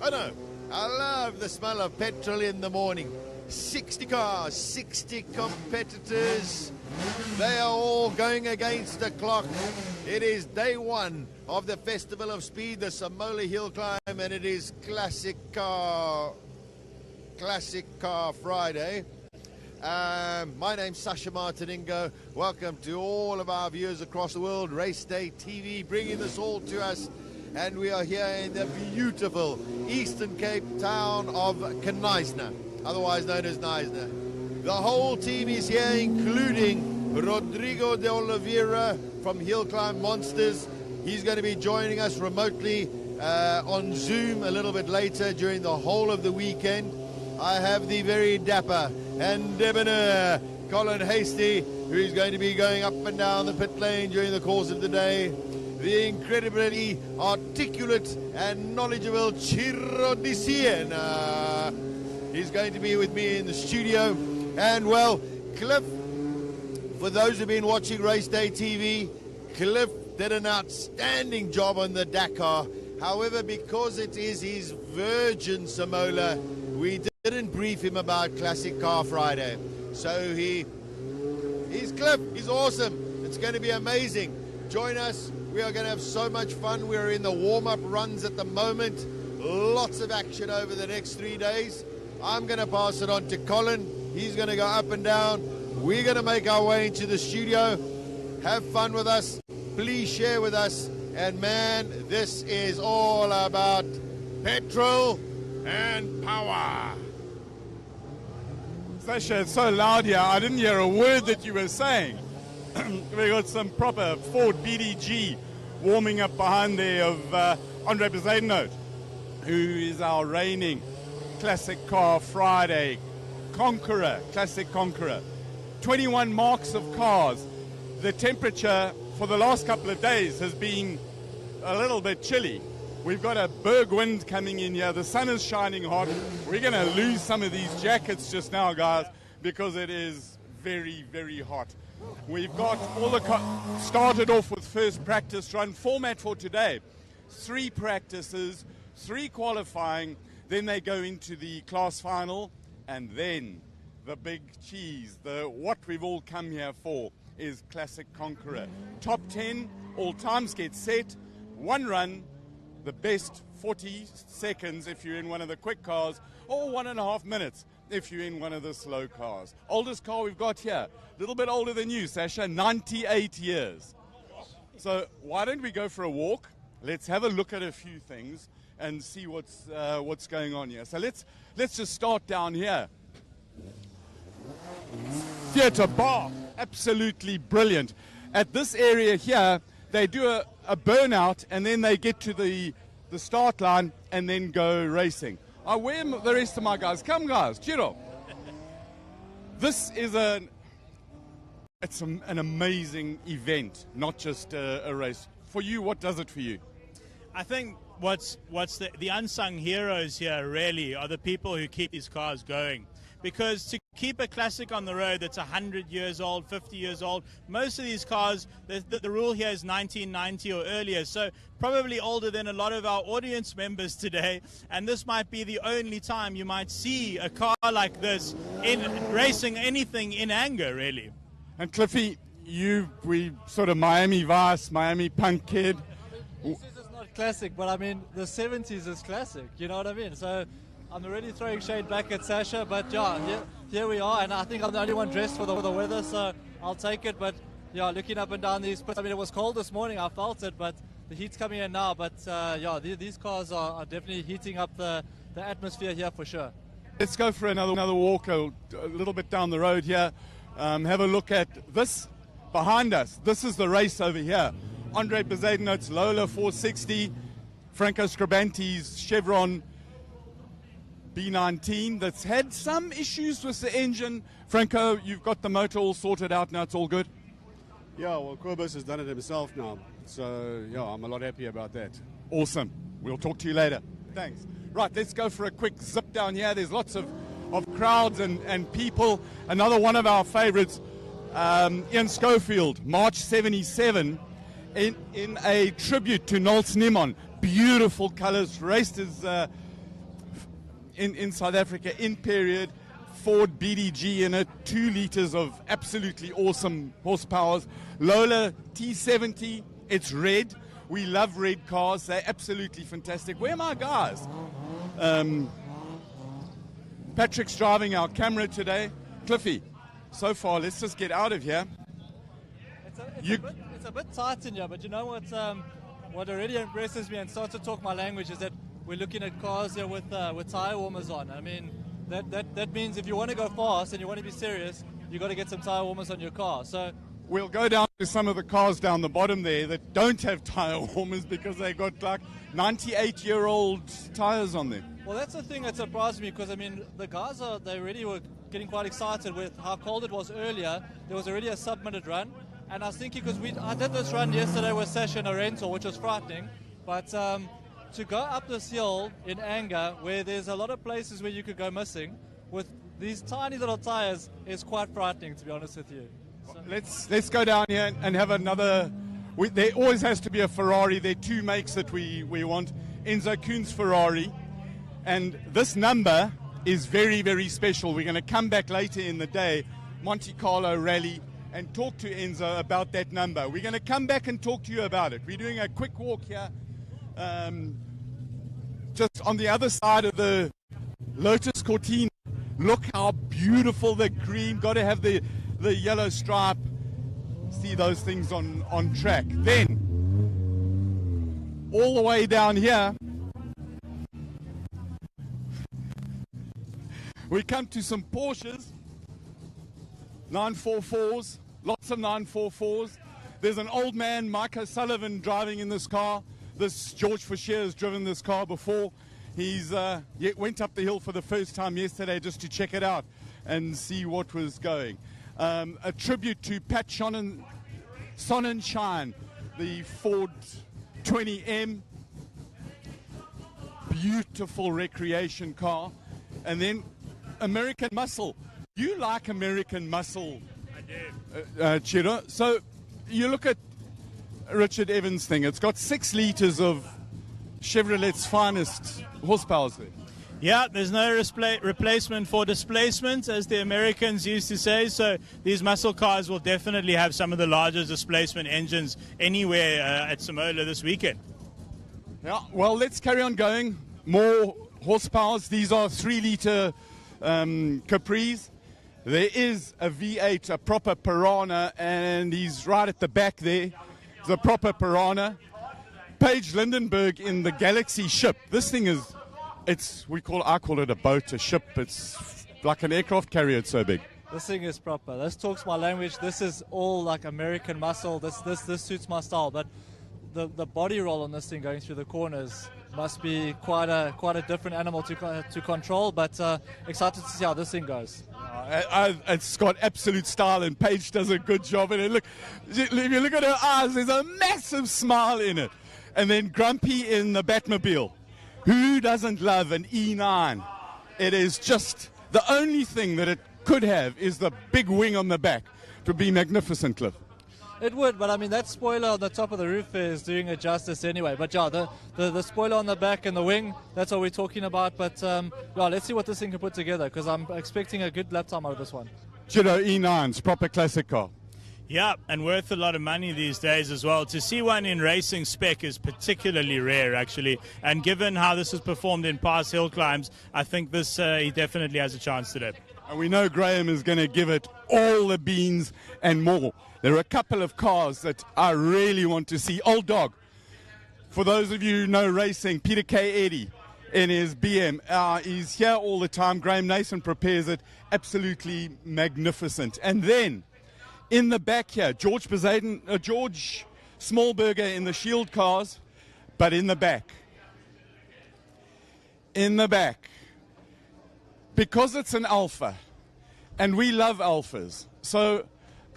Oh no, I love the smell of petrol in the morning. 60 cars, 60 competitors. They are all going against the clock. It is day one of the Festival of Speed, the Simola Hill Climb, and it is Classic Car Friday. My name's Sasha Martiningo. Welcome to all of our viewers across the world. Race Day TV bringing this all to us. And we are here in the beautiful Eastern Cape town of Knysna, otherwise known as Knysna. The whole team is here, including Rodrigo de Oliveira from Hill Climb Monsters. He's going to be joining us remotely on Zoom a little bit later during the whole of the weekend. I have the very dapper and debonair Colin Hasty, who's going to be going up and down the pit lane during the course of the day. The incredibly articulate and knowledgeable Ciro Di Siena is going to be with me in the studio. And well, Cliff, for those who've been watching Race Day TV, Cliff did an outstanding job on the Dakar. However, because it is his virgin Simola, we didn't brief him about Classic Car Friday. So he's Cliff, he's awesome. It's going to be amazing. Join us. We are going to have so much fun. We're in the warm-up runs at the moment. Lots of action over the next 3 days. I'm going to pass it on to Colin. He's going to go up and down. We're going to make our way into the studio. Have fun with us. Please share with us. And man, this is all about petrol and power. Sasha, it's so loud here. I didn't hear a word that you were saying. We got some proper Ford BDG warming up behind there of Andre Bezuidenhout, who is our reigning Classic Car Friday Conqueror, Classic Conqueror. 21 marks of cars. The temperature for the last couple of days has been a little bit chilly. We've got a berg wind coming in here. The sun is shining hot. We're going to lose some of these jackets just now, guys, because it is very, very hot. We've got all the started off with first practice run format for today. 3 practices, 3 qualifying, then they go into the class final, and then the big cheese, what we've all come here for is Classic Conqueror. Top 10, all times get set, 1 run, the best 40 seconds if you're in one of the quick cars, or 1.5 minutes if you're in one of the slow cars. Oldest car we've got here, a little bit older than you, Sasha, 98 years. So why don't we go for a walk? Let's have a look at a few things and see what's going on here. So let's just start down here. Theatre Bar, absolutely brilliant. At this area here, they do a burnout and then they get to the start line and then go racing. Where are the rest of my guys? Come, guys, Chiro. This is an amazing event, not just a race. For you, what does it for you? I think what's the unsung heroes here really are the people who keep these cars going. Because to keep a classic on the road that's 100 years old, 50 years old, most of these cars, the rule here is 1990 or earlier, so probably older than a lot of our audience members today, and this might be the only time you might see a car like this in racing anything in anger, really. And Cliffy, we sort of Miami Vice, Miami punk kid. This is not classic, but I mean, the 70s is classic, you know what I mean? So I'm already throwing shade back at Sasha, but yeah, here we are, and I think I'm the only one dressed for the weather, so I'll take it. But yeah, looking up and down these pits, I mean, it was cold this morning, I felt it, but the heat's coming in now. But yeah, these cars are definitely heating up the atmosphere here for sure. Let's go for another walk a little bit down the road here. Have a look at this behind us. This is the race over here. Andre Bezuidenhout's Lola 460, Franco Scribanti's Chevron B19 that's had some issues with the engine. Franco, you've got the motor all sorted out now, it's all good? Yeah, well, Kobus has done it himself now, so yeah, I'm a lot happy about that. Awesome. We'll talk to you later. Thanks. Right, let's go for a quick zip down here. There's lots of crowds and people. Another one of our favorites, Ian Schofield, March 77, in a tribute to Nolts Nimon. Beautiful colors, raced his in South Africa, in period, Ford BDG in it, 2 liters of absolutely awesome horsepowers. Lola T70, it's red. We love red cars. They're absolutely fantastic. Where are my guys? Patrick's driving our camera today. Cliffy, so far, let's just get out of here. It's a bit tight in here, but you know what already impresses me and starts to talk my language is that we're looking at cars here with tire warmers on. I mean, that means if you want to go fast and you want to be serious, you got to get some tire warmers on your car. So we'll go down to some of the cars down the bottom there that don't have tire warmers because they got like 98-year-old tires on them. Well, that's the thing that surprised me because, I mean, the guys they already were getting quite excited with how cold it was earlier. There was already a sub-minute run. And I was thinking, because I did this run yesterday with Sasha in a rental, which was frightening. But to go up this hill in anger, where there's a lot of places where you could go missing, with these tiny little tires, is quite frightening, to be honest with you. So let's go down here and have another. There always has to be a Ferrari. There are 2 makes that we want. Enzo Kuhn's Ferrari. And this number is very, very special. We're going to come back later in the day, Monte Carlo Rally, and talk to Enzo about that number. We're going to come back and talk to you about it. We're doing a quick walk here, just on the other side of the Lotus Cortina. Look how beautiful the green, got to have the yellow stripe. See those things on track. Then, all the way down here, we come to some Porsches. 944s, lots of 944s. There's an old man, Mike O'Sullivan, driving in this car. This George Foucher has driven this car before. He's went up the hill for the first time yesterday just to check it out and see what was going. A tribute to Pat Sonnenschein, the Ford 20M. Beautiful recreation car. And then American Muscle. You like American Muscle? I do. Chiro. So you look at Richard Evans' thing. It's got 6 liters of Chevrolet's finest horsepower there. Yeah, there's no replacement for displacement, as the Americans used to say. So these muscle cars will definitely have some of the largest displacement engines anywhere at Simola this weekend. Yeah, well, let's carry on going. More horsepowers. These are 3-liter Capris. There is a V8, a proper Piranha, and he's right at the back there. It's a proper Piranha. Paige Lindenberg in the Galaxy ship. This thing is, I call it a boat, a ship. It's like an aircraft carrier, it's so big. this thing is proper. This talks my language. This is all like American muscle. This suits my style. But the body roll on this thing going through the corners must be quite a different animal to control. But excited to see how this thing goes. It's got absolute style, and Paige does a good job in it. Look, if you look at her eyes, there's a massive smile in it. And then Grumpy in the Batmobile. Who doesn't love an E9? It is just the only thing that it could have is the big wing on the back. It would be magnificent, Cliff. It would, but I mean, that spoiler on the top of the roof is doing it justice anyway. But yeah, the spoiler on the back and the wing, that's what we're talking about. But yeah, let's see what this thing can put together, because I'm expecting a good lap time out of this one. Giro E9's proper classic car. Yeah, and worth a lot of money these days as well. To see one in racing spec is particularly rare, actually. And given how this has performed in past hill climbs, I think this he definitely has a chance today. And we know Graham is going to give it all the beans and more. There are a couple of cars that I really want to see. Old Dog. For those of you who know racing, Peter K. Eddy in his BM. He's here all the time. Graham Nason prepares it. Absolutely magnificent. And then in the back here, George Smallberger in the Shield cars, but in the back. In the back. Because it's an Alpha, and we love Alphas, so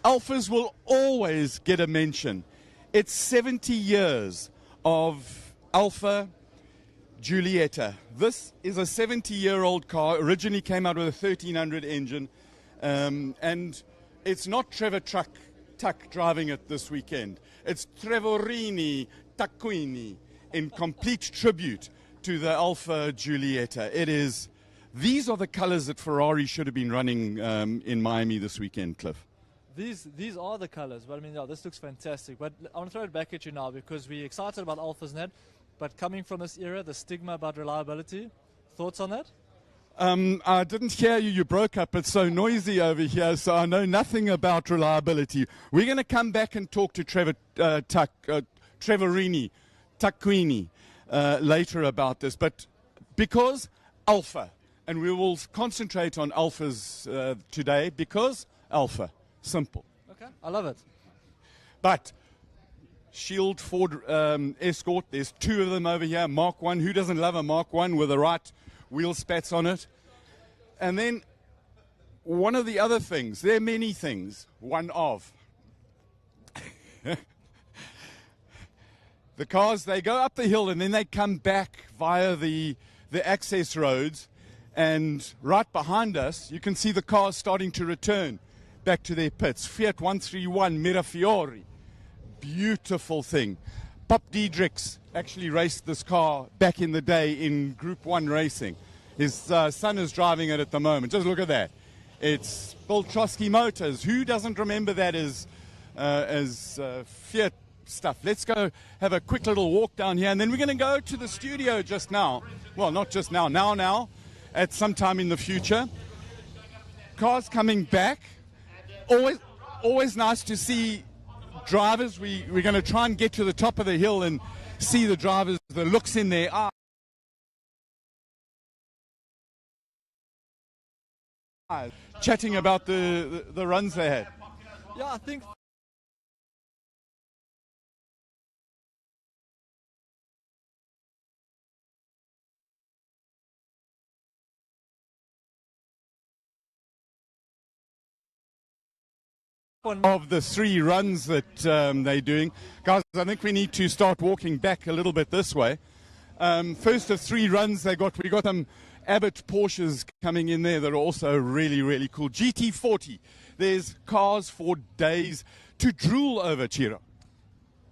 Alphas will always get a mention. It's 70 years of Alpha Giulietta. This is a 70-year-old car, originally came out with a 1300 engine, and it's not Trevor Tuck driving it this weekend. It's Trevorini Taccuini in complete tribute to the Alpha Giulietta. It is These are the colors that Ferrari should have been running in Miami this weekend, Cliff. These are the colors, but I mean, yeah, this looks fantastic. But I want to throw it back at you now because we're excited about Alphas Net, but coming from this era, the stigma about reliability, thoughts on that? I didn't hear you. You broke up. It's so noisy over here, so I know nothing about reliability. We're going to come back and talk to Taquini later about this. But because Alpha, and we will concentrate on Alphas today, because Alpha, simple. Okay, I love it. But Shield Ford Escort, there's 2 of them over here. Mark 1, who doesn't love a Mark 1 with the right wheel spats on it? And then one of the other things, there are many things, one of. The cars, they go up the hill and then they come back via the access roads, and right behind us you can see the cars starting to return back to their pits. Fiat 131 Mirafiori, beautiful thing. Pop Diedrichs actually raced this car back in the day in Group 1 racing. His son is driving it at the moment. Just look at that. It's Bill Trotsky Motors. Who doesn't remember that as Fiat stuff? Let's go have a quick little walk down here, and then we're going to go to the studio just now. Well, not just now, now, at some time in the future. Cars coming back. Always nice to see drivers. We're going to try and get to the top of the hill and see the drivers, the looks in their eyes. Chatting about the runs they had. Yeah, I think of the 3 runs that they're doing. Guys, I think we need to start walking back a little bit this way. First of 3 runs we got them Abbott Porsches coming in there that are also really, really cool. GT40, there's cars for days to drool over, Chiro.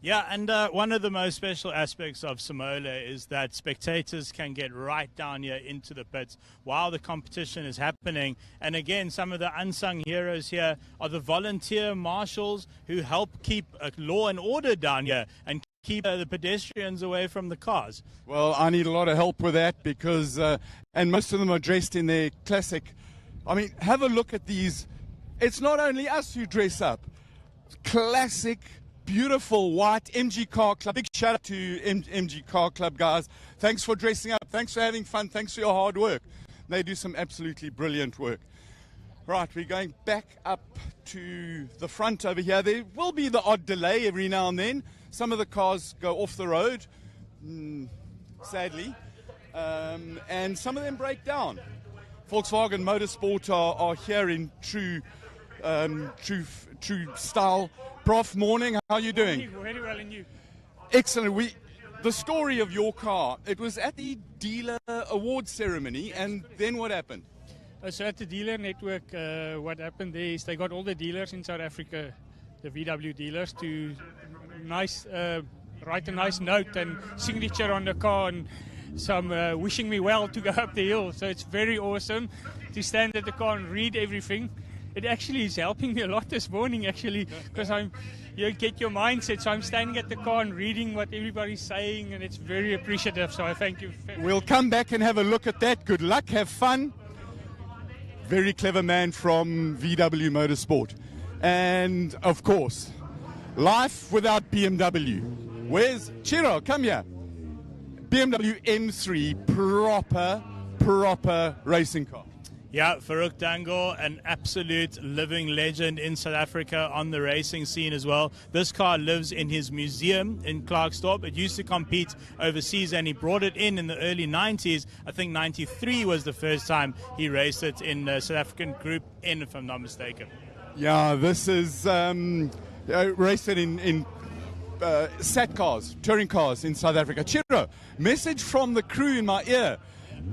Yeah, and one of the most special aspects of Simola is that spectators can get right down here into the pits while the competition is happening. And again, some of the unsung heroes here are the volunteer marshals who help keep law and order down here and keep the pedestrians away from the cars. Well, I need a lot of help with that because, and most of them are dressed in their classic. I mean, have a look at these. It's not only us who dress up. Classic, beautiful white MG Car Club. Big shout out to MG Car Club, guys. Thanks for dressing up. Thanks for having fun. Thanks for your hard work. They do some absolutely brilliant work. Right, we're going back up to the front over here. There will be the odd delay every now and then. Some of the cars go off the road, sadly, and some of them break down. Volkswagen Motorsport are here in true style. Prof, morning. How are you doing? Very well, and you? Excellent. The story of your car, it was at the dealer award ceremony, and then what happened? So at the dealer network, what happened there is they got all the dealers in South Africa, the VW dealers, to write a nice note and signature on the car and some wishing me well to go up the hill. So it's very awesome to stand at the car and read everything. It actually is helping me a lot this morning, actually, because you get your mindset. So I'm standing at the car and reading what everybody's saying, and it's very appreciative. So I thank you. We'll come back and have a look at that. Good luck, have fun. Very clever man from VW Motorsport. And, of course, life without BMW. Where's Chiro? Come here. BMW M3, proper racing car. Yeah, Farouk Dango, an absolute living legend in South Africa on the racing scene as well. This car lives in his museum in Klerksdorp. It used to compete overseas, and he brought it in the early 90s. I think 93 was the first time he raced it in South African Group N, if I'm not mistaken. Yeah, this is raced it in SAT cars, touring cars in South Africa. Chiro, message from the crew in my ear.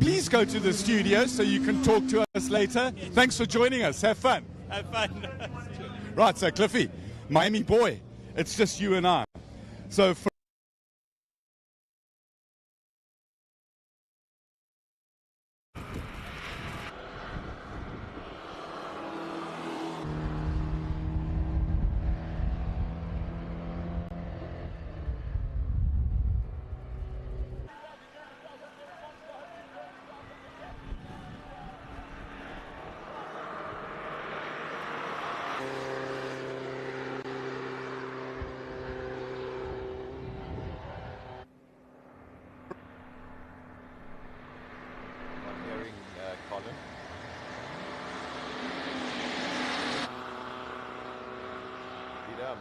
Please go to the studio so you can talk to us later. Thanks for joining us. Have fun. Have fun. Right, so Cliffy, Miami boy, it's just you and I. So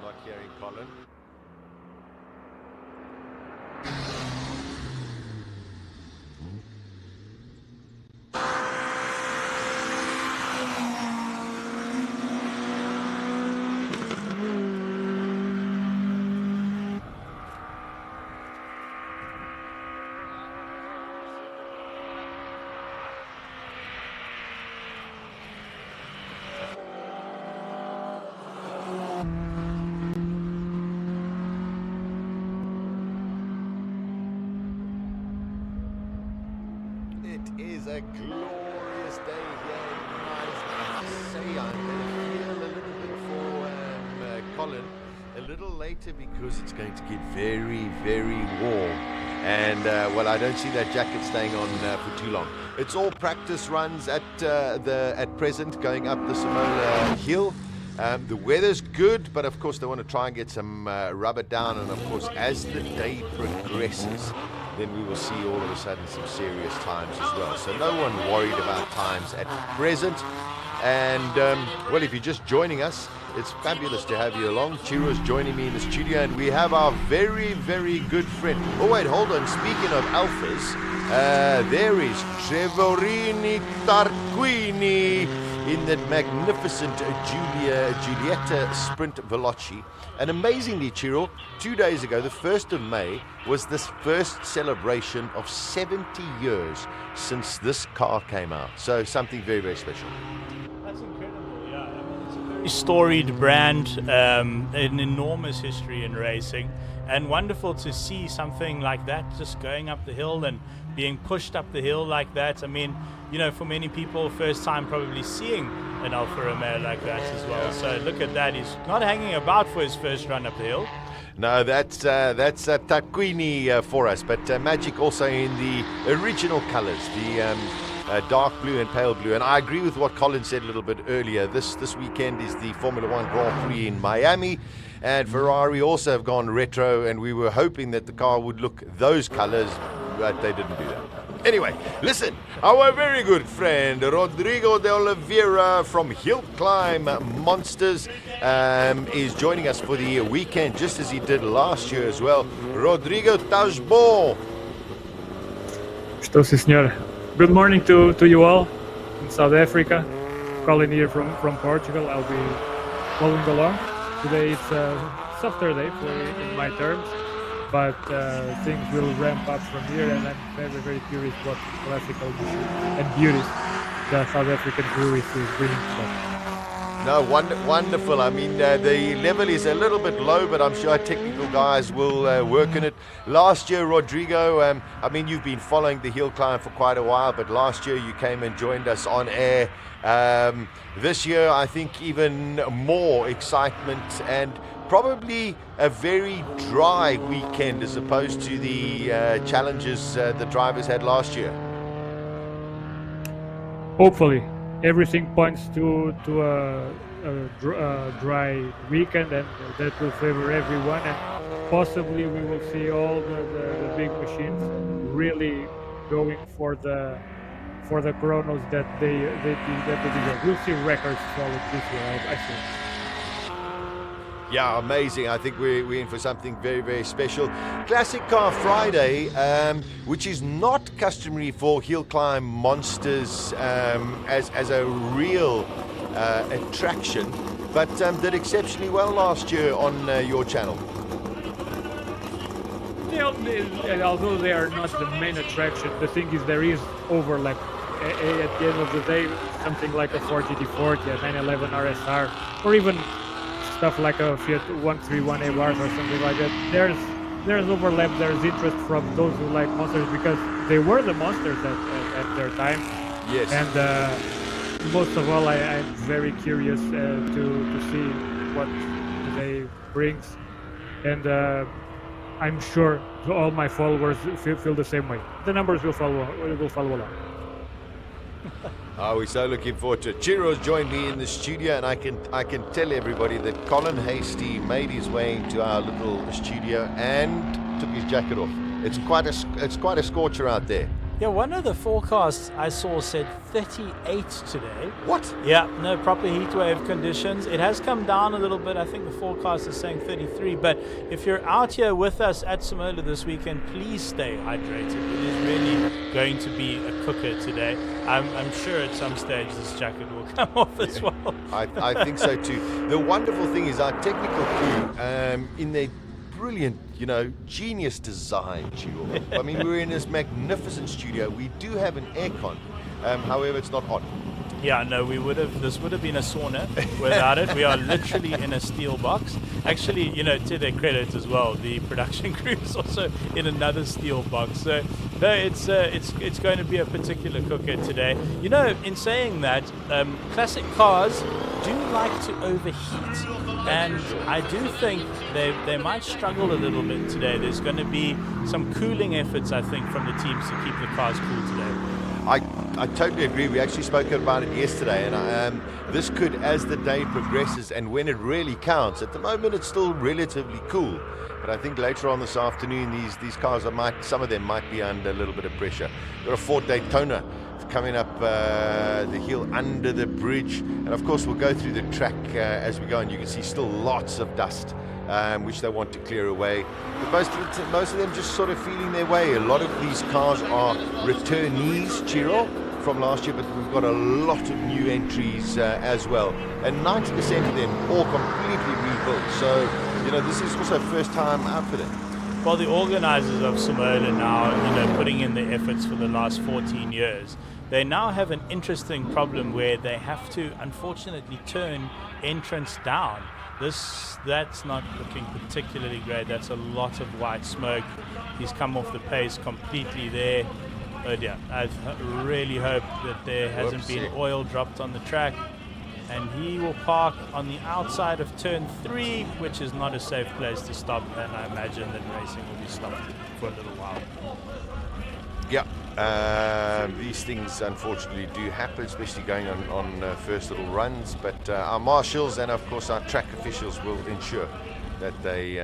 not hearing Colin. It is a glorious day here in Mines. I must say, I'm going to feel a little bit for Colin a little later because it's going to get very, very warm. And, well, I don't see that jacket staying on for too long. It's all practice runs at present, going up the Simola hill. The weather's good, but of course they want to try and get some rubber down. And, of course, as the day progresses, then we will see all of a sudden some serious times as well. So no one worried about times at present. And, well, if you're just joining us, it's fabulous to have you along. Chiro's joining me in the studio, and we have our very, very good friend. Oh, wait, hold on. Speaking of alphas, there is Trevorini Tarquini in that magnificent Giulietta Sprint Veloci. And amazingly, Chiro, 2 days ago, the 1st of May, was this first celebration of 70 years since this car came out. So something very, very special. That's incredible, yeah. I mean, it's a very storied brand, an enormous history in racing, and wonderful to see something like that just going up the hill and being pushed up the hill like that. I mean, you know, for many people, first time probably seeing an Alfa Romeo like that as well. So look at that. He's not hanging about for his first run up the hill. No, that's Tarquini for us, but Magic also in the original colors, the dark blue and pale blue. And I agree with what Colin said a little bit earlier. This weekend is the Formula One Grand Prix in Miami, and Ferrari also have gone retro, and we were hoping that the car would look those colors, but they didn't do that. Anyway, listen, our very good friend Rodrigo de Oliveira from Hill Climb Monsters is joining us for the weekend, just as he did last year as well. Rodrigo, estás bom? Estou, sim, senhor. Good morning to you all in South Africa. Calling here from Portugal. I'll be following along. Today it's a softer day in my terms, but things will ramp up from here, and I'm very, very curious what classical and beauties the South African crew is bringing to us. No, wonderful. I mean, the level is a little bit low, but I'm sure our technical guys will work on it. Last year, Rodrigo, I mean, you've been following the Hill Climb for quite a while, but last year you came and joined us on air. This year, I think even more excitement and probably a very dry weekend as opposed to the challenges the drivers had last year. Hopefully, everything points to a dry weekend, and that will favor everyone. And possibly we will see all the big machines really going for the chronos that they deserve. We'll see records followed this year, I think. Yeah, amazing. I think we're in for something very, very special. Classic Car Friday, which is not customary for Hill Climb Monsters as a real attraction, but did exceptionally well last year on your channel. Although they are not the main attraction, the thing is there is overlap. At the end of the day, something like a 4GT40, a 911 RSR, or even stuff like a Fiat 131 Abarth or something like that. There's overlap. There's interest from those who like monsters because they were the monsters at their time. Yes. And most of all, I'm very curious to see what they brings, and I'm sure all my followers feel the same way. The numbers will follow along. We're so looking forward to it. Chiro's joined me in the studio, and I can tell everybody that Colin Hasty made his way into our little studio and took his jacket off. It's quite a scorcher out there. Yeah, one of the forecasts I saw said 38 today. What? Yeah, no, proper heat wave conditions. It has come down a little bit. I think the forecast is saying 33. But if you're out here with us at Simola this weekend, please stay hydrated. It is really going to be a cooker today. I'm sure at some stage this jacket will come off as well. I think so too. The wonderful thing is our technical crew, in their brilliant, genius design, Chiro. I mean, we're in this magnificent studio. We do have an aircon, however, it's not on. Yeah, no, this would have been a sauna without it. We are literally in a steel box. Actually, to their credit as well, the production crew is also in another steel box. So, no, it's going to be a particular cooker today. In saying that, classic cars do like to overheat. And I do think they might struggle a little bit today. There's going to be some cooling efforts, I think, from the teams to keep the cars cool today. I totally agree. We actually spoke about it yesterday, and this could, as the day progresses and when it really counts. At the moment, it's still relatively cool, but I think later on this afternoon, these cars some of them might be under a little bit of pressure. Got a Ford Daytona coming up the hill under the bridge, and of course we'll go through the track as we go, and you can see still lots of dust which they want to clear away, but most of them just sort of feeling their way. A lot of these cars are returnees, Chiro, from last year, but we've got a lot of new entries as well, and 90% of them all completely rebuilt. So this is also first time out for them. Well, the organizers of Simola now, putting in the efforts for the last 14 years, they now have an interesting problem where they have to, unfortunately, turn entrance down. That's not looking particularly great. That's a lot of white smoke. He's come off the pace completely there. Oh dear, I really hope that there hasn't been oil dropped on the track. And he will park on the outside of turn 3, which is not a safe place to stop, and I imagine that racing will be stopped for a little while. Yeah, these things unfortunately do happen, especially going on first little runs, but our marshals and of course our track officials will ensure that they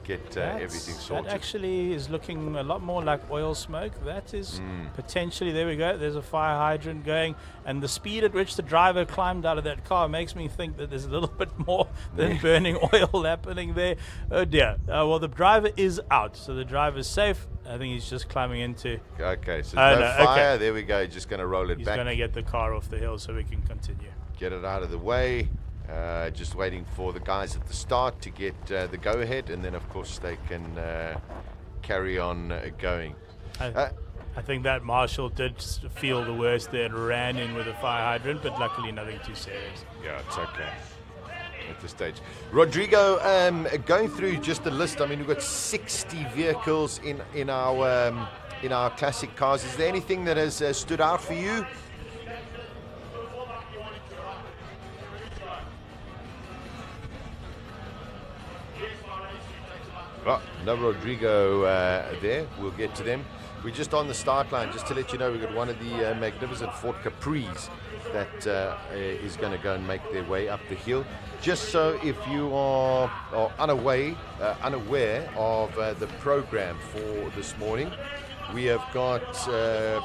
get everything sorted. That actually is looking a lot more like oil smoke. That is potentially, there we go, there's a fire hydrant going, and the speed at which the driver climbed out of that car makes me think that there's a little bit more than burning oil happening there. Oh dear. Well, the driver is out, so the driver's safe. I think he's just climbing into... Okay, so no fire. Okay. There we go. Just going to roll it back. He's going to get the car off the hill so we can continue. Get it out of the way. Just waiting for the guys at the start to get the go-ahead, and then, of course, they can carry on going. I think that marshal did feel the worst there and ran in with a fire hydrant, but luckily nothing too serious. Yeah, it's okay at this stage. Rodrigo, going through just the list, I mean, we've got 60 vehicles in our classic cars. Is there anything that has stood out for you? Oh, no Rodrigo there. We'll get to them. We're just on the start line. Just to let you know, we've got one of the magnificent Ford Capris that is going to go and make their way up the hill. Just so if you are unaware of the program for this morning, we have got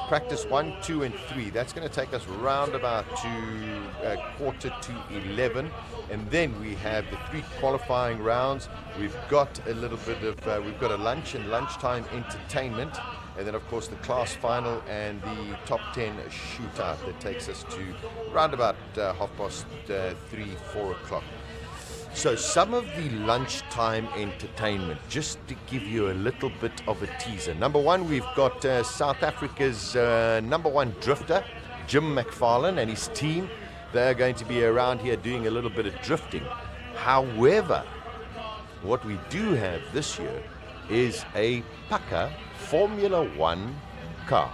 practice 1, 2, and 3. That's going to take us round about to quarter to 11. And then we have the 3 qualifying rounds. We've got a little bit of, we've got a lunch and lunchtime entertainment. And then, of course, the class final and the top 10 shootout that takes us to round about 3, 4 o'clock. So some of the lunchtime entertainment, just to give you a little bit of a teaser. Number 1, we've got South Africa's number 1 drifter, Jim McFarlane, and his team. They're going to be around here doing a little bit of drifting. However, what we do have this year is a Paka Formula 1 car.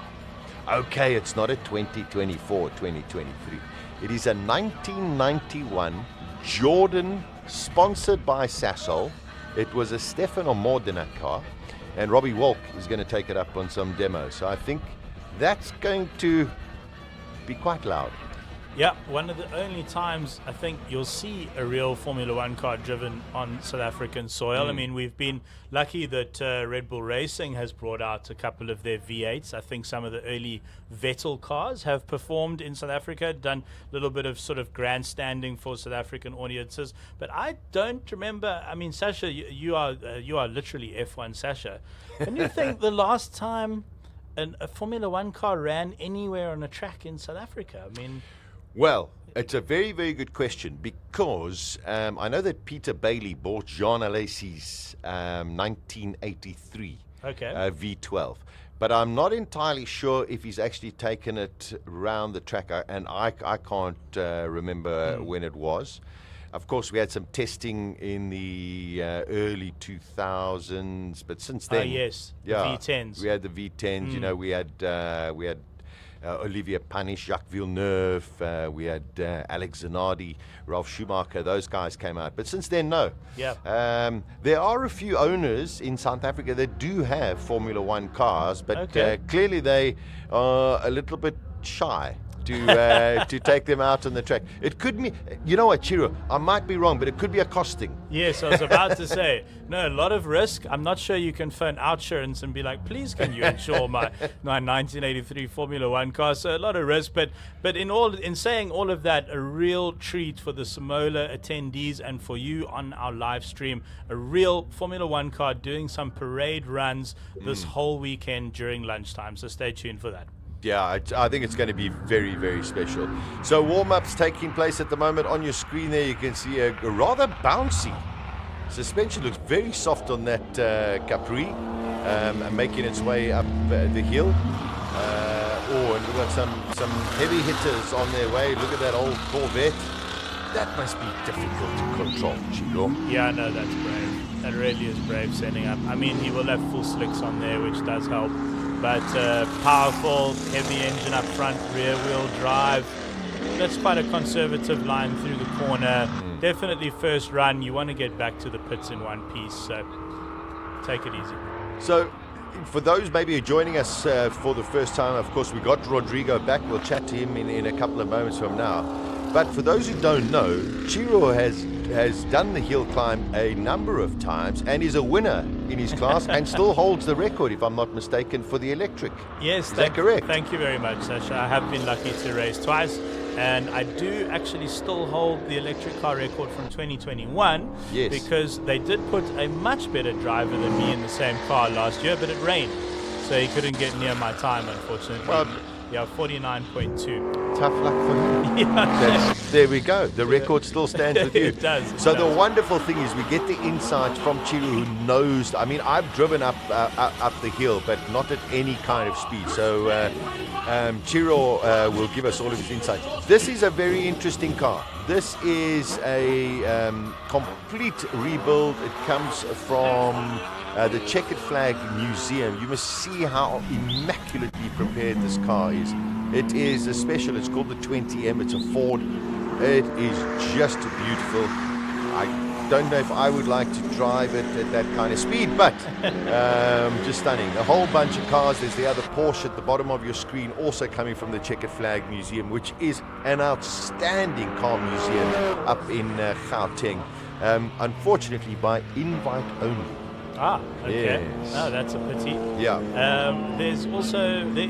Okay, it's not a 2024, 2023. It is a 1991 Jordan, sponsored by Sasol. It was a Stefano Modena car, and Robbie Walk is going to take it up on some demos. So I think that's going to be quite loud. Yeah, one of the only times I think you'll see a real Formula One car driven on South African soil. I mean, we've been lucky that Red Bull Racing has brought out a couple of their V8s. I think some of the early Vettel cars have performed in South Africa, done a little bit of sort of grandstanding for South African audiences. But I don't remember. I mean, Sasha, you are literally F1 Sasha. Can you think the last time a Formula One car ran anywhere on a track in South Africa? I mean. Well, it's a very, very good question because I know that Peter Bailey bought Jean Alesi's 1983 V12, but I'm not entirely sure if he's actually taken it round the track, and I can't remember when it was. Of course, we had some testing in the early 2000s, but since then, yes, yeah, the V10s. We had the V10s. You know, we had Olivier Panis, Jacques Villeneuve, we had Alex Zanardi, Ralf Schumacher, those guys came out. But since then, no. Yeah. There are a few owners in South Africa that do have Formula One cars, but clearly they are a little bit shy to take them out on the track. It could be, you know what, Chiro, I might be wrong, but it could be a costing. Yes, I was about to say, no, a lot of risk. I'm not sure you can phone Outsurance and be like, please can you insure my 1983 Formula One car? So a lot of risk, but in saying all of that, a real treat for the Simola attendees and for you on our live stream, a real Formula One car doing some parade runs this whole weekend during lunchtime. So stay tuned for that. Yeah, I think it's going to be very, very special. So warm-ups taking place at the moment. On your screen there, you can see a rather bouncy suspension. Looks very soft on that Capri, making its way up the hill. And we've got some heavy hitters on their way. Look at that old Corvette. That must be difficult to control, Chiro. Yeah, no, that's brave. That really is brave setting up. I mean, he will have full slicks on there, which does help. But powerful, heavy engine up front, rear wheel drive. That's quite a conservative line through the corner. Definitely first run. You want to get back to the pits in one piece, so take it easy. So for those maybe who are joining us for the first time, of course, we got Rodrigo back. We'll chat to him in a couple of moments from now. But for those who don't know, Chiro has done the hill climb a number of times and is a winner in his class and still holds the record, if I'm not mistaken, for the electric. Yes, is that correct? Thank you very much, Sasha. I have been lucky to race twice, and I do actually still hold the electric car record from 2021. Yes. Because they did put a much better driver than me in the same car last year, but it rained, so he couldn't get near my time, unfortunately. Well, yeah, 49.2. Tough luck for him. Yeah. There we go. The record still stands with you. It does. So the wonderful thing is we get the insights from Chiro, who knows. I mean, I've driven up the hill, but not at any kind of speed. So Chiro will give us all of his insights. This is a very interesting car. This is a complete rebuild. It comes from the Checkered Flag Museum. You must see how immaculately prepared this car is. It is a special. It's called the 20M. It's a Ford. It is just beautiful. I don't know if I would like to drive it at that kind of speed, but just stunning. A whole bunch of cars. There's the other Porsche at the bottom of your screen, also coming from the Checkered Flag Museum, which is an outstanding car museum up in Gauteng. Unfortunately, by invite only. Ah, okay. Yes. No, that's a pity. Yeah. There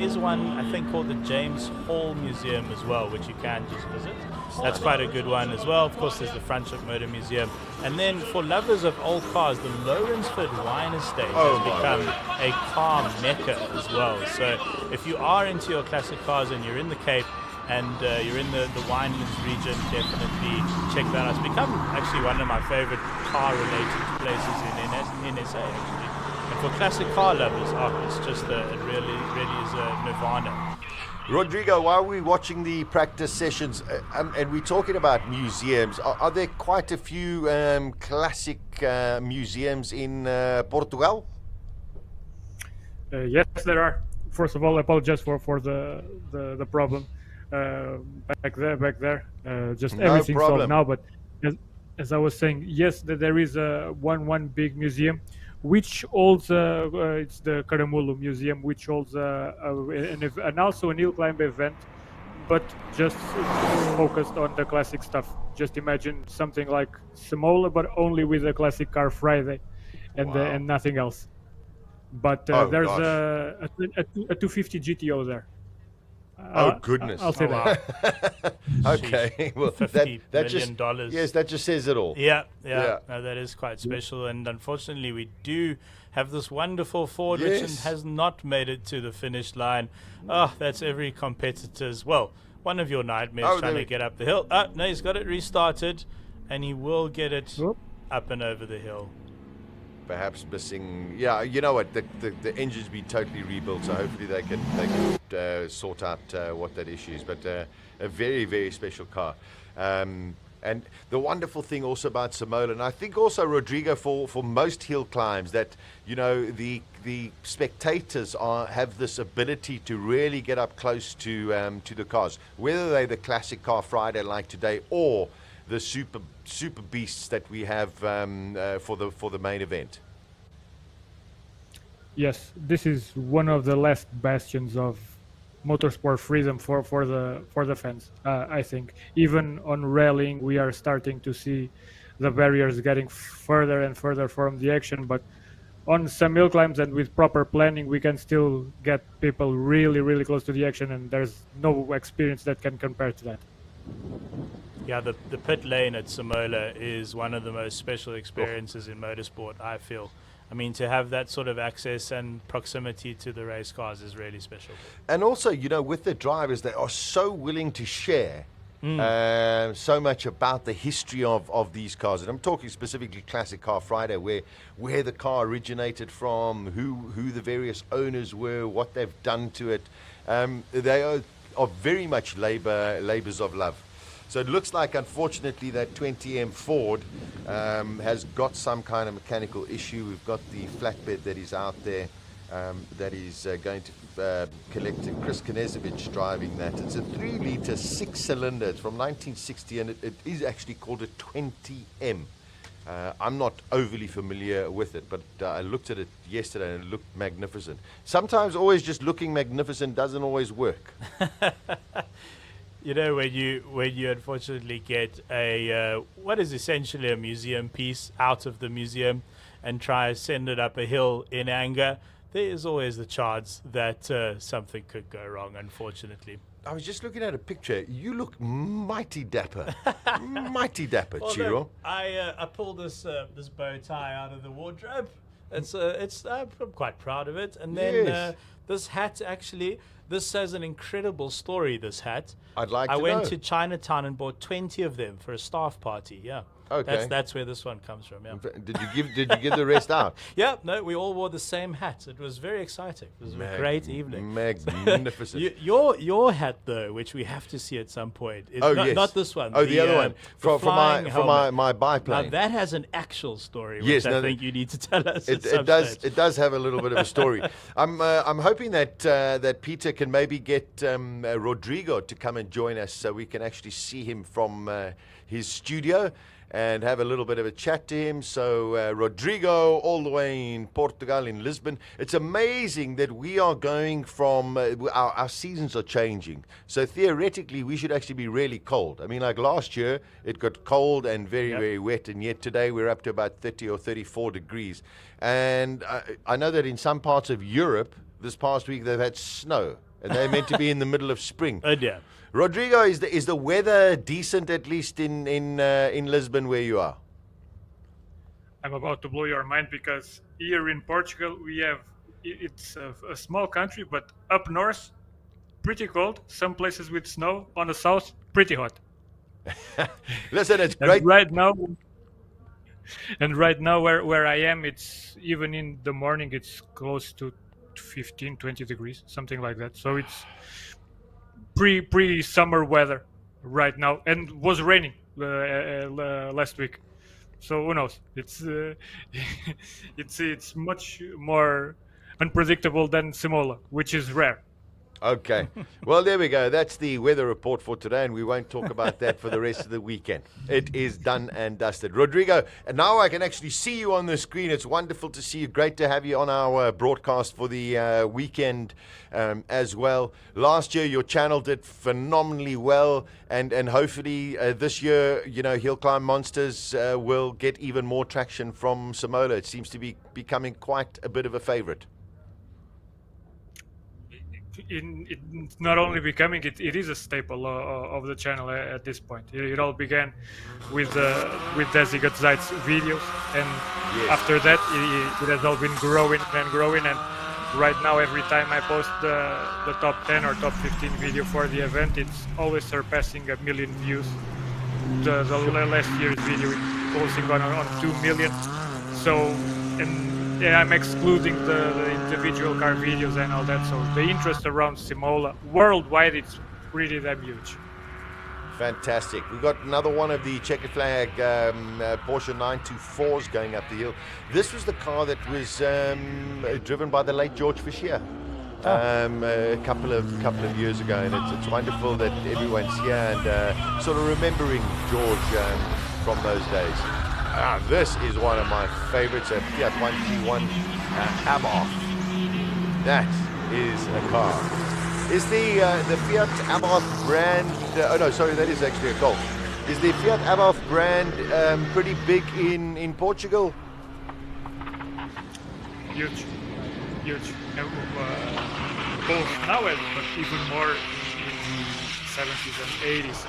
is one, I think, called the James Hall Museum as well, which you can just visit. That's quite a good one as well. Of course, there's the Franschhoek Motor Museum. And then for lovers of old cars, the Lawrenceford Wine Estate has become a car mecca as well. So if you are into your classic cars and you're in the Cape, and you're in the Winelands region, definitely check that out. It's become actually one of my favorite car-related places in SA, actually. And for classic car lovers, it's just it really is a nirvana. Rodrigo, while we're watching the practice sessions, and we're talking about museums, are there quite a few classic museums in Portugal? Yes, there are. First of all, I apologize for the problem. Back there, just No everything's problem. solved now. But as I was saying, yes, there is one big museum, which holds it's the Caramulo Museum, which holds and also an hill climb event but just focused on the classic stuff. Just imagine something like Simola, but only with a classic car Friday, and nothing else. But there's a 250 GTO there. Oh goodness! I'll say that. Okay, well, $50 that million just yes, that just says it all. Yeah. No, that is quite special. And unfortunately, we do have this wonderful Ford which has not made it to the finish line. Oh, that's every competitor's, well, one of your nightmares trying to get up the hill. Oh, no, he's got it restarted, and he will get it up and over the hill. Perhaps missing. Yeah, you know what? The engine's been totally rebuilt, so hopefully they can sort out what that issue is. But a very, very special car. And the wonderful thing also about Simola, and I think also Rodrigo, for most hill climbs, that the spectators have this ability to really get up close to the cars, whether they're the classic car Friday like today or the super beasts that we have for the main event. Yes, this is one of the last bastions of motorsport freedom for the fans. I think even on rallying we are starting to see the barriers getting further and further from the action, but on some hill climbs and with proper planning we can still get people really, really close to the action, and there's no experience that can compare to that. Yeah, the pit lane at Simola is one of the most special experiences in motorsport, I feel. I mean, to have that sort of access and proximity to the race cars is really special. And also, with the drivers, they are so willing to share so much about the history of these cars. And I'm talking specifically Classic Car Friday, where the car originated from, who the various owners were, what they've done to it. They are very much labors of love. So it looks like, unfortunately, that 20M Ford has got some kind of mechanical issue. We've got the flatbed that is out there that is going to collect Chris Knezevich driving that. It's a 3-liter 6-cylinder. It's from 1960, and it is actually called a 20M. I'm not overly familiar with it, but I looked at it yesterday and it looked magnificent. Sometimes always just looking magnificent doesn't always work. When you unfortunately get a what is essentially a museum piece out of the museum and try to send it up a hill in anger, there is always the chance that something could go wrong, unfortunately. I was just looking at a picture. You look mighty dapper. Mighty dapper, Chiro. Look, I pulled this bow tie out of the wardrobe. I'm quite proud of it. And then this hat, actually, this has an incredible story, this hat. I'd like to know. I went to Chinatown and bought 20 of them for a staff party, yeah. Okay. That's where this one comes from, yeah. Did you give the rest out? Yeah, no, we all wore the same hats. It was very exciting. It was a great evening. Magnificent. Your hat, though, which we have to see at some point. Is not this one. Oh, the other one. For my biplane. Now, that has an actual story, which I think you need to tell us. It does have a little bit of a story. I'm hoping that Peter can maybe get Rodrigo to come and join us so we can actually see him from his studio and have a little bit of a chat to him. So Rodrigo, all the way in Portugal, in Lisbon. It's amazing that we are going from, our seasons are changing. So theoretically, we should actually be really cold. I mean, like last year, it got cold and very, very wet. And yet today, we're up to about 30 or 34 degrees. And I know that in some parts of Europe, this past week, they've had snow. And they're meant to be in the middle of spring. Oh, dear. Rodrigo, is the weather decent, at least in Lisbon where you are? I'm about to blow your mind, because here in Portugal it's a small country, but up north pretty cold, some places with snow, on the south pretty hot. Listen, it's great. And right now where I am, it's even in the morning it's close to 15-20 degrees, something like that. So it's pre-summer weather right now, and was raining last week, so who knows. It's it's much more unpredictable than Simola, which is rare. Okay. Well, there we go. That's the weather report for today, and we won't talk about that for the rest of the weekend. It is done and dusted. Rodrigo, and now I can actually see you on the screen. It's wonderful to see you. Great to have you on our broadcast for the weekend as well. Last year, your channel did phenomenally well, and hopefully this year, Hill Climb Monsters will get even more traction from Simola. It seems to be becoming quite a bit of a favorite. It's not only becoming, it is a staple of the channel at this point. It all began with Desi Gotzeit's videos, and after that it has all been growing and growing, and right now every time I post the top 10 or top 15 video for the event, it's always surpassing 1 million views. The last year's video posting on 2 million. So, and I'm excluding the individual car videos and all that, so the interest around Simola worldwide, it's really damn huge. Fantastic. We've got another one of the checkered flag Porsche 924s going up the hill. This was the car that was driven by the late George Fischer a couple of years ago, and it's wonderful that everyone's here and sort of remembering George from those days. This is one of my favorites, a Fiat 131 Abarth. That is a car. Is the Fiat Abarth brand... oh no, sorry, that is actually a Golf. Is the Fiat Abarth brand pretty big in Portugal? Huge. Both now, but even more in the 70s and 80s.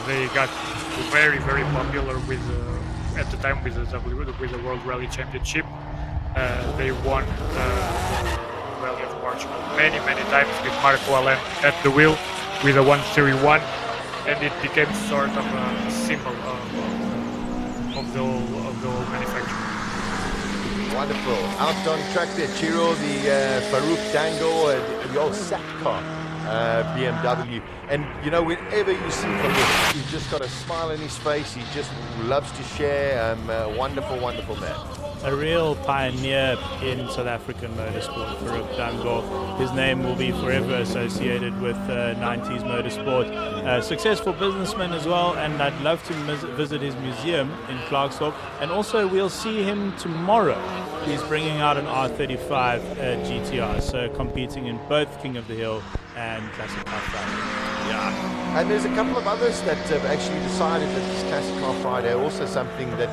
They got very, very popular with... at the time with the World Rally Championship. They won the Rally of Portugal many times with Marco Allen at the wheel with a 131, and it became sort of a symbol of the whole manufacturer. Wonderful. Out on track there, Chiro, the Farouk Dango, the old Sat car. BMW, and whenever you see him, he's just got a smile on his face. He just loves to share. Wonderful man. A real pioneer in South African motorsport, Farouk Dango. His name will be forever associated with 90s motorsport. A successful businessman as well, and I'd love to visit his museum in Klerksdorp. And also we'll see him tomorrow. He's bringing out an R35 GTR, so competing in both King of the Hill and Classic Car Friday. Yeah, and there's a couple of others that have actually decided that this Classic Car Friday also something that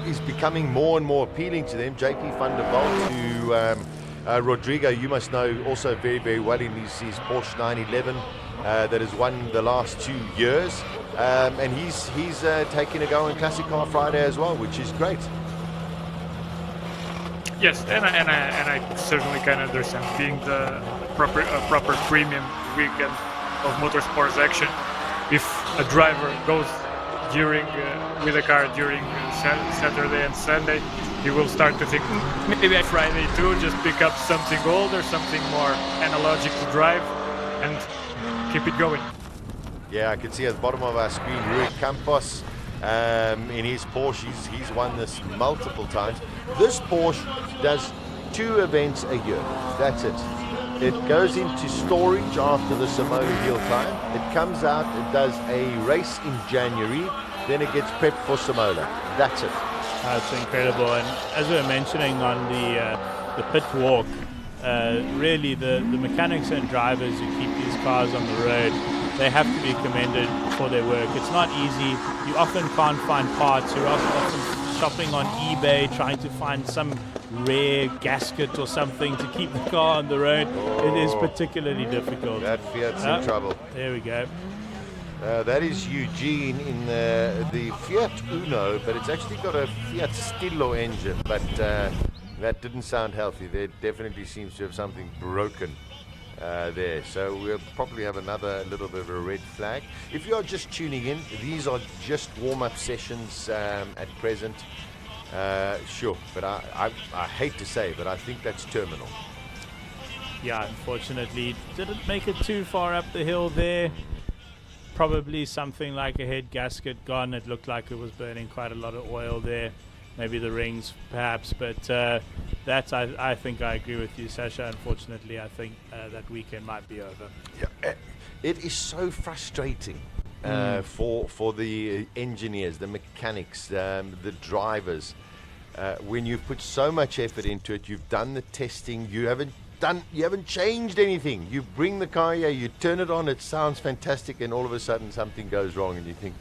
is becoming more and more appealing to them. JP van der Walt, who Rodrigo, you must know also very, very well in his Porsche 911 that has won the last 2 years, and he's taking a go on Classic Car Friday as well, which is great. Yes, and I certainly can understand, being the proper premium weekend of motorsports action. If a driver goes with a car during Saturday and Sunday, you will start to think maybe Friday too, just pick up something older, something more analogic to drive, and keep it going. Yeah, I can see at the bottom of our screen Rui Campos in his Porsche. He's won this multiple times. This Porsche does 2 events a year. That's it. It goes into storage after the Simola Hill Climb. It comes out, it does a race in January, then it gets prepped for Simola. That's it. That's incredible. And as we were mentioning on the pit walk, really the mechanics and drivers who keep these cars on the road, they have to be commended for their work. It's not easy. You often can't find parts. You're often shopping on eBay trying to find some rare gasket or something to keep the car on the road. It is particularly difficult. That Fiat's in trouble. There we go. That is Eugene in the Fiat Uno, but it's actually got a Fiat Stilo engine, but that didn't sound healthy. There definitely seems to have something broken there. So we'll probably have another little bit of a red flag. If you are just tuning in, these are just warm-up sessions at present. Sure, but I hate to say, but I think that's terminal. Yeah, unfortunately, didn't make it too far up the hill there. Probably something like a head gasket gone. It looked like it was burning quite a lot of oil there. Maybe the rings, perhaps, but that I think I agree with you, Sasha. Unfortunately, I think that weekend might be over. Yeah, it is so frustrating for the engineers, the mechanics, the drivers. When you've put so much effort into it, you've done the testing, you haven't changed anything. You bring the car here, you turn it on, it sounds fantastic, and all of a sudden something goes wrong, and you think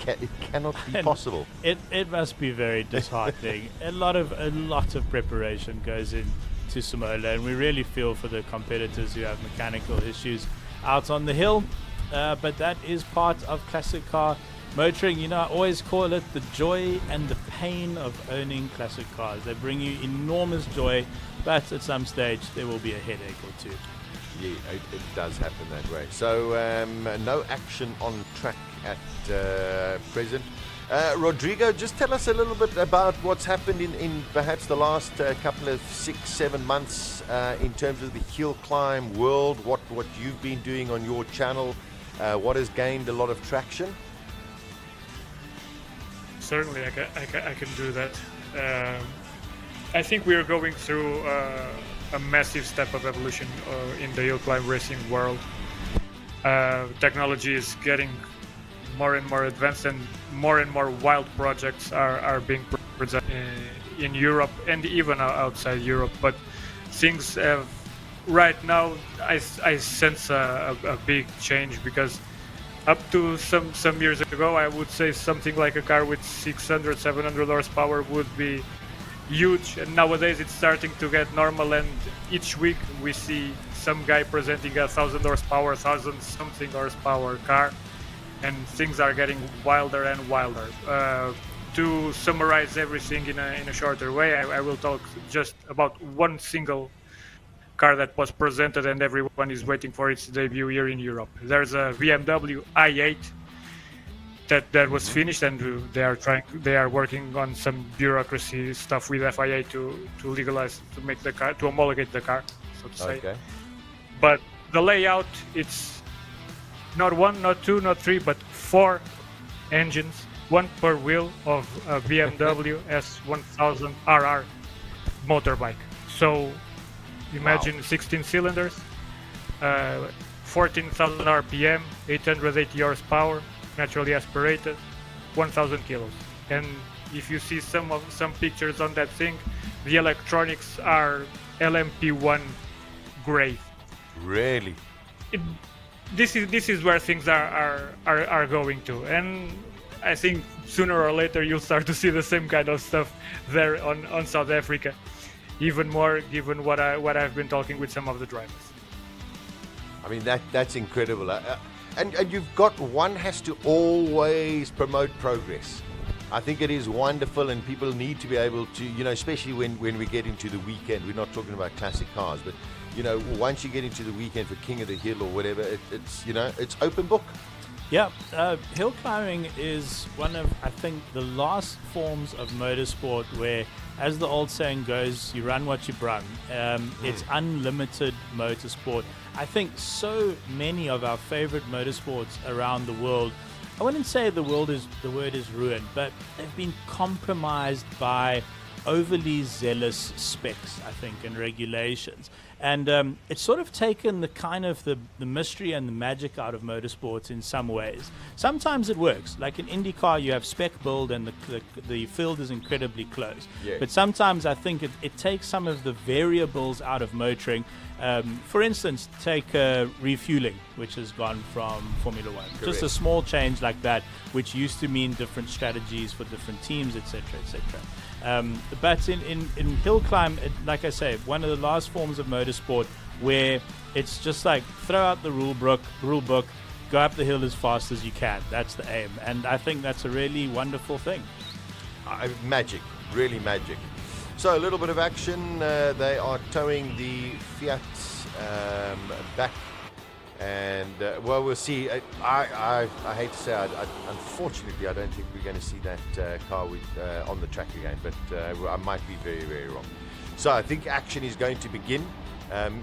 it cannot be possible. It must be very disheartening. a lot of preparation goes into Simola, and we really feel for the competitors who have mechanical issues out on the hill. But that is part of classic car motoring. You know, I always call it the joy and the pain of owning classic cars. They bring you enormous joy, but at some stage there will be a headache or two. Yeah, it does happen that way. So no action on track at present. Rodrigo, just tell us a little bit about what's happened in perhaps the last couple of 6-7 months in terms of the hill climb world, what you've been doing on your channel, what has gained a lot of traction. Certainly, I can do that. I think we are going through a massive step of evolution in the hill climb racing world. Technology is getting more and more advanced, and more wild projects are being presented in Europe and even outside Europe. But things have, right now, I sense a big change, because up to some years ago, I would say something like a car with 600-700 horsepower would be huge, and nowadays it's starting to get normal, and each week we see some guy presenting a 1,000 horsepower, 1,000 something horsepower car, and things are getting wilder and wilder. To summarize everything in a shorter way, I will talk just about one single car that was presented and everyone is waiting for its debut here in Europe. There's a BMW i8 that was finished, and they are working on some bureaucracy stuff with FIA to legalize, to make the car, to homologate the car, so to say. Okay. But the layout, it's not one, not two, not three, but 4 engines, one per wheel of a BMW S1000 RR motorbike. So imagine 16 cylinders, 14,000 RPM, 880 horsepower, naturally aspirated, 1,000 kilos. And if you see some pictures on that thing, the electronics are LMP1 grade. Really? This is where things are going to, and I think sooner or later you'll start to see the same kind of stuff there on South Africa, even more given what I've been talking with some of the drivers. I mean, that's incredible. And you've got, one has to always promote progress. I think it is wonderful, and people need to be able to, you know, especially when we get into the weekend. We're not talking about classic cars, but, you know, once you get into the weekend for King of the Hill or whatever, it's, you know, it's open book. Yeah, hill climbing is one of, I think, the last forms of motorsport where, as the old saying goes, you run what you brung. It's unlimited motorsport. I think so many of our favorite motorsports around the world, I wouldn't say the word is ruined, but they've been compromised by overly zealous specs, I think, and regulations. And it's sort of taken the kind of the mystery and the magic out of motorsports in some ways. Sometimes it works. Like in IndyCar, you have spec build and the field is incredibly close. Yeah. But sometimes I think it takes some of the variables out of motoring. For instance, take refueling, which has gone from Formula One. Correct. Just a small change like that, which used to mean different strategies for different teams, etc., etc. But in hill climb, like I say, one of the last forms of motorsport where it's just like throw out the rule book, go up the hill as fast as you can. That's the aim, and I think that's a really wonderful thing. Magic, really magic. So a little bit of action. They are towing the Fiat back, and well, we'll see. I hate to say, unfortunately, I don't think we're going to see that car on the track again, but I might be very, very wrong. So I think action is going to begin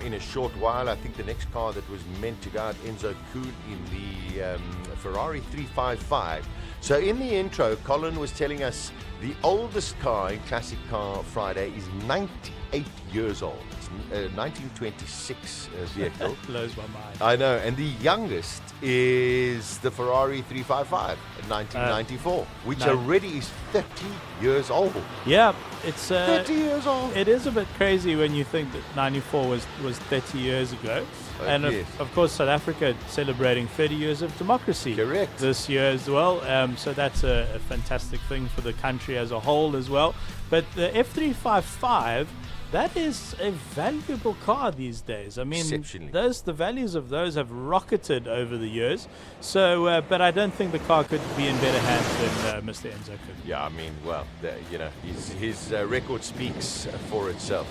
in a short while. I think the next car that was meant to go out, Enzo Kuhn in the Ferrari 355. So in the intro, Colin was telling us the oldest car in Classic Car Friday is 90. 58 years old. It's a 1926 vehicle. Blows my mind. I know. And the youngest is the Ferrari 355 in 1994, which already is 30 years old. Yeah, it's 30 years old. It is a bit crazy when you think that 94 was 30 years ago. And yes. of course, South Africa celebrating 30 years of democracy. Correct. This year as well. So that's a fantastic thing for the country as a whole as well. But the F355, that is a valuable car these days. I mean, the values of those have rocketed over the years. So, but I don't think the car could be in better hands than Mr. Enzo could. Yeah, I mean, well, his record speaks for itself.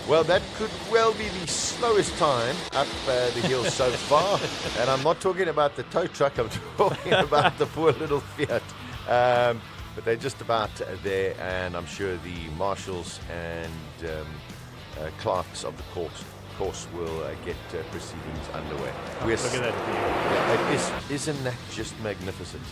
Well, that could well be the slowest time up the hill so far. And I'm not talking about the tow truck, I'm talking about the poor little Fiat. But they're just about there, and I'm sure the marshals and clerks of the course will get proceedings underway. Look at that view. Isn't that just magnificent?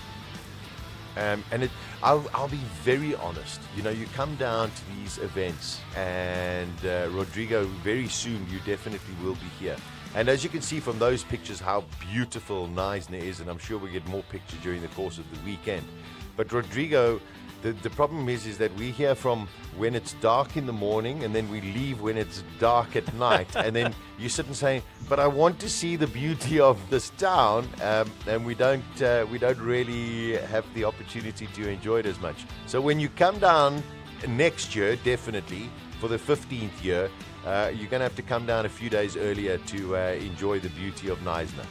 And I'll be very honest. You know, you come down to these events, and Rodrigo, very soon you definitely will be here. And as you can see from those pictures, how beautiful Neisner is, and I'm sure we'll get more pictures during the course of the weekend. But Rodrigo, the problem is that we hear from when it's dark in the morning, and then we leave when it's dark at night, and then you sit and say, but I want to see the beauty of this town, and we don't really have the opportunity to enjoy it as much. So when you come down next year, definitely for the 15th year, you're going to have to come down a few days earlier to enjoy the beauty of Neisner.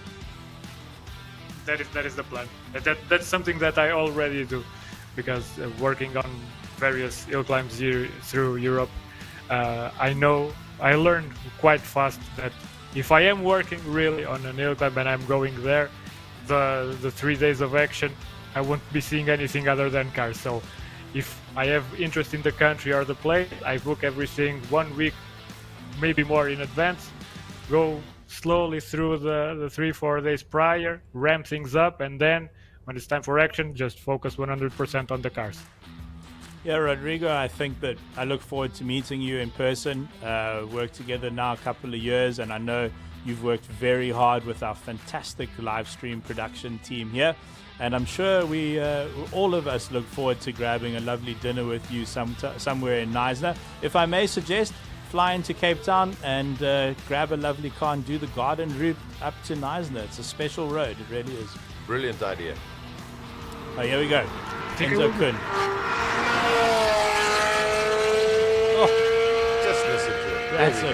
That is the plan. That's something that I already do, because working on various hill climbs through Europe, I learned quite fast that if I am working really on an hill climb and I'm going there, the 3 days of action, I won't be seeing anything other than cars. So if I have interest in the country or the place, I book everything 1 week, maybe more in advance, go slowly through the 3-4 days prior, ramp things up, and then when it's time for action, just focus 100% on the cars. Yeah, Rodrigo, I think that I look forward to meeting you in person. Worked together now a couple of years, and I know you've worked very hard with our fantastic live stream production team here. And I'm sure we, all of us, look forward to grabbing a lovely dinner with you somewhere in Neisner. If I may suggest, fly into Cape Town and grab a lovely car and do the garden route up to Neisner. It's a special road, it really is. Brilliant idea. Oh, here we go. Enzo Kun. Just listen to it. That's a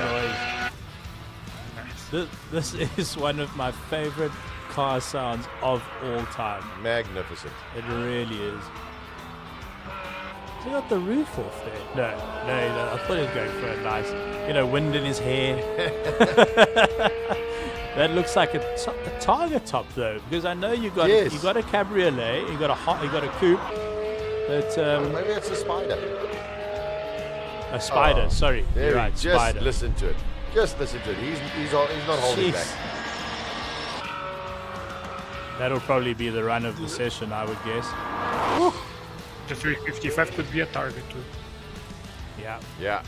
noise. This is one of my favorite car sounds of all time. Magnificent. It really is. Has he got the roof off there? No. I thought he was going for a nice, wind in his hair. That looks like a Targa top though, because I know you got a cabriolet, you got a coupe. But maybe it's a Spider. A Spider, sorry. You're right, just Spider. Listen to it. Just listen to it. He's not holding back. That'll probably be the run of the session, I would guess. The 355 could be a target too. Yeah,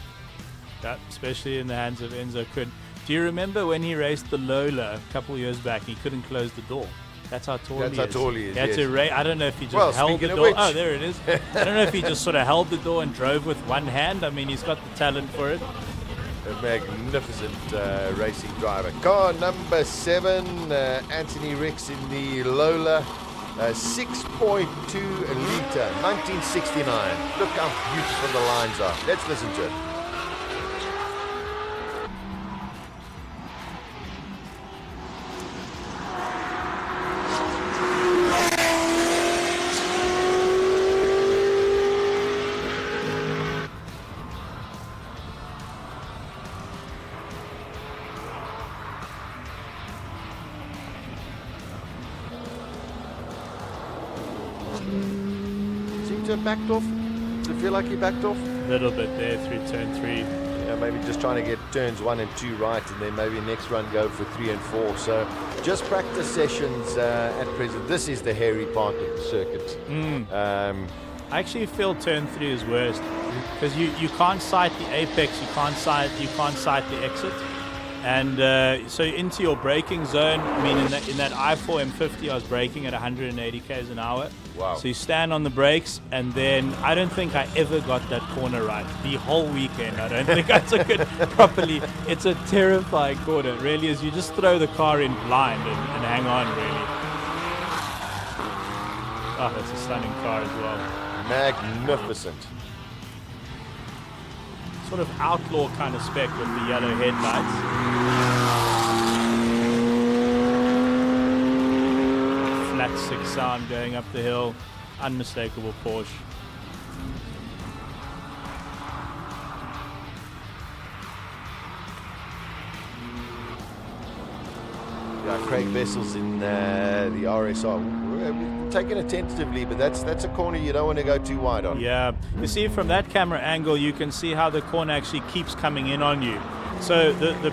especially in the hands of Enzo Kun. Do you remember when he raced the Lola a couple of years back? He couldn't close the door. That's how tall he is. He had to I don't know if he just held the door. Oh, there it is. I don't know if he just sort of held the door and drove with one hand. I mean, he's got the talent for it. A magnificent racing driver. Car number 7, Anthony Ricks in the Lola. 6.2 litre, 1969. Look how beautiful the lines are. Let's listen to it. Backed off? Does it feel like he backed off? A little bit there through turn 3. Yeah, maybe just trying to get turns 1 and 2 right, and then maybe next run go for 3 and 4. So just practice sessions at present. This is the hairy part of the circuit. I actually feel turn 3 is worst. because you can't sight the apex, you can't sight the exit, and so into your braking zone. I mean, in that i4 M50, I was braking at 180 k's an hour. Wow. So you stand on the brakes, and then I don't think I ever got that corner right the whole weekend. I don't think I took it properly. It's a terrifying corner, it really is. You just throw the car in blind and hang on, really. Oh, that's a stunning car as well. Magnificent. Sort of outlaw kind of spec with the yellow headlights. Flat 6 sound going up the hill. Unmistakable Porsche. Yeah, Craig Vessel's in the RSR. We're taking it tentatively, but that's a corner you don't want to go too wide on. Yeah, you see from that camera angle, you can see how the corner actually keeps coming in on you. So the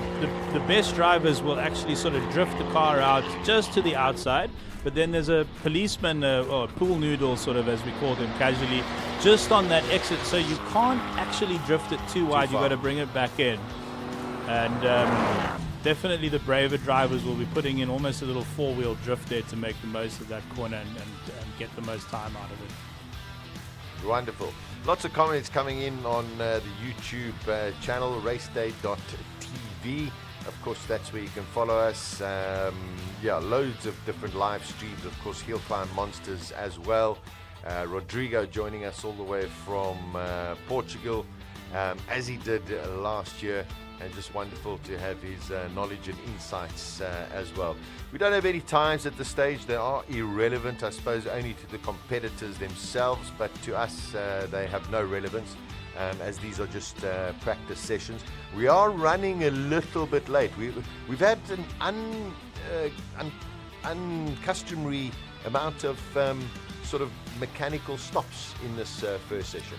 best drivers will actually sort of drift the car out just to the outside, but then there's a policeman or a pool noodle, sort of as we call them casually, just on that exit, so you can't actually drift it too wide. You've got to bring it back in. And definitely the braver drivers will be putting in almost a little four-wheel drift there to make the most of that corner and get the most time out of it. Wonderful. Lots of comments coming in on the YouTube channel, raceday.tv. Of course, that's where you can follow us. Yeah, loads of different live streams. Of course, Hill Climb Monsters as well. Rodrigo joining us all the way from Portugal, as he did last year. And just wonderful to have his knowledge and insights as well. We don't have any times at this stage. They are irrelevant, I suppose, only to the competitors themselves, but to us they have no relevance, as these are just practice sessions. We are running a little bit late. We've had an uncustomary amount of sort of mechanical stops in this first session.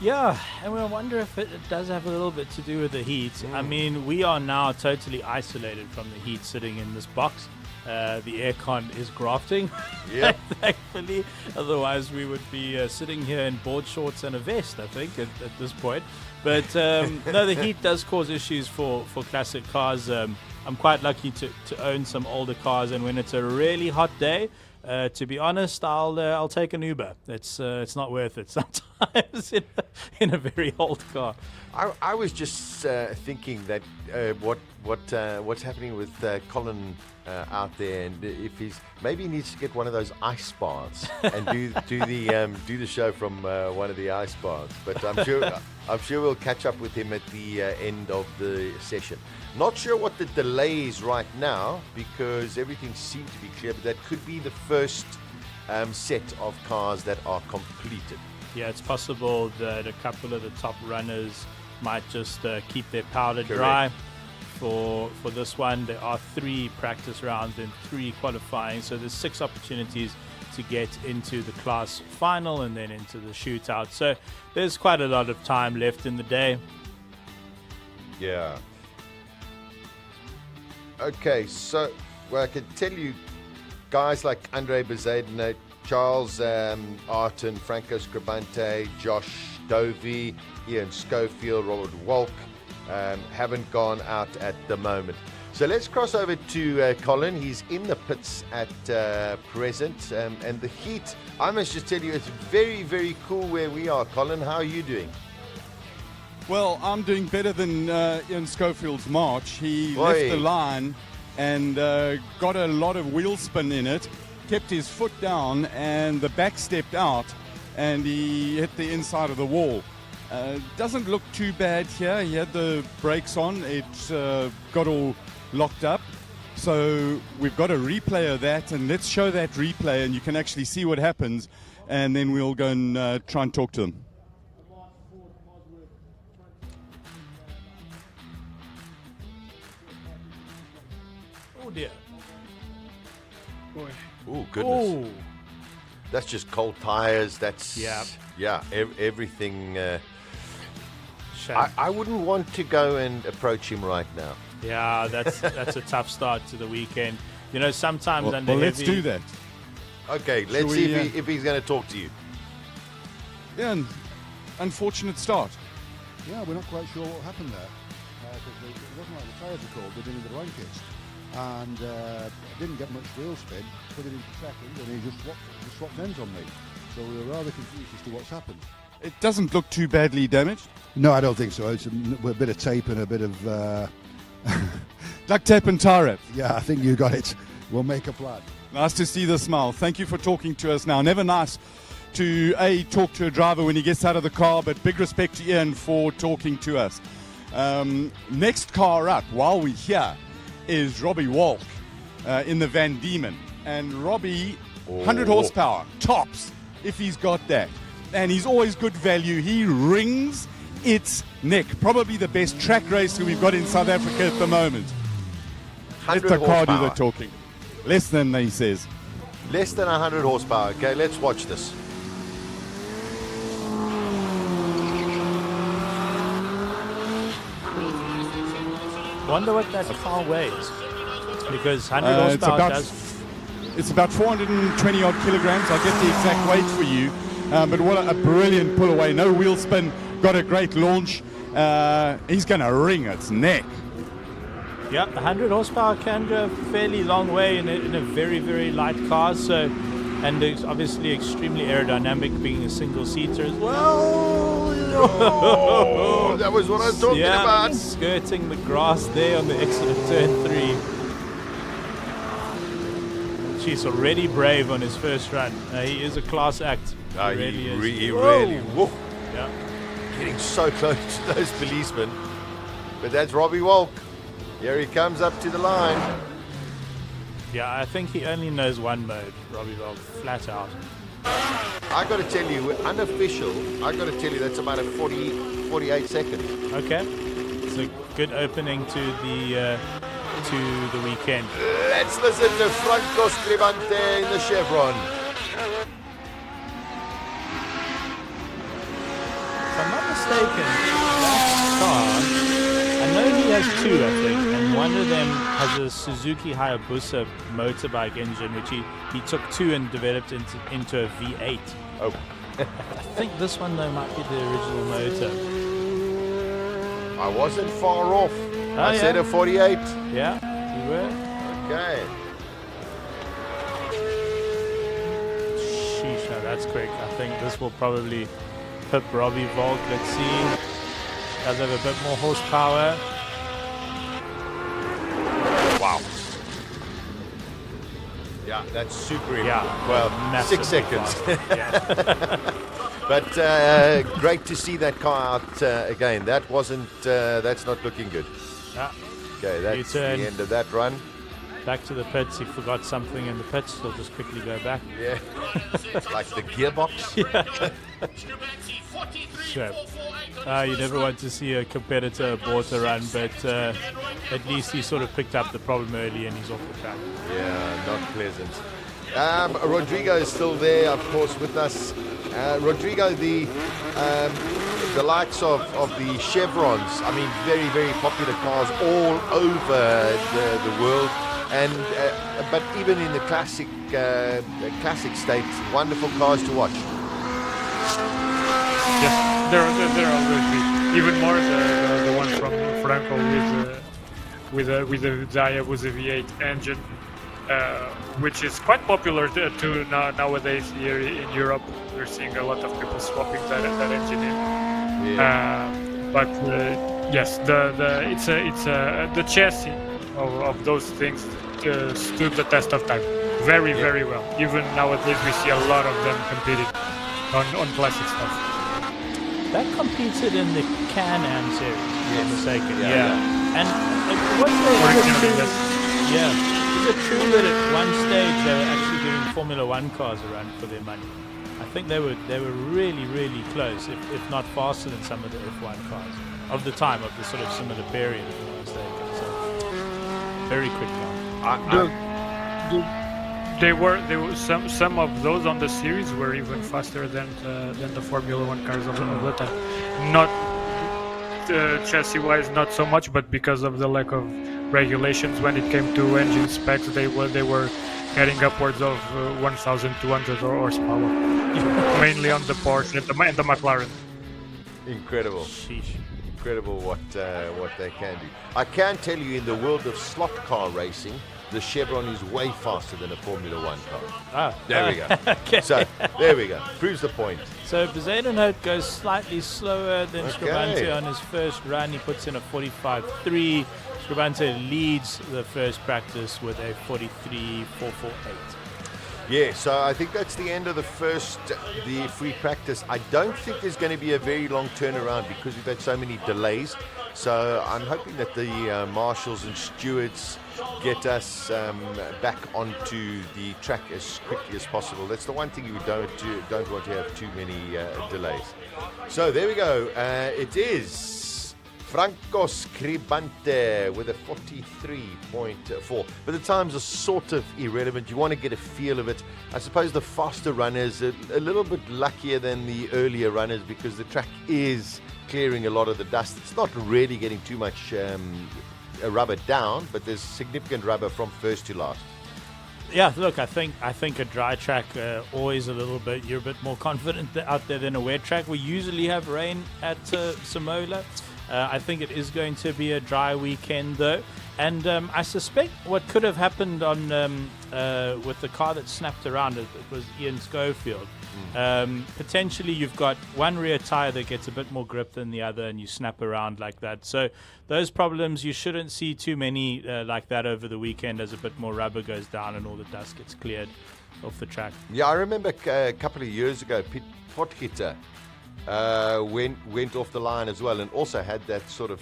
Yeah, and I wonder if it does have a little bit to do with the heat. I mean, we are now totally isolated from the heat sitting in this box. The aircon is grafting, Yep. thankfully. Otherwise, we would be sitting here in board shorts and a vest, I think, at this point. But no, the heat does cause issues for classic cars. I'm quite lucky to own some older cars, and when it's a really hot day, to be honest, I'll take an Uber. It's not worth it sometimes in a very old car. I was just thinking that what's happening with Colin out there, and if maybe he needs to get one of those ice bars and do the show from one of the ice bars. But I'm sure we'll catch up with him at the end of the session. Not sure what the delay is right now because everything seems to be clear, but that could be the first set of cars that are completed. Yeah, it's possible that a couple of the top runners might just keep their powder dry for this one. There are 3 practice rounds and 3 qualifying, so there's 6 opportunities to get into the class final and then into the shootout. So there's quite a lot of time left in the day. Yeah. Okay, so I can tell you, guys like Andre Bezuidenhout, Charles Arton, Franco Scribante, Josh Dovey, Ian Schofield, Robert Walk haven't gone out at the moment. So let's cross over to Colin. He's in the pits at present, and the heat, I must just tell you, it's very, very cool where we are. Colin, how are you doing? Well, I'm doing better than Ian Schofield's March. He left the line and got a lot of wheel spin in it, kept his foot down, and the back stepped out, and he hit the inside of the wall. Doesn't look too bad here. He had the brakes on. It got all locked up. So we've got a replay of that, and let's show that replay, and you can actually see what happens, and then we'll go and try and talk to them. Oh dear. Boy. Oh, goodness. Oh. That's just cold tires. That's, Yeah. everything. Shame. I wouldn't want to go and approach him right now. Yeah, that's a tough start to the weekend. You know, sometimes Well, under let's heavy... do that. Okay, let's see if he's going to talk to you. Yeah, unfortunate start. Yeah, we're not quite sure what happened there. Because it wasn't like the tyres were cold, they didn't the blankets. And didn't get much wheel spin, put it into second, and he just swapped ends on me. So we were rather confused as to what's happened. It doesn't look too badly damaged. No, I don't think so. It's a bit of tape and a bit of... Duct tape and tie wrap. Yeah, I think you got it. We'll make a plan. Nice to see the smile. Thank you for talking to us now. Never nice to talk to a driver when he gets out of the car, but big respect to Ian for talking to us. Next car up, while we're here, is Robbie Walk in the Van Diemen. And Robbie, 100 horsepower, tops, if he's got that. And he's always good value. He rings its neck. Probably the best track racer we've got in South Africa at the moment. Let the car do the talking. Less than, he says. Less than 100 horsepower. Okay, let's watch this. Wonder what that car weighs, because 100 horsepower does. It's about 420 odd kilograms. I'll get the exact weight for you. But what a brilliant pull away. No wheel spin. Got a great launch. He's going to wring its neck. Yeah, 100 horsepower can go a fairly long way in a very, very light car. So, and it's obviously extremely aerodynamic, being a single seater as well. Oh, that was what I was talking about. Skirting the grass there on the exit of turn 3. She's already brave on his first run. He is a class act. He really is. He really. Whoa. Yeah. Getting so close to those policemen. But that's Robbie Walk. Here he comes up to the line. Yeah, I think he only knows one mode, Robbie Walk, flat out. I got to tell you, unofficial, I got to tell you that's about a 48 seconds. Okay. It's a good opening to the weekend. Let's listen to Franco Scrivante in the Chevron. If I'm not mistaken, that car, I know he has two, I think, and one of them has a Suzuki Hayabusa motorbike engine, which he took two and developed into a V8. Oh. I think this one, though, might be the original motor. I wasn't far off. I said a 48. Yeah, you were. Okay. Sheesh, no, that's quick. I think this will probably pip Robbie Volk. Let's see. Does have a bit more horsepower. Wow. Yeah, that's super. Yeah. Well, 6 seconds. Yeah. But great to see that car out again. That wasn't. That's not looking good. Yeah. Okay, that's the end of that run. Back to the pits. He forgot something in the pits. He'll just quickly go back. Yeah. Like the gearbox. Yeah. Sure. You never want to see a competitor abort a run, but at least he sort of picked up the problem early and he's off the track. Yeah, not pleasant. Rodrigo is still there, of course, with us. Rodrigo, the likes of the Chevrons, I mean, very, very popular cars all over the world. And but even in the classic state, wonderful cars to watch. Yes, they're all good. Even more the one from Franco with the Hayabusa V8 engine, which is quite popular too nowadays here in Europe. We're seeing a lot of people swapping that engine in. Yeah. But yes, the chassis of those things stood the test of time very well. Even nowadays we see a lot of them competing on classic stuff. That competed in the Can-Am series, if I'm not mistaken. Yeah. And what's is it true that at one stage they were actually giving Formula One cars a run for their money? I think they were really, really close, if not faster than some of the F1 cars of the time, of the sort of similar period, if I'm not mistaken. So very quick car. They were some of those on the series were even faster than the Formula One cars of the time. Not chassis wise, not so much, but because of the lack of regulations when it came to engine specs, they were getting upwards of 1,200 horsepower, mainly on the Porsche and the McLaren. Incredible. Sheesh. incredible what they can do. I can tell you, in the world of slot car racing, the Chevron is way faster than a Formula One car. There we go. Okay. So there we go. Proves the point. So Bezuidenhout goes slightly slower than Scribante on his first run. He puts in a 45.3. Scribante leads the first practice with a 43.448. Yeah, so I think that's the end of the free practice. I don't think there's going to be a very long turnaround because we've had so many delays. So I'm hoping that the marshals and stewards get us back onto the track as quickly as possible. That's the one thing you don't want to have too many delays. So there we go. It is Franco Scribante with a 43.4. But the times are sort of irrelevant. You want to get a feel of it. I suppose the faster runners are a little bit luckier than the earlier runners because the track is clearing a lot of the dust. It's not really getting too much rubber down, but there's significant rubber from first to last. Yeah, look, I think a dry track always a little bit. You're a bit more confident out there than a wet track. We usually have rain at Simola. I think it is going to be a dry weekend though, and I suspect what could have happened on with the car that snapped around it was Ian Schofield. Potentially you've got one rear tire that gets a bit more grip than the other and you snap around like that. So those problems, you shouldn't see too many like that over the weekend as a bit more rubber goes down and all the dust gets cleared off the track. Yeah, I remember a couple of years ago, Pete Potgieter went off the line as well and also had that sort of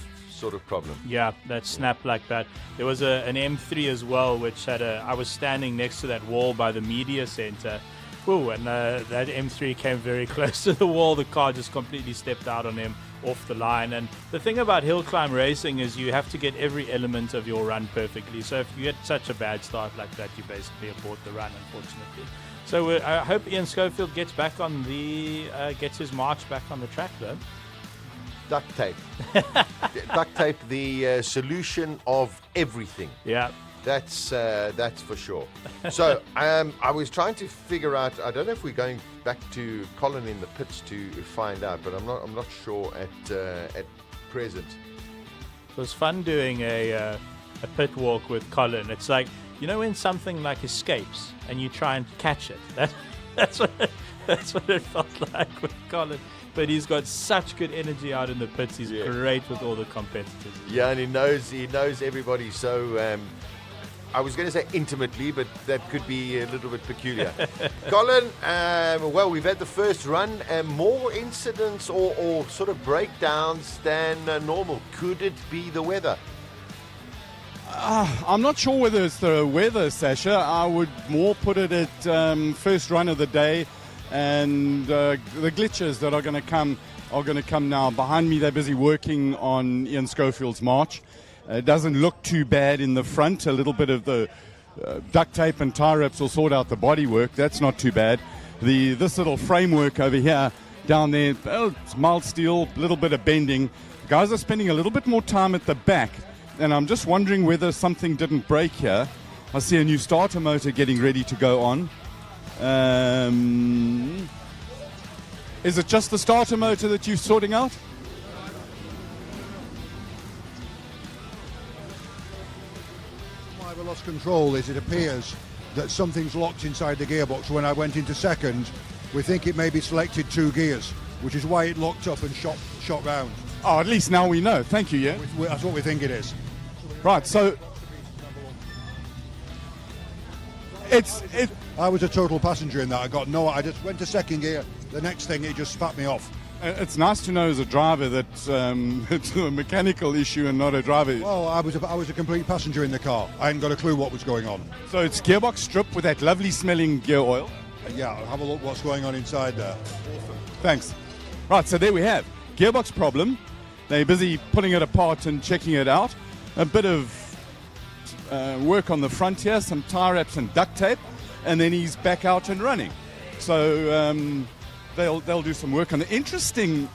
problem. Yeah, that snap like that. There was an M3 as well, which had I was standing next to that wall by the media center. Ooh, and that M3 came very close to the wall. The car just completely stepped out on him off the line. And the thing about hill climb racing is you have to get every element of your run perfectly. So if you get such a bad start like that, you basically abort the run, unfortunately. So I hope Ian Schofield gets back on gets his march back on the track though. Duct tape. Duct tape, the solution of everything. Yeah. That's for sure. So I was trying to figure out. I don't know if we're going back to Colin in the pits to find out, but I'm not sure at present. It was fun doing a pit walk with Colin. It's like, you know, when something like escapes and you try and catch it. That's what it felt like with Colin. But he's got such good energy out in the pits. He's great with all the competitors. Yeah, and he knows everybody. So. I was going to say intimately, but that could be a little bit peculiar. Colin, well, we've had the first run. More incidents or sort of breakdowns than normal. Could it be the weather? I'm not sure whether it's the weather, Sasha. I would more put it at first run of the day, and the glitches that are going to come now. Behind me, they're busy working on Ian Schofield's march. It doesn't look too bad in the front. A little bit of the duct tape and tie wraps will sort out the bodywork. That's not too bad. This little framework over here, down there, it's mild steel, a little bit of bending. The guys are spending a little bit more time at the back, and I'm just wondering whether something didn't break here. I see a new starter motor getting ready to go on. Is it just the starter motor that you're sorting out? I lost control is it appears that something's locked inside the gearbox. When I went into second, we think it maybe selected 2 gears, which is why it locked up and shot round. Oh, at least now we know. Thank you, yeah? That's what we think it is. Right, so I was a total passenger in that. I just went to second gear. The next thing, it just spat me off. It's nice to know as a driver that it's a mechanical issue and not a driver. Well, I was a complete passenger in the car. I hadn't got a clue what was going on. So it's gearbox strip with that lovely smelling gear oil. Yeah, have a look what's going on inside there. Thanks. Right, so there we have gearbox problem. They're busy pulling it apart and checking it out. A bit of work on the front here, some tie wraps and duct tape, and then he's back out and running. So they'll do some work on it. Interesting,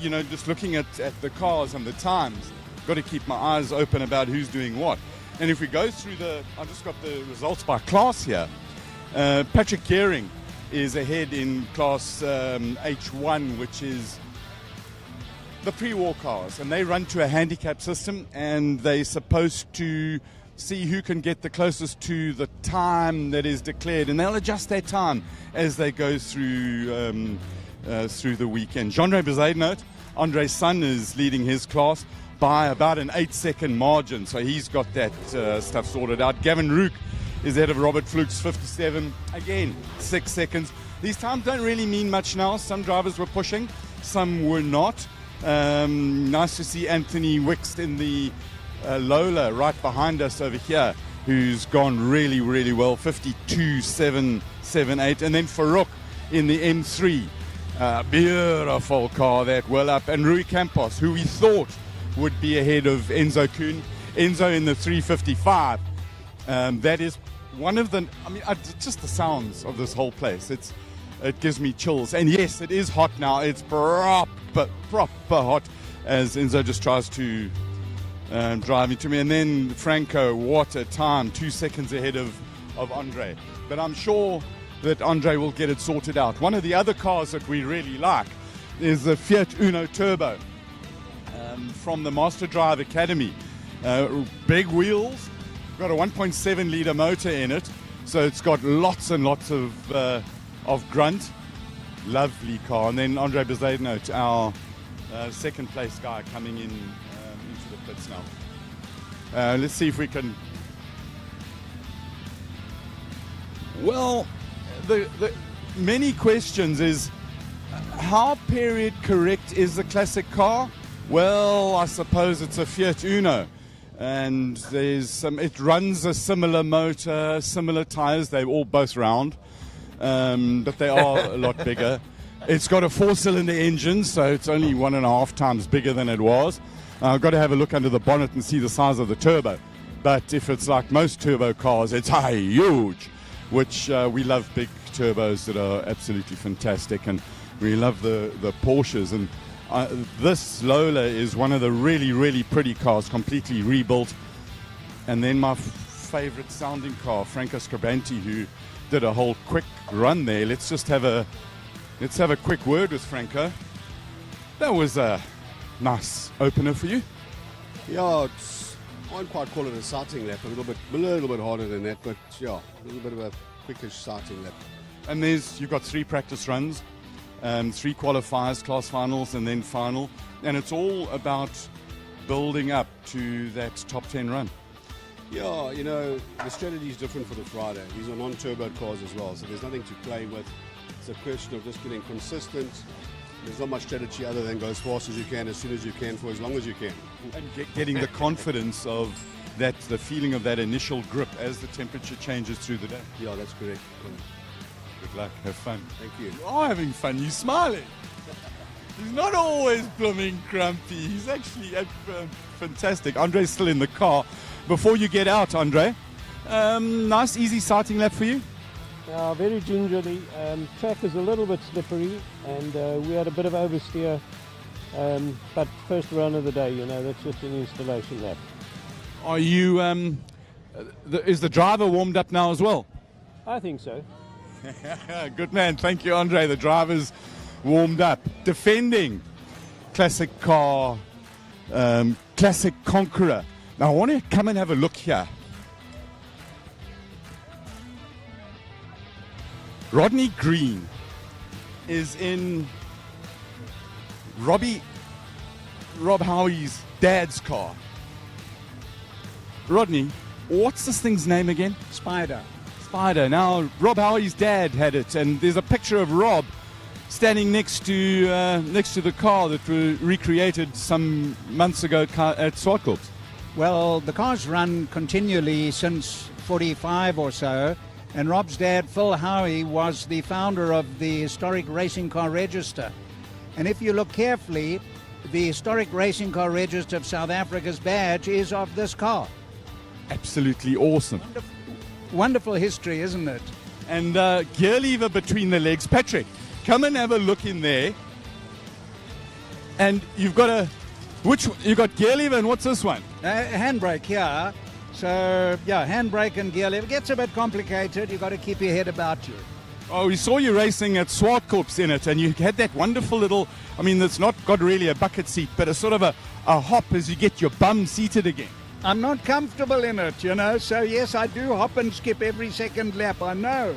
just looking at the cars and the times. Got to keep my eyes open about who's doing what. And if we go through I just got the results by class here. Patrick Gearing is ahead in class H1, which is the pre-war cars, and they run to a handicap system, and they're supposed to see who can get the closest to the time that is declared, and they'll adjust their time as they go through the weekend. Jean-Ray Bezuidenhout, Andre's son, is leading his class by about an 8-second margin, so he's got that stuff sorted out. Gavin Rook is ahead of Robert Fluke's 57, again 6 seconds. These times don't really mean much now. Some drivers were pushing, some were not. Nice to see Anthony Wixt in the Lola right behind us over here, who's gone really, really well, 52.778. And then Farouk in the M3, beautiful car, that well up. And Rui Campos, who we thought would be ahead of Enzo Kuhn. Enzo in the 355. That is one of the, just the sounds of this whole place. It gives me chills. And yes, it is hot now. It's proper hot as Enzo just tries to drive into me. And then Franco, what a time, 2 seconds ahead of Andre. But I'm sure that Andre will get it sorted out. One of the other cars that we really like is the Fiat Uno Turbo from the Master Drive Academy. Big wheels, got a 1.7 litre motor in it, so it's got lots and lots of grunt. Lovely car. And then Andre Bezuidenhout, our second place guy, coming in into the pits now. Let's see if we can. Well, the many questions is, how period correct is the classic car? Well, I suppose it's a Fiat Uno, and there's it runs a similar motor, similar tires. They're all both round, but they are a lot bigger. It's got a 4-cylinder engine, so it's only 1.5 times bigger than it was. I've got to have a look under the bonnet and see the size of the turbo. But if it's like most turbo cars, it's huge, which we love big turbos that are absolutely fantastic, and we love the Porsches. And this Lola is one of the really, really pretty cars, completely rebuilt. And then my favorite sounding car, Franco Scribanti, who did a whole quick run there. Let's have a quick word with Franco. That was a nice opener for you. Yeah, I won't quite call it a starting lap. A little bit harder than that, but yeah, a little bit of a quickish starting lap. And you've got 3 practice runs, 3 qualifiers, class finals, and then final. And it's all about building up to that top 10 run. Yeah, the strategy is different for the Friday. These are non-turbo cars as well, so there's nothing to play with. It's a question of just getting consistent. There's not much strategy other than go as fast as you can, as soon as you can, for as long as you can. And getting the confidence of that, the feeling of that initial grip as the temperature changes through the day. Yeah, that's correct. Good luck. Have fun. Thank you. You are having fun. You're smiling. He's not always blooming grumpy. He's actually fantastic. Andre's still in the car. Before you get out, Andre, nice, easy starting lap for you? Very gingerly. Track is a little bit slippery, and we had a bit of oversteer. But first run of the day, that's just an installation lap. Are you? Is the driver warmed up now as well? I think so. Good man. Thank you, Andre. The driver's warmed up. Defending classic car, classic Conqueror. Now I want to come and have a look here. Rodney Green is in Rob Howie's dad's car. Rodney, what's this thing's name again? Spider. Now, Rob Howie's dad had it, and there's a picture of Rob standing next to the car that was recreated some months ago at Swartkorps. Well, the car's run continually since 45 or so, and Rob's dad, Phil Howie, was the founder of the Historic Racing Car Register. And if you look carefully, the Historic Racing Car Register of South Africa's badge is of this car. Absolutely awesome. Wonderful history, isn't it? And gear lever between the legs. Patrick, come and have a look in there. And you've got you got gear lever, and what's this one? Handbrake here. So, yeah, handbrake and gear lever. It gets a bit complicated. You've got to keep your head about you. Oh, we saw you racing at Swartkorps in it, and you had that wonderful little, I mean, it's not got really a bucket seat, but a sort of a hop as you get your bum seated again. I'm not comfortable in it, you know, so yes, I do hop and skip every second lap, I know.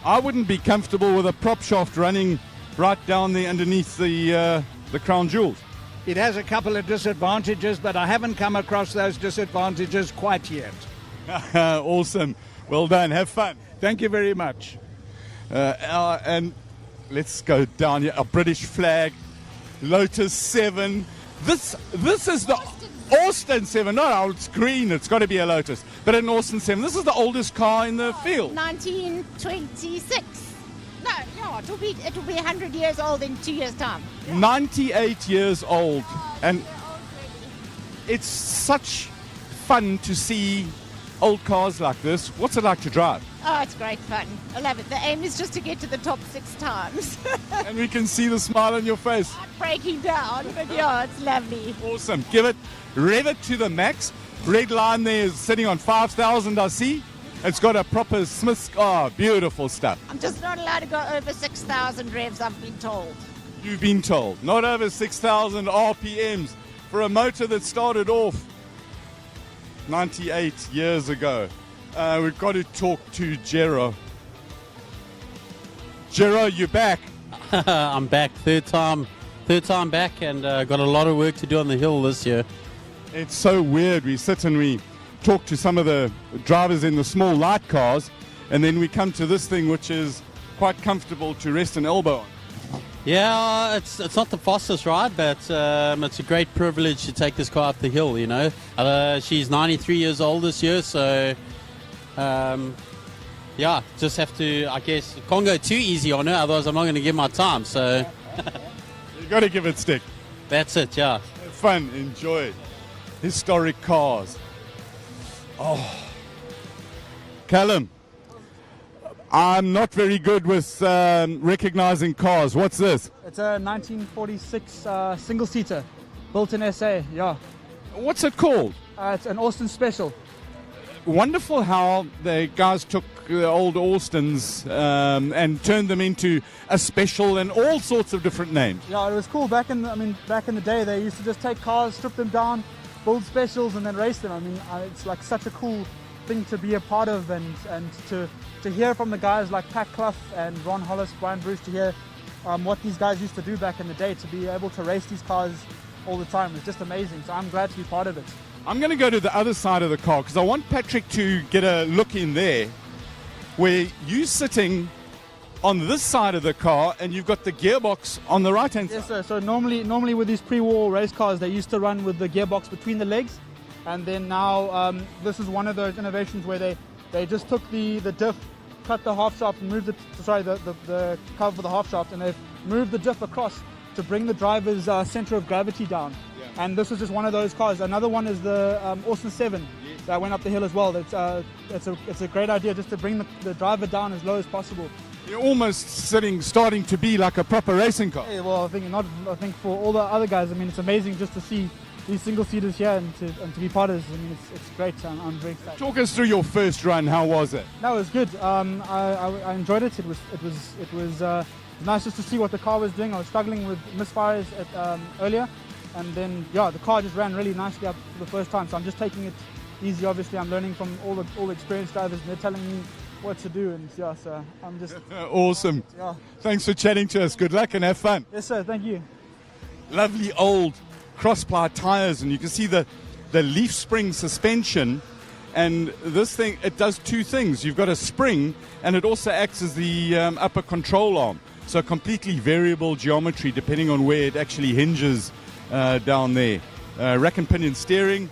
I wouldn't be comfortable with a prop shaft running right down there underneath the crown jewels. It has a couple of disadvantages, but I haven't come across those disadvantages quite yet. Awesome. Well done. Have fun. Thank you very much. And let's go down here. A British flag, Lotus 7. This is the Austin 7. No, it's green. It's got to be a Lotus. But an Austin 7. This is the oldest car in the field. 1926. No, it'll be 100 years old in 2 years' time. 98 years old. And it's such fun to see old cars like this. What's it like to drive? Oh, it's great fun. I love it. The aim is just to get to the top 6 times. And we can see the smile on your face. I'm breaking down, but yeah, it's lovely. Awesome. Rev it to the max. Red line there is sitting on 5,000, I see. It's got a proper Smith's. Oh, beautiful stuff. I'm just not allowed to go over 6,000 revs, I've been told. You've been told. Not over 6,000 RPMs for a motor that started off 98 years ago. We've got to talk to Jero. Jero, you back? I'm back. Third time back, and got a lot of work to do on the hill this year. It's so weird. We sit and we talk to some of the drivers in the small light cars, and then we come to this thing which is quite comfortable to rest an elbow on. Yeah, it's not the fastest ride, but it's a great privilege to take this car up the hill, you know. She's 93 years old this year, so yeah, just have to, I guess, can't go too easy on her, otherwise I'm not going to give my time, so... You got to give it stick. That's it, yeah. Have fun, enjoy. Historic cars. Oh. Callum, I'm not very good with recognizing cars. What's this? It's a 1946 single-seater, built in SA, yeah. What's it called? It's an Austin Special. Wonderful how the guys took the old Austins and turned them into a special and all sorts of different names. Yeah, it was cool. Back in the day, they used to just take cars, strip them down, build specials, and then race them. I mean, it's like such a cool thing to be a part of, and to hear from the guys like Pat Clough and Ron Hollis, Brian Bruce, to hear what these guys used to do back in the day, to be able to race these cars all the time. It's just amazing. So I'm glad to be part of it. I'm going to go to the other side of the car because I want Patrick to get a look in there where you're sitting on this side of the car and you've got the gearbox on the right-hand side. Yes, sir. So normally with these pre-war race cars, they used to run with the gearbox between the legs, and then now this is one of those innovations where they just took the diff, cut the half shaft and moved the cover for the half shaft, and they've moved the diff across to bring the driver's center of gravity down. Yeah. And this is just one of those cars. Another one is the Austin 7 that went up the hill as well. It's a great idea just to bring the driver down as low as possible. You're almost starting to be like a proper racing car. Yeah, well, I think for all the other guys, I mean, it's amazing just to see these single-seaters here and to be part of this. I mean, it's great. I'm very excited. Talk us through your first run. How was it? No, it was good. I enjoyed it. It was nice just to see what the car was doing. I was struggling with misfires earlier, and then the car just ran really nicely up for the first time. So I'm just taking it easy. Obviously, I'm learning from all the experienced drivers, and they're telling me what to do, and so I'm just awesome. Yeah. Thanks for chatting to us. Good luck and have fun. Yes, sir. Thank you. Lovely old cross-ply tires, and you can see the leaf spring suspension. And this thing, it does two things. You've got a spring, and it also acts as the upper control arm. So completely variable geometry depending on where it actually hinges down there. Rack and pinion steering,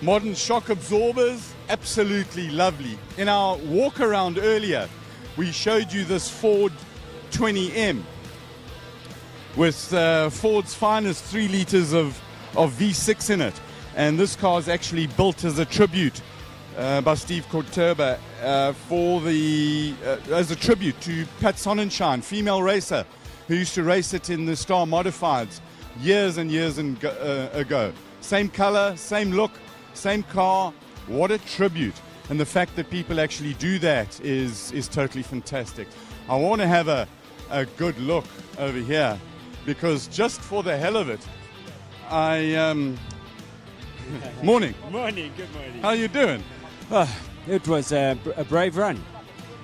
modern shock absorbers, absolutely lovely. In our walk around earlier, we showed you this Ford 20M with Ford's finest 3 litres of V6 in it. And this car is actually built as a tribute by Steve Korturba as a tribute to Pat Sonnenschein, female racer, who used to race it in the Star Modifieds years and years ago. Same color, same look, same car. What a tribute. And the fact that people actually do that is totally fantastic. I want to have a good look over here, because just for the hell of it, Morning. Morning, good morning. How you doing? It was a brave run.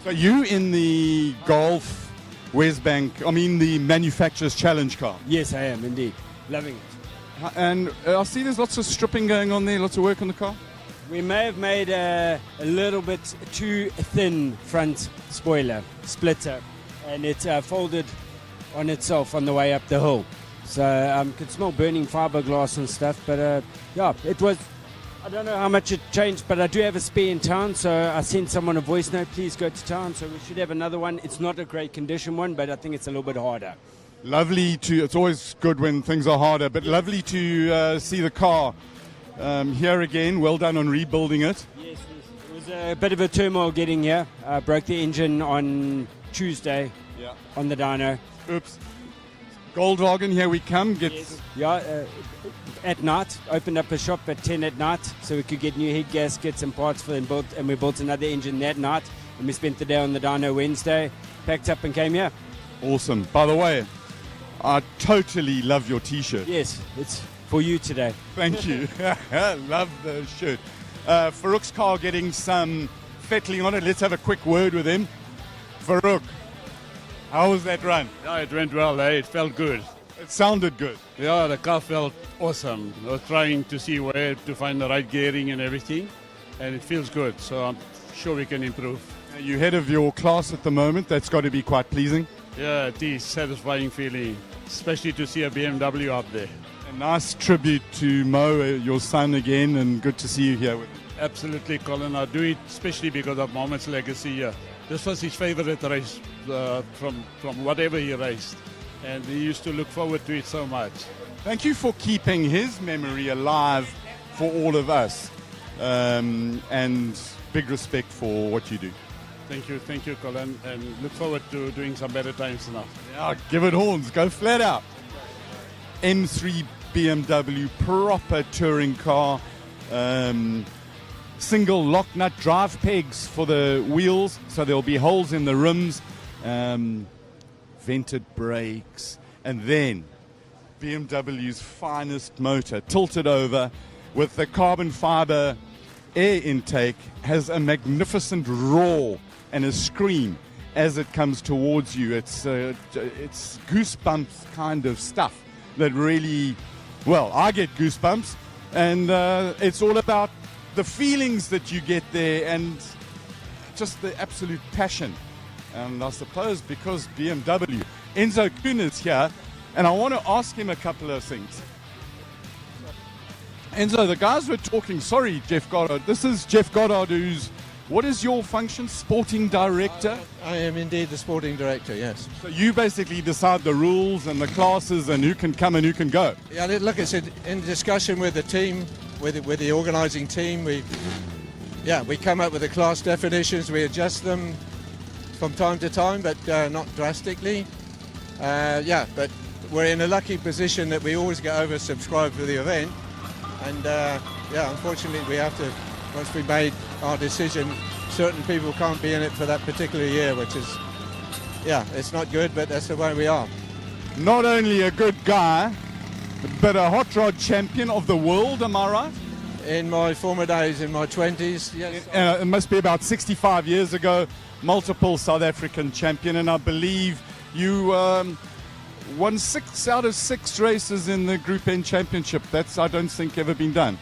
So you in the Golf the Manufacturers Challenge car? Yes, I am indeed. Loving it. And I see there's lots of stripping going on there, lots of work on the car. We may have made a little bit too thin front spoiler splitter, and it folded on itself on the way up the hill. So could smell burning fiberglass and stuff, but yeah, it was. I don't know how much it changed, but I do have a spare in town, so I sent someone a voice note, please go to town, so we should have another one. It's not a great condition one, but I think it's a little bit harder. It's always good when things are harder, but lovely to see the car here again. Well done on rebuilding it. Yes, it was a bit of a turmoil getting here. Broke the engine on Tuesday on the dyno. Oops. Goldwagen, here we come. At night, opened up a shop at 10 at night so we could get new head gaskets and parts for them and we built another engine that night, and we spent the day on the dyno Wednesday, packed up and came here. Awesome. By the way, I totally love your t-shirt. Yes, it's for you today. Thank you. Love the shirt. Farouk's car getting some fettling on it. Let's have a quick word with him. Farouk, how was that run? Yeah, it went well. It felt good. It sounded good. Yeah, the car felt awesome. I was trying to see where to find the right gearing and everything, and it feels good. So I'm sure we can improve. You're head of your class at the moment. That's got to be quite pleasing. Yeah, it is satisfying feeling, especially to see a BMW up there. A nice tribute to Mo, your son again, and good to see you here with him. Absolutely, Colin. I do it especially because of Mohammed's legacy here. This was his favorite race from whatever he raced, and he used to look forward to it so much. Thank you for keeping his memory alive for all of us, and big respect for what you do. Thank you, Colin, and look forward to doing some better times now. Yeah, give it horns, go flat out. M3 BMW, proper touring car, single lock nut drive pegs for the wheels, so there'll be holes in the rims, vented brakes, and then BMW's finest motor, tilted over with the carbon fiber air intake, has a magnificent roar and a scream as it comes towards you. It's goosebumps kind of stuff that really, well, I get goosebumps, and it's all about the feelings that you get there and just the absolute passion. And I suppose because BMW, Enzo Kuhn is here, and I want to ask him a couple of things. Enzo, the guys were talking, sorry, Jeff Goddard. This is Jeff Goddard, what is your function? Sporting director? I am indeed the sporting director, yes. So you basically decide the rules and the classes and who can come and who can go? Yeah, look, it's in discussion with the team, with the organising team. We come up with the class definitions, we adjust them from time to time, but not drastically. But we're in a lucky position that we always get oversubscribed for the event. And unfortunately we have to, once we made our decision, certain people can't be in it for that particular year, which is, it's not good, but that's the way we are. Not only a good guy, but a hot rod champion of the world, am I right? In my former days, in my 20s, yes. It must be about 65 years ago, multiple South African champion, and I believe you won 6 out of 6 races in the Group N Championship. That's, I don't think, ever been done.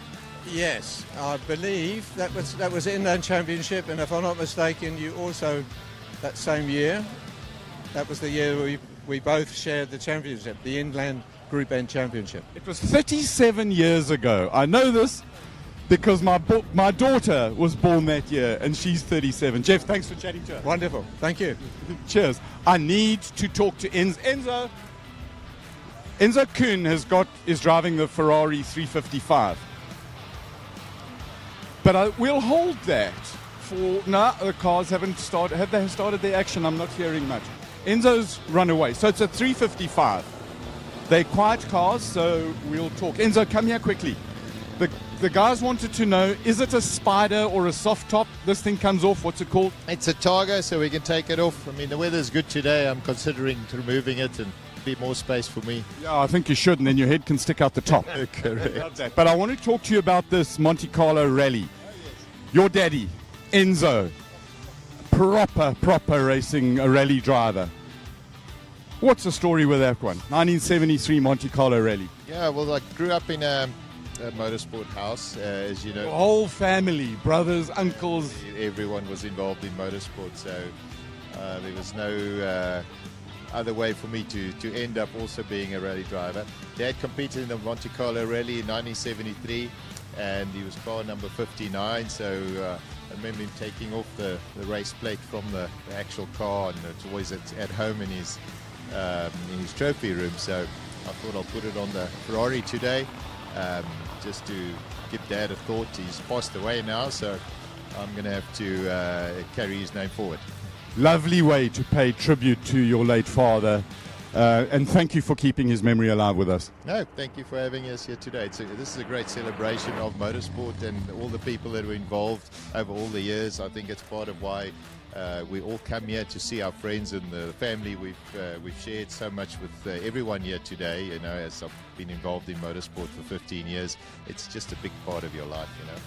Yes, I believe that was the Inland Championship, and if I'm not mistaken, you also, that same year, that was the year we both shared the championship, the Inland Group N Championship. It was 37 years ago. I know this because my daughter was born that year, and she's 37. Jeff, thanks for chatting to us. Wonderful, thank you. Cheers. I need to talk to Enzo. Enzo Kuhn is driving the Ferrari 355. But we'll hold that for... No, the cars haven't started. Have they started their action? I'm not hearing much. Enzo's run away. So it's a 355. They're quiet cars, so we'll talk. Enzo, come here quickly. The guys wanted to know, is it a spider or a soft top? This thing comes off, what's it called? It's a Targa, so we can take it off. I mean, the weather's good today. I'm considering removing it and be more space for me. Yeah, I think you should, and then your head can stick out the top. Correct. Love that. But I want to talk to you about this Monte Carlo rally. Your daddy, Enzo, proper racing a rally driver. What's the story with that one? 1973 Monte Carlo rally. Yeah, well, I grew up in a motorsport house, as you know. Your whole family, brothers, uncles. Everyone was involved in motorsport, so there was no other way for me to end up also being a rally driver. Dad competed in the Monte Carlo rally in 1973, and he was car number 59, so I remember him taking off the race plate from the actual car, and it's always at home in his trophy room, so I thought I'll put it on the Ferrari today, just to give Dad a thought. He's passed away now, so I'm going to have to carry his name forward. Lovely way to pay tribute to your late father, and thank you for keeping his memory alive with us. No, thank you for having us here today. This is a great celebration of motorsport and all the people that were involved over all the years. I think it's part of why we all come here to see our friends and the family. We've shared so much with everyone here today. You know, as I've been involved in motorsport for 15 years, it's just a big part of your life, you know.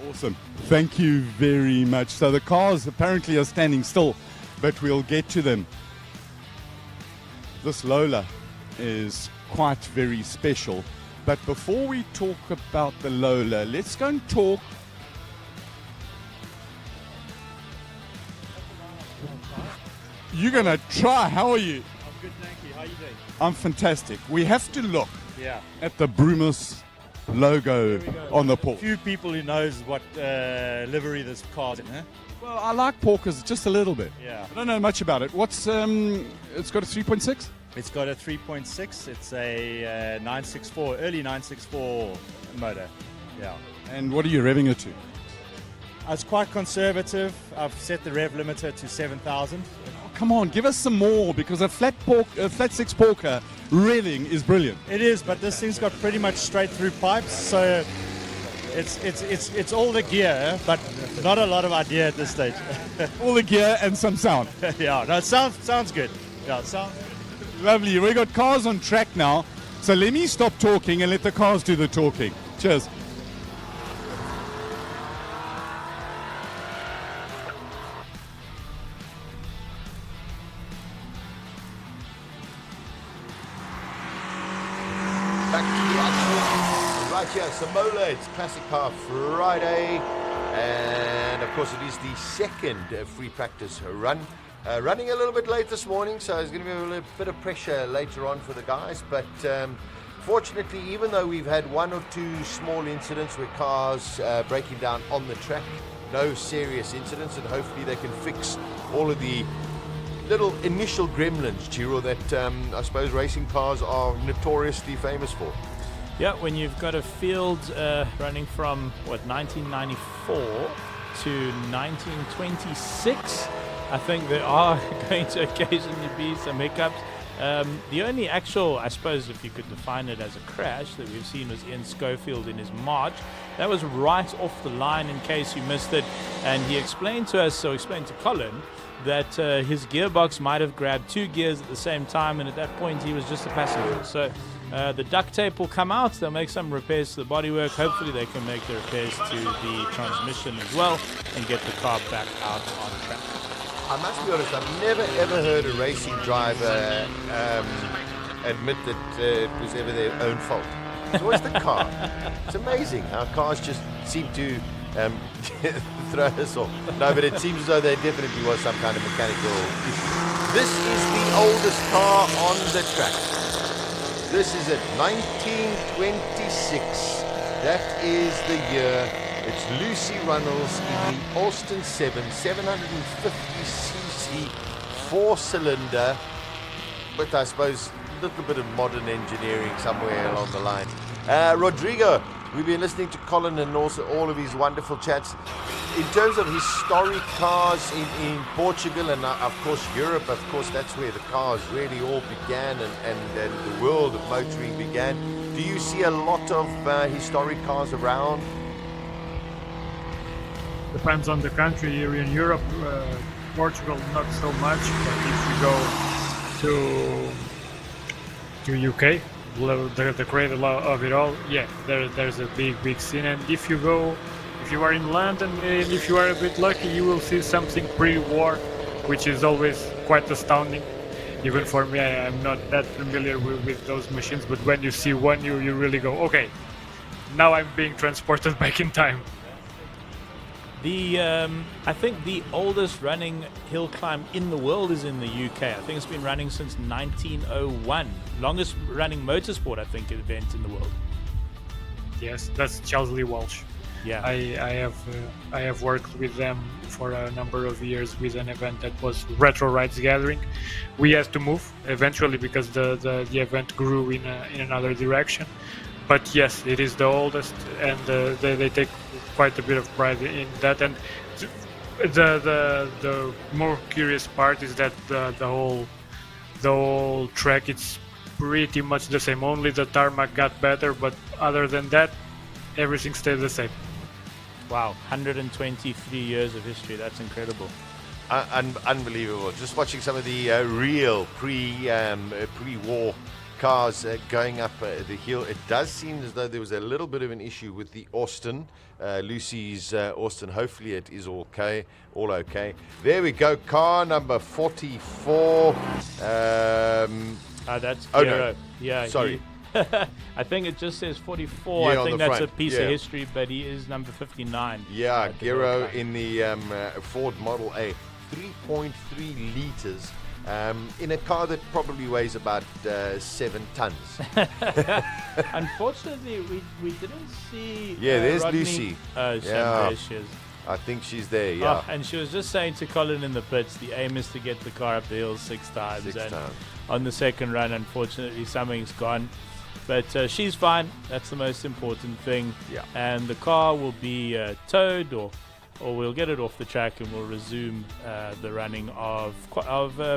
Awesome. Thank you very much. So the cars apparently are standing still, but we'll get to them. This Lola is quite very special. But before we talk about the Lola, let's go and talk. You're going to try. How are you? I'm good, thank you. How are you doing? I'm fantastic. We have to look Yeah. at the Brumus logo on the Porsche. Few people who knows what livery this car's in, huh? Well, I like Porkers just a little bit. Yeah. I don't know much about it. What's it's got a 3.6? It's got a 3.6. It's a 964, early 964 motor. Yeah. And what are you revving it to? It's quite conservative. I've set the rev limiter to 7,000. Oh, come on, give us some more, because a flat six Porker revving is brilliant. It is, but this thing's got pretty much straight through pipes, so it's all the gear, but not a lot of idea at this stage. All the gear and some sound. Yeah, no, it sounds good. Yeah, it sounds good. Lovely. We've got cars on track now, so let me stop talking and let the cars do the talking. Cheers. Back to the action right here, Simola. It's Classic Car Friday, and of course it is the second free practice run. Running a little bit late this morning, so there's going to be a little bit of pressure later on for the guys, but fortunately, even though we've had one or two small incidents with cars breaking down on the track, no serious incidents, and hopefully they can fix all of the little initial gremlins, Chiro, that I suppose racing cars are notoriously famous for. Yeah, when you've got a field running from, 1994 to 1926, I think there are going to occasionally be some hiccups. The only actual, I suppose, if you could define it as a crash that we've seen was Ian Schofield in his March. That was right off the line, in case you missed it. And he explained to us, explained to Colin, that his gearbox might have grabbed two gears at the same time, and at that point he was just a passenger. So the duct tape will come out, they'll make some repairs to the bodywork. Hopefully they can make the repairs to the transmission as well and get the car back out on track. I must be honest, I've never ever heard a racing driver admit that it was ever their own fault. It's always the car. It's amazing how cars just seem to throw us off. No, but it seems as though there definitely was some kind of mechanical issue. This is the oldest car on the track. This is it, 1926. That is the year. It's Lucy Runnels in the Alston 7, 750cc 4-cylinder, with I suppose a little bit of modern engineering somewhere along the line. Rodrigo, we've been listening to Colin and also all of his wonderful chats. In terms of historic cars in Portugal and of course Europe, of course that's where the cars really all began and the world of motoring began. Do Do you see a lot of historic cars around? Depends on the country. Here in Europe, Portugal, not so much. But if you go to UK, the cradle of it all, yeah, there's a big scene. And if you are in London, and if you are a bit lucky, you will see something pre-war, which is always quite astounding. Even for me, I'm not that familiar with those machines, but when you see one, you really go, okay, now I'm being transported back in time. I think the oldest running hill climb in the world is in the UK. I think it's been running since 1901. Longest running motorsport, I think, event in the world. Yes, that's Chesley Walsh. Yeah, I have worked with them for a number of years with an event that was Retro Rides Gathering. We had to move eventually because the event grew in another direction. But yes, it is the oldest, and they take quite a bit of pride in that. And the more curious part is that the whole track, it's pretty much the same. Only the tarmac got better, but other than that, everything stayed the same. Wow, 123 years of history. That's incredible. Unbelievable. Just watching some of the real pre-war cars going up the hill. It does seem as though there was a little bit of an issue with the Austin, Lucy's Austin. Hopefully it is all okay. There we go. Car number 44. That's oh Gero. no. Yeah, sorry. I think it just says 44. Yeah, I think that's front. a piece of history, but he is number 59. Yeah, Gero in the Ford Model A, 3.3 liters. In a car that probably weighs about 7 tons. Unfortunately, we didn't see. Yeah, there's Rodney. Lucy. Oh, there she is. I think she's there. Yeah. Oh, and she was just saying to Colin in the pits, the aim is to get the car up the hill 6 times. On the second run, unfortunately, something's gone. But she's fine. That's the most important thing. Yeah. And the car will be towed, or we'll get it off the track and we'll resume the running of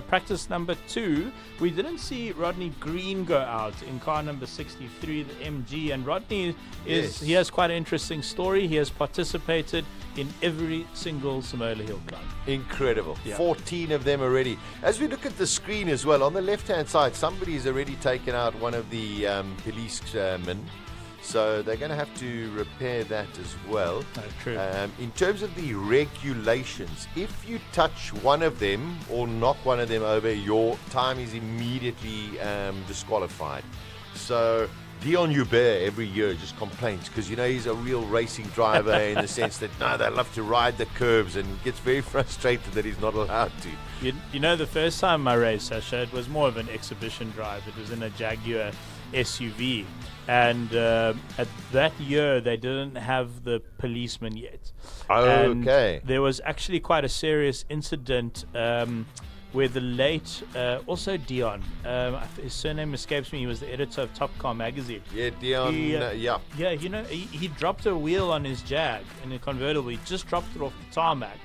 practice number 2. We didn't see Rodney Green go out in car number 63, the MG. And Rodney he has quite an interesting story. He has participated in every single Simola hill climb. Incredible. Yeah. 14 of them already. As we look at the screen as well, on the left-hand side, somebody's already taken out one of the policemen. So they're going to have to repair that as well. True. In terms of the regulations, if you touch one of them or knock one of them over, your time is immediately disqualified. So Dion Hubert every year just complains because, he's a real racing driver in the sense that, they love to ride the curbs and gets very frustrated that he's not allowed to. The first time I raced, Sasha, it was more of an exhibition drive. It was in a Jaguar SUV. And at that year, they didn't have the policeman yet. Okay. And there was actually quite a serious incident where the late, also Dion, his surname escapes me, he was the editor of Top Car magazine. Yeah, Dion, Yeah, he dropped a wheel on his Jag in a convertible. He just dropped it off the tarmac.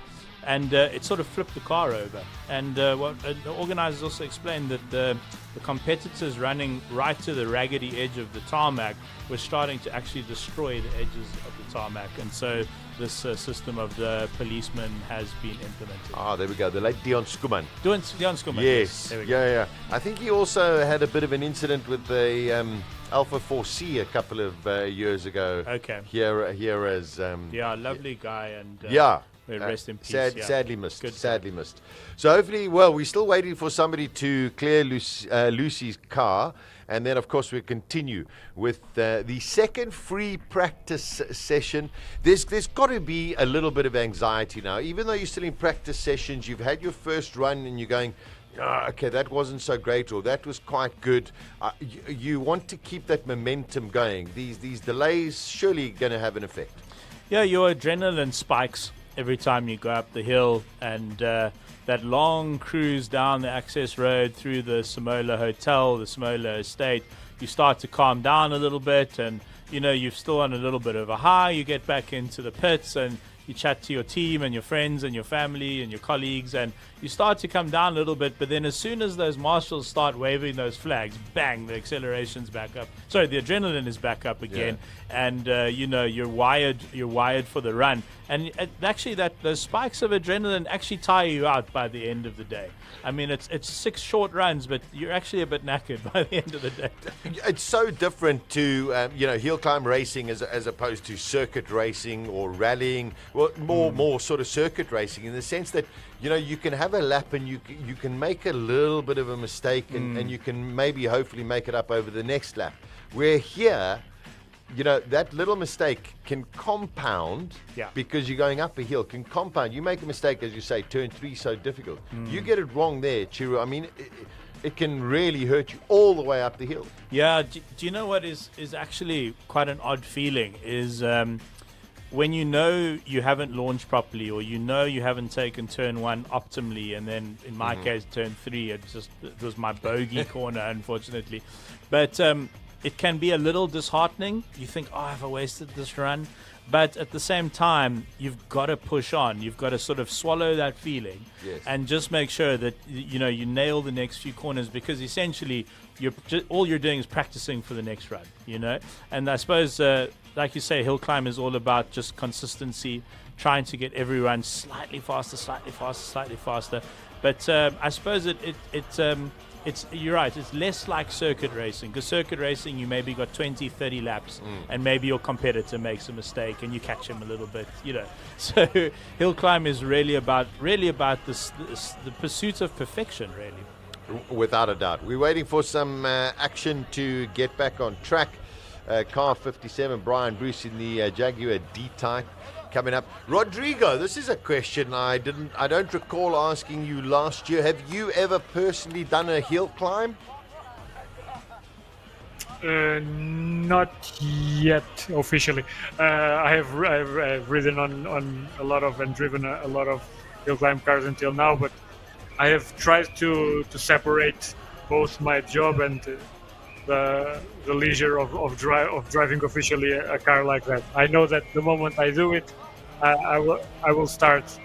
And it sort of flipped the car over. And what the organizers also explained that the competitors running right to the raggedy edge of the tarmac were starting to actually destroy the edges of the tarmac. And so this system of the policeman has been implemented. There we go. The late Dion Skuman. Dion Skuman. Yes. There we go. Yeah. I think he also had a bit of an incident with the Alpha 4C a couple of years ago. Okay. Here as lovely guy and rest in peace. Sadly missed. So hopefully, we're still waiting for somebody to clear Lucy's car. And then, of course, we'll continue with the second free practice session. There's got to be a little bit of anxiety now. Even though you're still in practice sessions, you've had your first run and you're going, okay, that wasn't so great, or that was quite good. You want to keep that momentum going. These delays surely going to have an effect. Yeah, your adrenaline spikes every time you go up the hill, and that long cruise down the access road through the Simola Hotel, the Simola Estate, you start to calm down a little bit, and you're still on a little bit of a high. You get back into the pits and you chat to your team and your friends and your family and your colleagues, and you start to come down a little bit. But then as soon as those marshals start waving those flags, bang, the acceleration's back up. Sorry, the adrenaline is back up again, and you're wired for the run. And actually, those spikes of adrenaline actually tire you out by the end of the day. I mean, it's 6 short runs, but you're actually a bit knackered by the end of the day. It's so different to hill climb racing as opposed to circuit racing or rallying. Well, more sort of circuit racing in the sense that you can have a lap and you can make a little bit of a mistake and you can maybe hopefully make it up over the next lap. Where here, that little mistake can compound because you're going up a hill, can compound. You make a mistake, as you say, turn 3 so difficult. You get it wrong there, Chiro. I mean, it can really hurt you all the way up the hill. Yeah, do you know what is actually quite an odd feeling is when you haven't launched properly, or you haven't taken turn 1 optimally, and then in my case turn 3, it was my bogey corner, unfortunately. But it can be a little disheartening. You think, have I wasted this run? But at the same time, you've got to push on. You've got to sort of swallow that feeling and just make sure that you nail the next few corners, because essentially all you're doing is practicing for the next run. And I suppose, like you say, hill climb is all about just consistency, trying to get every run slightly faster, slightly faster, slightly faster. But I suppose you're right, it's less like circuit racing, because circuit racing, you maybe got 20, 30 laps, and maybe your competitor makes a mistake and you catch him a little bit, So hill climb is really about the pursuit of perfection, really. Without a doubt. We're waiting for some action to get back on track. Car 57, Brian Bruce in the Jaguar D-Type. Coming up, Rodrigo, this is a question I don't recall asking you last year. Have you ever personally done a hill climb? Not yet officially. I've ridden on a lot of and driven a lot of hill climb cars until now, but I have tried to separate both my job and the leisure of driving officially a car like that. I know that the moment I do it, I will start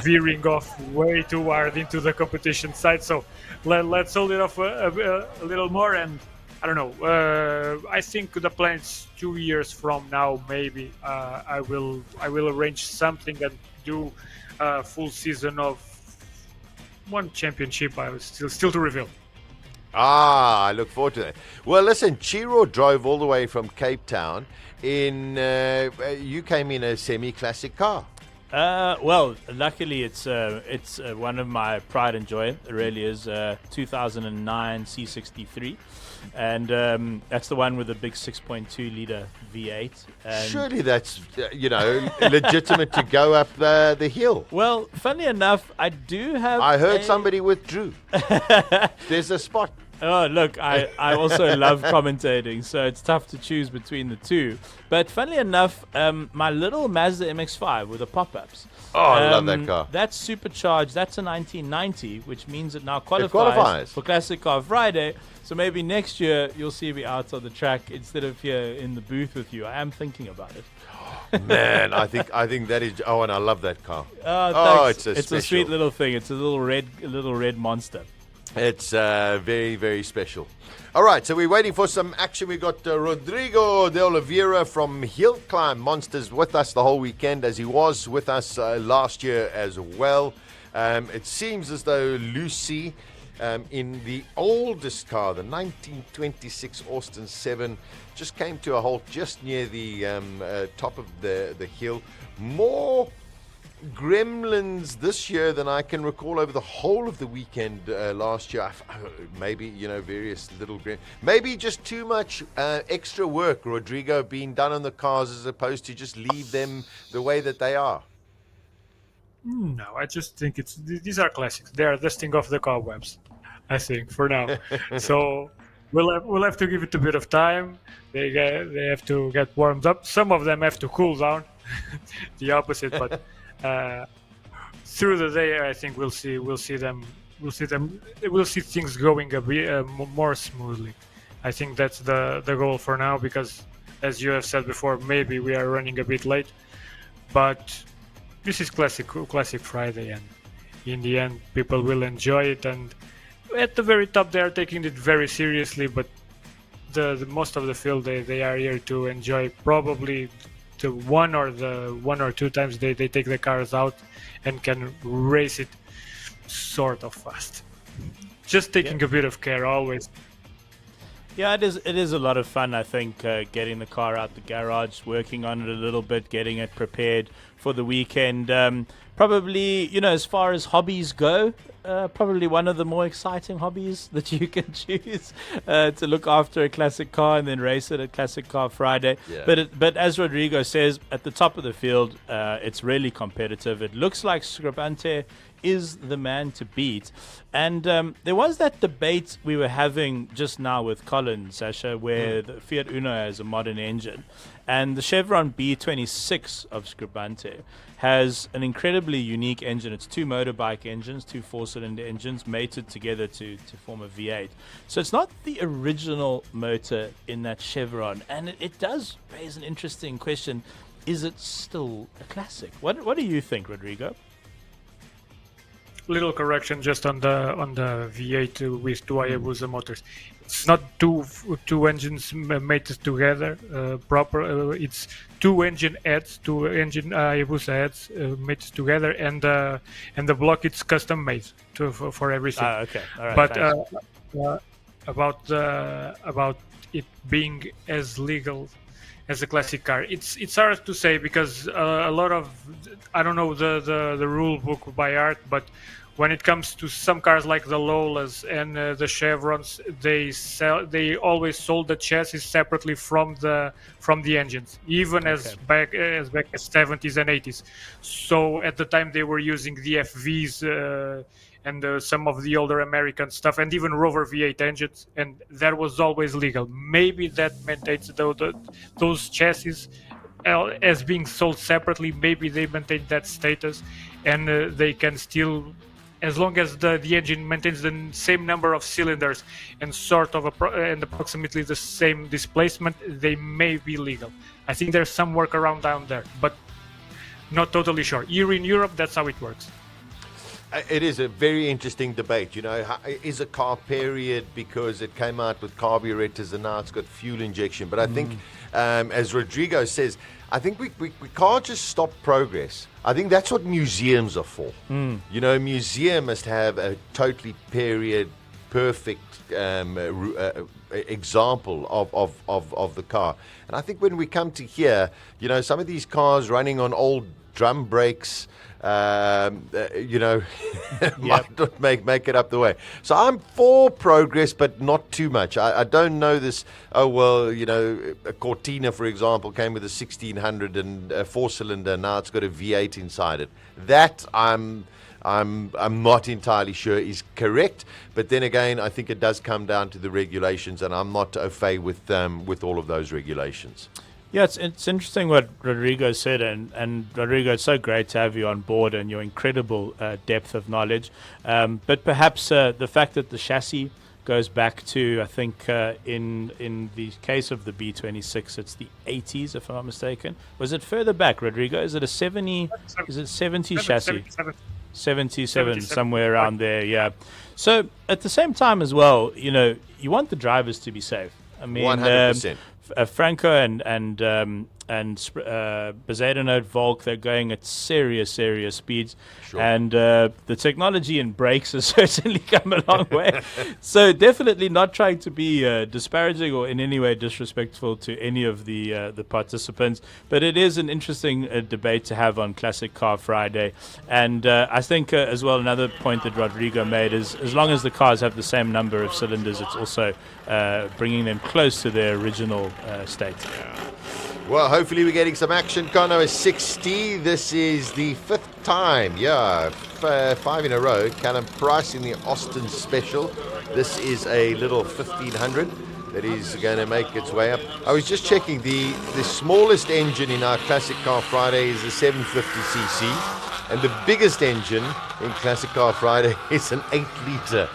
veering off way too hard into the competition side. So let's hold it off a little more, and I don't know. I think the plan is 2 years from now, maybe I will arrange something and do a full season of one championship. I was still to reveal. I look forward to that. Well, listen, Chiro drove all the way from Cape Town. You came in a semi-classic car. Well, luckily it's one of my pride and joy. It really is. 2009 C63, and that's the one with the big 6.2 liter V8. Surely that's legitimate to go up the hill. Well, funny enough, I do have. I heard somebody withdrew. There's a spot. Oh, look, I also love commentating, so it's tough to choose between the two. But funnily enough, my little Mazda MX-5 with the pop-ups. Oh, I love that car. That's supercharged. That's a 1990, which means it now qualifies for Classic Car Friday. So maybe next year you'll see me out on the track instead of here in the booth with you. I am thinking about it. Man, I think that is. Oh, and I love that car. It's a sweet little thing. It's a little red monster. It's very, very special. All right, so we're waiting for some action. We've got Rodrigo de Oliveira from Hill Climb Monsters with us the whole weekend, as he was with us last year as well. It seems as though Lucy, in the oldest car, the 1926 Austin 7, just came to a halt just near the top of the hill. More gremlins this year than I can recall over the whole of the weekend last year. Maybe, various little maybe just too much extra work, Rodrigo, being done on the cars as opposed to just leave them the way that they are. No, I just think these are classics. They are dusting off the cobwebs, I think, for now. So we'll have to give it a bit of time. They have to get warmed up. Some of them have to cool down. The opposite, but through the day, I think we'll see things going a bit more smoothly. I think that's the goal for now, because, as you have said before, maybe we are running a bit late. But this is classic Friday, and in the end, people will enjoy it. And at the very top, they are taking it very seriously. But the most of the field, they are here to enjoy. Probably the one or two times they take the cars out and can race it sort of fast. Just taking a bit of care always. Yeah, it is a lot of fun, I think, getting the car out the garage, working on it a little bit, getting it prepared for the weekend. Probably, as far as hobbies go, probably one of the more exciting hobbies that you can choose to look after a classic car and then race it at Classic Car Friday. Yeah. But as Rodrigo says, at the top of the field, it's really competitive. It looks like Scribante is the man to beat. And there was that debate we were having just now with Colin, Sasha, where the Fiat Uno has a modern engine. And the Chevron B26 of Scribante has an incredibly unique engine. It's two motorbike engines, two four-cylinder engines mated together to form a V8. So it's not the original motor in that Chevron. And it does raise an interesting question. Is it still a classic? What do you think, Rodrigo? Little correction just on the V8 with two Hayabusa motors. It's not two engines mated together proper. It's two engine Hayabusa heads mated together, and the block it's custom made for everything. Okay, all right. But about it being as legal as a classic car, it's hard to say because a lot of, I don't know the rule book by heart, but when it comes to some cars like the Lolas and the Chevrons, they always sold the chassis separately from the engines, even as back as 70s and 80s. So at the time they were using the FVs and some of the older American stuff, and even Rover V8 engines, and that was always legal. Maybe that maintains those chassis as being sold separately. Maybe they maintain that status, and they can still, as long as the engine maintains the same number of cylinders and sort of and approximately the same displacement, they may be legal. I think there's some workaround down there, but not totally sure. Here in Europe, that's how it works. It is a very interesting debate. Is a car period because it came out with carburetors and now it's got fuel injection? But I think, as Rodrigo says, I think we can't just stop progress. I think that's what museums are for. A museum must have a totally period perfect example of the car. And I think when we come to here, some of these cars running on old drum brakes, might not make it up the way. So I'm for progress, but not too much. I don't know this. Oh well, a Cortina, for example, came with a 1600 and a four-cylinder. Now it's got a V8 inside it. That I'm not entirely sure is correct. But then again, I think it does come down to the regulations, and I'm not au fait with all of those regulations. Yeah, it's interesting what Rodrigo said, and Rodrigo, it's so great to have you on board and your incredible depth of knowledge. But perhaps the fact that the chassis goes back to, I think, in the case of the B26, it's the 80s, if I'm not mistaken. Was it further back, Rodrigo? Is it a 70? Is it 70 chassis? 77, somewhere around there. Yeah. So at the same time as well, you want the drivers to be safe. I mean, 100%. Franco and Bezaida Note Volk, they're going at serious speeds. Sure. And the technology in brakes has certainly come a long way. So definitely not trying to be disparaging or in any way disrespectful to any of the participants. But it is an interesting debate to have on Classic Car Friday. And I think as well, another point that Rodrigo made is as long as the cars have the same number of cylinders, it's also bringing them close to their original state. Well, hopefully we're getting some action. Conno is 60. This is the fifth time. Yeah, 5 in a row. Callum Price in the Austin Special. This is a little 1500 that is going to make its way up. I was just checking. The smallest engine in our Classic Car Friday is the 750cc. And the biggest engine in Classic Car Friday is an 8-litre.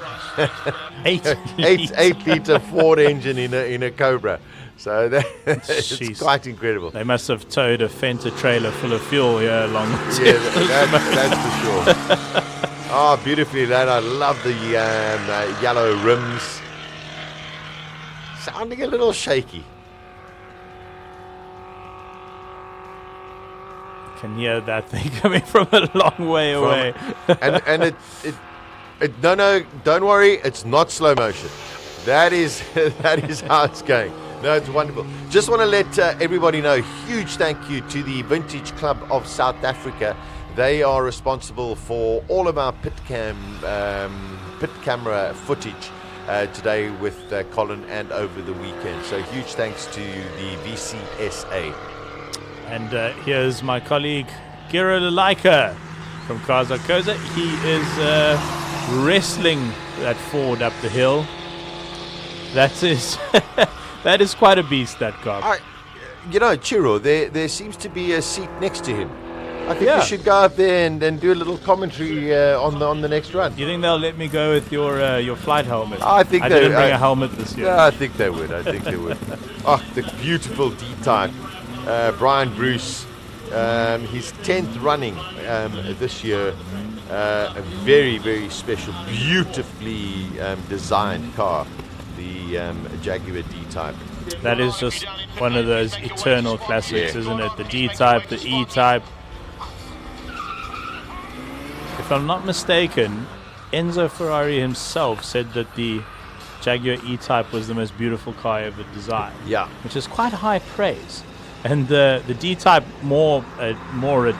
8-litre Ford engine in a Cobra. So it's quite incredible. They must have towed a Fenta trailer full of fuel here along with that's for sure. Oh, beautifully done. I love the yellow rims. Sounding a little shaky. Can hear that thing coming from a long way away. and it no, don't worry, it's not slow motion. That is how it's going. No, it's wonderful. Just want to let everybody know, huge thank you to the Vintage Club of South Africa. They are responsible for all of our pit camera footage today with Colin and over the weekend. So huge thanks to the VCSA. And here's my colleague Gero Lalaika from Cars Arcosa. He is wrestling that Ford up the hill. That is that is quite a beast, that car. Chiro, there seems to be a seat next to him. I think you should go up there and do a little commentary on the next run. Do you think they'll let me go with your flight helmet? I think I didn't bring a helmet this year. Yeah, I think they would. Oh, the beautiful D-Type. Brian Bruce, his 10th running this year. A very, very special, beautifully designed car, the Jaguar D-Type. That is just one of those eternal classics, isn't it? The D-Type, the E-Type. If I'm not mistaken, Enzo Ferrari himself said that the Jaguar E-Type was the most beautiful car ever designed. Yeah. Which is quite high praise. And the D-Type more a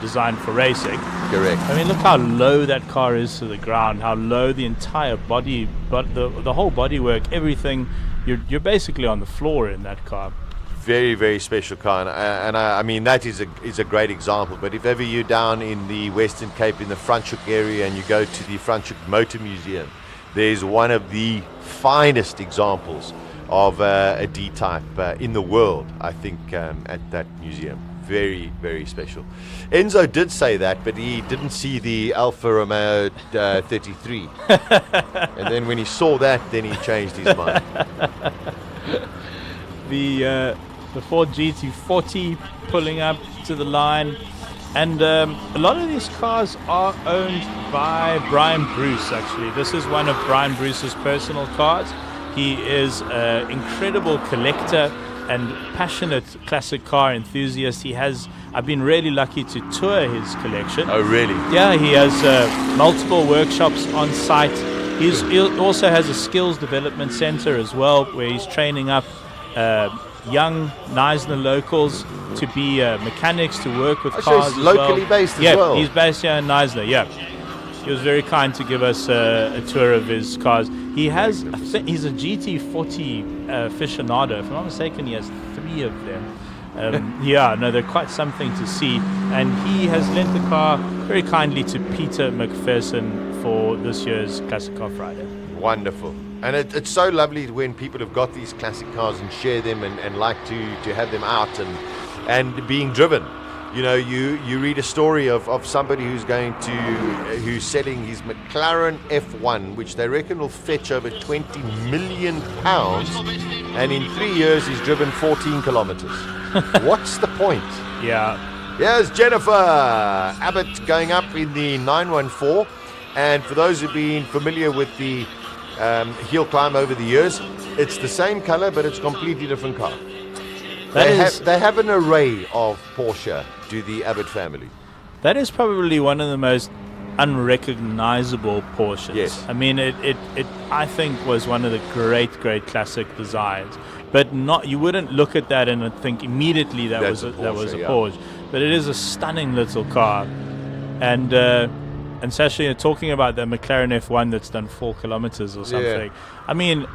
design for racing. Correct. I mean, look how low that car is to the ground. How low the entire body, but the whole bodywork, everything. You're basically on the floor in that car. Very, very special car, and I mean that is a great example. But if ever you're down in the Western Cape in the Franschhoek area and you go to the Franschhoek Motor Museum, there's one of the finest examples of a D-Type in the world, I think, at that museum. Very, very special. Enzo did say that, but he didn't see the Alfa Romeo 33. And then when he saw that, then he changed his mind. The Ford GT40 pulling up to the line. And a lot of these cars are owned by Brian Bruce, actually. This is one of Brian Bruce's personal cars. He is an incredible collector and passionate classic car enthusiast. I've been really lucky to tour his collection. Oh, really? Yeah, he has multiple workshops on site. He also has a skills development center as well, where he's training up young Neisner locals to be mechanics, to work with cars. So he's locally based as well? Yeah, he's based here in Neisner, yeah. He was very kind to give us a tour of his cars. He's a GT40 aficionado. If I'm not mistaken, he has 3 of them. They're quite something to see. And he has lent the car very kindly to Peter McPherson for this year's Classic Car Friday. Wonderful. And it's so lovely when people have got these classic cars and share them and like to have them out and being driven. You know, you read a story of somebody who's selling his McLaren F1, which they reckon will fetch over £20 million, and in 3 years he's driven 14 kilometers. What's the point? Yeah. Here's Jennifer Abbott going up in the 914, and for those who've been familiar with the hill climb over the years, it's the same color, but it's a completely different car. They have an array of Porsche, do the Abbott family. That is probably one of the most unrecognizable Porsches. Yes. I mean, it I think was one of the great classic designs. But you wouldn't look at that and think immediately that was a Porsche. But it is a stunning little car. And Sasha, you're talking about the McLaren F1 that's done 4 kilometers or something. Yeah. I mean,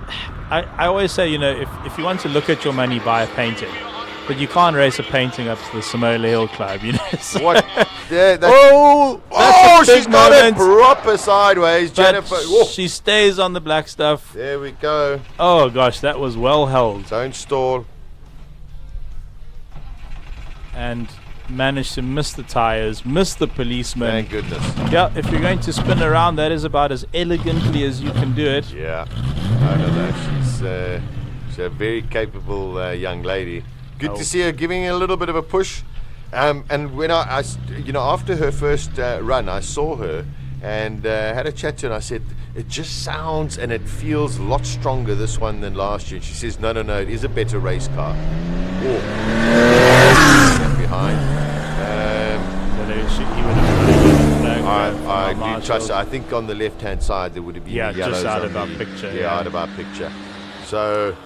I always say, if you want to look at your money, buy a painting. But you can't race a painting up to the Simola Hill Climb, So what? Yeah, that's she's got it proper sideways, Jennifer. She stays on the black stuff. There we go. Oh, gosh, that was well held. Don't stall. And managed to miss the tires, miss the policeman. Thank goodness. Yeah, if you're going to spin around, that is about as elegantly as you can do it. Yeah, I know that. She's a very capable young lady. Good to see her giving a little bit of a push. And when I after her first run, I saw her and had a chat to her, and I said, it just sounds and it feels a lot stronger, this one, than last year. And she says, no, it is a better race car. Oh, behind. I do trust her. I think on the left-hand side there would have been yellows just out of our picture. Yeah, out of our picture. So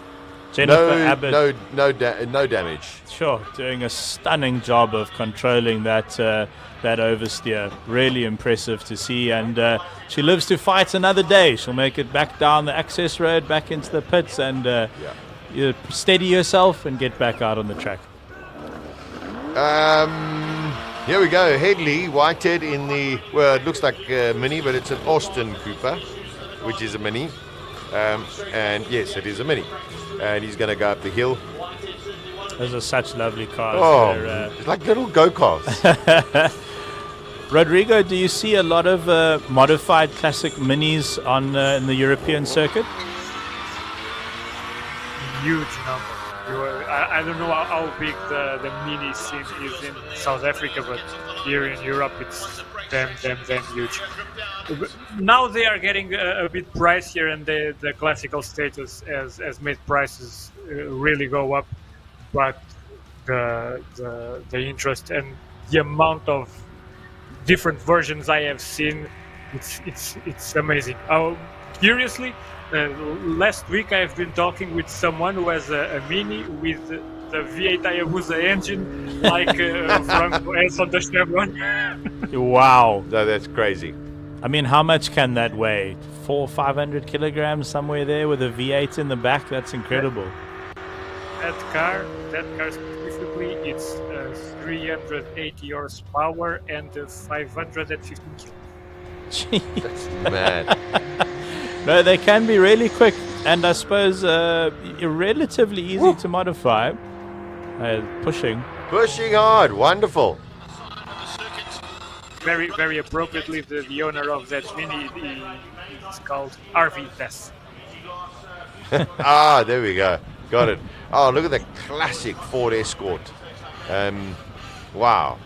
Jennifer Abbott, no damage. Sure, doing a stunning job of controlling that oversteer. Really impressive to see, and she lives to fight another day. She'll make it back down the access road, back into the pits, and you steady yourself and get back out on the track. Here we go. Headley, Whitehead in the, well, it looks like a Mini, but it's an Austin Cooper, which is a Mini. And yes, it is a Mini. And he's going to go up the hill. Those are such lovely cars. Oh, it's like little go-karts. Rodrigo, do you see a lot of modified classic Minis on in the European circuit? Huge number. I don't know how big the mini scene is in South Africa, but here in Europe it's damn huge. Now they are getting a bit pricier, and the classical status has made prices really go up. But the interest and the amount of different versions I have seen, it's amazing. Curiously, last week I've been talking with someone who has a Mini with the V8 Hayabusa engine, like Franco has on the Chevron. Wow. No, that's crazy. I mean, how much can that weigh? 400-500 kilograms, somewhere there, with a V8 in the back? That's incredible. That car specifically, it's 380 horsepower and 515 kilos. That's mad. No, they can be really quick, and I suppose relatively easy to modify. Pushing hard, wonderful. Very, very appropriately, the owner of that Mini is called RV Tess. There we go. Got it. Oh, look at the classic Ford Escort. Wow.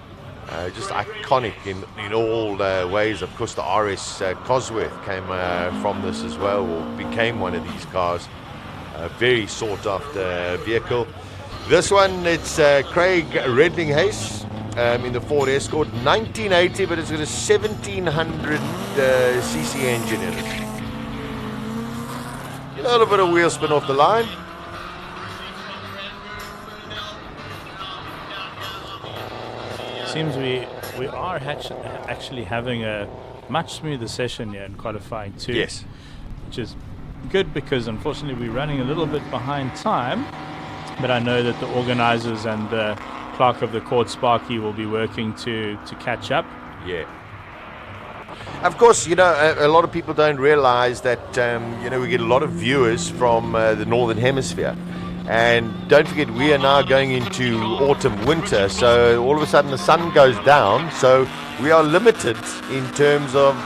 Just iconic in all ways. Of course, the RS Cosworth came from this as well, or became one of these cars. A very sought after vehicle. This one, it's Craig Redlinghase in the Ford Escort, 1980, but it's got a 1700 cc engine in it. A little bit of wheel spin off the line. Seems we are actually having a much smoother session here in qualifying too. Yes. Which is good, because unfortunately we're running a little bit behind time, but I know that the organizers and the clerk of the court, Sparky, will be working to catch up. Yeah. Of course, a lot of people don't realize that, we get a lot of viewers from the Northern Hemisphere. And don't forget, we are now going into autumn, winter, so all of a sudden the sun goes down, so we are limited in terms of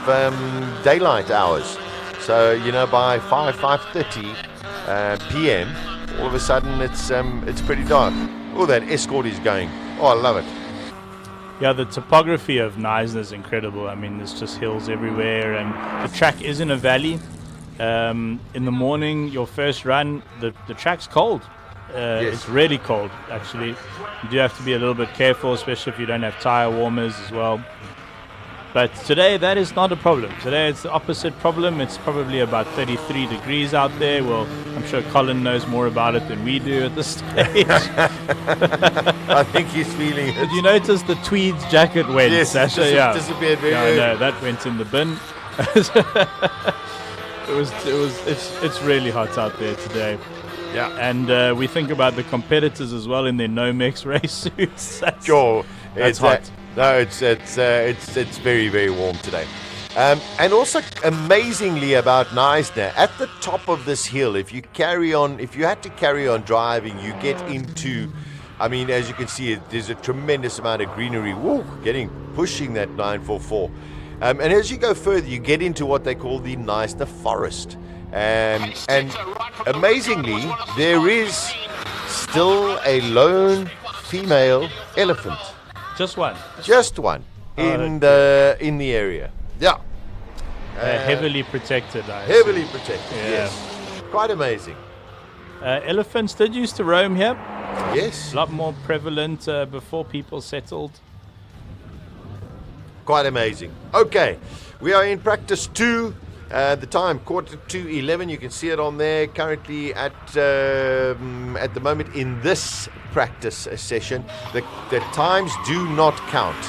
daylight hours. So, by 5:30 p.m., all of a sudden it's pretty dark. Oh, that Escort is going. Oh, I love it. Yeah, the topography of Neisner is incredible. I mean, there's just hills everywhere, and the track is in a valley. In the morning, your first run, the track's cold. Yes. It's really cold, actually. You do have to be a little bit careful, especially if you don't have tire warmers as well. But today, that is not a problem. Today, it's the opposite problem. It's probably about 33 degrees out there. Well, I'm sure Colin knows more about it than we do at this stage. I think he's feeling it. Did you notice the tweeds jacket went, yes, Sasha? Disappeared very early. No, that went in the bin. It's really hot out there today. Yeah. And we think about the competitors as well in their Nomex race suits. Sure. That's hot. It's very, very warm today. And also amazingly about Neisner, at the top of this hill, if you had to carry on driving, you get into I mean, as you can see, there's a tremendous amount of greenery. Woo, pushing that 944. And as you go further, you get into what they call the Neisner Forest. And amazingly, there is still a lone female elephant. Just one. Just one in the area. Yeah. Heavily protected. Heavily protected. Yeah. Yes. Quite amazing. Elephants did used to roam here. Yes. A lot more prevalent before people settled. Quite amazing. Okay, we are in practice 2. The time 11:45. You can see it on there. Currently at the moment in this practice session, the times do not count.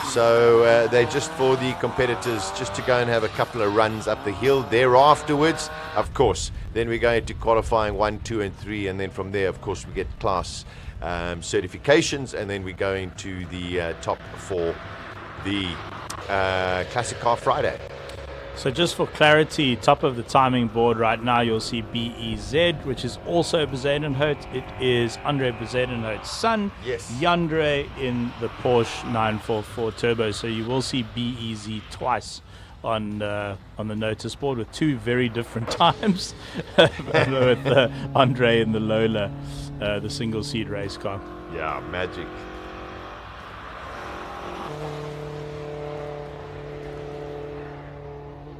So they're just for the competitors, just to go and have a couple of runs up the hill. Thereafterwards, of course, then we go into qualifying 1, 2, and 3, and then from there, of course, we get class certifications, and then we go into the top for the Classic Car Friday. So just for clarity, top of the timing board right now, you'll see BEZ, which is also Bezuidenhout. It is Andre Bezuidenhout's son, yes. Yandre, in the Porsche 944 Turbo. So you will see BEZ twice on the notice board with 2 very different times, with Andre in the Lola, the single-seat race car. Yeah, magic.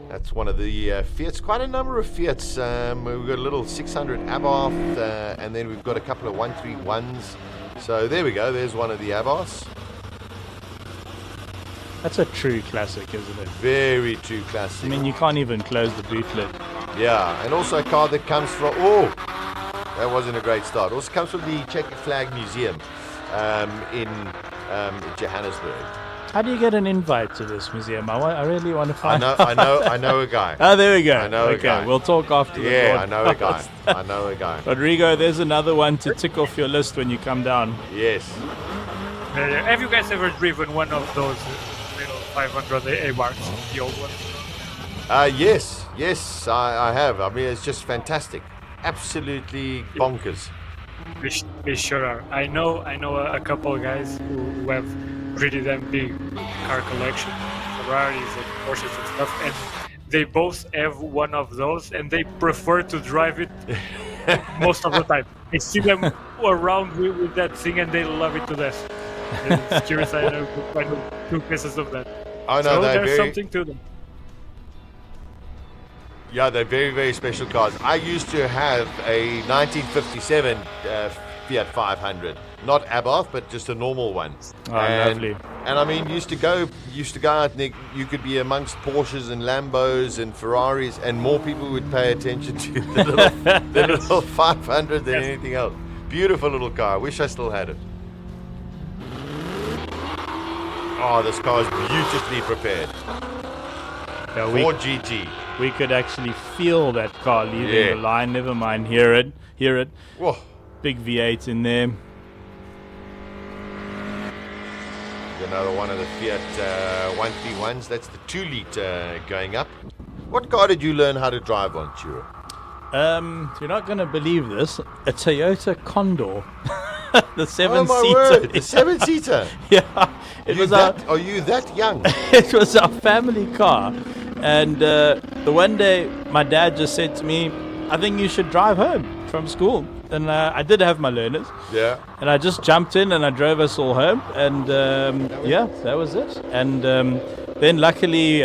That's one of the Fiats, quite a number of Fiats. We've got a little 600 Abarth, and then we've got a couple of 131s. So there we go, there's one of the Abarths. That's a true classic, isn't it? Very true classic. I mean, you can't even close the boot lid. Yeah, and also a car that comes from, oh, that wasn't a great start. Also comes from the Czech Flag Museum in Johannesburg. How do you get an invite to this museum? I really want to find out. I know a guy. Oh, there we go. I know a guy. We'll talk after the Yeah, I know a broadcast. guy. I know a guy. Rodrigo, there's another one to tick off your list when you come down. Yes. Have you guys ever driven one of those little 500 Abarths, the old ones? Yes, I have. I mean, it's just fantastic. Absolutely bonkers. They sure are. I know a couple of guys who have pretty damn big car collection, Ferraris and Porsches and stuff, and they both have one of those, and they prefer to drive it most of the time. I see them around with that thing, and they love it to death. And it's curious, I know quite a few cases of that. Oh, no, so they're there's very, something to them. Yeah, they're very, very special cars. I used to have a 1957 Fiat 500, not Abarth, but just a normal one. Oh, lovely. And I mean, used to go out, and you could be amongst Porsches and Lambos and Ferraris, and more people would pay attention to the little 500 than anything else. Beautiful little car. I wish I still had it. Oh, this car is beautifully prepared. Yeah, for GT. We could actually feel that car leaving the line. Never mind, hear it. Whoa. Big V8 in there. Another one of the Fiat 131s. That's the 2-litre going up. What car did you learn how to drive on, Chiro? You're not going to believe this. A Toyota Condor. The 7-seater. Oh my word, the 7-seater. Yeah. Are you that young? It was our family car. And the one day, my dad just said to me, I think you should drive home from school. And I did have my learners. Yeah. And I just jumped in and I drove us all home. And that was it. And then luckily,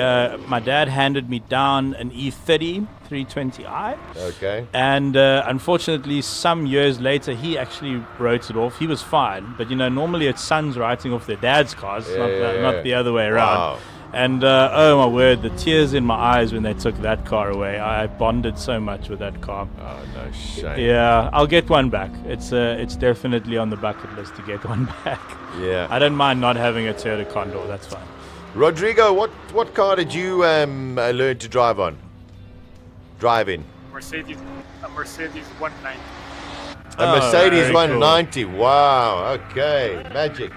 my dad handed me down an E30 320i. Okay. And unfortunately, some years later, he actually wrote it off. He was fine. But, normally it's sons writing off their dad's cars, not the other way around. Wow. And oh my word, the tears in my eyes when they took that car away. I bonded so much with that car. Oh, no shame. Yeah, I'll get one back. It's definitely on the bucket list to get one back. Yeah. I don't mind not having a Toyota Condor. That's fine. Rodrigo, what car did you learn to drive on? Drive in. A Mercedes 190. A Mercedes 190. Cool. Wow. Okay. Magic.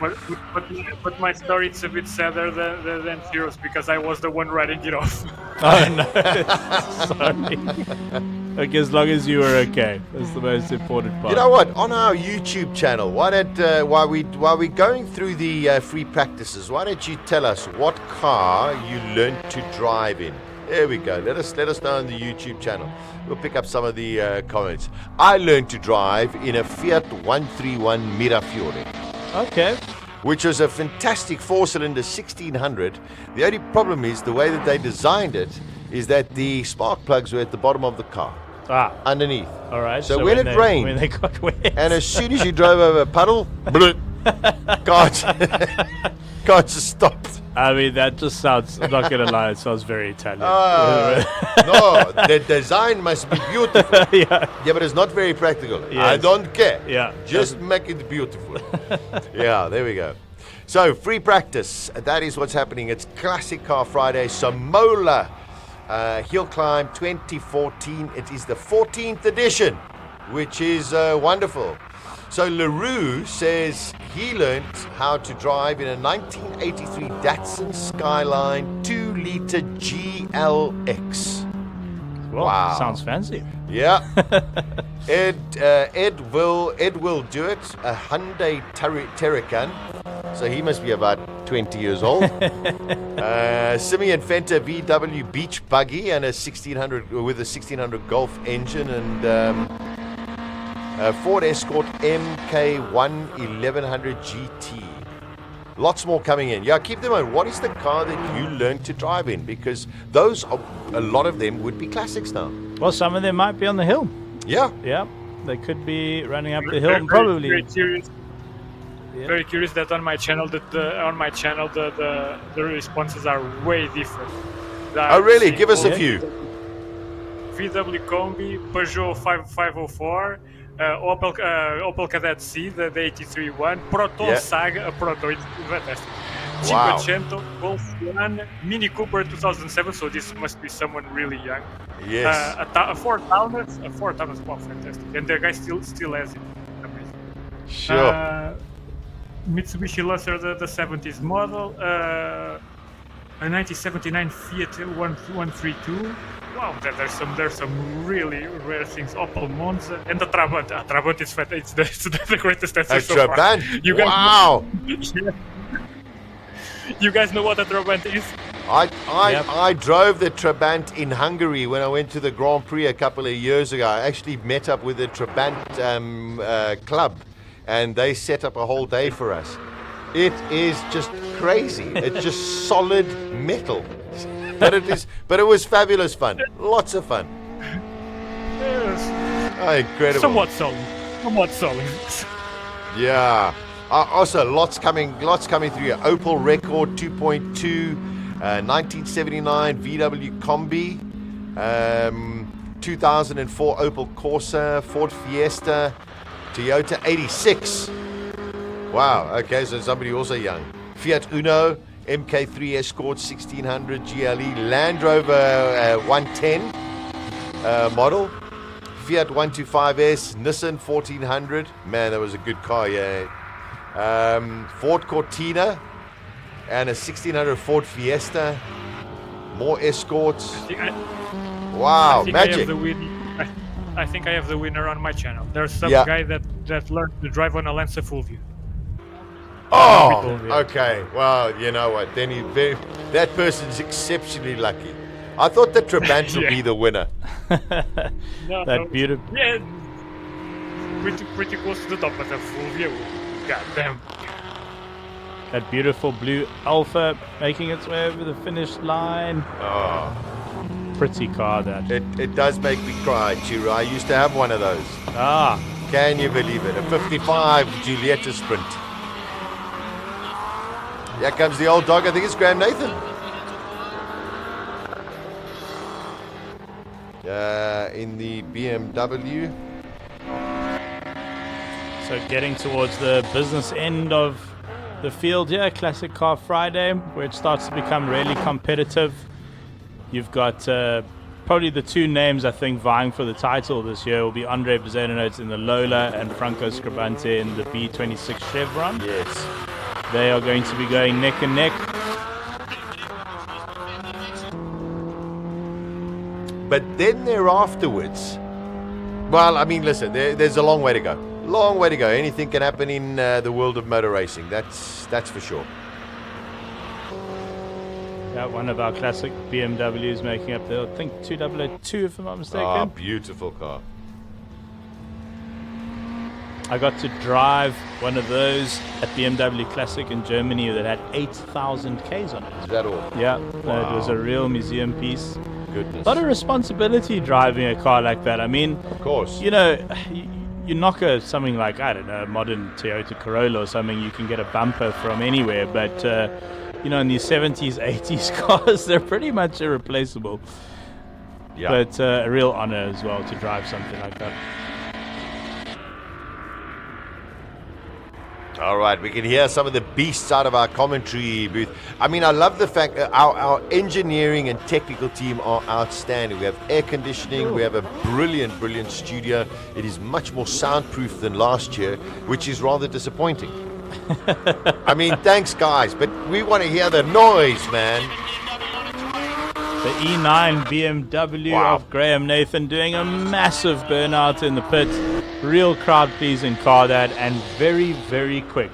But my story is a bit sadder than Ciro's because I was the one riding it off. Oh no. Sorry. Okay, as long as you were okay. That's the most important part. You know what? On our YouTube channel, while we're going through the free practices, why don't you tell us what car you learned to drive in? There we go. Let us know on the YouTube channel. We'll pick up some of the comments. I learned to drive in a Fiat 131 Mirafiore. Okay. Which was a fantastic 4-cylinder 1600. The only problem is the way that they designed it is that the spark plugs were at the bottom of the car. Underneath. All right. So when it rained, when they got wet, and as soon as you drove over a puddle, bloop, car just stopped. I mean, that just sounds, I'm not going to lie, it sounds very Italian. No, the design must be beautiful. Yeah, but it's not very practical. Yes. I don't care. Yeah. Just make it beautiful. Yeah, there we go. So, free practice. That is what's happening. It's Classic Car Friday, Simola. Hill Climb 2014. It is the 14th edition, which is wonderful. So LaRue says he learned how to drive in a 1983 Datsun Skyline 2-liter GLX. Well, wow. Sounds fancy. Yeah. Ed will do it. A Hyundai Terracan. So he must be about 20 years old. Simeon Fenter VW Beach Buggy and a 1600 with a 1600 Golf engine, and Ford Escort MK1 1100 GT. Lots more coming in. Yeah, keep them on. What is the car that you learned to drive in? Because those are, a lot of them would be classics now. Well, some of them might be on the hill. Yeah. Yeah. They could be running up the hill and probably. Very curious. Yeah. Very curious that on my channel the responses are way different. Oh really? Give us a few. VW Combi, Peugeot 504, Opel Kadett C, the 83 one, Proton Saga, Proton, it's fantastic. Wow. 500, Golf 1, Mini Cooper 2007, so this must be someone really young. Yes. A Ford Taunus, wow, fantastic. And the guy still has it. Amazing. Sure. Mitsubishi Lancer, the 70s model, a 1979 Fiat 132. Wow, there's some really rare things. Opel Monza and the Trabant. Trabant is fat. It's the greatest answer so far. Trabant? You guys wow. You guys know what a Trabant is? I drove the Trabant in Hungary when I went to the Grand Prix a couple of years ago. I actually met up with the Trabant club, and they set up a whole day for us. It is just crazy. It's just solid metal. But it was fabulous fun. Lots of fun. Yes. Oh, incredible. Somewhat solid. Yeah. Also, lots coming through here. Opel Record 2.2, 1979 VW Combi, 2004 Opel Corsa, Ford Fiesta, Toyota 86. Wow. Okay, so somebody also young. Fiat Uno, MK3 Escort 1600 GLE, Land Rover 110 model, Fiat 125S, Nissan 1400. Man, that was a good car, yeah. Ford Cortina and a 1600 Ford Fiesta. More Escorts. Wow, magic. I think I have the winner on my channel. There's some guy that learned to drive on a Lancer Fulvio. Oh, okay. Well, you know what? Then that person's exceptionally lucky. I thought the Trabant would be the winner. That beautiful. Yeah, pretty close to the top, but the Fulvio, goddamn. That beautiful blue Alpha making its way over the finish line. Oh, pretty car that. It does make me cry, Chiro. I used to have one of those. Can you believe it? A 55 Giulietta Sprint. Here comes the old dog. I think it's Graham Nathan. In the BMW. So getting towards the business end of the field here, Classic Car Friday, where it starts to become really competitive. You've got probably the two names I think vying for the title this year will be Andre Bezzanonotes in the Lola and Franco Scribante in the B26 Chevron. Yes. They are going to be going neck and neck. But then there afterwards, Well, I mean, listen, there's a long way to go. Long way to go. Anything can happen in the world of motor racing. That's for sure. Yeah, one of our classic BMWs making up the, I think, 2002, if I'm not mistaken. Ah, beautiful car. I got to drive one of those at BMW Classic in Germany that had 8,000 Ks on it. Is that all? Yeah, Wow. it was a real museum piece. Goodness. A lot of responsibility driving a car like that. I mean, of course. You know, you knock something like, I don't know, a modern Toyota Corolla or something, you can get a bumper from anywhere. But, you know, in these 70s, 80s cars, they're pretty much irreplaceable. Yeah. But a real honor as well to drive something like that. All right, we can hear some of the beasts out of our commentary booth. I mean, I love the fact that our engineering and technical team are outstanding. We have air conditioning. We have a brilliant, brilliant studio. It is much more soundproof than last year, which is rather disappointing. I mean, thanks, guys, but we want to hear the noise, man. The E9 BMW of Graham Nathan doing a massive burnout in the pits. Real crowd-pleasing car, that, and very, very quick.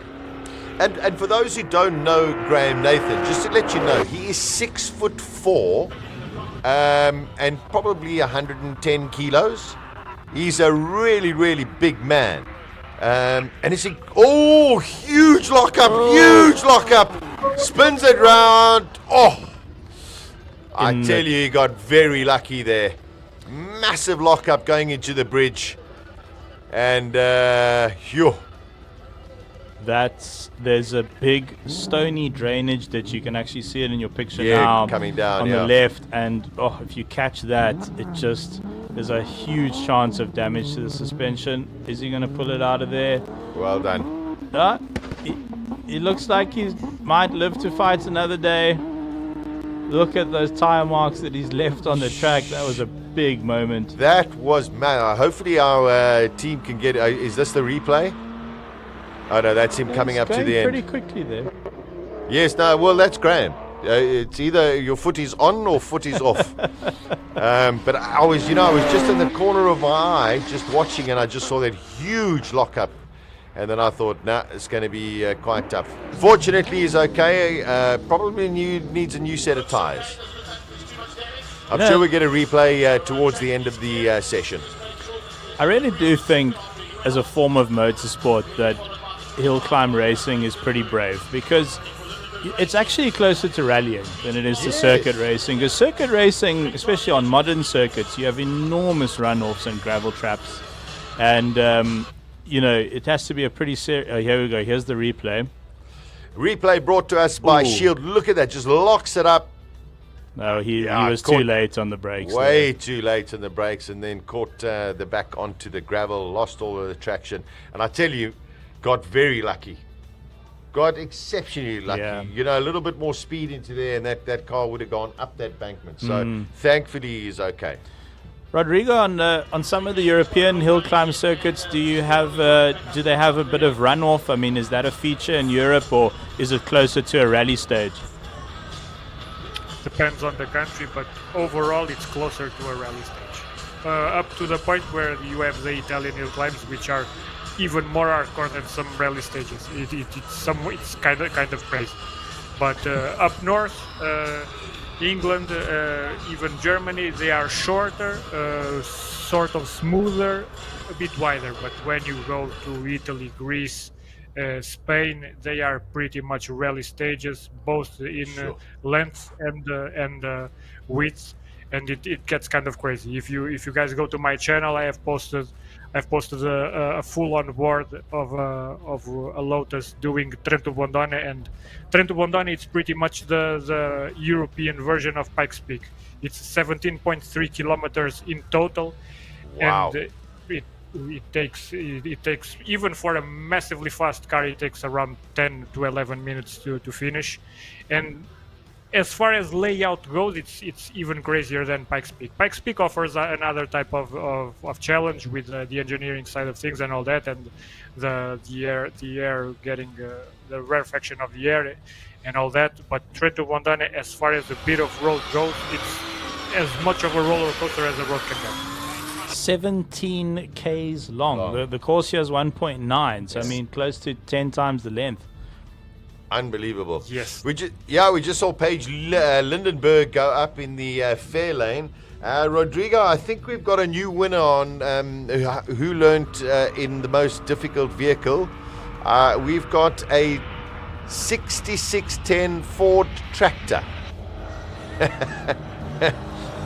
And for those who don't know Graham Nathan, just to let you know, he is 6'4", and probably 110 kilos. He's a really, really big man. And it's huge lockup, huge lockup. Spins it round. Oh, I tell you, he got very lucky there. Massive lockup going into the bridge. And, there's a big stony drainage that you can actually see it in your picture Yeah, now. coming down, on yeah. the left. And, if you catch that, there's a huge chance of damage to the suspension. Is he going to pull it out of there? Well done. He looks like he might live to fight another day. Look at those tire marks that he's left on the track. That was a big moment. That was mad. Hopefully our team can get... is this the replay? Oh, no, that's him coming up to the end. Pretty quickly there. Yes, no, well, that's Graham. It's either your foot is on or foot is off. But I was just in the corner of my eye, just watching, and I just saw that huge lockup. And then I thought, nah, it's going to be quite tough. Fortunately, he's okay. Probably needs a new set of tires. I'm sure we get a replay towards the end of the session. I really do think, as a form of motorsport, that hill climb racing is pretty brave, because it's actually closer to rallying than it is to circuit racing. Because circuit racing, especially on modern circuits, you have enormous runoffs and gravel traps. And, it has to be a pretty serious... Oh, here we go. Here's the replay. Replay brought to us by Shield. Look at that. Just locks it up. No, he was too late on the brakes. Way too late on the brakes, and then caught the back onto the gravel, lost all of the traction. And I tell you, got very lucky. Got exceptionally lucky. Yeah. A little bit more speed into there, and that car would have gone up that bankment. So thankfully he's okay. Rodrigo, on some of the European hill climb circuits, do they have a bit of runoff? I mean, is that a feature in Europe, or is it closer to a rally stage? Depends on the country, but overall it's closer to a rally stage. Up to the point where you have the Italian hill climbs, which are even more hardcore than some rally stages. It's kind of crazy. But up north, England, even Germany, they are shorter, sort of smoother, a bit wider. But when you go to Italy, Greece, Spain, they are pretty much rally stages, both in length and width, and it gets kind of crazy. If you guys go to my channel, I've posted a full-on board of a Lotus doing Trento Bondone, and Trento Bondone, it's pretty much the European version of Pikes Peak. It's 17.3 kilometers in total. Wow. And it takes even for a massively fast car, it takes around 10 to 11 minutes to finish. And as far as layout goes, it's even crazier than Pikes Peak. Pikes Peak offers another type of challenge with the engineering side of things and all that, and the air getting the rarefaction of the air and all that. But Trento Bondone, as far as the bit of road goes, it's as much of a roller coaster as a road can get. 17 Ks long. The course here is 1.9, so I mean close to 10 times the length. Unbelievable. Yes. We just saw Paige Lindenberg go up in the fair lane. Rodrigo, I think we've got a new winner on who learnt in the most difficult vehicle. We've got a 6610 Ford tractor.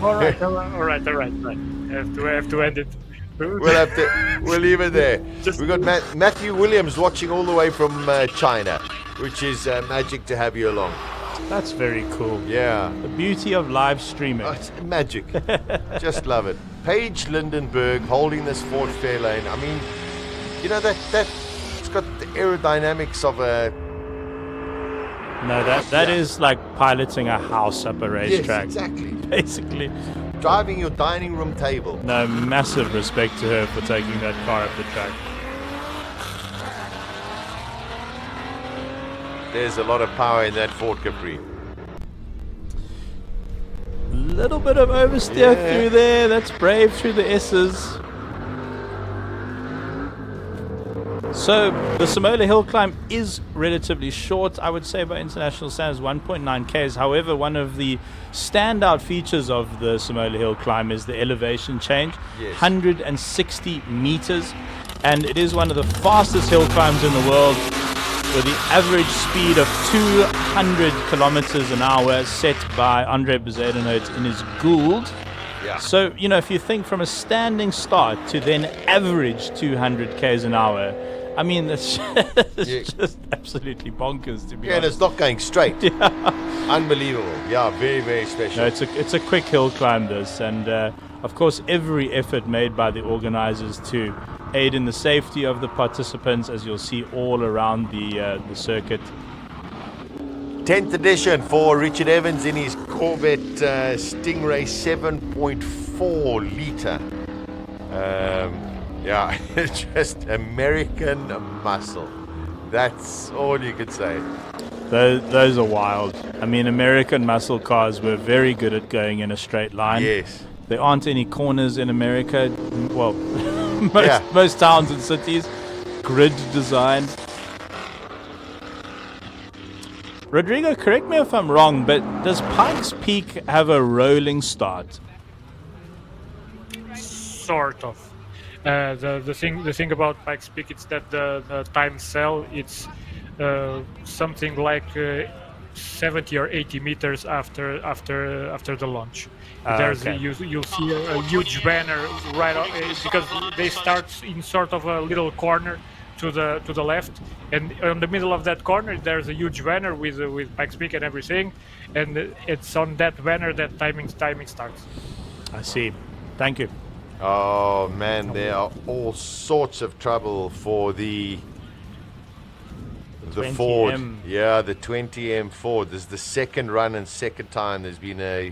All right. Have to end it. We'll leave it there. We've got Matthew Williams watching all the way from China, which is magic to have you along. That's very cool. Yeah. The beauty of live streaming. Oh, it's magic. Just love it. Paige Lindenberg holding this Ford Fairlane. I mean, you know that it's got the aerodynamics of a. No, that is like piloting a house up a racetrack. Yes, exactly. Basically. Driving your dining room table. No, massive respect to her for taking that car up the track. There's a lot of power in that Ford Capri. Little bit of oversteer through there. That's brave through the S's. So the Simola hill climb is relatively short, I would say, by international standards, 1.9 Ks. However, one of the standout features of the Simola hill climb is the elevation change, 160 meters, and it is one of the fastest hill climbs in the world, with the average speed of 200 kilometers an hour set by Andre Bezuidenhout in his Gould. Yeah. So, you know, if you think from a standing start to then average 200 Ks an hour, I mean, that's just absolutely bonkers, to be honest. And it's not going straight. Unbelievable. Yeah, very, very special. No, it's a quick hill climb, this, and of course every effort made by the organizers to aid in the safety of the participants, as you'll see all around the circuit. 10th edition for Richard Evans in his Corvette Stingray 7.4 litre. Yeah, just American muscle. That's all you could say. Those are wild. I mean, American muscle cars were very good at going in a straight line. Yes. There aren't any corners in America. Well, most towns and cities, grid design. Rodrigo, correct me if I'm wrong, but does Pikes Peak have a rolling start? Sort of. The thing about Pikes Peak is that the time cell it's something like 70 or 80 meters after the launch. You'll see a huge banner right because they start in sort of a little corner to the left, and on the middle of that corner there's a huge banner with Pikes Peak and everything, and it's on that banner that timing starts. I see. Thank you. Oh man, there are all sorts of trouble for the Ford. Yeah, the 20M Ford. This is the second run and second time there's been a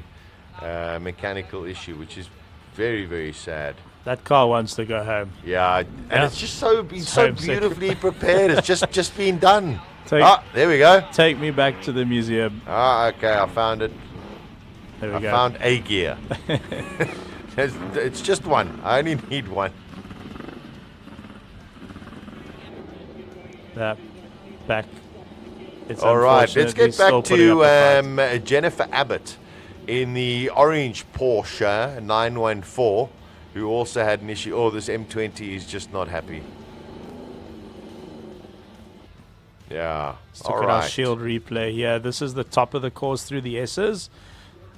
mechanical issue, which is very, very sad. That car wants to go home. Yeah, and it's just so beautifully prepared. It's just been done. There we go. Take me back to the museum. Okay, I found it. There we go. I found a gear. It's just one. I only need one. Back. It's all right, let's get back to Jennifer Abbott in the orange Porsche 914, who also had an issue. Oh, this M20 is just not happy. Yeah. Let's look at our shield replay here. This is the top of the course through the S's.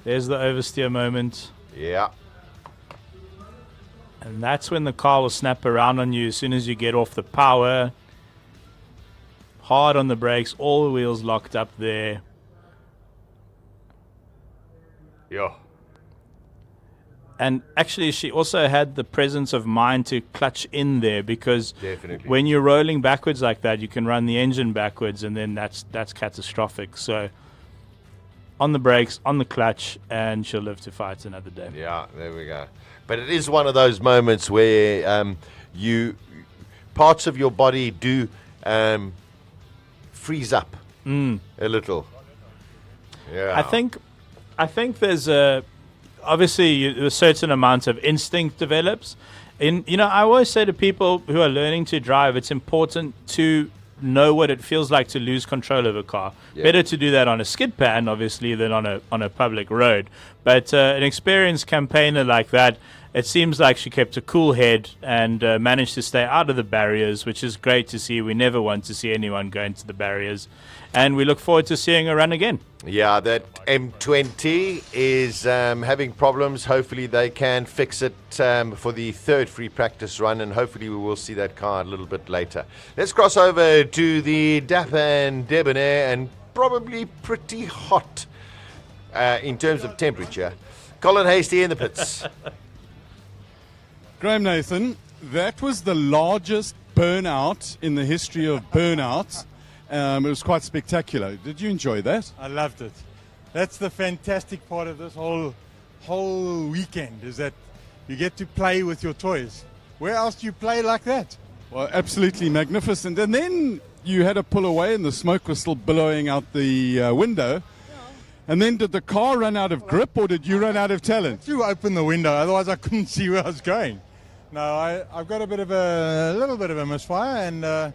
There's the oversteer moment. Yeah. And that's when the car will snap around on you as soon as you get off the power. Hard on the brakes, all the wheels locked up there. Yeah. And actually, she also had the presence of mind to clutch in there, because definitely when you're rolling backwards like that, you can run the engine backwards, and then that's catastrophic. So on the brakes, on the clutch, and she'll live to fight another day. Yeah, there we go. But it is one of those moments where parts of your body do freeze up a little. Yeah. I think there's a obviously a certain amount of instinct develops. I always say to people who are learning to drive, it's important to know what it feels like to lose control of a car. Yeah. Better to do that on a skid pan, obviously, than on a public road. But an experienced campaigner like that, it seems like she kept a cool head and managed to stay out of the barriers, which is great to see. We never want to see anyone go into the barriers. And we look forward to seeing her run again. Yeah, that M20 is having problems. Hopefully they can fix it for the third free practice run, and hopefully we will see that car a little bit later. Let's cross over to the Dapper and Debonair, and probably pretty hot in terms of temperature. Colin Hasty in the pits. Graham Nathan, that was the largest burnout in the history of burnouts. It was quite spectacular. Did you enjoy that? I loved it. That's the fantastic part of this whole weekend, is that you get to play with your toys. Where else do you play like that? Well, absolutely magnificent. And then you had to pull away and the smoke was still billowing out the window. And then did the car run out of grip, or did you run out of talent? You open the window, otherwise I couldn't see where I was going. No, I've got a little bit of a misfire, and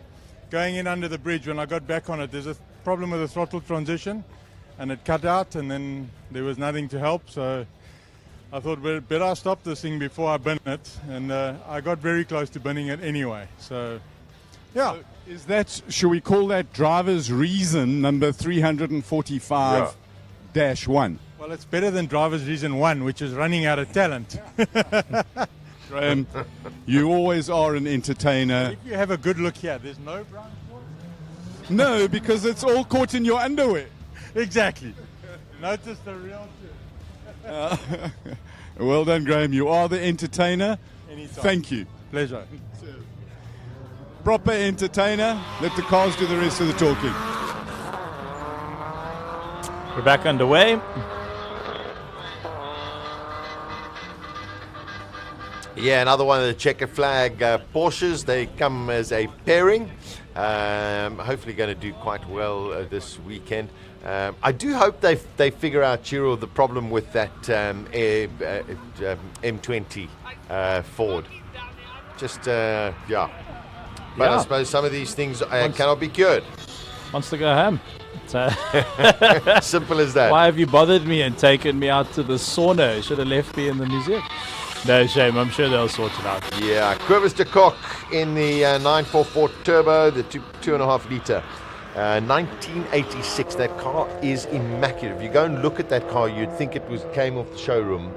going in under the bridge, when I got back on it, there's a problem with the throttle transition, and it cut out, and then there was nothing to help. So I thought, better I stop this thing before I bin it, and I got very close to binning it anyway. So, yeah. So should we call that driver's reason number 345? -1. Well, it's better than driver's reason 1, which is running out of talent. Graham, you always are an entertainer. If you have a good look here, there's no brown spots? No, because it's all caught in your underwear. Exactly. Notice the real shit. Well done, Graham. You are the entertainer. Anytime. Thank you. Pleasure. Proper entertainer. Let the cars do the rest of the talking. We're back underway. Yeah, another one of the checker flag Porsches. They come as a pairing. Hopefully going to do quite well this weekend. I do hope they figure out, Chiro, the problem with that M20 Ford. Just, yeah. But I suppose some of these things cannot be cured. Wants to go home. Simple as that. Why have you bothered me and taken me out to the sauna? You should have left me in the museum. No shame. I'm sure they'll sort it out. Yeah, Quivers de Kock in the 944 Turbo, the 2.5 litre. 1986. That car is immaculate. If you go and look at that car, you'd think it came off the showroom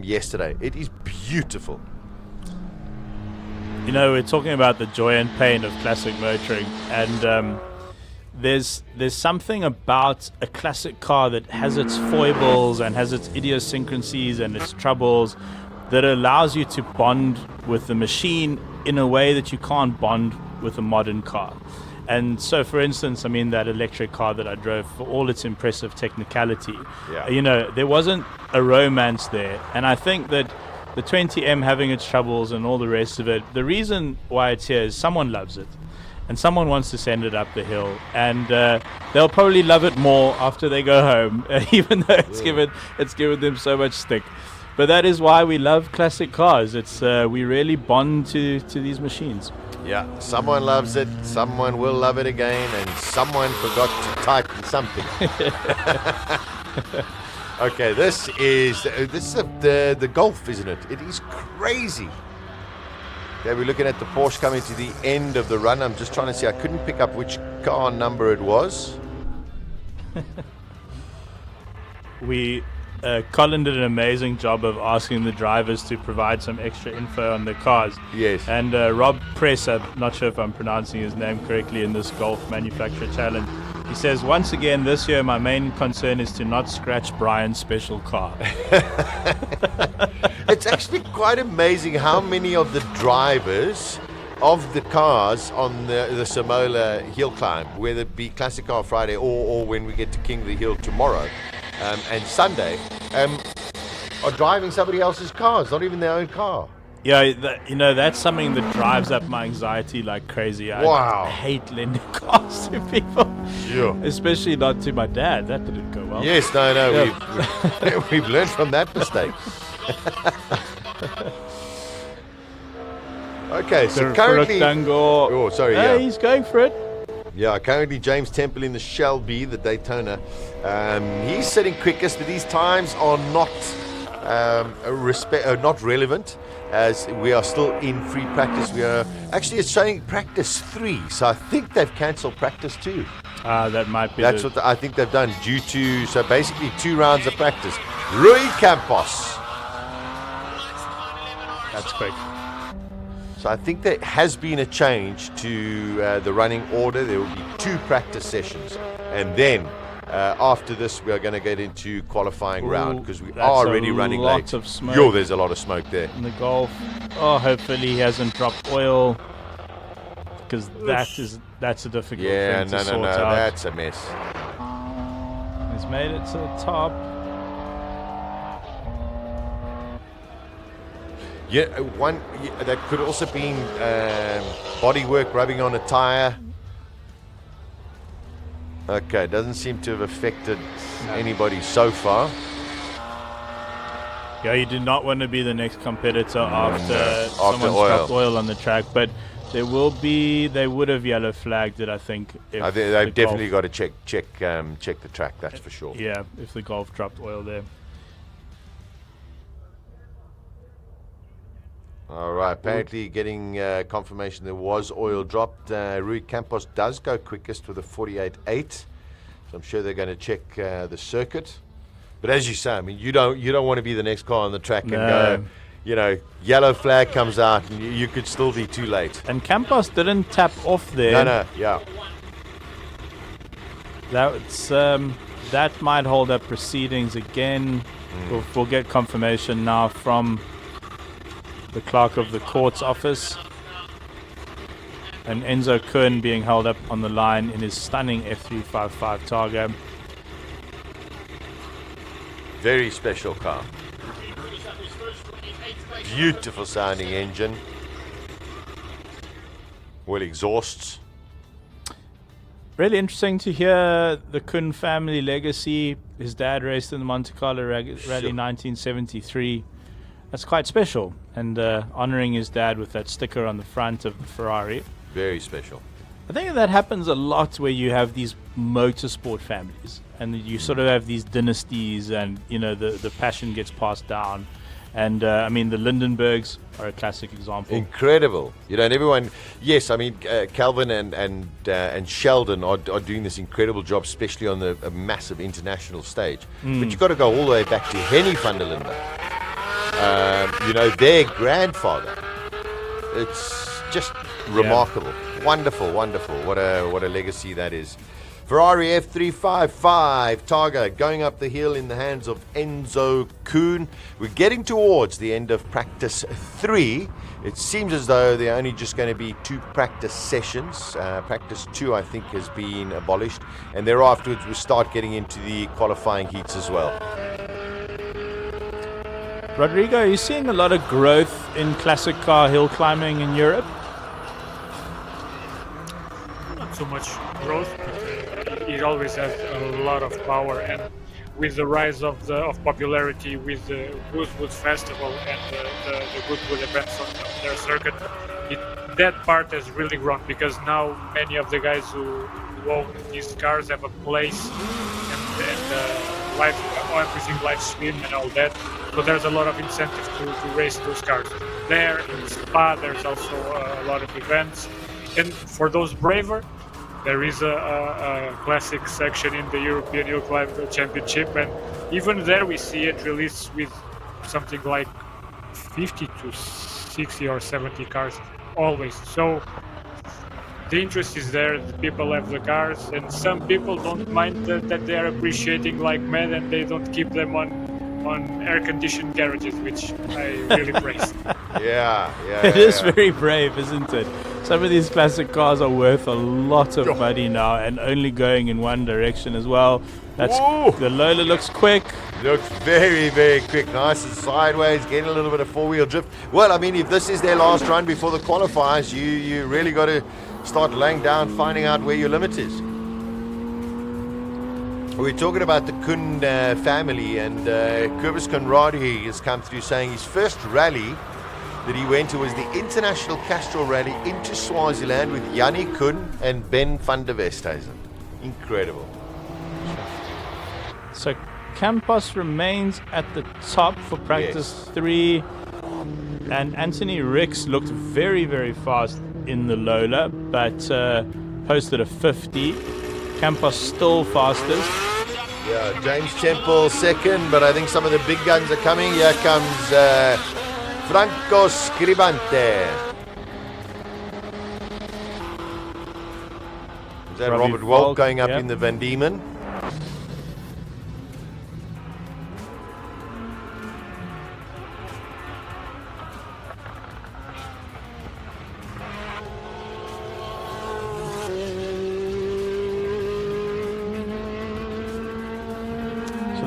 yesterday. It is beautiful. You know, we're talking about the joy and pain of classic motoring, and there's something about a classic car that has its foibles and has its idiosyncrasies and its troubles that allows you to bond with the machine in a way that you can't bond with a modern car. And so, for instance, I mean, that electric car that I drove, for all its impressive technicality, you know, there wasn't a romance there. And I think that the 20M having its troubles and all the rest of it, the reason why it's here is someone loves it. And someone wants to send it up the hill, and they'll probably love it more after they go home, even though it's given them so much stick. But that is why we love classic cars. It's we really bond to these machines. Yeah, someone loves it, someone will love it again, and someone forgot to tighten something. Okay, this is the Golf, isn't it? It is crazy. Okay, we're looking at the Porsche coming to the end of the run. I'm just trying to see. I couldn't pick up which car number it was. Colin did an amazing job of asking the drivers to provide some extra info on the cars. Yes. And Rob Press, I'm not sure if I'm pronouncing his name correctly in this Golf Manufacturer Challenge, he says, once again this year my main concern is to not scratch Brian's special car. It's actually quite amazing how many of the drivers of the cars on the Simola hill climb, whether it be Classic Car Friday or when we get to King of the Hill tomorrow and Sunday, are driving somebody else's cars, not even their own car. Yeah, that's something that drives up my anxiety like crazy. Wow. I hate lending cars to people. Sure. Especially not to my dad. That didn't go well. Yes, no, Yeah. we've learned from that mistake. Okay, so currently... Oh, sorry, yeah. He's going for it. Yeah, currently James Temple in the Shelby, the Daytona. He's sitting quickest, but these times are not not relevant, as we are still in free practice. We are actually, it's showing practice 3, so I think they've cancelled practice 2. That might be. That's what I think they've done, due to, so basically 2 rounds of practice. Rui Campos. That's quick. So I think there has been a change to the running order. There will be 2 practice sessions, and then after this we are going to get into qualifying round, because we are already running late. Lots of smoke. Yo, there's a lot of smoke there. In the Gulf. Oh, hopefully he hasn't dropped oil, because that's a difficult thing to sort out. That's a mess. He's made it to the top. Yeah, that could also been body work, rubbing on a tire. Okay, doesn't seem to have affected anybody so far. Yeah, you do not want to be the next competitor after someone's oil. dropped oil on the track, but they would have yellow flagged it, I think. I think they've definitely got to check the track, that's for sure. Yeah, if the Golf dropped oil there. All right, apparently getting confirmation there was oil dropped. Rui Campos does go quickest with a 48.8, so I'm sure they're going to check the circuit. But as you say, I mean, you don't want to be the next car on the track and go, yellow flag comes out and you could still be too late. And Campos didn't tap off there. No, yeah. That might hold up proceedings again. We'll get confirmation now from the clerk of the court's office, and Enzo Kuhn being held up on the line in his stunning F355 Targa. Very special car. Beautiful sounding engine. Well, exhausts. Really interesting to hear the Kuhn family legacy. His dad raced in the Monte Carlo Rally 1973. That's quite special, and honoring his dad with that sticker on the front of the Ferrari. Very special. I think that happens a lot where you have these motorsport families, and you sort of have these dynasties, and the passion gets passed down. And I mean, the Lindenbergs are a classic example. Incredible, and everyone. Yes, I mean, Calvin and Sheldon are doing this incredible job, especially on the massive international stage. But you've got to go all the way back to Henny van der Linde. Their grandfather. It's just remarkable. Wonderful. What a legacy that is. Ferrari F355 Targa going up the hill in the hands of Enzo Kuhn. We're getting towards the end of practice 3. It seems as though there are only just going to be 2 practice sessions. Practice 2, I think, has been abolished. And thereafter, we start getting into the qualifying heats as well. Rodrigo, are you seeing a lot of growth in classic car hill climbing in Europe? Not so much growth, but it always has a lot of power. And with the rise of popularity with the Goodwood Festival and the Goodwood events on their circuit, that part has really grown, because now many of the guys who own these cars have a place and everything live stream and all that. So there's a lot of incentive to race those cars. There in Spa, there's also a lot of events. And for those braver, there is a classic section in the European Hill Climb Championship, and even there we see it released with something like 50 to 60 or 70 cars always. So the interest is there, the people have the cars, and some people don't mind that they are appreciating like mad, and they don't keep them on air-conditioned garages, which I really praise. It is very brave, isn't it? Some of these classic cars are worth a lot of money now, and only going in one direction as well. The Lola looks quick. Looks very, very quick. Nice and sideways, getting a little bit of four-wheel drift. Well, I mean, if this is their last run before the qualifiers, you really got to start laying down, finding out where your limit is. We're talking about the Kun family, and Kobus Conradi has come through saying his first rally that he went to was the International Castrol Rally into Swaziland with Jannie Kun and Ben van der Westhuizen. Incredible. So Campos remains at the top for practice 3, and Anthony Ricks looked very, very fast in the Lola, but posted a 50. Campos still fastest. Yeah, James Temple second, but I think some of the big guns are coming. Here comes Franco Scribante. Is that Robert Wolk going up in the Van Diemen?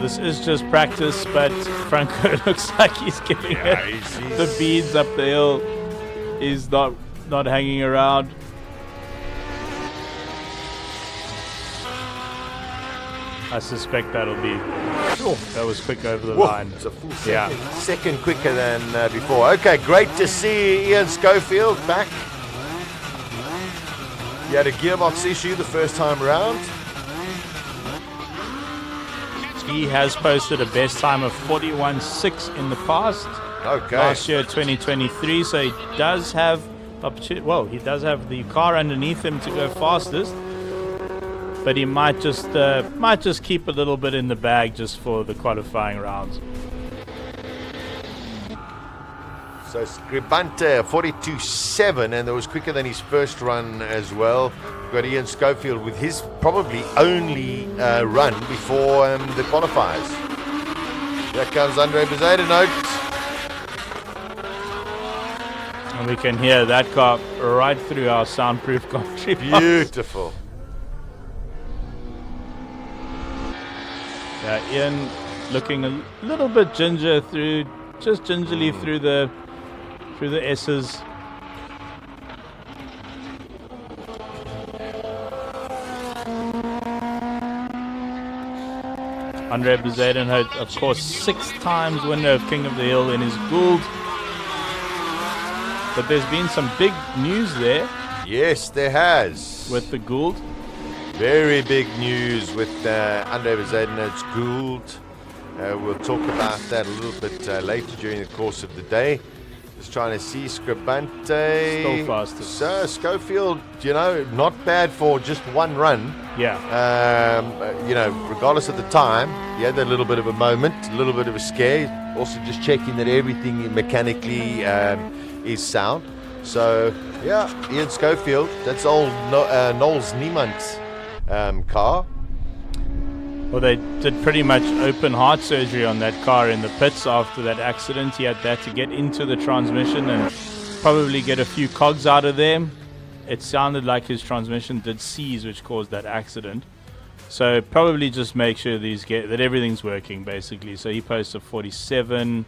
This is just practice, but Franco looks like he's getting the beads up the hill. He's not hanging around. I suspect that'll be. That was quick over the line. It's a full second quicker than before. Okay, great to see Ian Schofield back. He had a gearbox issue the first time around. He has posted a best time of 41.6 in the past. Okay. Last year, 2023. So he does have opportunity. Well, he does have the car underneath him to go fastest, but he might just keep a little bit in the bag just for the qualifying rounds. So Scribante 42.7, and that was quicker than his first run as well. We've got Ian Schofield with his probably only run before the qualifiers. Here comes Andre Bezuidenhout. And we can hear that car right through our soundproof commentary box. Beautiful. Yeah, Ian looking a little bit ginger just gingerly through the S's. Andre Bezuidenhout, of course, 6 times winner of King of the Hill in his Gould. But there's been some big news there. Yes, there has. With the Gould. Very big news with Andre Bezuidenhout's Gould. We'll talk about that a little bit later during the course of the day. Just trying to see Scribante. Still fastest. So Schofield, not bad for just one run. Yeah. Regardless of the time, he had that little bit of a moment, a little bit of a scare. Also just checking that everything mechanically is sound. So, yeah, Ian Schofield, that's old Knowles Niemann's car. Well, they did pretty much open heart surgery on that car in the pits after that accident. He had that to get into the transmission and probably get a few cogs out of there. It sounded like his transmission did seize, which caused that accident. So probably just make sure that everything's working, basically. So he posted 47.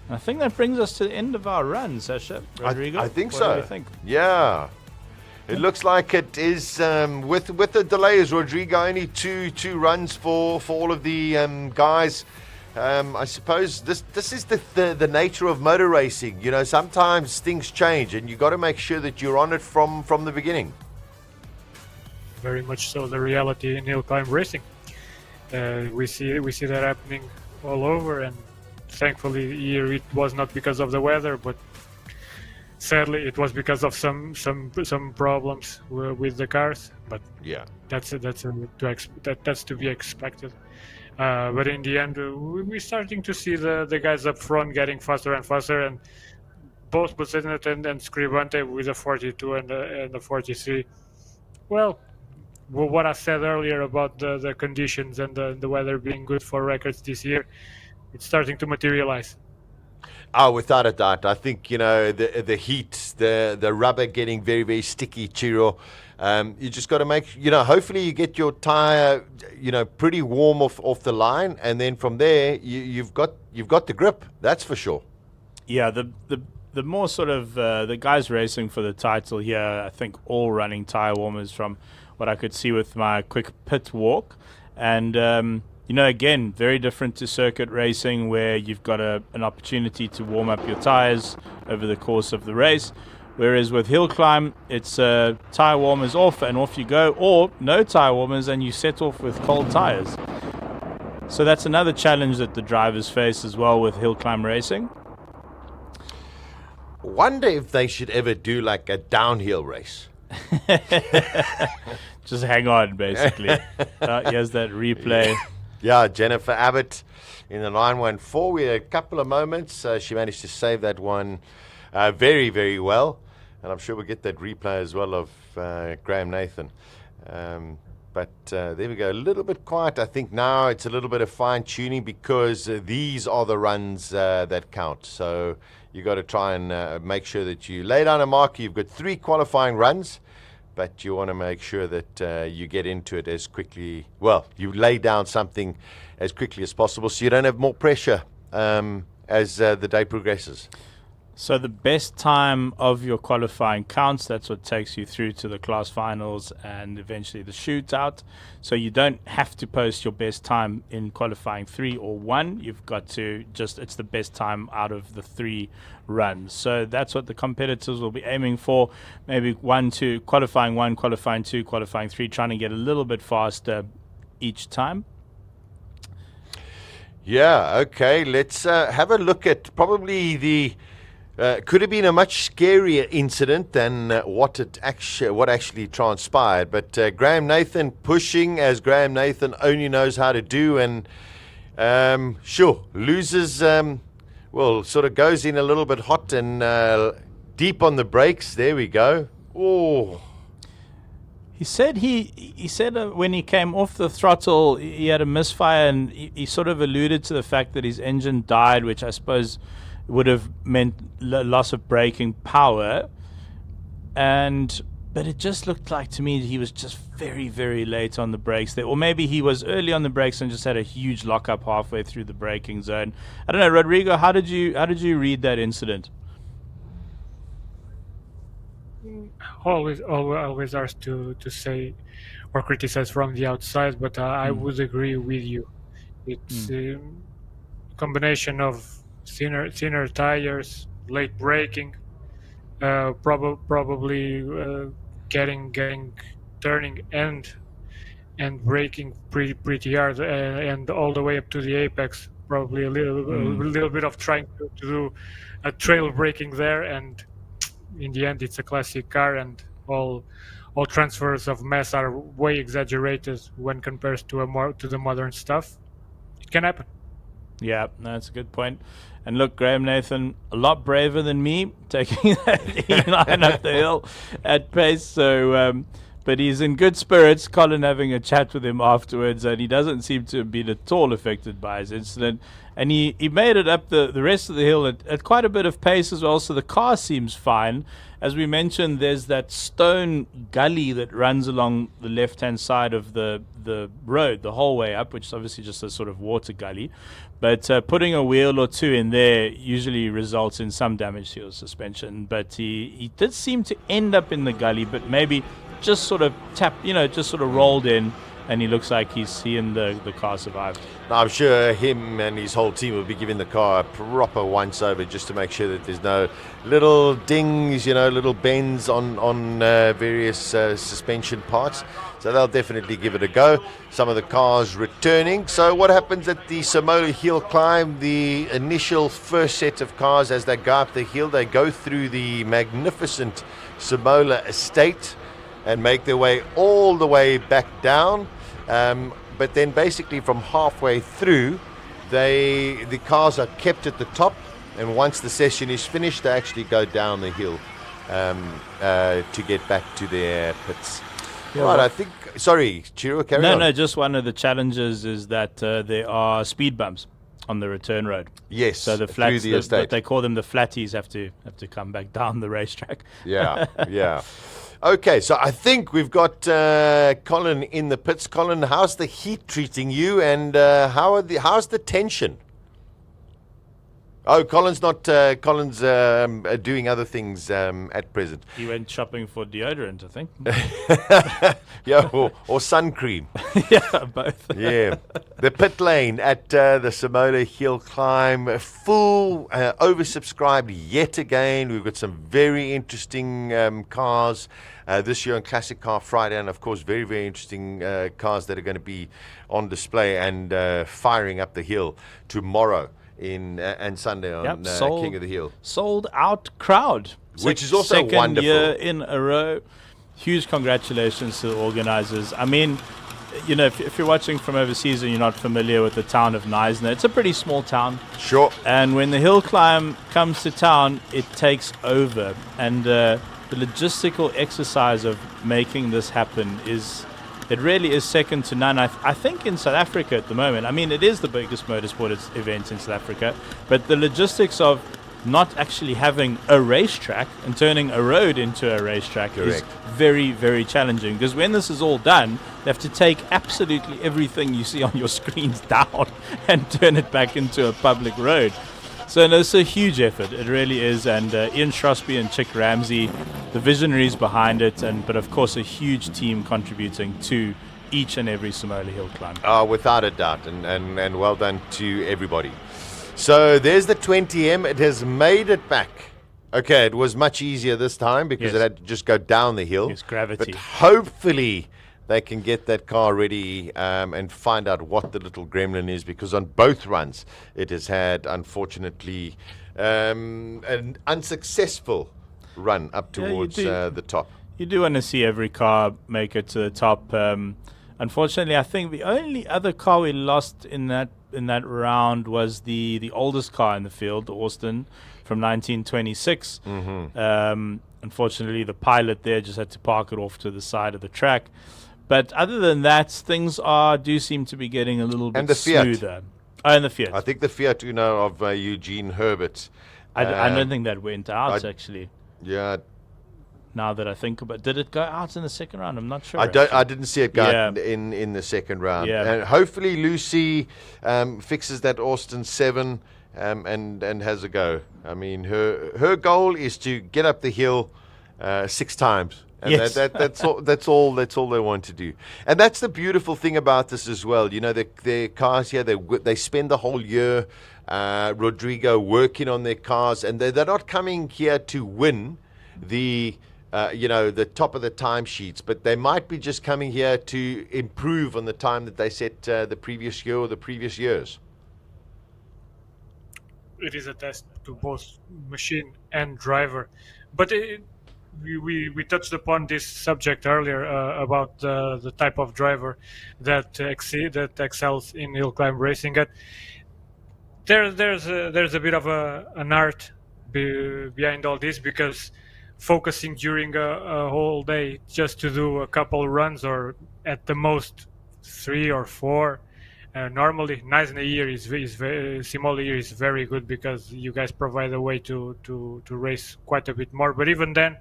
I think that brings us to the end of our run, Sasha. Rodrigo, I think what so. do you think? Yeah. It looks like it is, with the delays, Rodrigo, only two runs for all of the guys. I suppose this is the nature of motor racing. Sometimes things change, and you got to make sure that you're on it from the beginning. Very much so the reality in hill climb racing. We see that happening all over, and thankfully here it was not because of the weather, but sadly it was because of some problems with the cars. But yeah, that's to be expected. But in the end, we're starting to see the guys up front getting faster and faster, and both Bezuidenhout and Scribante with the 42 and the 43. Well, what I said earlier about the conditions and the weather being good for records this year, it's starting to materialize. Oh, without a doubt. I think, the heat, the rubber getting very, very sticky, Chiro. You just got to make, hopefully you get your tire, pretty warm off the line, and then from there you've got the grip. That's for sure. Yeah, the more sort of the guys racing for the title here, I think all running tire warmers from what I could see with my quick pit walk, and again, very different to circuit racing where you've got an opportunity to warm up your tires over the course of the race. Whereas with hill climb, it's tire warmers off and off you go, or no tire warmers and you set off with cold tires. So that's another challenge that the drivers face as well with hill climb racing. Wonder if they should ever do like a downhill race. Just hang on, basically. Here's that replay. Yeah, Jennifer Abbott in the 914. We had a couple of moments. She managed to save that one very, very well. And I'm sure we'll get that replay as well of Graham Nathan. But there we go. A little bit quiet. I think now it's a little bit of fine-tuning because these are the runs that count. So you got to try and make sure that you lay down a marker. You've got 3 qualifying runs, but you want to make sure that you get into it as quickly. Well, you lay down something as quickly as possible so you don't have more pressure as the day progresses. So the best time of your qualifying counts. That's what takes you through to the class finals and eventually the shootout. So you don't have to post your best time in qualifying 3 or 1. You've got to it's the best time out of the 3 runs. So that's what the competitors will be aiming for. Maybe 1, 2, qualifying 1, qualifying 2, qualifying 3, trying to get a little bit faster each time. Yeah, okay. Let's have a look at probably the could have been a much scarier incident than what actually transpired. But Graham Nathan pushing as Graham Nathan only knows how to do, and loses. Sort of goes in a little bit hot and deep on the brakes. There we go. Oh. He said when he came off the throttle, he had a misfire, and he sort of alluded to the fact that his engine died, which I suppose would have meant loss of braking power, but it just looked like to me he was just very, very late on the brakes there, or maybe he was early on the brakes and just had a huge lockup halfway through the braking zone. I don't know, Rodrigo, how did you read that incident? Always asked to say or criticize from the outside, but I would agree with you. It's a combination of thinner tires, late braking, probably turning and braking pretty hard, and all the way up to the apex. Probably a little bit of trying to do a trail braking there, and in the end, it's a classic car, and all transfers of mass are way exaggerated when compared to the modern stuff. It can happen. Yeah, that's a good point. And look, Graham Nathan, a lot braver than me, taking that E9 up the hill at pace. So, but he's in good spirits. Colin having a chat with him afterwards, and he doesn't seem to have been at all affected by his incident. And he made it up the rest of the hill at quite a bit of pace as well, so the car seems fine. As we mentioned, there's that stone gully that runs along the left-hand side of the road the whole way up, which is obviously just a sort of water gully. But putting a wheel or 2 in there usually results in some damage to your suspension. But he did seem to end up in the gully, but maybe just sort of just sort of rolled in, and he looks like he and the car survived. I'm sure him and his whole team will be giving the car a proper once-over just to make sure that there's no little dings, little bends on various suspension parts. So they'll definitely give it a go. Some of the cars returning. So what happens at the Simola hill climb? The initial first set of cars, as they go up the hill, they go through the magnificent Simola estate and make their way all the way back down. But then basically from halfway through, the cars are kept at the top, and once the session is finished, they actually go down the hill to get back to their pits. Yeah, right, I think. Sorry, Chiro, carry on. No, just one of the challenges is that there are speed bumps on the return road. Yes, so the through flats, the estate. what they call them, the flatties, have to come back down the racetrack. Yeah, yeah. Okay, so I think we've got Colin in the pits. Colin, how's the heat treating you, and how's the tension? Oh, Colin's not. Colin's doing other things at present. He went shopping for deodorant, I think. Yeah, or sun cream. Yeah, both. Yeah. The pit lane at the Simola Hill Climb, full, oversubscribed yet again. We've got some very interesting cars this year on Classic Car Friday, and of course very, very interesting cars that are going to be on display and firing up the hill tomorrow and Sunday on King of the Hill. Sold out crowd, which is also second wonderful. Year in a row. Huge congratulations to the organizers. I mean, you know, if you're watching from overseas and you're not familiar with the town of Knysna, it's a pretty small town. Sure. And when the hill climb comes to town, it takes over. And the logistical exercise of making this happen it really is second to none. I think in South Africa at the moment, I mean, it is the biggest motorsport event in South Africa, but the logistics of not actually having a racetrack and turning a road into a racetrack is very, very challenging, because when this is all done, they have to take absolutely everything you see on your screens down and turn it back into a public road. So no, it's a huge effort, it really is, and Ian Shrosby and Chick Ramsey, the visionaries behind it, but of course a huge team contributing to each and every Simola Hill climb. Without a doubt, and well done to everybody. So there's the 20M. It has made it back. Okay, it was much easier this time because it had to just go down the hill. Yes, gravity. But hopefully they can get that car ready and find out what the little gremlin is, because on both runs it has had, unfortunately, an unsuccessful run up towards the top. You do want to see every car make it to the top. Unfortunately, I think the only other car we lost in that round was the oldest car in the field, the Austin from 1926. Unfortunately, the pilot there just had to park it off to the side of the track. But other than that, things do seem to be getting a little bit smoother. Oh, and the Fiat. I think the Fiat Uno of Eugene Herbert. I don't think that went out, actually. Yeah. Now that I think about it. Did it go out in the second round? I'm not sure. I didn't see it go out in the second round. Yeah. And hopefully Lucy fixes that Austin 7 and has a go. I mean, her goal is to get up the hill 6 times. And that's all they want to do. And that's the beautiful thing about this as well. You know, their cars here, they spend the whole year, Rodrigo, working on their cars, and they're not coming here to win the top of the timesheets, but they might be just coming here to improve on the time that they set the previous year or the previous years. It is a test to both machine and driver. But we touched upon this subject earlier about the type of driver that excels in hill climb racing. There's a bit of an art behind all this, because focusing during a whole day just to do a couple runs, or at the most 3 or 4. Normally, Knysna year Simola year is very good, because you guys provide a way to race quite a bit more. But even then,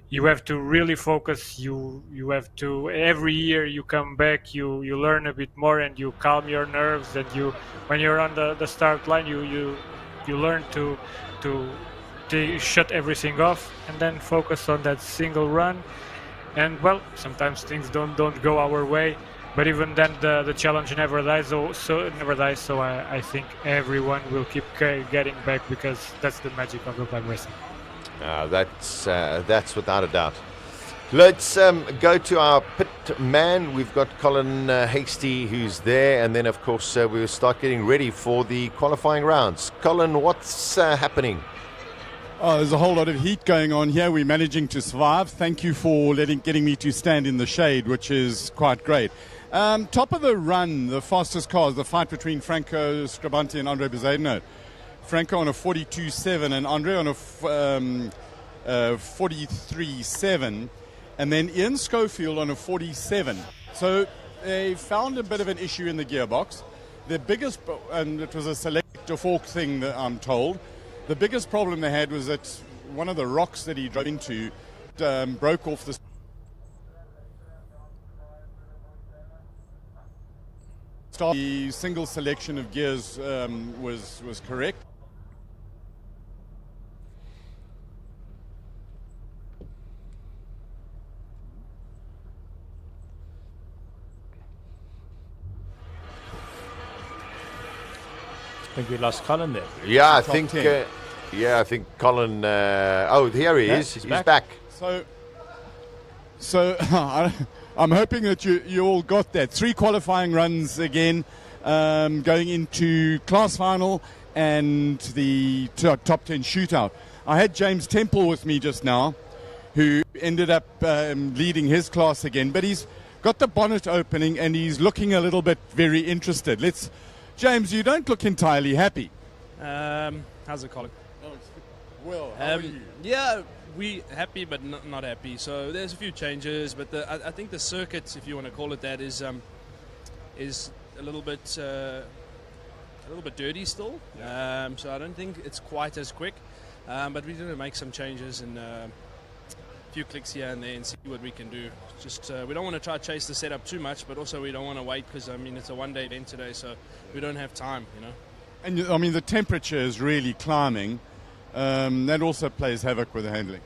you have to really focus. You have to, every year you come back, you learn a bit more, and you calm your nerves. And when you're on the start line, you learn to shut everything off and then focus on that single run. And well, sometimes things don't go our way, but even then the challenge never dies. So I think everyone will keep getting back, because that's the magic of hill climb racing. That's without a doubt. Let's go to our pit man. We've got Colin Hasty, who's there, and then of course we'll start getting ready for the qualifying rounds. Colin, what's happening? Oh, there's a whole lot of heat going on here. We're managing to survive. Thank you for getting me to stand in the shade, which is quite great. Top of the run, the fastest cars, the fight between Franco Scribanti and Andre Bezuidenhout. Franco on a 42.7 and Andre on a 43.7, and then Ian Schofield on a 47. So they found a bit of an issue in the gearbox. Their biggest, and it was a select a fork thing that I'm told. The biggest problem they had was that one of the rocks that he drove into broke off the start. The single selection of gears was correct. I think we lost Colin there. Yeah, I Top think. 10. I think Colin. Oh, here he is. He's back. So I'm hoping that you all got that. 3 qualifying runs again, going into class final and the top 10 shootout. I had James Temple with me just now, who ended up leading his class again, but he's got the bonnet opening and he's looking a little bit very interested. James, you don't look entirely happy. How's it, Colin? Well, how are you? Yeah, we happy but not happy. So there's a few changes, but I think the circuit, if you want to call it that, is a little bit dirty still. So I don't think it's quite as quick. But we're going to make some changes and a few clicks here and there and see what we can do. Just we don't want to try to chase the setup too much, but also we don't want to wait because it's a one-day event today, so we don't have time, And the temperature is really climbing. That also plays havoc with the handling.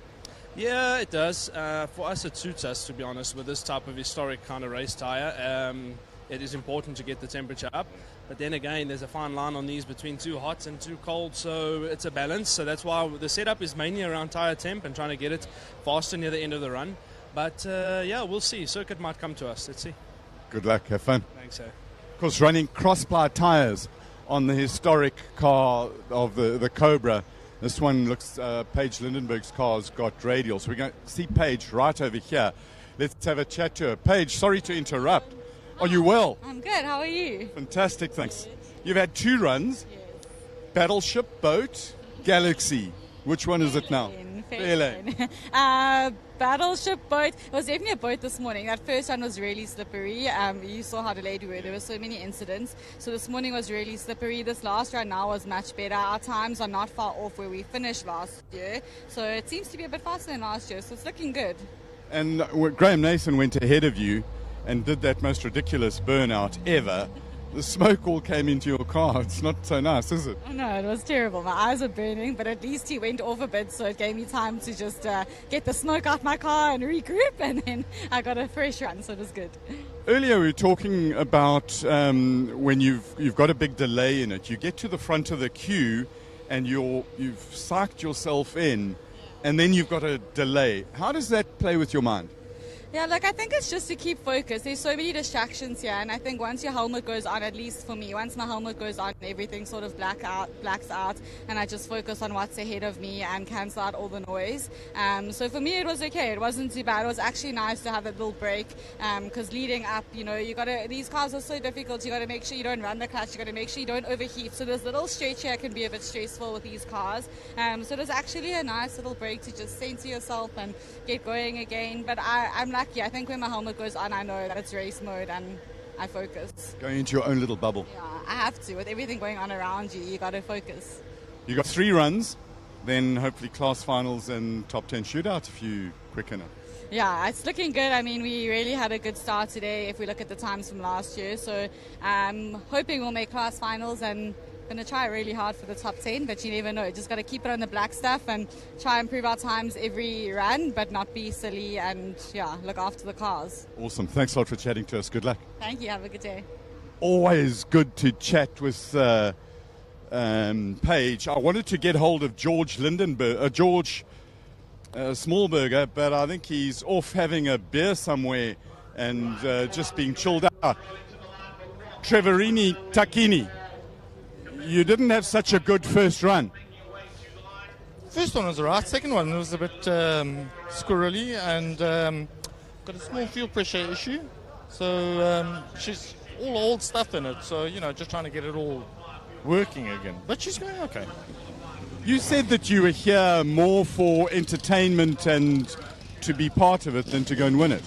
Yeah, it does. For us, it suits us, to be honest, with this type of historic kind of race tyre. It is important to get the temperature up. But then again, there's a fine line on these between too hot and too cold, so it's a balance. So that's why the setup is mainly around tyre temp and trying to get it faster near the end of the run. But we'll see. Circuit might come to us. Let's see. Good luck. Have fun. Thanks, Of course, running cross-ply tyres on the historic car of the Cobra. This one looks, Paige Lindenberg's car's got radial. So we're going to see Paige right over here. Let's have a chat to her. Paige, sorry to interrupt. Are you well? I'm good. How are you? Fantastic, thanks. You've had 2 runs. Yes. Battleship, Boat, Galaxy. Which one is it now? Fairlane. Battleship, Boat. It was definitely a boat this morning. That first one was really slippery. You saw how delayed we were. There were so many incidents. So this morning was really slippery. This last run now was much better. Our times are not far off where we finished last year. So it seems to be a bit faster than last year. So it's looking good. And Graham Nason went ahead of you and did that most ridiculous burnout ever. The smoke all came into your car. It's not so nice, is it? Oh, no, it was terrible. My eyes were burning, but at least he went off a bit, so it gave me time to just get the smoke out my car and regroup, and then I got a fresh run, so it was good. Earlier we were talking about when you've got a big delay in it. You get to the front of the queue and you've psyched yourself in, and then you've got a delay. How does that play with your mind? Yeah, look, I think it's just to keep focused. There's so many distractions here, and I think once your helmet goes on, at least for me, once my helmet goes on, everything sort of blacks out, and I just focus on what's ahead of me and cancel out all the noise. So for me, it was okay. It wasn't too bad. It was actually nice to have that little break, because leading up, these cars are so difficult. You got to make sure you don't run the clutch. You got to make sure you don't overheat. So this little stretch here can be a bit stressful with these cars. So it was actually a nice little break to just center yourself and get going again. But I'm lucky. I think when my helmet goes on, I know that it's race mode and I focus. Going into your own little bubble. Yeah, I have to. With everything going on around you, you got to focus. You got 3 runs, then hopefully class finals and top 10 shootout if you quick enough. Yeah, it's looking good. I mean, we really had a good start today if we look at the times from last year. So I'm hoping we'll make class finals and going to try really hard for the top 10, but you never know. Just got to keep it on the black stuff and try and improve our times every run, but not be silly and, look after the cars. Awesome. Thanks a lot for chatting to us. Good luck. Thank you. Have a good day. Always good to chat with Paige. I wanted to get hold of George Smallberger, but I think he's off having a beer somewhere and just being chilled out. Trevorini Takini. You didn't have such a good first run. First one was alright. Second one was a bit squirrely and got a small fuel pressure issue. So she's all old stuff in it. So just trying to get it all working again. But she's going okay. You said that you were here more for entertainment and to be part of it than to go and win it.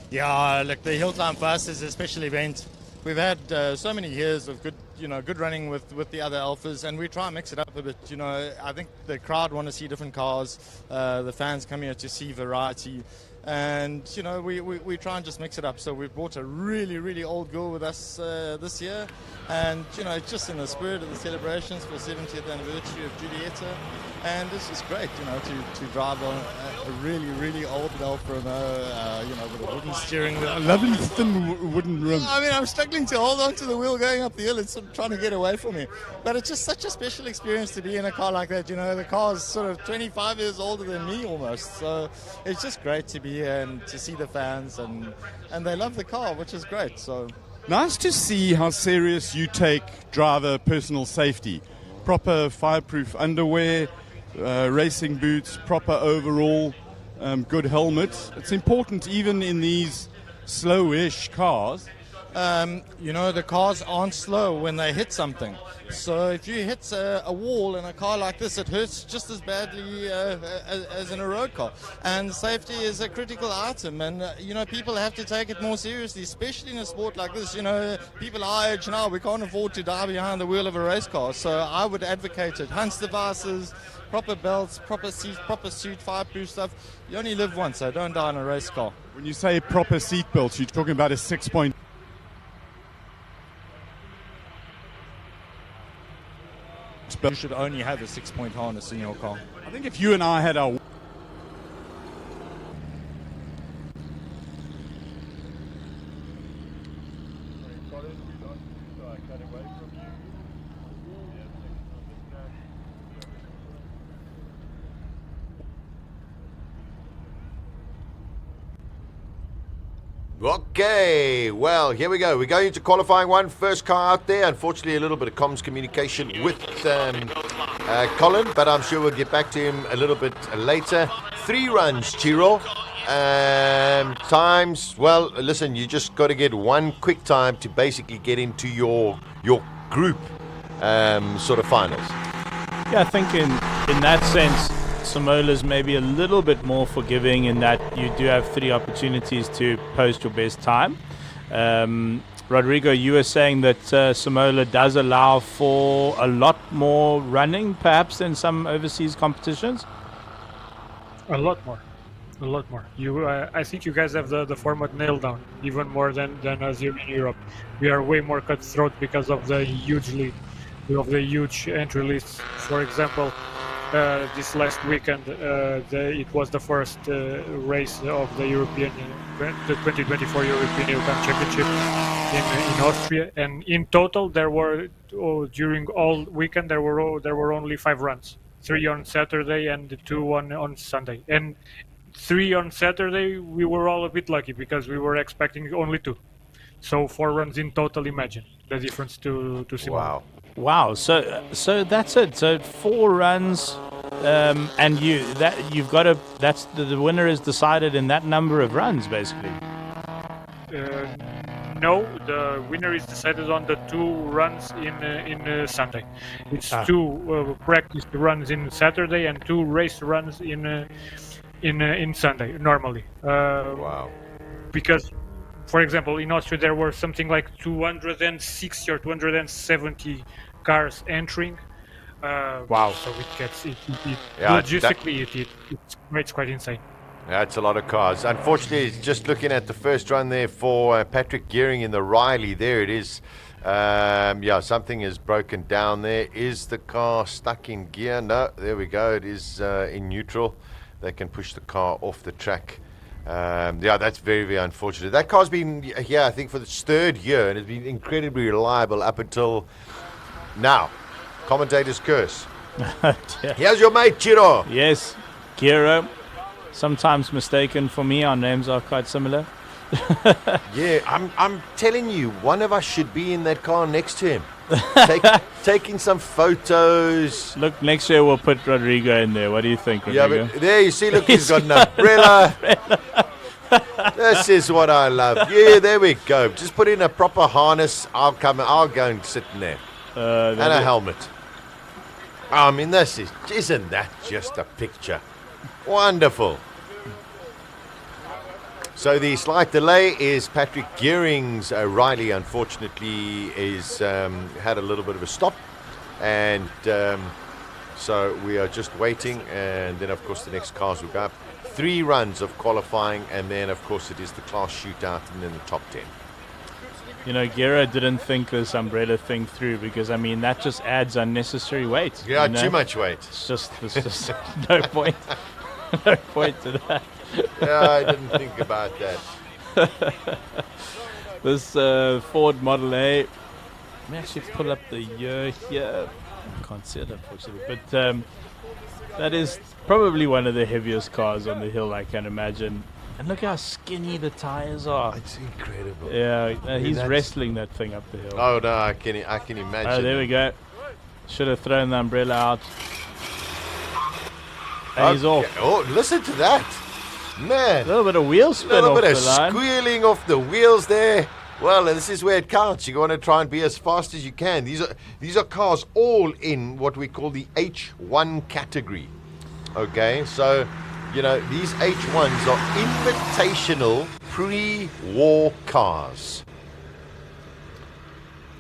Yeah, look, the hill climb for us is a special event. We've had so many years of good good running with the other alphas, and we try and mix it up a bit. I think the crowd want to see different cars. The fans come here to see variety. And, we try and just mix it up. So we've brought a really, really old girl with us this year. And, just in the spirit of the celebrations for the 70th anniversary of Julieta. And it's just great, to drive on a really, really old Alfa Romeo, with a wooden steering wheel. A lovely thin wooden rim. I mean, I'm struggling to hold on to the wheel going up the hill. It's sort of trying to get away from me. But it's just such a special experience to be in a car like that. The car is sort of 25 years older than me almost. So it's just great to be here and to see the fans. And they love the car, which is great. So Nice to see how serious you take driver personal safety. Proper fireproof underwear, racing boots, proper overall, good helmet. It's important even in these slow-ish cars. The cars aren't slow when they hit something. So if you hit a wall in a car like this, it hurts just as badly as in a road car. And safety is a critical item. And, people have to take it more seriously, especially in a sport like this. People our age now, we can't afford to die behind the wheel of a race car. So I would advocate it. Hunts devices, proper belts, proper seats, proper suit, fireproof stuff. You only live once, so don't die in a race car. When you say proper seat belts, you're talking about a 6-point. You should only have a 6-point harness in your car. I think if you and I had our... Okay, well, here we go. We're going into qualifying one. First car out there. Unfortunately, a little bit of comms communication with Colin, but I'm sure we'll get back to him a little bit later. 3 runs, Chiro. Times, well, listen, you just got to get one quick time to basically get into your group sort of finals. Yeah, I think in that sense, Simola's maybe a little bit more forgiving in that you do have 3 opportunities to post your best time. Rodrigo, you were saying that Simola does allow for a lot more running, perhaps, than some overseas competitions? A lot more. I think you guys have the format nailed down, even more than us here in Europe. We are way more cutthroat because of the huge entry lists. For example, this last weekend, it was the first race of the 2024 European European Championship in Austria, and in total there were during all weekend there were only 5 runs, 3 on Saturday and 2 on Sunday. And 3 on Saturday we were all a bit lucky because we were expecting only 2. So 4 runs in total. Imagine the difference to Simola. Wow. So that's it. So 4 runs, and you've got to. That's the winner is decided in that number of runs, basically. No, the winner is decided on the 2 runs in Sunday. It's 2 practice runs in Saturday and 2 race runs in Sunday normally. Wow. Because, for example, in Austria there were something like 260 or 270 cars entering. Wow! So it gets logistically it's quite insane. That's a lot of cars. Unfortunately, just looking at the first run there for Patrick Gearing in the Riley, there it is. Something is broken down there. Is the car stuck in gear? No, there we go. It is in neutral. They can push the car off the track. That's very, very unfortunate. That car's been here, I think, for its 3rd year, and it's been incredibly reliable up until now. Commentator's curse. Here's your mate, Chiro. Yes, Giro. Sometimes mistaken for me. Our names are quite similar. Yeah, I'm telling you, one of us should be in that car next to him. Taking some photos. Look, next year we'll put Rodrigo in there. What do you think, Rodrigo? Yeah, but there you see, look, he's got an umbrella. This is what I love. Yeah, there we go. Just put in a proper harness. I'll go and sit in there. And a helmet. I mean, isn't that just a picture? Wonderful. So the slight delay is Patrick Gearing's Riley, unfortunately, is had a little bit of a stop, and so we are just waiting, and then of course the next cars will go up. 3 runs of qualifying, and then of course it is the class shootout and then the top 10. You know, Guerra didn't think this umbrella thing through, because I mean that just adds unnecessary weight. Yeah, you know? too much weight. It's just no point. No point to that. Yeah, I didn't think about that. This Ford Model A. Let me actually pull up the year here. I can't see it, unfortunately. But that is probably one of the heaviest cars on the hill, I can imagine. And look how skinny the tires are. It's incredible. Yeah, I mean, he's that's... wrestling that thing up the hill. Oh, no, I can imagine. Oh, there we go. Should have thrown the umbrella out. And he's off. Oh, listen to that. Man. A little bit of wheel spin off the line. A little bit of squealing off the wheels there. Well, and this is where it counts. You want to try and be as fast as you can. These are cars all in what we call the H1 category. Okay, so, you know, these H1s are invitational pre-war cars.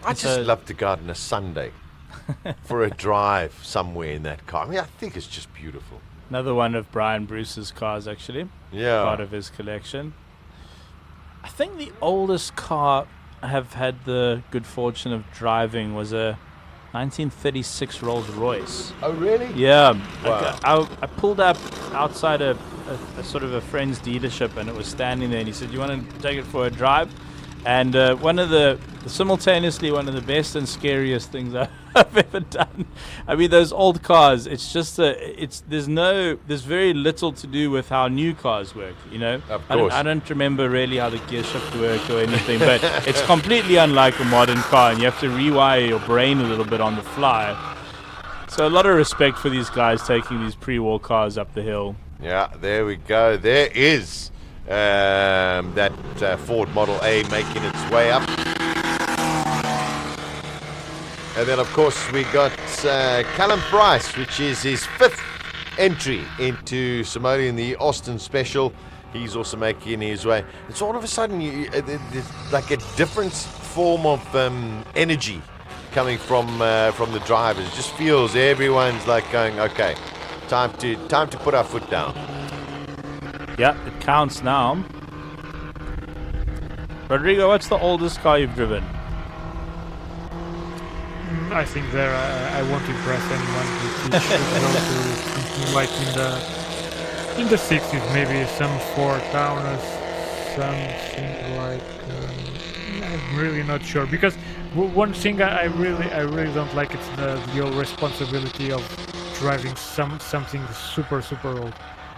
I just love to go out on a Sunday for a drive somewhere in that car. I mean, I think it's just beautiful. Another one of Brian Bruce's cars, actually. Yeah. Part of his collection. I think the oldest car I have had the good fortune of driving was a 1936 Rolls Royce. Oh, really? Yeah. Wow. I pulled up outside a sort of a friend's dealership, and it was standing there, and he said, "You want to take it for a drive?" And simultaneously one of the best and scariest things I've ever done. I mean, those old cars, it's just there's very little to do with how new cars work, you know. Of course. I don't remember really how the gear shift worked or anything, but it's completely unlike a modern car, and you have to rewire your brain a little bit on the fly. So a lot of respect for these guys taking these pre-war cars up the hill. Yeah, there we go. There is that Ford Model A making its way up. And then, of course, we got Callum Price, which is his 5th entry into Simola in the Austin Special. He's also making his way. It's all of a sudden there's like a different form of energy coming from the drivers. It just feels everyone's like going, okay, time to put our foot down. Yeah, it counts now. Rodrigo, what's the oldest car you've driven? I think there I won't impress anyone. It should go to something like in the 60s, maybe some Ford Taunus, something like. I'm really not sure, because one thing I really don't like, it's the whole responsibility of driving something super old.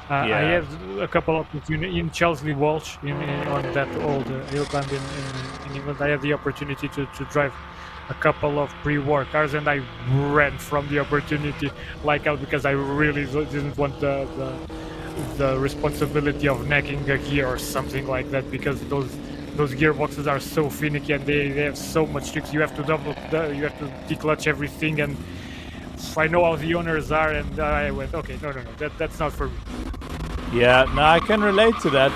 I had a couple of opportunities in Chesley Walsh on that old hill climb in England. I had the opportunity to drive a couple of pre-war cars, and I ran from the opportunity like out, because I really didn't want the responsibility of necking a gear or something like that, because those gearboxes are so finicky and they have so much tricks. You have to you have to declutch everything, and I know how the owners are, and I went, okay, no, that's not for me. Yeah, no, I can relate to that.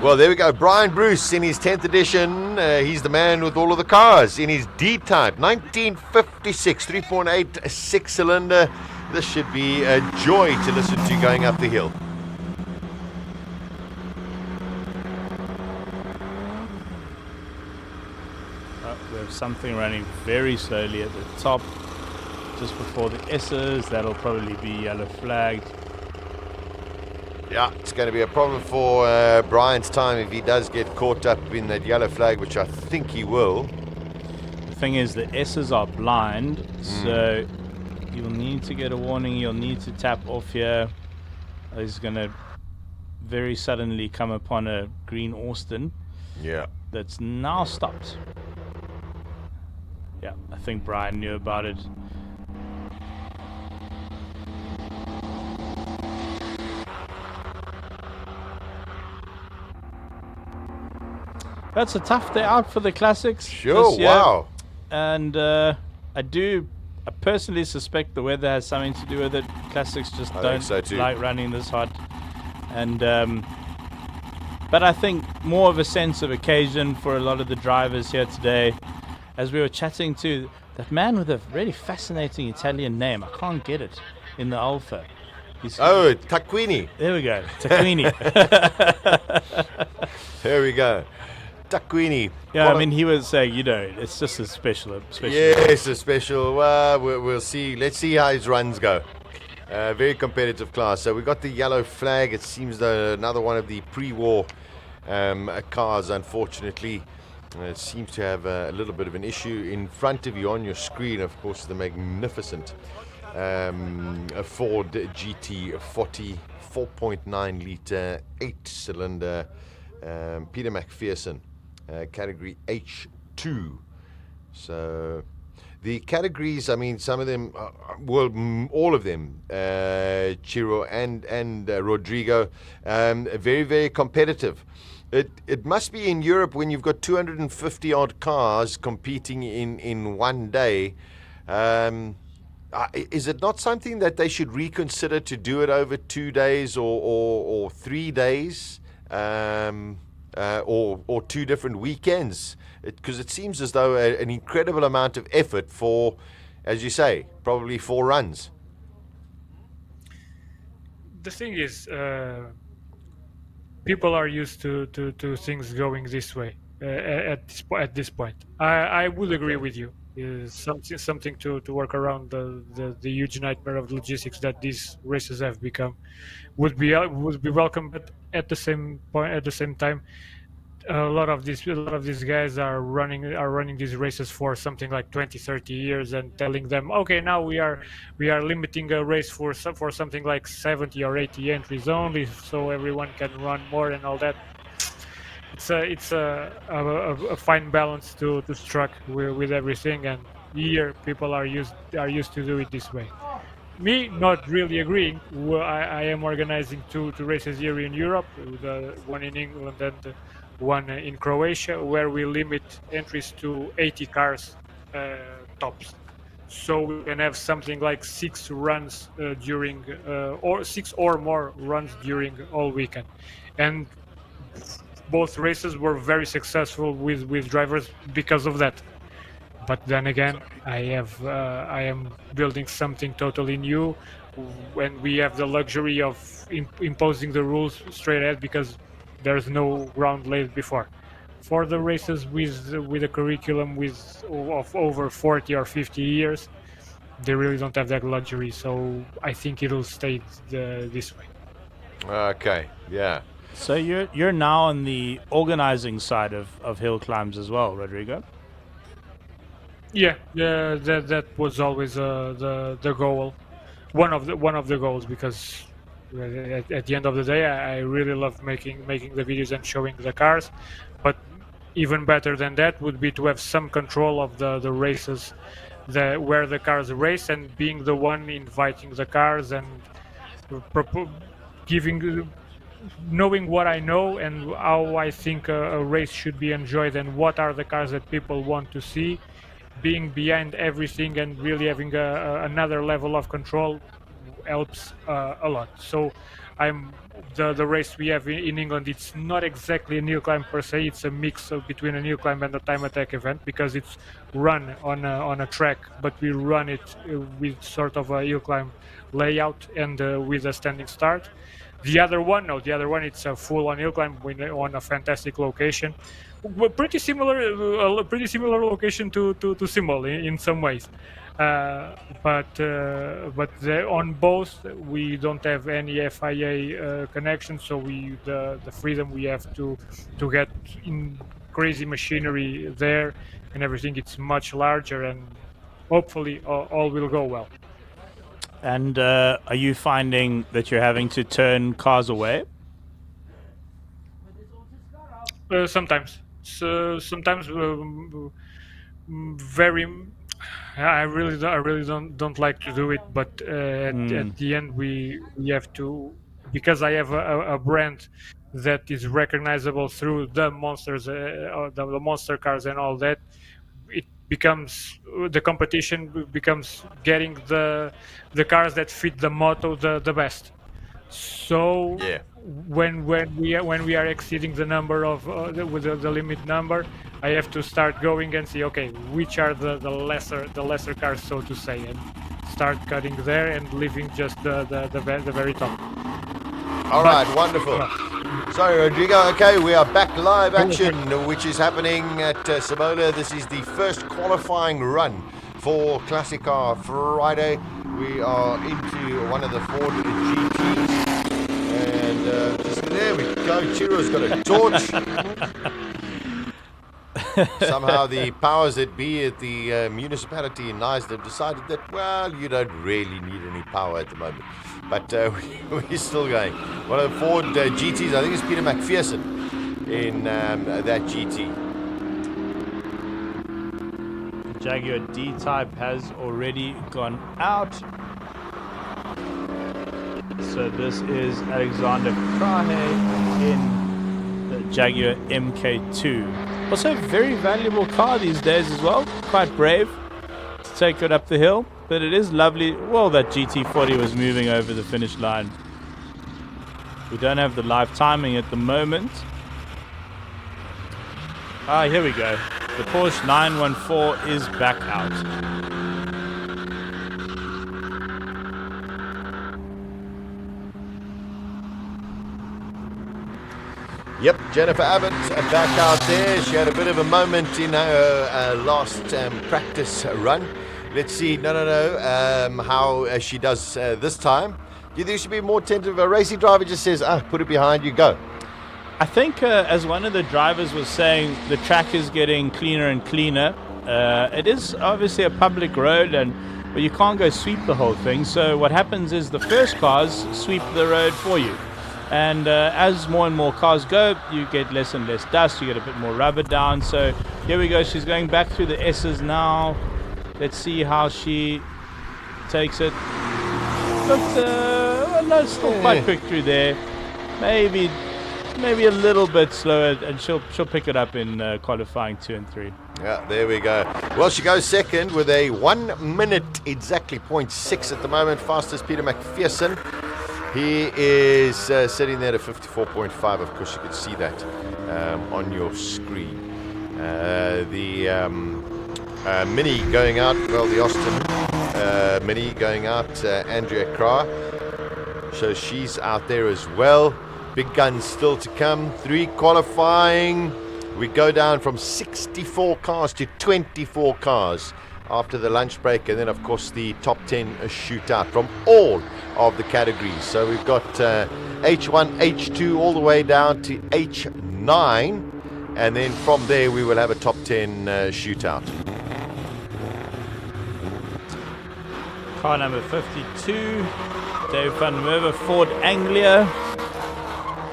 Well, there we go. Brian Bruce in his 10th edition. He's the man with all of the cars in his D-Type, 1956, 3.8 6-cylinder. This should be a joy to listen to going up the hill. We have something running very slowly at the top, just before the S's. That'll probably be yellow flagged. Yeah, it's going to be a problem for Brian's time if he does get caught up in that yellow flag, which I think he will. The thing is, the S's are blind, so you'll need to get a warning. You'll need to tap off here. He's going to very suddenly come upon a green Austin. Yeah. That's now stopped. Yeah, I think Brian knew about it. That's a tough day out for the classics. Sure, this year. wow. And I personally suspect the weather has something to do with it. Classics just don't like running this hot. And But I think more of a sense of occasion for a lot of the drivers here today. As we were chatting to that man with a really fascinating Italian name, I can't get it, in the Alfa. Tacquini. There we go, Tacquini. There we go. Tacquini. Yeah, I mean, he was saying, it's just a special. Yes, a special. We'll see. Let's see how his runs go. Very competitive class. So we got the yellow flag. It seems another one of the pre-war cars, unfortunately. Seems to have a little bit of an issue. In front of you on your screen, of course, the magnificent Ford GT40 4.9 litre 8-cylinder Peter McPherson category H2. So the categories, I mean, some of them, all of them, Chiro and Rodrigo, very, very competitive. It must be in Europe when you've got 250 odd cars competing in one day. Is it not something that they should reconsider to do it over 2 days or 3 days, or 2 different weekends? Because it seems as though an incredible amount of effort for, as you say, probably 4 runs. The thing is, people are used to things going this way at this point. I would agree with you. Something to work around the huge nightmare of logistics that these races have become would be welcome, but at the same time, a lot of these guys are running these races for something like 20-30 years and telling them, okay, now we are limiting a race for something like 70 or 80 entries only, so everyone can run more and all that. It's a fine balance to strike with everything, and here people are used to do it this way. Me not really agreeing. I am organizing two races here in Europe, the one in England and one in Croatia, where we limit entries to 80 cars tops. So we can have something like 6 runs during, or 6 or more runs during all weekend. And both races were very successful with drivers because of that. But then again, I am building something totally new, when we have the luxury of imposing the rules straight ahead because there's no ground laid before. For the races with a curriculum of over 40 or 50 years, they really don't have that luxury. So I think it'll stay this way. Okay, yeah. So you're now on the organizing side of hill climbs as well, Rodrigo? Yeah, that was always the goal, one of the goals, because at the end of the day, I really love making the videos and showing the cars, but even better than that would be to have some control of the races, where the cars race, and being the one inviting the cars and knowing what I know and how I think a race should be enjoyed and what are the cars that people want to see. Being behind everything and really having another level of control helps a lot. So the race we have in England, it's not exactly a hill climb per se, it's a mix between a hill climb and a time attack event, because it's run on a track, but we run it with sort of a hill climb layout and with a standing start. The other one, it's a full-on hill climb on a fantastic location. Pretty similar location to Simola in some ways, but on both we don't have any FIA connection, so the freedom we have to get in crazy machinery there and everything. It's much larger, and hopefully all will go well. And are you finding that you're having to turn cars away? Sometimes. Sometimes very. I really don't like to do it, but at the end we have to, because I have a brand that is recognizable through the monsters, the monster cars and all that. It becomes, the competition becomes getting the cars that fit the motto the best. So when we are exceeding the number of with the limit number, I have to start going and see, okay, which are the lesser cars, so to say, and start cutting there and leaving just the very top. All right, wonderful. Sorry, Rodrigo. Okay, we are back live action, which is happening at Simola. This is the first qualifying run for Classic Car Friday. We are into one of the Ford GTs. And just there we go. Chiro's got a torch. Somehow the powers that be at the municipality in Nice have decided that, well, you don't really need any power at the moment. But we're still going. One of the Ford GTs, I think it's Peter McPherson in that GT. Jaguar D-Type has already gone out. So this is Alexander Krahe in the Jaguar MK2. Also a very valuable car these days as well. Quite brave to take it up the hill. But it is lovely. Well, that GT40 was moving over the finish line. We don't have the live timing at the moment. Ah, here we go. The Porsche 914 is back out. Yep, Jennifer Abbott back out there. She had a bit of a moment in her last practice run. Let's see, how she does this time. Do you think she should be more tentative? A racing driver just says, put it behind you, go. I think, as one of the drivers was saying, the track is getting cleaner and cleaner. It is obviously a public road, but you can't go sweep the whole thing. So what happens is the first cars sweep the road for you. And as more and more cars go, you get less and less dust. You get a bit more rubber down. So here we go. She's going back through the S's now. Let's see how she takes it. But no, still quite quick through there. Maybe a little bit slower, and she'll pick it up in qualifying 2 and 3. Yeah, there we go. Well, she goes second with a 1 minute exactly 0.6 at the moment. Fastest Peter McPherson. He is sitting there at 54.5. Of course, you can see that on your screen. Mini going out, well, the Austin Mini going out, Andrea Krah. So she's out there as well. Big guns still to come. 3 qualifying. We go down from 64 cars to 24 cars after the lunch break. And then, of course, the top 10 shootout from all of the categories. So we've got H1, H2 all the way down to H9. And then from there, we will have a top 10 shootout. Car number 52, Dave van der Merwe, Ford Anglia.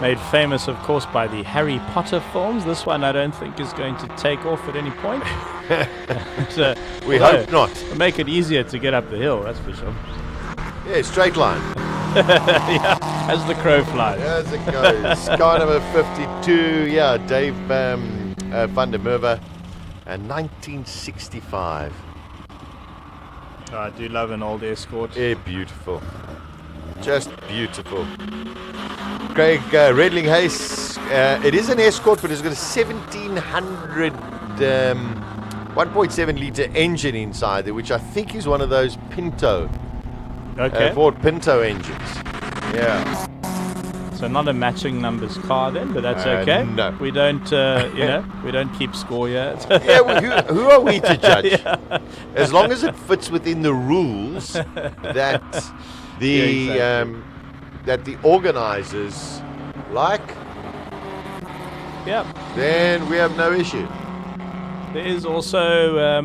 Made famous, of course, by the Harry Potter films. This one I don't think is going to take off at any point. So, we hope not. It'll make it easier to get up the hill, that's for sure. Yeah, straight line. Yeah, as the crow flies. As it goes. Car number 52, yeah, Dave van der Merwe, and 1965. Oh, I do love an old Escort. Yeah, beautiful. Just beautiful. Craig Redling-Hayes, it is an Escort, but it's got a 1700 1.7 litre engine inside there, which I think is one of those Pinto. Okay. Ford Pinto engines. Yeah. So not a matching numbers car then, but that's okay. No. We don't, we don't keep score yet. Yeah, well, who are we to judge? Yeah. As long as it fits within the rules that the that the organisers like, then we have no issue. There is also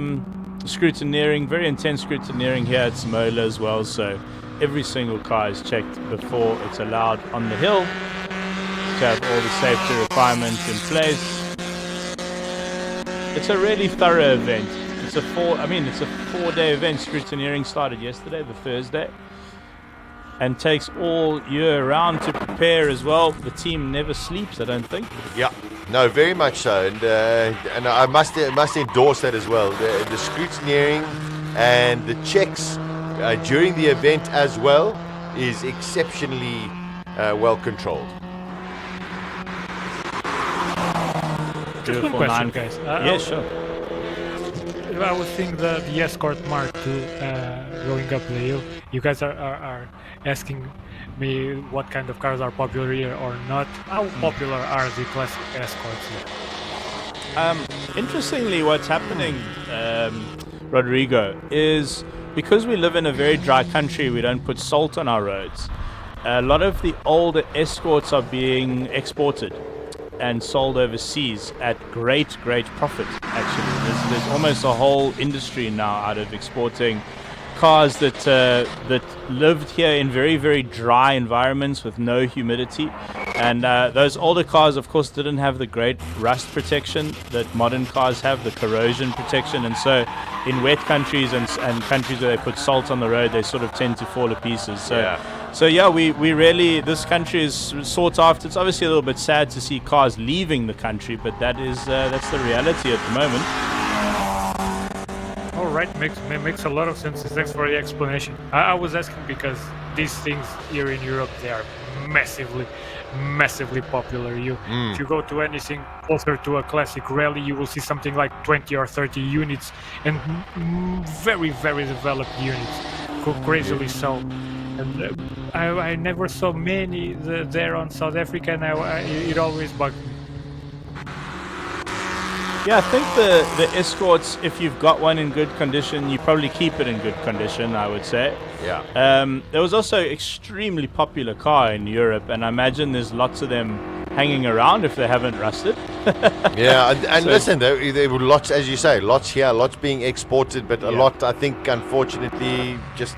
scrutineering, very intense scrutineering here at Simola as well. So every single car is checked before it's allowed on the hill to have all the safety requirements in place. It's a really thorough event. It's a 4-day event. Scrutineering started yesterday, the Thursday, and takes all year round to prepare as well. The team never sleeps, I don't think. Yeah, no, very much so, and I must endorse that as well. The scrutineering and the checks during the event as well is exceptionally well controlled. Just one question, guys. Yeah, sure. I was seeing the Escort Mark II going up the hill. You guys are asking me what kind of cars are popular here or not. How popular are the classic Escorts here? Interestingly, what's happening, Rodrigo, is because we live in a very dry country, we don't put salt on our roads. A lot of the older Escorts are being exported and sold overseas at great profit, actually. There's almost a whole industry now out of exporting cars that lived here in very, very dry environments with no humidity. And those older cars, of course, didn't have the great rust protection that modern cars have, the corrosion protection. And so in wet countries and countries where they put salt on the road, they sort of tend to fall to pieces. So we really, this country is sought after. It's obviously a little bit sad to see cars leaving the country, but that's the reality at the moment. All right, makes a lot of sense. Thanks for the explanation. I was asking because these things here in Europe, they are massively popular. If you go to anything closer to a classic rally, you will see something like 20 or 30 units, and very developed units, crazily so. And I never saw many there on South Africa, and it always bugged me. Yeah, I think the Escorts, if you've got one in good condition, you probably keep it in good condition, I would say. Yeah. There was also an extremely popular car in Europe, and I imagine there's lots of them hanging around if they haven't rusted. Yeah, and listen, there were lots, as you say, lots here, lots being exported, but a lot, I think, unfortunately, just,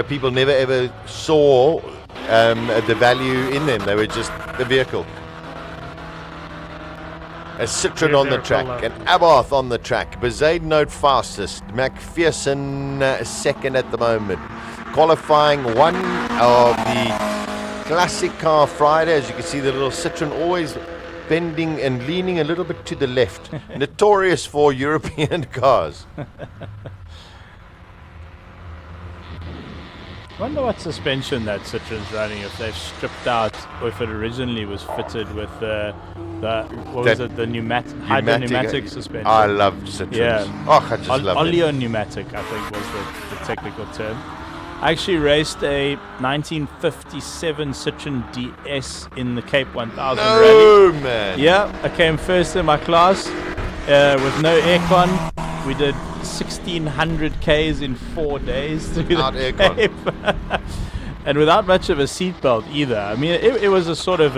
people never ever saw the value in them. They were just the vehicle. A Citroen on the track, an Abarth on the track, Bezuidenhout fastest, McPherson second at the moment. Qualifying one of the classic car Friday. As you can see, the little Citroen always bending and leaning a little bit to the left. Notorious for European cars. I wonder what suspension that Citroen's running, if they've stripped out, or if it originally was fitted with the pneumatic suspension. I love Citroens. Yeah. Oh, I just love it. Oleo-pneumatic, I think, was the technical term. I actually raced a 1957 Citroen DS in the Cape 1000 rally. No, man. Yeah, I came first in my class with no aircon. We did 1,600 Ks in 4 days through the Cape. And without much of a seatbelt either. I mean, it was a sort of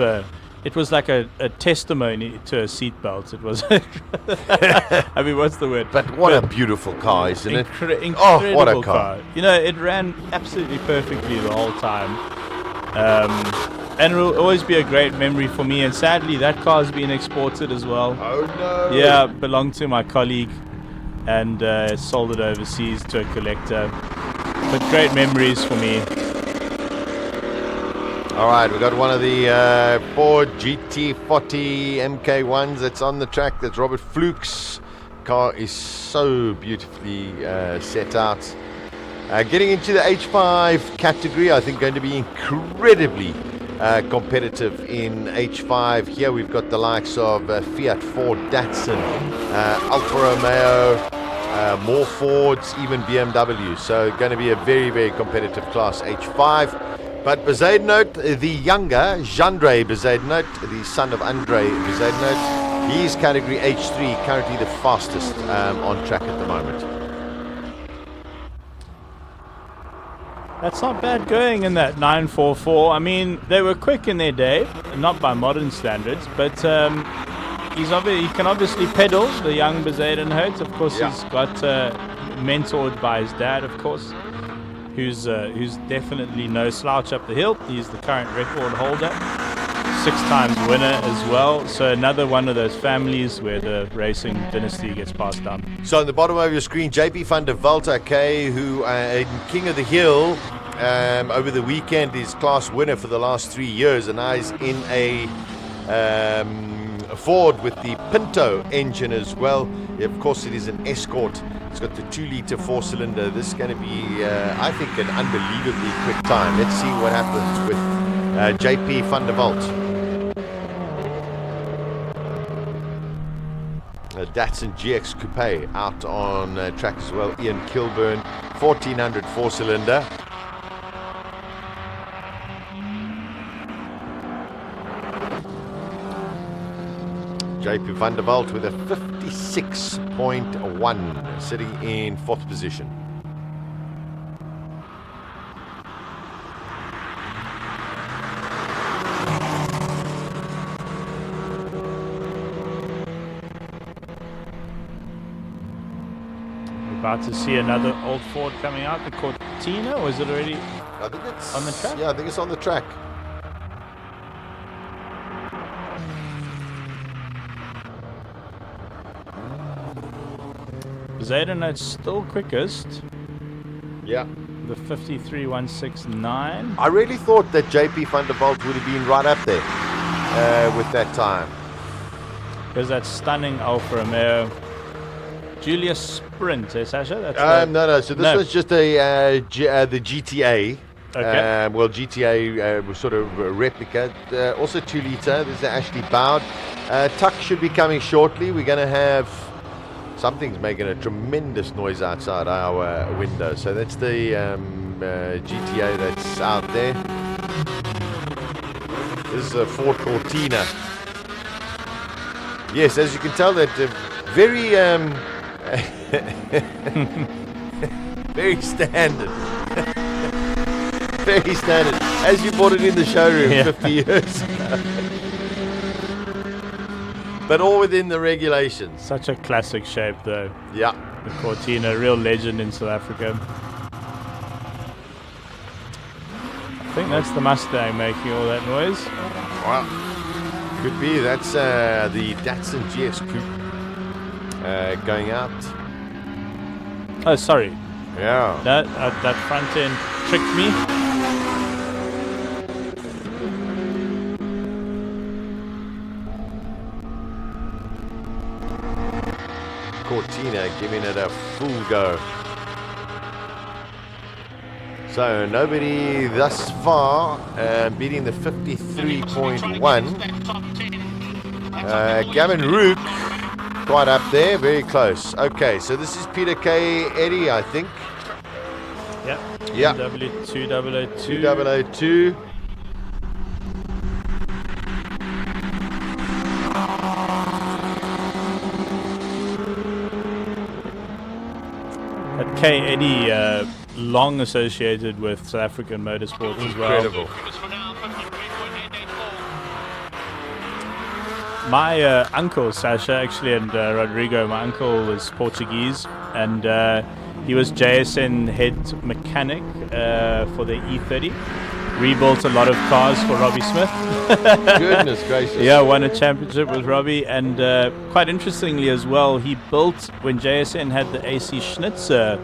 it was like a testimony to a seatbelt. It was, I mean, what's the word? But what a beautiful car, isn't it? Incredible what a car. It ran absolutely perfectly the whole time. And it will always be a great memory for me. And sadly, that car has been exported as well. Oh, no. Yeah, belonged to my colleague and sold it overseas to a collector. But great memories for me. All right, we've got one of the Ford GT40 MK1s that's on the track. That's Robert Fluke's car. Is so beautifully set out. Getting into the H5 category, I think going to be incredibly competitive in H5. Here we've got the likes of Fiat, Ford, Datsun, Alfa Romeo, more Fords, even BMW. So going to be a very competitive class H5. But Bezuidenhout, the younger, Jandre Bezuidenhout, the son of Andre Bezuidenhout, he's category H3, currently the fastest on track at the moment. That's not bad going in that 944. I mean, they were quick in their day, not by modern standards, but he can obviously pedal, the young Bezuidenhout. Of course, he's got mentored by his dad, of course, who's definitely no slouch up the hill. He's the current record holder, 6 times winner as well. So another one of those families where the racing dynasty gets passed down. So on the bottom of your screen, JP van der Walt, who King of the Hill over the weekend is class winner for the last 3 years, and now he's in a Ford with the Pinto engine as well. Of course, it is an Escort. It's got the 2-liter 4-cylinder. This is going to be, I think, an unbelievably quick time. Let's see what happens with JP van der Walt. Datsun GX Coupe out on track as well. Ian Kilburn, 1400 4-cylinder. JP van der Walt with a 56.1, sitting in 4th position. About to see another old Ford coming out, the Cortina, or is it already I think it's on the track? Yeah, I think it's on the track. Zayden still quickest. Yeah. The 53.169. I really thought that JP van der Walt would have been right up there with that time. There's that stunning Alfa Romeo. Julius Sprint, Sasha? That's no. So this was just the GTA. Okay. Well, GTA was sort of a replica. Also 2 litre. This is Ashley Bowd. Tuck should be coming shortly. We're going to have... Something's making a tremendous noise outside our window. So that's the GTA that's out there. This is a Ford Cortina. Yes, as you can tell, that very... very standard. Very standard. As you bought it in the showroom 50 years ago. But all within the regulations. Such a classic shape, though. Yeah. The Cortina, real legend in South Africa. I think that's the Mustang making all that noise. Wow. Could be. That's the Datsun GX Coupe going out. Oh, sorry. Yeah. That front end tricked me. Cortina giving it a full go. So nobody thus far beating the 53.1. Gavin Rook quite up there, very close. Okay, so this is Peter K. Eddy, I think. Yep. Yeah. W2002. 2002. That K. Eddy, long associated with South African motorsports as well. Incredible. My uncle, Sasha, actually, and Rodrigo, my uncle was Portuguese, and he was JSN head mechanic for the E30. Rebuilt a lot of cars for Robbie Smith. Goodness gracious. Yeah, won a championship with Robbie, and quite interestingly as well, he built, when JSN had the AC Schnitzer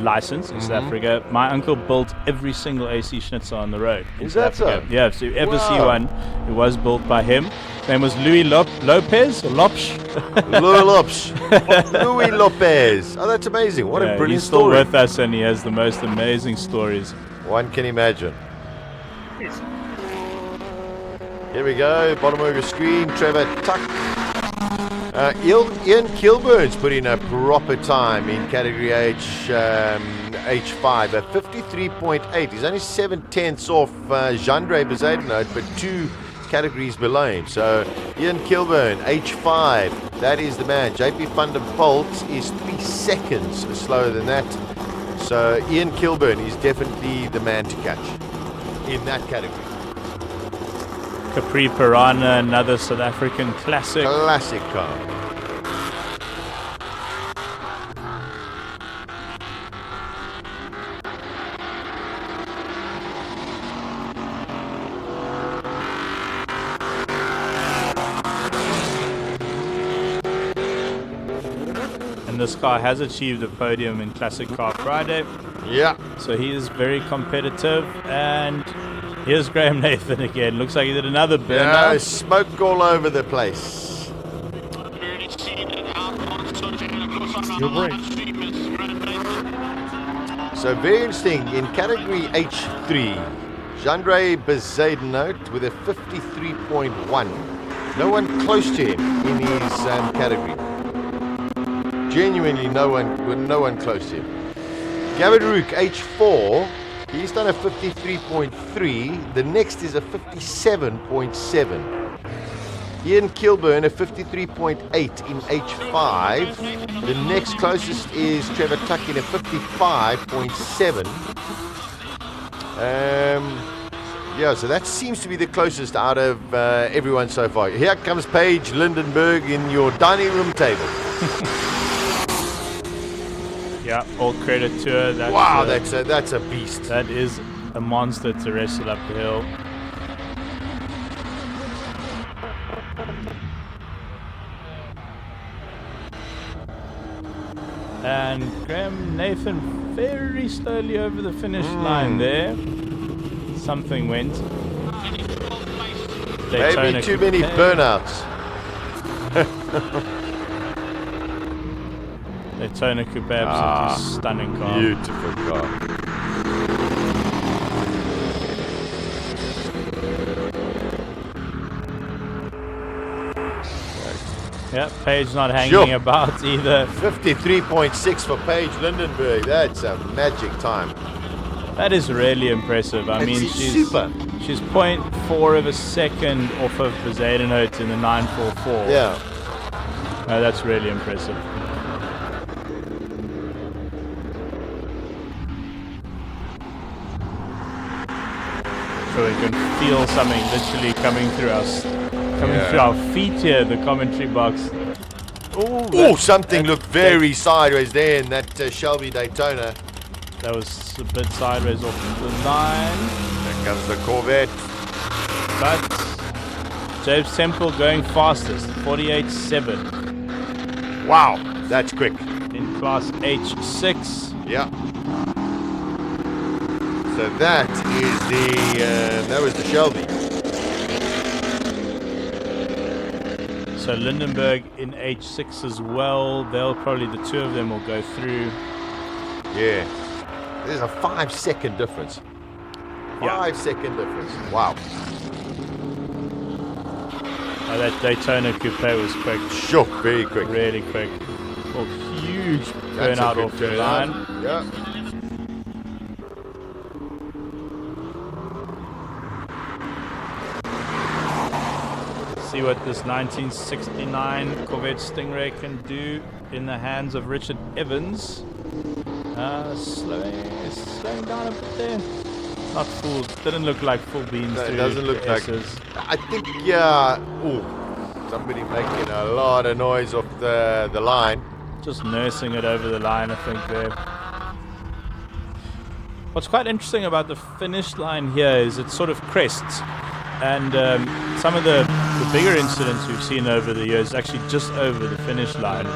license in South Africa, my uncle built every single AC Schnitzer on the road in South Africa. Yeah, so if you ever see one, it was built by him. His name was Louis Lopez, or Lopes. Louis Lopez. Oh, that's amazing. What a brilliant he's still story. with us, and he has the most amazing stories. One can imagine. Here we go, bottom of your screen, Trevor Tuck. Ian Kilburn's put in a proper time in category H5 at 53.8. He's only 7/10 off Jandre Bezuidenhout, but 2 categories below him. So Ian Kilburn, H5, that is the man. JP van der Walt is 3 seconds slower than that. So Ian Kilburn is definitely the man to catch in that category. Capri Piranha, another South African classic. Classic car. And this car has achieved a podium in Classic Car Friday. Yeah. So he is very competitive. And here's Graham Nathan again. Looks like he did another burnout. Yeah, smoke all over the place. So very interesting. In category H3, Jandre Bezuidenhout with a 53.1. No one close to him in his category. Genuinely, no one close to him. Gavin Rook, H4, he's done a 53.3. The next is a 57.7. Ian Kilburn, a 53.8 in H5. The next closest is Trevor Tuck in a 55.7. Yeah, so that seems to be the closest out of everyone so far. Here comes Paige Lindenberg in your dining room table. Yeah, all credit to her. That's a beast. That is a monster to wrestle up the hill. And Graham Nathan very slowly over the finish line there. Something went. Maybe too many burnouts. Daytona Coupe, absolutely stunning car. Beautiful car. Yep, Paige not hanging about either. 53.6 for Paige Lindenberg. That's a magic time. That is really impressive. I mean, she's 0.4 of a second off of Bezuidenhout in the 944. Yeah. No, that's really impressive. So we can feel something literally coming through us, through our feet here, the commentary box. Oh, something looked very sideways there in that Shelby Daytona. That was a bit sideways off the line. There comes the Corvette. But James Temple going fastest, 48.7. Wow, that's quick. In class H6. Yeah. So that is that was the Shelby. So Lindenberg in H6 as well. They'll probably, the two of them will go through. Yeah. There's a 5-second difference. 5-second difference. Wow. Oh, that Daytona Coupe was quick. Sure, very quick. Really quick. Oh, huge burnout off the line. Yeah. See what this 1969 Corvette Stingray can do in the hands of Richard Evans. Slowing down a bit there. Not full, didn't look like full beans. No, it doesn't look like. I think, somebody making a lot of noise off the line. Just nursing it over the line, I think there. What's quite interesting about the finish line here is it sort of crests. And some of the bigger incidents we've seen over the years actually just over the finish line.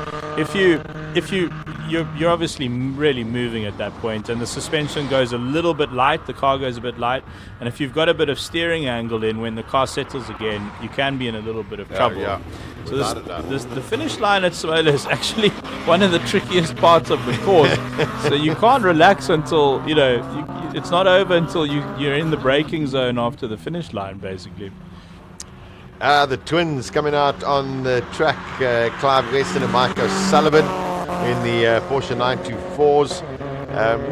You're obviously really moving at that point, and the suspension goes a little bit light, the car goes a bit light, and if you've got a bit of steering angle in when the car settles again, you can be in a little bit of trouble. Yeah. So the finish line at Simola is actually one of the trickiest parts of the course. So you can't relax until it's not over until you're in the braking zone after the finish line, basically. The twins coming out on the track, Clive Weston and Mike O'Sullivan in the Porsche 924s.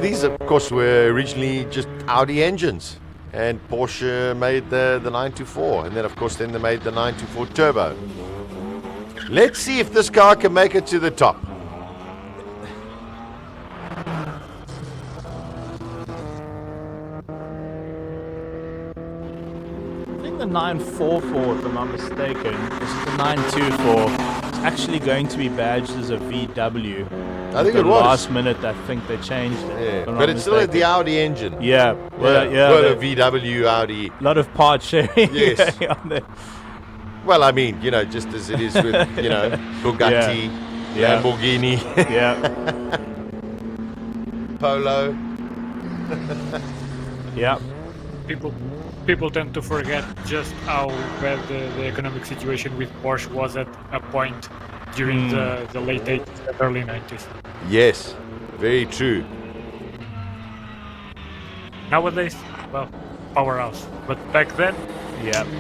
These, of course, were originally just Audi engines, and Porsche made the 924, and then, of course, they made the 924 Turbo. Let's see if this car can make it to the top. The 944, if I'm not mistaken, is the 924. It's actually going to be badged as a VW. I think it was. Last minute, I think they changed it. Yeah, but it's still the Audi engine. Yeah, well, a VW Audi. A lot of part sharing. Yes. Well, I mean, just as it is with, Bugatti, Lamborghini, Polo. Yeah. People tend to forget just how bad the economic situation with Porsche was at a point during the late 80s and early 90s. Yes, very true. Nowadays, well, powerhouse. But back then,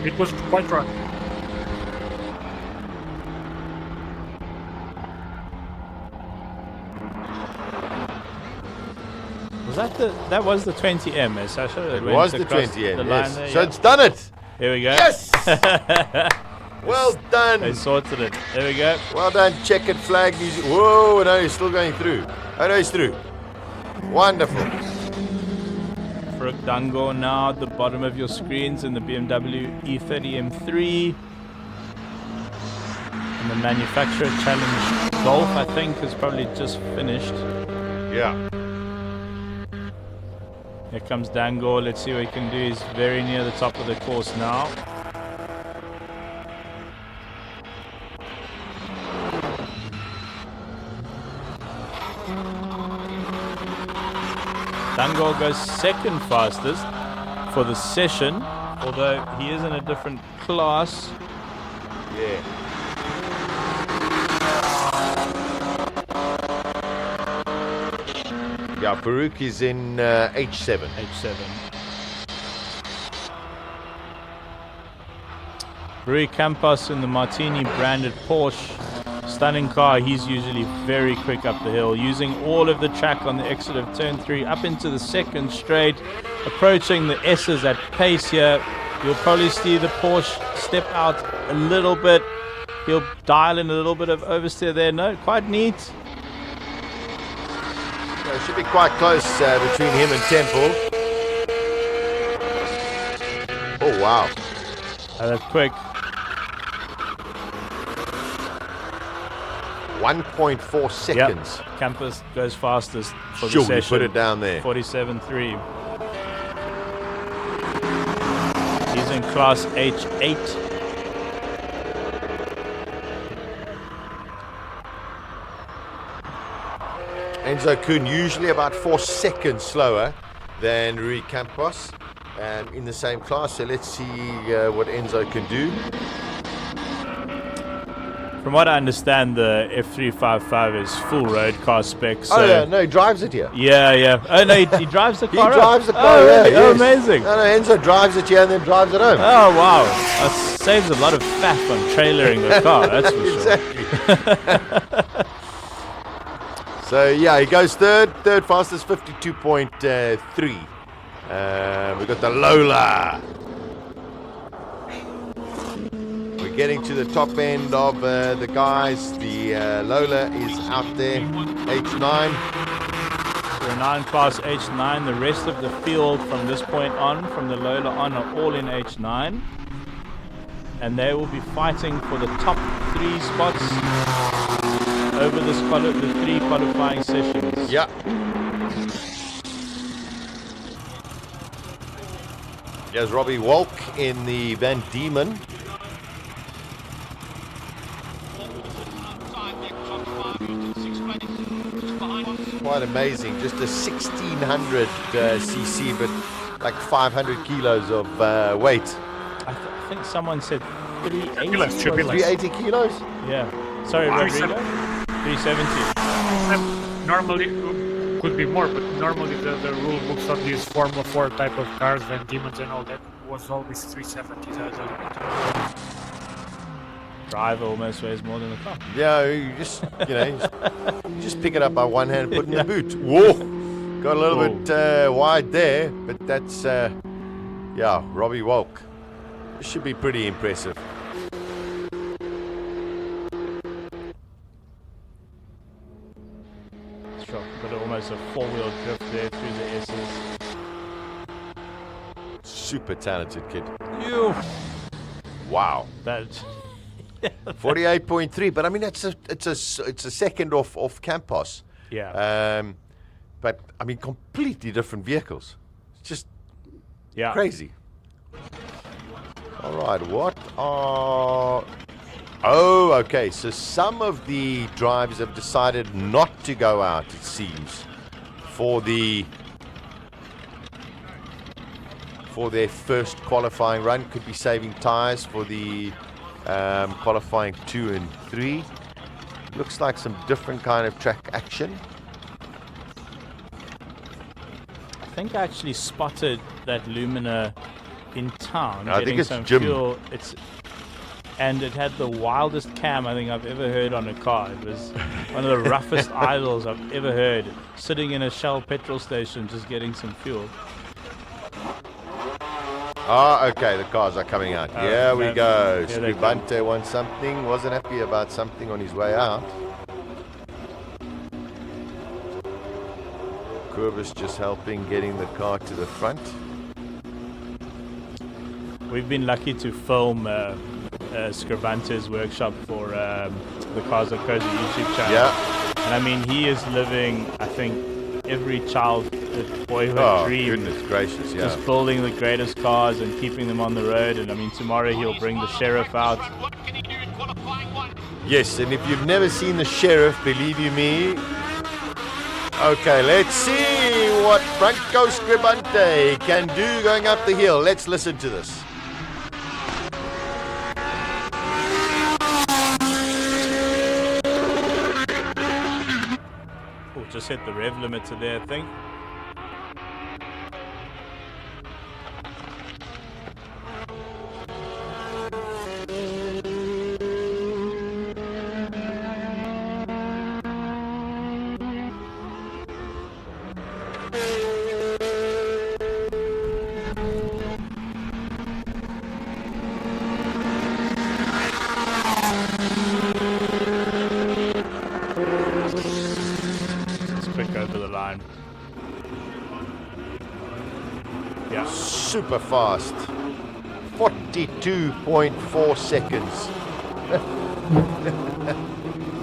it was quite rough. That was the 20M, Sasha? It was the 20M, yes. There, So it's done it. Here we go. Yes! Well done. They sorted it. There we go. Well done. Checkered flag music. Whoa, no, he's still going through. Oh, no, he's through. Wonderful. Brooke Dangor now at the bottom of your screens in the BMW E30 M3. And the Manufacturer Challenge Golf, I think, is probably just finished. Yeah. Here comes Dangor. Let's see what he can do. He's very near the top of the course now. Dangor goes second fastest for the session, although he is in a different class. Yeah. Yeah, Farouk is in H7. H7. Rui Campos in the Martini branded Porsche. Stunning car. He's usually very quick up the hill, using all of the track on the exit of turn 3 up into the second straight, approaching the S's at pace here. You'll probably see the Porsche step out a little bit. He'll dial in a little bit of oversteer there. No, quite neat. Yeah, it should be quite close between him and Temple. Oh, wow. That's quick. 1.4 seconds. Yep. Campos goes fastest for Sure, the session. put it down there. 47.3. He's in class H8. Enzo Kuhn usually about 4 seconds slower than Rui Campos in the same class. So let's see what Enzo can do. From what I understand, the F355 is full road car spec. So Oh yeah, no, he drives it here. Yeah, yeah. Oh no, he drives the car. He drives the car. Oh, yeah, really? Oh, yes. amazing. No, Enzo drives it here and then drives it home. Oh wow, that saves a lot of fat on trailering the car. That's for sure. Exactly. So yeah, he goes third fastest, 52.3. We got the Lola. We're getting to the top end of the guys. The Lola is out there, H9. The 9 class H9. The rest of the field from this point on, from the Lola on, are all in H9. And they will be fighting for the top 3 spots over the 3 qualifying sessions. Yeah. There's Robbie Walk in the Van Diemen. Quite amazing. Just a 1600 cc, but like 500 kilos of weight. I think someone said 380 Kilos, should be like 380 kilos? Yeah. Sorry, Rodrigo. 370. Normally, could be more, but normally the rule books on these Formula 4 type of cars, Van Diemen's and all that, was always 370. Driver almost weighs more than the car. Yeah, you just you just pick it up by one hand, put it in the boot. Whoa, got a little bit wide there, but that's yeah, Robbie Walk. This should be pretty impressive. Sure, got almost a 4-wheel drift there through the S's. Super talented kid. You. Wow. That. 48.3, but I mean it's a second off Campos. Yeah. But I mean completely different vehicles. It's just crazy. All right, what are? Oh, okay. So some of the drivers have decided not to go out. It seems for their first qualifying run. Could be saving tires for the qualifying 2 and 3. Looks like some different kind of track action. I think I actually spotted that Lumina in town. I think it's some Jim. fuel. and it had the wildest cam I think I've ever heard on a car. It was one of the roughest idles I've ever heard, sitting in a Shell petrol station just getting some fuel. Ah, okay, the cars are coming out. Here we go. Here they come. Scribante wants something, wasn't happy about something on his way out. Curvis just helping getting the car to the front. We've been lucky to film Scribante's workshop for the Cars That Cozy YouTube channel. Yeah. And I mean, he is living, I think, every child's boyhood dream. Goodness gracious, yeah. Just building the greatest cars and keeping them on the road. And I mean, tomorrow he'll bring the Sheriff out. Yes, and if you've never seen the Sheriff, believe you me. Okay, let's see what Franco Scribante can do going up the hill. Let's listen to this. Oh, just hit the rev limiter there, I think. Over the line. Yeah. Super fast. 42.4 seconds.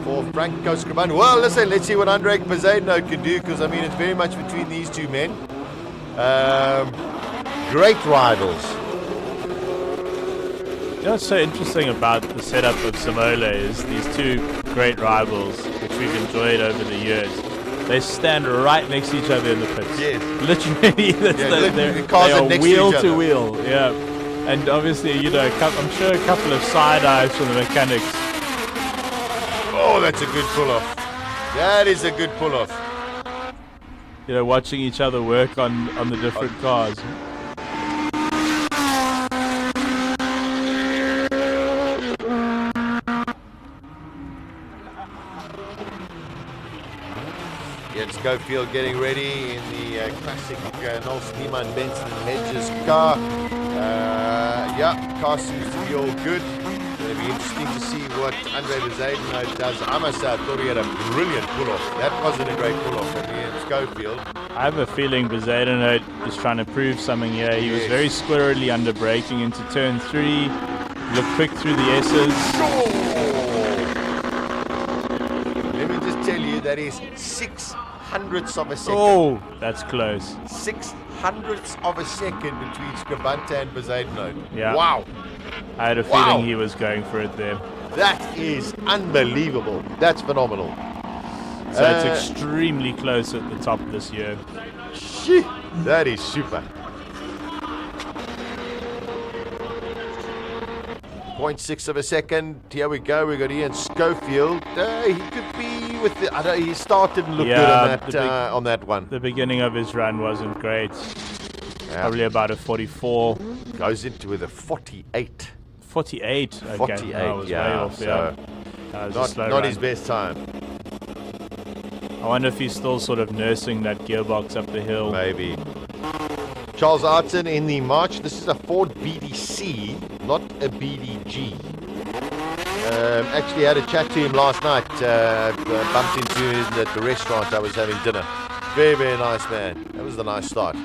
For Franco Scribante. Well, listen, let's see what Andre Poseidon can do, because I mean it's very much between these two men. Great rivals. You know what's so interesting about the setup of Simola is these two great rivals, which we've enjoyed over the years. They stand right next to each other in the pits. Yes. Literally, the cars they are are next wheel to each to other. wheel. Yeah, and obviously, you know, I'm sure a couple of side eyes from the mechanics. Oh, that's a good pull-off. That is a good pull-off. You know, watching each other work on the different cars. Jens Schofield getting ready in the classic Noel Schneemann Benson Hedges car. Yeah, car seems to be all good. It'll be interesting to see what Andre Poseidon does. I must say, I thought he had a brilliant pull-off. That wasn't a great pull-off from Jens Schofield. I have a feeling Poseidon is trying to prove something here. He was very squirrely under braking into turn 3. Looked quick through the S's. Let me just tell you, that is 6/100ths of a second. Oh, that's close. 6/100ths of a second between Scribante and Poseidon. Yeah. Wow. I had a feeling he was going for it there. That is unbelievable. That's phenomenal. So it's extremely close at the top this year. Shit, that is super. 0.6 of a second. Here we go. We got Ian Schofield. He could be with the. I don't. He started and looked good on that one. The beginning of his run wasn't great. Probably about a 44. Goes into with a 48. 48. Okay. 48. I was way off, So not his best time. I wonder if he's still sort of nursing that gearbox up the hill. Maybe. Charles Arton in the March. This is a Ford BDC, not a BDG. Actually had a chat to him last night. Bumped into him at the restaurant. I was having dinner. Very, very nice man. That was the nice start.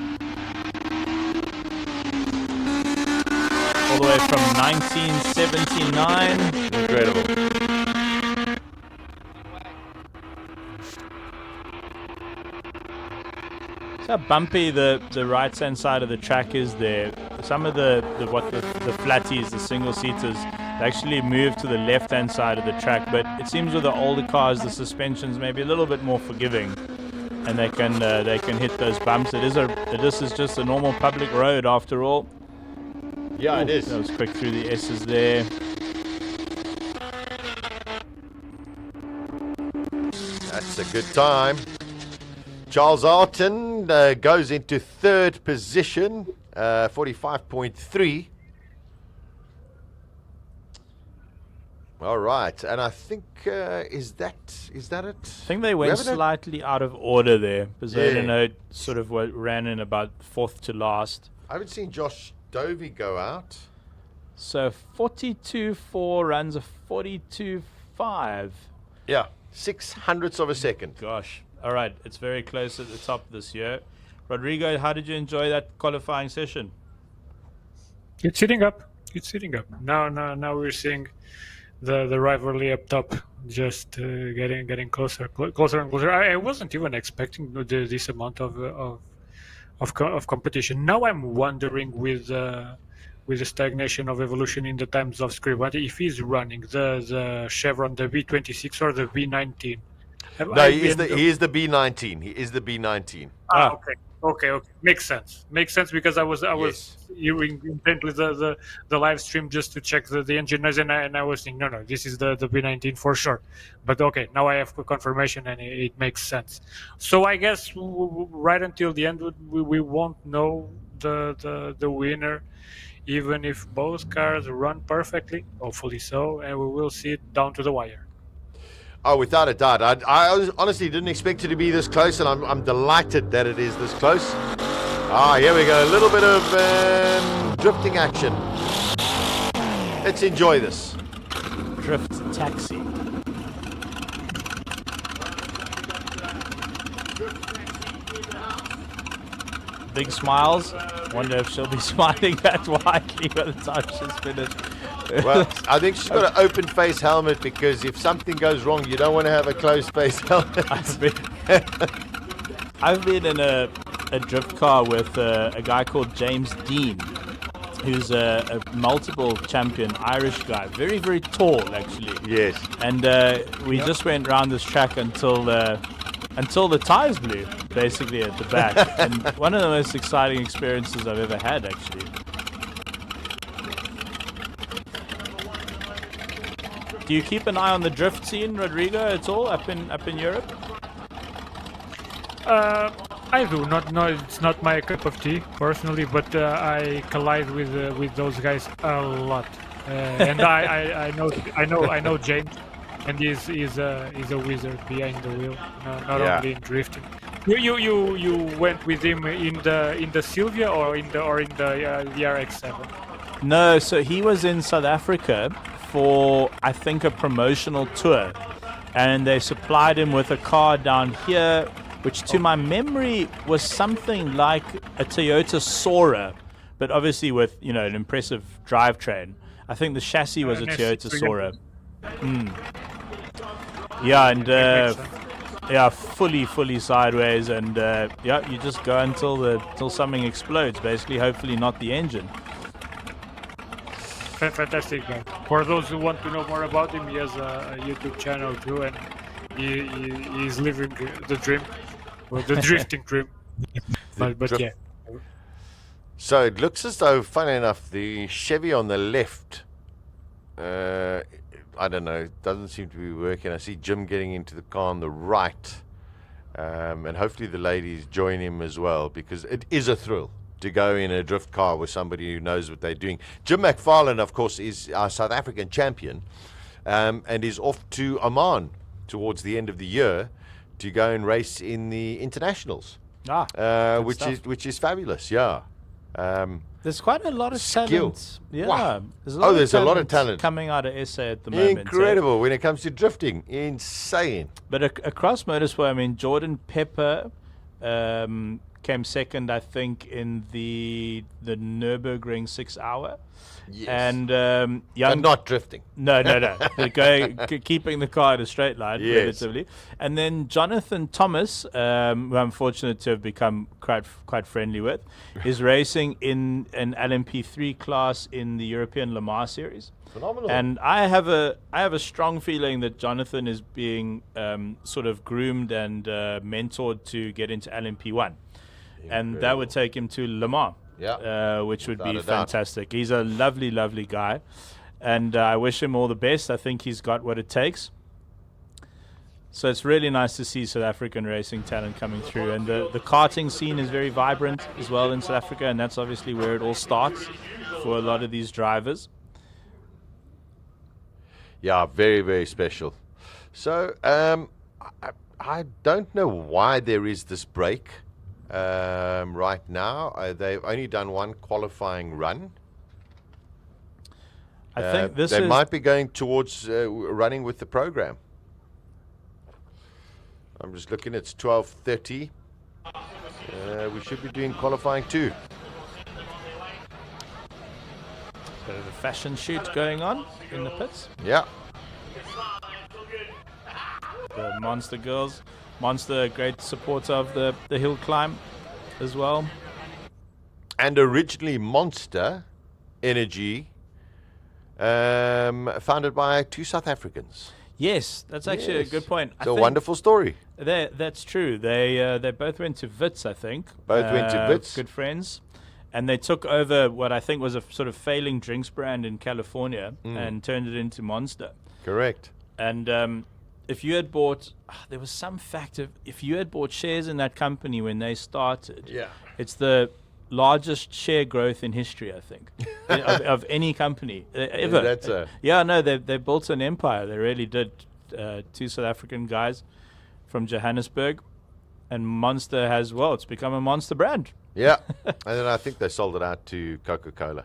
All the way from 1979. Incredible. How bumpy the right hand side of the track is there. Some of the flatties, the single seaters, they actually move to the left hand side of the track, but it seems with the older cars the suspension's maybe a little bit more forgiving, and they can hit those bumps. This is just a normal public road after all. Yeah, it is. That was quick through the S's there. That's a good time. Charles Arton goes into third position, 45.3. All right, and I think is that it? I think they went slightly out of order there. Bezuidenhout sort of ran in about fourth to last. I haven't seen Josh Dovey go out. So 42.4 runs a 42.5. Yeah, 600ths of a second. Gosh. All right, it's very close at the top this year. Rodrigo, how did you enjoy that qualifying session? It's sitting up. Now we're seeing the rivalry up top, just getting closer and closer. I wasn't even expecting this amount of competition. Now I'm wondering with the stagnation of Evolution in the times of script, if he's running the Chevron, the B26 or the B19. No, he is the B19. He is the B19. Okay. Makes sense because I was hearing intently the live stream just to check the engine noise, and I was thinking, no, this is the B19 for sure. But okay, now I have confirmation and it makes sense. So I guess right until the end we won't know the winner, even if both cars run perfectly. Hopefully so, and we will see it down to the wire. Oh, without a doubt. I honestly didn't expect it to be this close, and I'm delighted that it is this close. Here we go. A little bit of drifting action. Let's enjoy this. Drift taxi. Big smiles. Wonder if she'll be smiling that widely by the time she's finished. Well, I think she's got an open face helmet because if something goes wrong, you don't want to have a closed face helmet. I've been in a drift car with a guy called James Dean, who's a multiple champion Irish guy, very, very tall actually. Yes. And we just went around this track until the tires blew, basically at the back. And one of the most exciting experiences I've ever had, actually. Do you keep an eye on the drift scene, Rodrigo, at all up in Europe? I do not know. It's not my cup of tea personally, but I collide with those guys a lot, and I know James, and he's a wizard behind the wheel, not only in drifting. You went with him in the Silvia or in the RX-7? No, so he was in South Africa for, I think, a promotional tour, and they supplied him with a car down here, which to my memory was something like a Toyota Sora, but obviously with an impressive drivetrain. I think the chassis was a Toyota Sora. Yeah, and fully sideways, and you just go until something explodes, basically. Hopefully not the engine. Fantastic guy. For those who want to know more about him, he has a YouTube channel too, and he's living the dream, or the drifting dream. But yeah. So it looks as though, funny enough, the Chevy on the left, I don't know, it doesn't seem to be working. I see Jim getting into the car on the right, and hopefully the ladies join him as well, because it is a thrill to go in a drift car with somebody who knows what they're doing. Jim McFarlane, of course, is our South African champion, and is off to Oman towards the end of the year to go and race in the internationals, which is fabulous. Yeah. There's quite a lot of talent. Yeah. Wow. There's a lot of talent coming out of SA at the moment. Incredible when it comes to drifting. Insane. But across motorsport, I mean, Jordan Pepper came second, I think, in the Nürburgring 6 hour. Yes. And but not drifting. No. Keeping the car in a straight line, relatively. And then Jonathan Thomas, who I'm fortunate to have become quite friendly with, is racing in an LMP3 class in the European Le Mans series. Phenomenal. And I have a strong feeling that Jonathan is being sort of groomed and mentored to get into LMP1. And that would take him to Le Mans. Which would be fantastic. He's a lovely, lovely guy, and I wish him all the best. I think he's got what it takes. So it's really nice to see South African racing talent coming through, and the karting scene is very vibrant as well in South Africa, and that's obviously where it all starts for a lot of these drivers. Yeah, very, very special. So, I don't know why there is this break right now. They've only done one qualifying run. I think they might be going towards running with the program. I'm just looking, it's 12:30. We should be doing qualifying too. Bit of a fashion shoot going on in the pits. Yeah. The Monster girls. Monster, a great supporter of the hill climb as well. And originally Monster Energy, founded by 2 South Africans. Yes, that's actually a good point. It's a wonderful story. That's true. They both went to Wits, I think. Both went to Wits. Good friends. And they took over what I think was a sort of failing drinks brand in California and turned it into Monster. Correct. And if you had bought, there was some fact of, if you had bought shares in that company when they started, it's the largest share growth in history, I think, of any company ever. They built an empire. They really did. 2 South African guys from Johannesburg, and Monster has, it's become a Monster brand. Yeah, and then I think they sold it out to Coca-Cola.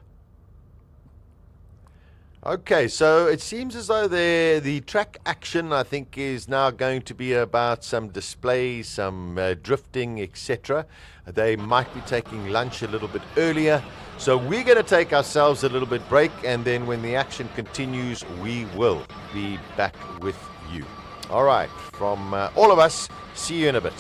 Okay, so it seems as though the track action, I think, is now going to be about some displays, some drifting, etc. They might be taking lunch a little bit earlier. So we're going to take ourselves a little bit break, and then when the action continues, we will be back with you. All right, from all of us, see you in a bit.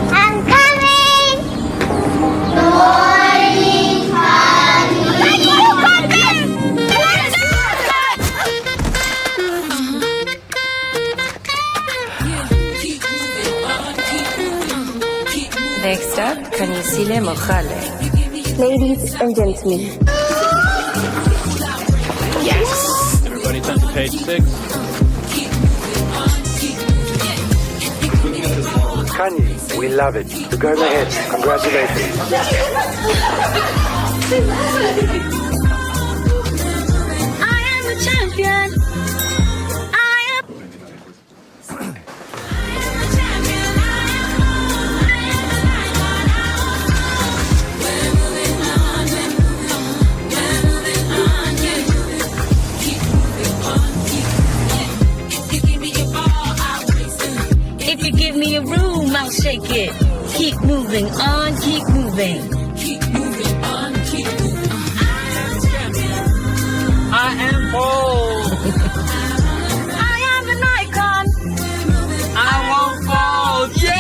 I'm coming! Next up, Kanisile Mokhale. Ladies and gentlemen. Yes! Everybody turn to page 6. Kanye, we love it. You're going ahead. Congratulations. I am a champion. If you give me a room, I'll shake it. Keep moving on, keep moving. Keep moving on, keep moving on. I am bold. I am an icon. I won't fold, yeah!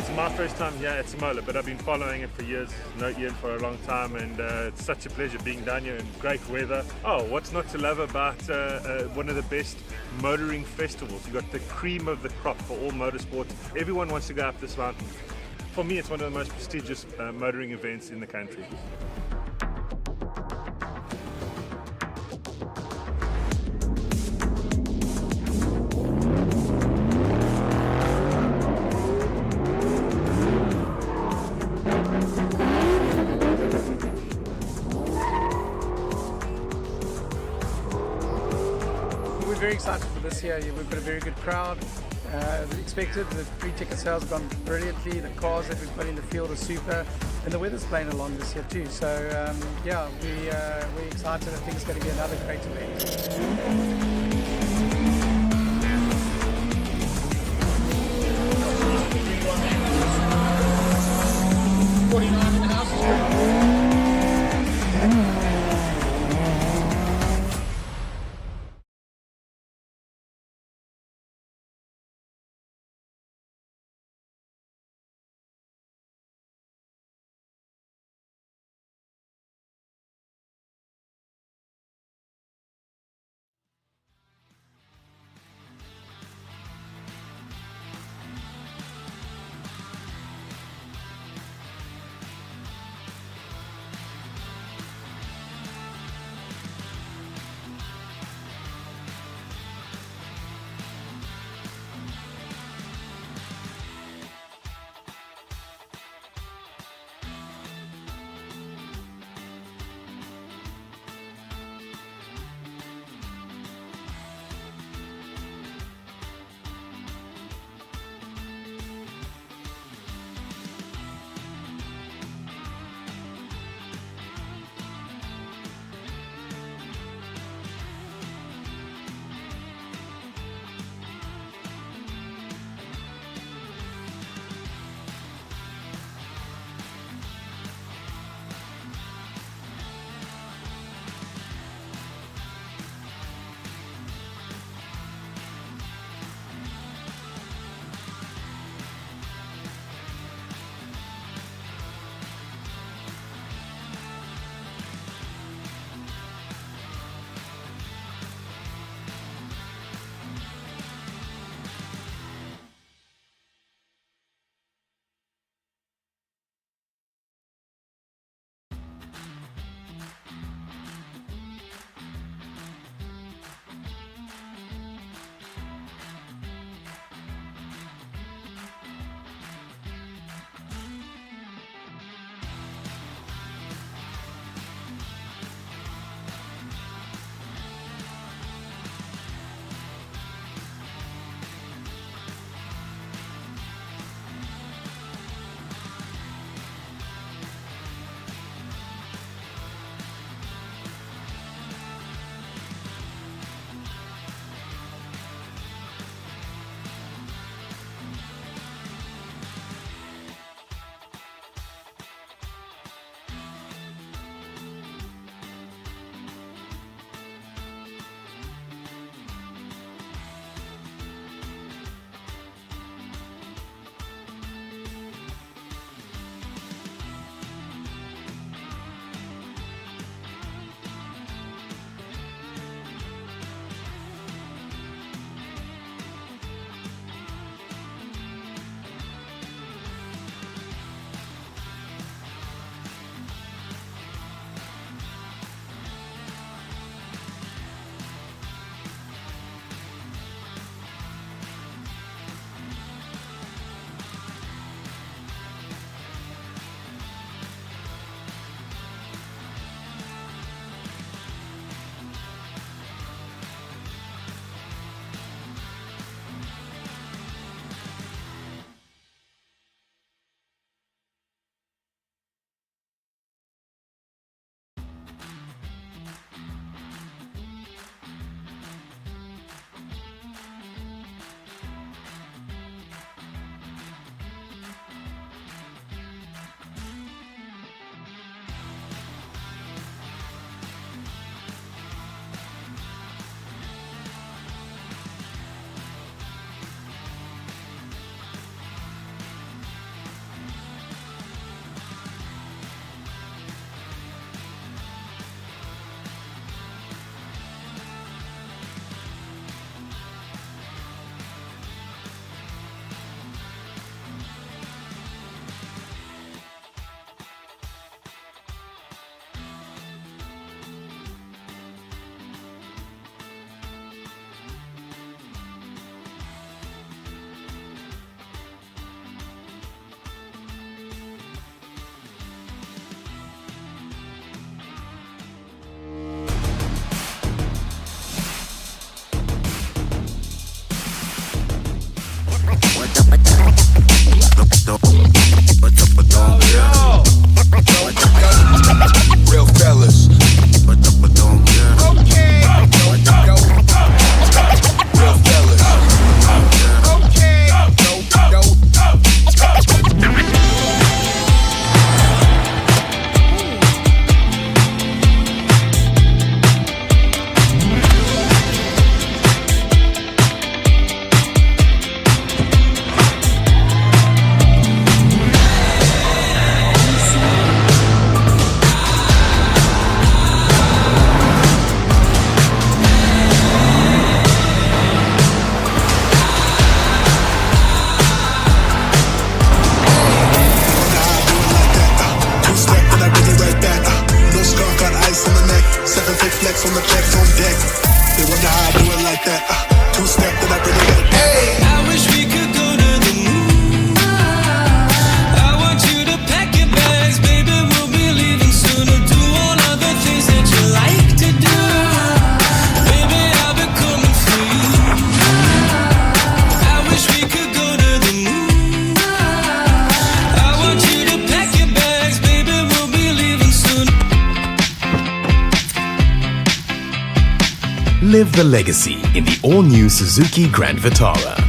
It's my first time here at Simola, but I've been following it for years. Known Ian for a long time, and it's such a pleasure being down here in great weather. Oh, what's not to love about one of the best motoring festivals? You've got the cream of the crop for all motorsports. Everyone wants to go up this mountain. For me, it's one of the most prestigious motoring events in the country. We're very excited for this year. We've got a very good crowd. As expected, the free ticket sales have gone brilliantly. The cars that we've put in the field are super, and the weather's playing along this year too. So yeah, we're excited. I think it's going to be another great event. Rocks on the decks on deck. They wonder how I do it like that. Two-step, then I bring it back. Hey! I wish we could go to the moon. I want you to pack your bags, baby. We'll be leaving soon to do all of the things that you like to do. Baby, I'll be coming for you. I wish we could go to the moon. I want you to pack your bags, baby. We'll be leaving soon. Live the legacy in the all-new Suzuki Grand Vitara.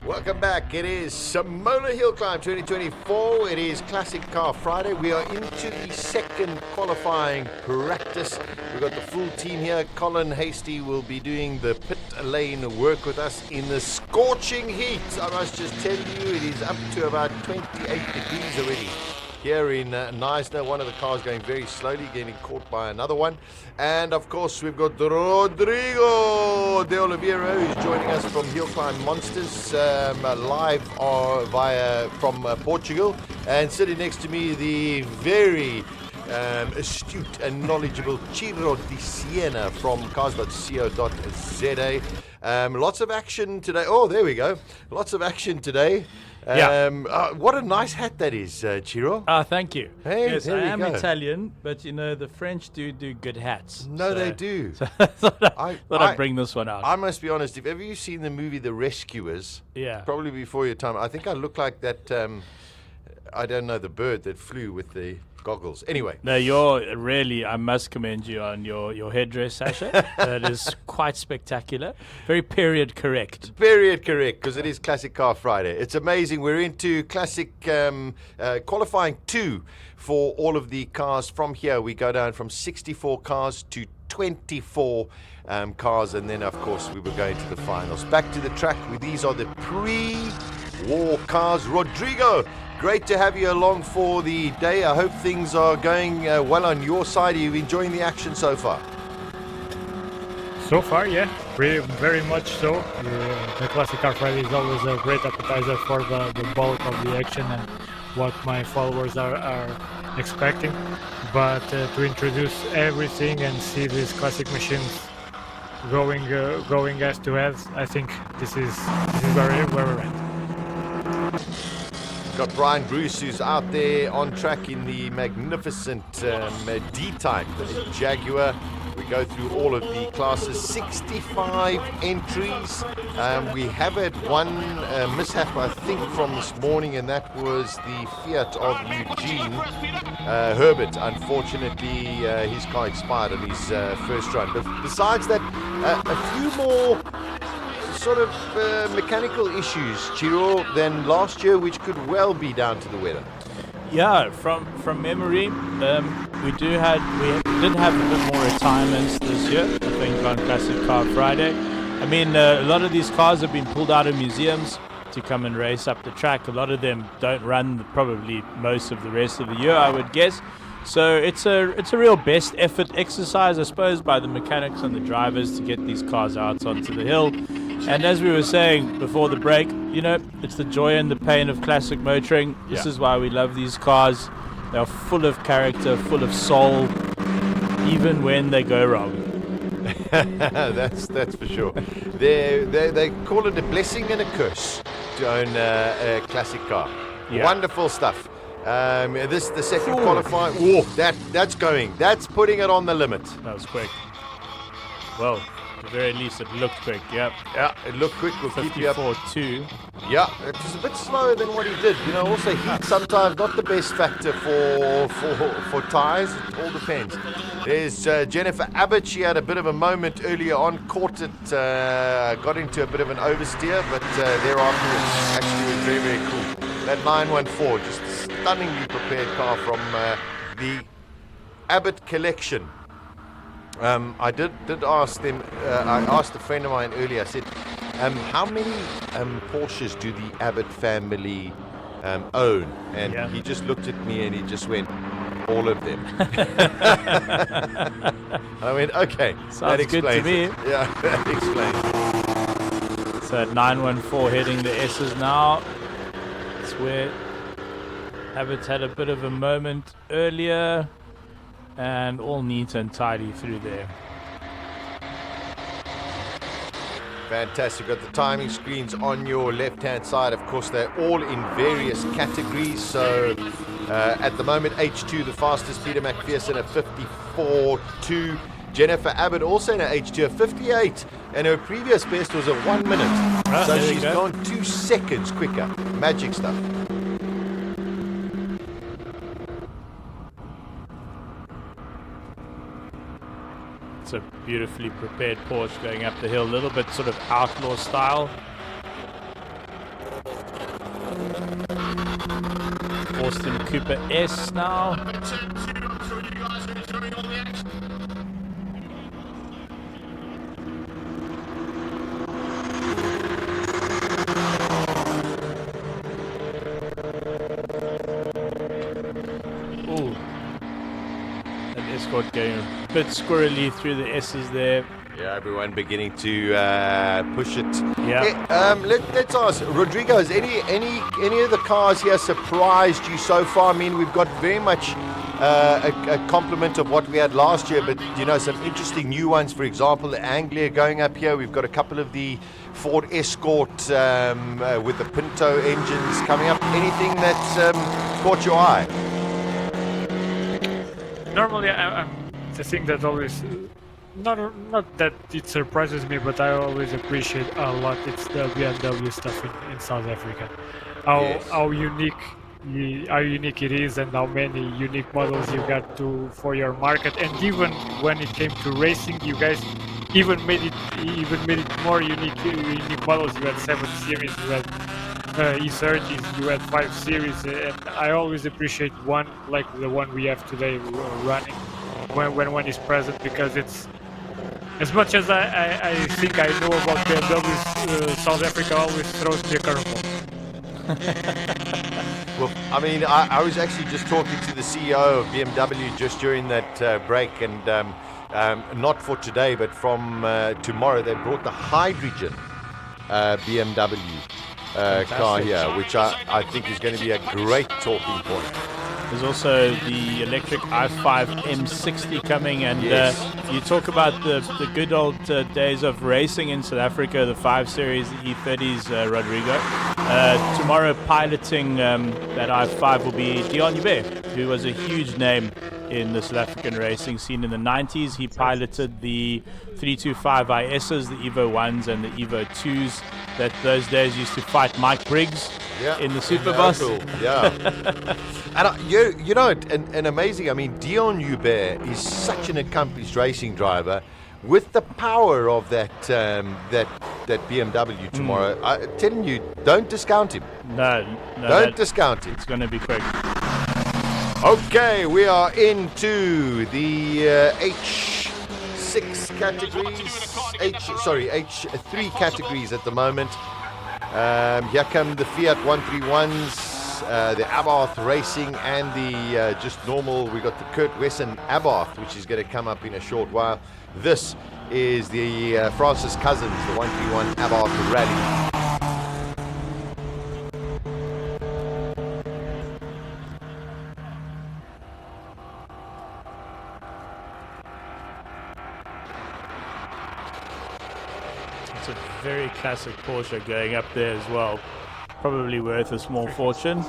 Welcome back. It is Simola Hill Climb 2024. It is Classic Car Friday. We are into the second qualifying practice. We've got the full team here. Colin Hasty will be doing the pit lane work with us in the scorching heat. I must just tell you, it is up to about 28 degrees already. Here in Neisner, one of the cars going very slowly, getting caught by another one. And of course, we've got Rodrigo de Oliveira, who's joining us from Hill Climb Monsters, live from Portugal. And sitting next to me, the very astute and knowledgeable Ciro Di Siena from cars.co.za. Lots of action today. Oh, there we go. Lots of action today. What a nice hat that is, Ciro. Thank you. Hey, yes, there I we am go. Italian, but you know, the French do good hats. No, they do. So I thought I'd bring this one out. I must be honest, if ever you've seen the movie The Rescuers, probably before your time, I think I look like that, I don't know, the bird that flew with the goggles. Anyway. No, you're really, I must commend you on your headdress, Sasha. That is quite spectacular. Very period correct. Period correct, because it is Classic Car Friday. It's amazing. We're into Classic qualifying 2 for all of the cars. From here, we go down from 64 cars to 24 cars, and then, of course, we were going to the finals. Back to the track. These are the pre-war cars. Rodrigo, great to have you along for the day. I hope things are going well on your side. Are you enjoying the action so far? So far, yeah, very much so. The Classic Car Friday is always a great appetizer for the bulk of the action and what my followers are expecting. But to introduce everything and see these classic machines going as to head, I think this is where we're at. Got Brian Bruce, who's out there on track in the magnificent D-Type Jaguar. We go through all of the classes, 65 entries. We have had one mishap, I think, from this morning, and that was the Fiat of Eugene Herbert. Unfortunately, his car expired on his first run. But besides that, a few more sort of mechanical issues, Ciro, than last year, which could well be down to the weather. Yeah, from memory, we did have a bit more retirements this year, I think, on Classic Car Friday. I mean, a lot of these cars have been pulled out of museums to come and race up the track. A lot of them don't run probably most of the rest of the year, I would guess. So it's a real best effort exercise, I suppose, by the mechanics and the drivers to get these cars out onto the hill. And as we were saying before the break, you know, it's the joy and the pain of classic motoring. This is why we love these cars. They're full of character, full of soul, even when they go wrong. That's for sure. They call it a blessing and a curse to own a classic car. Yeah. Wonderful stuff. This the second qualifying. Whoa, that's putting it on the limit. That was quick. Well, at the very least, it looked quick. Yep. Yeah, it looked quick. We'll keep you up. 54.2. Yeah, it was a bit slower than what he did. You know, also heat sometimes not the best factor for tyres. It all depends. There's Jennifer Abbott. She had a bit of a moment earlier on, caught it, got into a bit of an oversteer, but thereafter it actually was very, very cool. That 914, just a stunningly prepared car from the Abbott collection. I did ask them, I asked a friend of mine earlier, I said, how many Porsches do the Abbott family own? And he just looked at me and he just went, all of them. I went, okay, Sounds that explains good to me. it. Yeah, that explains it. So at 914 heading the S's now. It's where Abbott's had a bit of a moment earlier. And all neat and tidy through there. Fantastic. Got the timing screens on your left-hand side. Of course, they're all in various categories. So at the moment, H2, the fastest, Peter McPherson at 54.2. Jennifer Abbott also in a H2 of 58. And her previous best was a 1 minute. So she's gone 2 seconds quicker. Magic stuff. It's a beautifully prepared Porsche going up the hill, a little bit sort of outlaw style. Austin Cooper S now. Ooh. An escort going a bit squirrely through the S's there. Yeah, everyone beginning to push it. Yeah. Let's ask Rodrigo. Has any of the cars here surprised you so far? I mean, we've got very much a complement of what we had last year, but some interesting new ones. For example, the Anglia going up here. We've got a couple of the Ford Escort with the Pinto engines coming up. Anything that caught your eye? Normally, the thing that always, not that it surprises me, but I always appreciate a lot. It's the BMW stuff in South Africa. How unique it is, and how many unique models you got for your market. And even when it came to racing, you guys even made it more unique models. You had 7 series, you had E30s, you had 5 series, and I always appreciate one like the one we have today running when one is present, because it's, as much as I think I know about BMWs, South Africa always throws me a curveball. Well, I mean, I was actually just talking to the CEO of BMW just during that break, and not for today, but from tomorrow, they brought the hydrogen BMW car here, which I think is going to be a great talking point. There's also the electric i5 M60 coming, and you talk about the good old days of racing in South Africa, the 5 Series, the E30s, Rodrigo. Tomorrow piloting that i5 will be Dion Hubert, who was a huge name in the South African racing scene in the 90s. He piloted the 325 ISs, the Evo 1s and the Evo 2s that those days used to fight Mike Briggs in the Superbus. Yeah. And amazing, I mean, Dion Hubert is such an accomplished racing driver with the power of that BMW tomorrow. I'm telling you, don't discount him. No, don't discount him. It's going to be quick. Okay, we are into the H6 categories. H3 categories at the moment. Here come the Fiat 131s, the Abarth Racing, and the just normal. We got the Kurt Wesson Abarth, which is going to come up in a short while. This is the Francis Cousins, the 131 Abarth Rally. It's a very classic Porsche going up there as well. Probably worth a small fortune.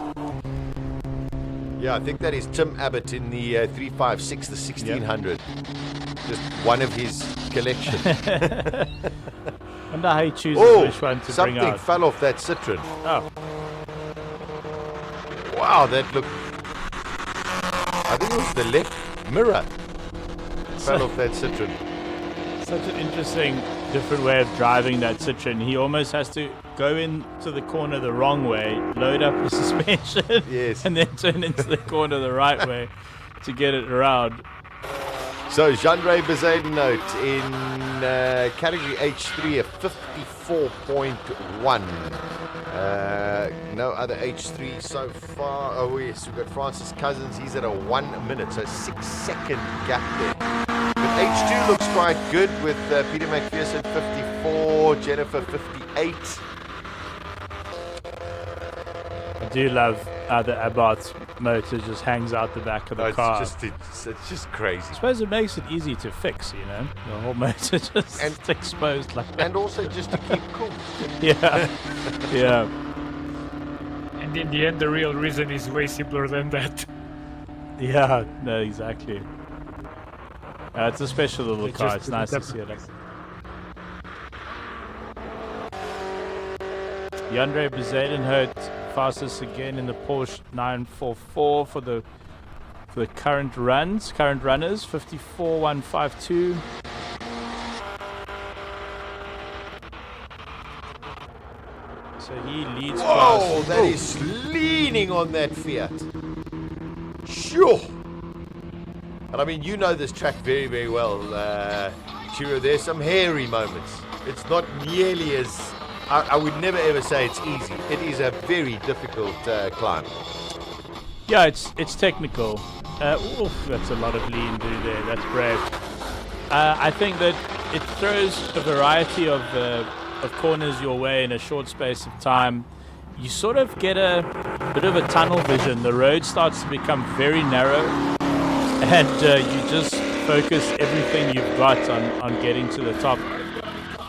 Yeah, I think that is Tim Abbott in the 356, the 1600. Just one of his collection. Wonder how he chooses which one to bring out. Something fell off that Citroen. Oh. Wow, that looked... I think it was the left mirror. Fell off that Citroen. Such an interesting, different way of driving that Citroen. He almost has to go into the corner the wrong way, load up the suspension, and then turn into the corner the right way to get it around. So, Jean-Ray Bezuidenhout in category H3 of 54.1. No other H3 so far. Oh, yes, we've got Francis Cousins. He's at a 1 minute, so 6-second gap there. But H2 looks quite good with Peter McPherson 54, Jennifer 58. I do love how the Abarth motor just hangs out the back of the car. It's just crazy. I suppose it makes it easy to fix, you know. The whole motor just exposed like that. And also just to keep cool. Yeah. Yeah. And in the end, the real reason is way simpler than that. Yeah, no, exactly. It's a special little car. It's nice to see it. Jean-Ray Bezuidenhout fastest again in the Porsche 944 for the current runners, 54.152. So he leads class. That is leaning on that Fiat. Sure. And I mean, you know this track very, very well, Chiro. There's some hairy moments. It's not nearly as... I would never ever say it's easy. It is a very difficult climb. Yeah, it's technical. Oof, that's a lot of lean do there. That's brave. I think that it throws a variety of corners your way in a short space of time. You sort of get a bit of a tunnel vision. The road starts to become very narrow, and you just focus everything you've got on getting to the top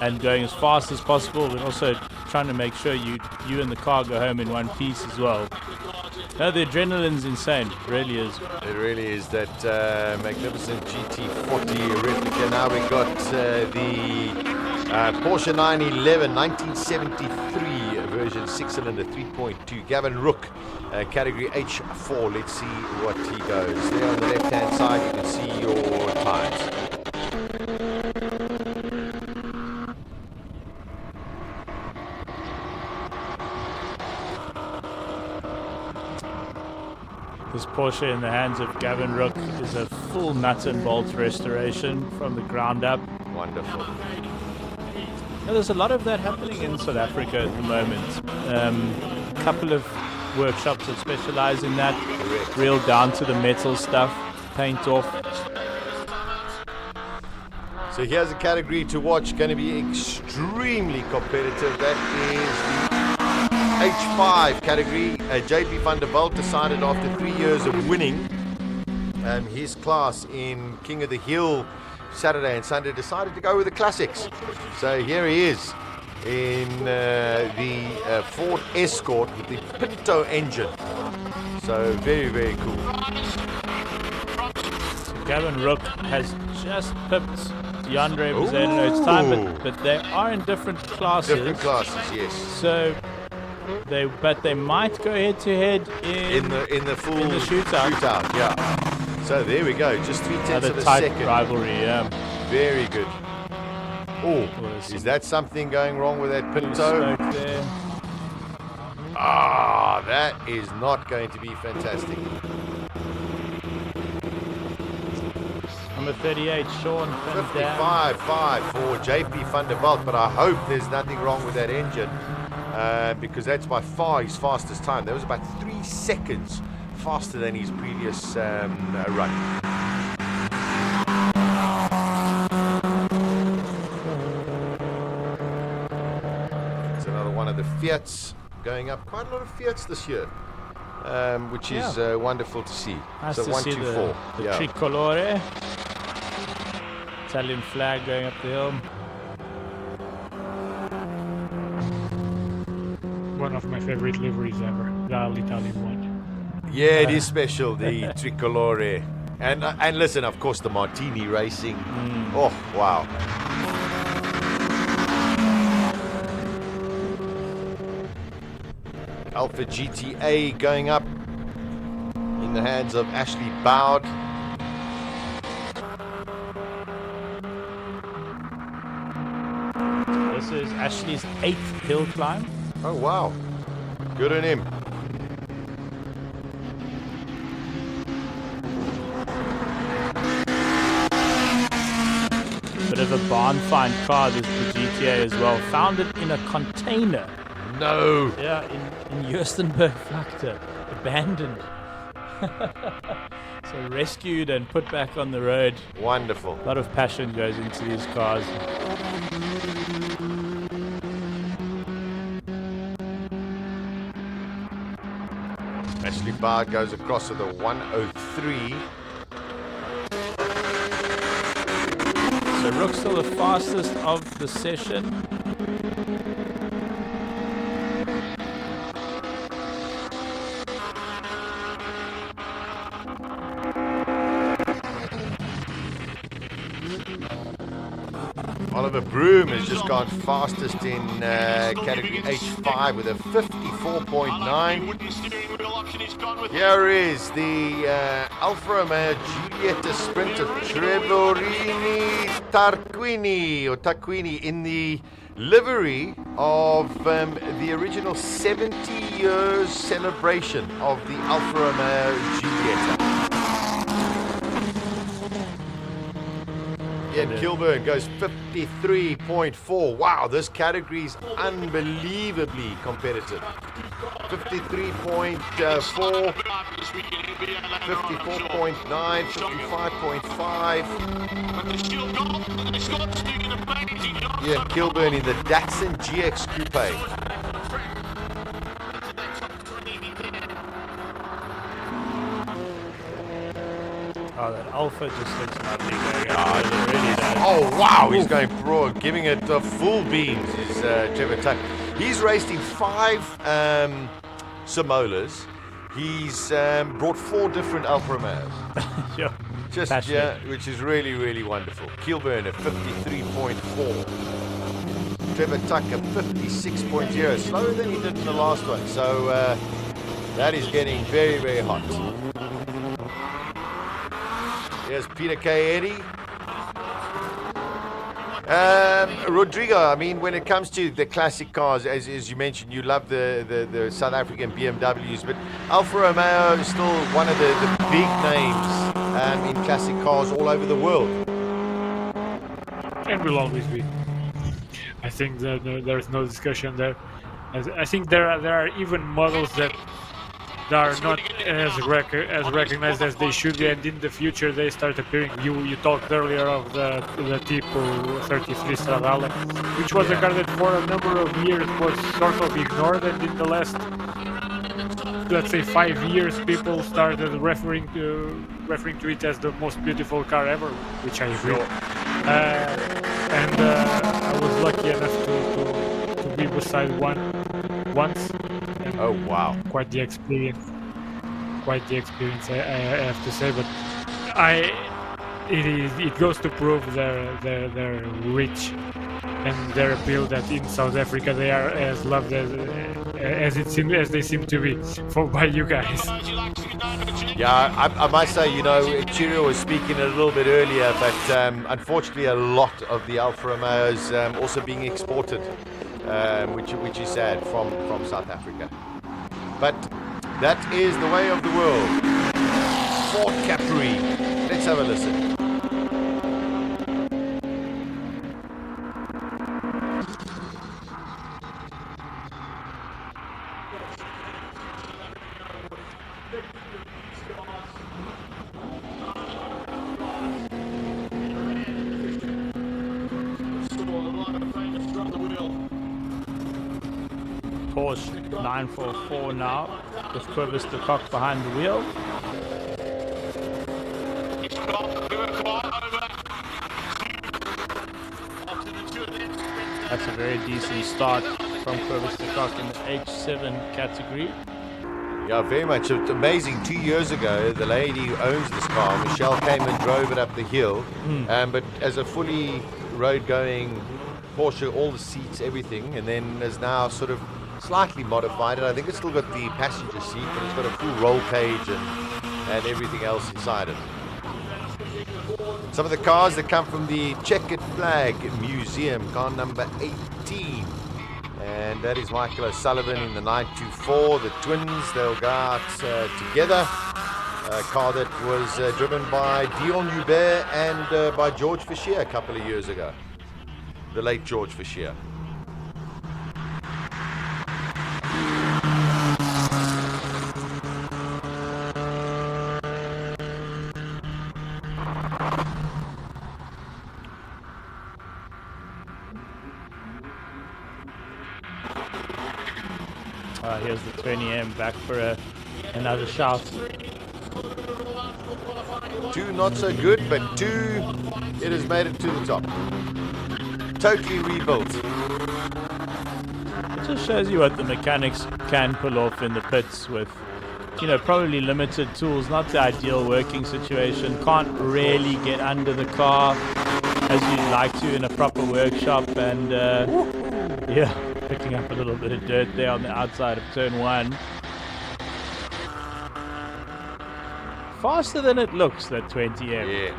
and going as fast as possible, and also trying to make sure you and the car go home in one piece as well. No, the adrenaline's insane. It really is. It really is. That magnificent GT40 replica. Now we got the Porsche 911 1973 version 6-cylinder 3.2. Gavin Rook, category H4. Let's see what he goes. There on the left-hand side, you can see your tires. This Porsche in the hands of Gavin Rook is a full nuts and bolts restoration from the ground up. Wonderful. Now, there's a lot of that happening in South Africa at the moment. A couple of workshops that specialize in that, real down to the metal stuff, paint off. So here's a category to watch, going to be extremely competitive. That is the H5 category. JP van der Walt decided after 3 years of winning his class in King of the Hill Saturday and Sunday, decided to go with the classics. So here he is in the Ford Escort with the Pinto engine. So very, very cool. Gavin Rook has just pipped DeAndre Bezano's time, but they are in different classes. Different classes, yes. So they might go head to head in the shootout. Yeah. So there we go, just 0.3 of a second. Rivalry, yeah. Very good. Oh, is that something going wrong with that Pinto? Ah, that is not going to be fantastic. Number 38, Sean 55.5 for JP van der Walt, but I hope there's nothing wrong with that engine because that's by far his fastest time. That was about 3 seconds faster than his previous run. It's another one of the Fiats going up. Quite a lot of Fiats this year, which is wonderful to see. Nice so to 1, see 2, the 4. Yeah. tricolore. Italian flag going up the hill. One of my favorite liveries ever, the All-Italian one. Yeah, it is special, the tricolore. And listen, of course, the Martini Racing. Oh, wow. Alpha GTA going up in the hands of Ashley Bowd. This is Ashley's 8th hill climb. Oh, wow. Good on him. Bit of a barn find car, this is the GTA as well. Found it in a container. No. Yeah, in Joostenburg Vlakte. Abandoned. So rescued and put back on the road. Wonderful. A lot of passion goes into these cars. Ashley Bard goes across with a 103. So Rook's still the fastest of the session. Oliver Broom has just gone fastest in category H5 with a 54.9. Here is the Alfa Romeo Giulietta Sprinter Trevorini Tarquini in the livery of the original 70 years celebration of the Alfa Romeo Giulietta. Again, Kilburn goes 53.4. Wow, this category is unbelievably competitive. 53.4, 54.9, 55.5. Yeah, Kilburn in the Datsun GX Coupe. Oh, that Alpha just looks lovely going on. It really does. Oh, wow, he's going broad, giving it full beams, is Trevor Tuck. He's raced in 5 Simolas. He's brought 4 different Alfa Romeos. Yeah. Just, yeah, which is really, really wonderful. Kilburn at 53.4. Trevor Tuck at 56.0. Slower than he did in the last one. So that is getting very, very hot. Here's Peter K. Eddy. Rodrigo, I mean, when it comes to the classic cars, as you mentioned, you love the South African BMWs, but Alfa Romeo is still one of the big names in classic cars all over the world. And will always be. I think that there's no discussion there. I think there are even models that are not as recognized as they should be, and in the future they start appearing. You talked earlier of the Tipo 33 Stradale, which was a car that for a number of years was sort of ignored, and in the last, let's say, 5 years, people started referring to it as the most beautiful car ever, which I agree. And I was lucky enough to be beside one once. Oh wow! Quite the experience. I have to say, but it goes to prove their reach and their appeal that in South Africa they are as loved as they seem to be by you guys. Yeah, I must say, you know, Chirio was speaking a little bit earlier, but unfortunately a lot of the Alfa Romeos also being exported, which is sad from South Africa. But that is the way of the world. Fort Capri. Let's have a listen. Porsche 944 now, with Cobus de Kock behind the wheel. That's a very decent start from Cobus de Kock in the H7 category. Yeah, very much. It's amazing. 2 years ago, the lady who owns this car, Michelle, came and drove it up the hill. But as a fully road-going Porsche, all the seats, everything, and then has now sort of slightly modified it. I think it's still got the passenger seat, but it's got a full roll cage and everything else inside it. Some of the cars that come from the Checkered Flag Museum, car number 18. And that is Michael O'Sullivan in the 924. The twins, they'll go out together. A car that was driven by Dion Hubert and by George Fischer a couple of years ago. The late George Fischer. Here's the 20M back for another shout. 2 not so good, but 2, it has made it to the top. Totally rebuilt. It just shows you what the mechanics can pull off in the pits with, you know, probably limited tools, not the ideal working situation. Can't really get under the car as you'd like to in a proper workshop, and yeah, picking up a little bit of dirt there on the outside of turn 1. Faster than it looks, that 20M. Yeah.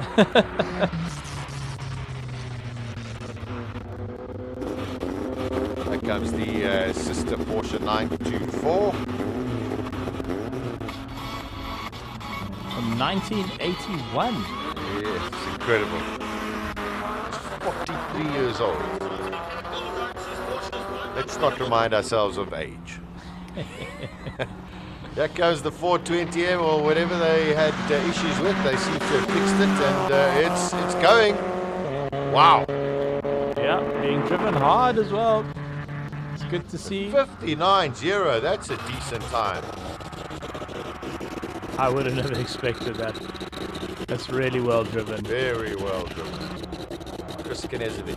There comes the sister Porsche 924. From 1981. Yes, incredible. 23 years old. Let's not remind ourselves of age. There goes the 420M or whatever they had issues with. They seem to have fixed it, and it's going. Wow. Yeah, being driven hard as well. It's good to see. 59.0. That's a decent time. I would have never expected that. That's really well driven. Very well driven. Chris Knezovic.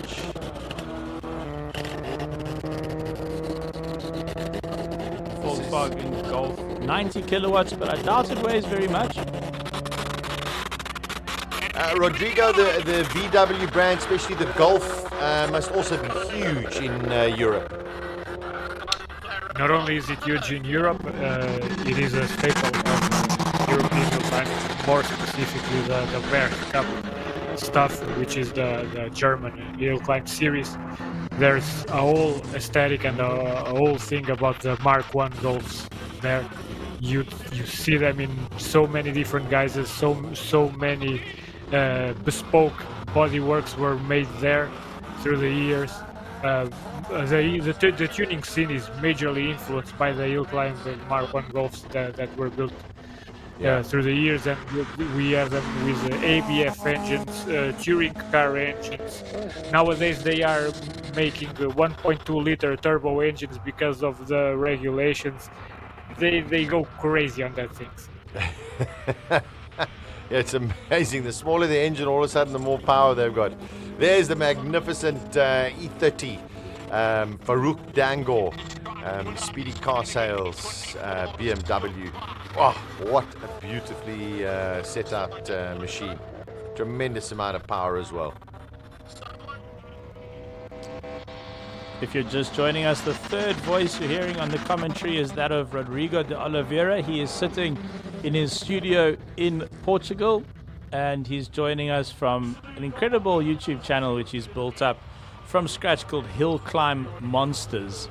Volkswagen Golf, 90 kilowatts, but I doubt it weighs very much. Rodrigo, the VW brand, especially the Golf, must also be huge in Europe. Not only is it huge in Europe, it is a staple of European hill climbing, more specifically the Werk Cup stuff, which is the German hill climb series. There's a whole aesthetic and a whole thing about the Mark 1 Golfs there. You see them in so many different guises, so many bespoke bodyworks were made there through the years. The tuning scene is majorly influenced by the hill climbs and Mark 1 Golfs that were built through the years, and we have them with ABF engines, touring car engines. Nowadays they are making 1.2 liter turbo engines because of the regulations. They go crazy on that things. Yeah, it's amazing. The smaller the engine, all of a sudden, the more power they've got. There's the magnificent E30 Farouk Dangor Speedy Car Sales BMW. Oh, what a beautifully set out machine. Tremendous amount of power as well. If you're just joining us, the third voice you're hearing on the commentary is that of Rodrigo de Oliveira. He is sitting in his studio in Portugal, and he's joining us from an incredible YouTube channel which he's built up from scratch called Hill Climb Monsters.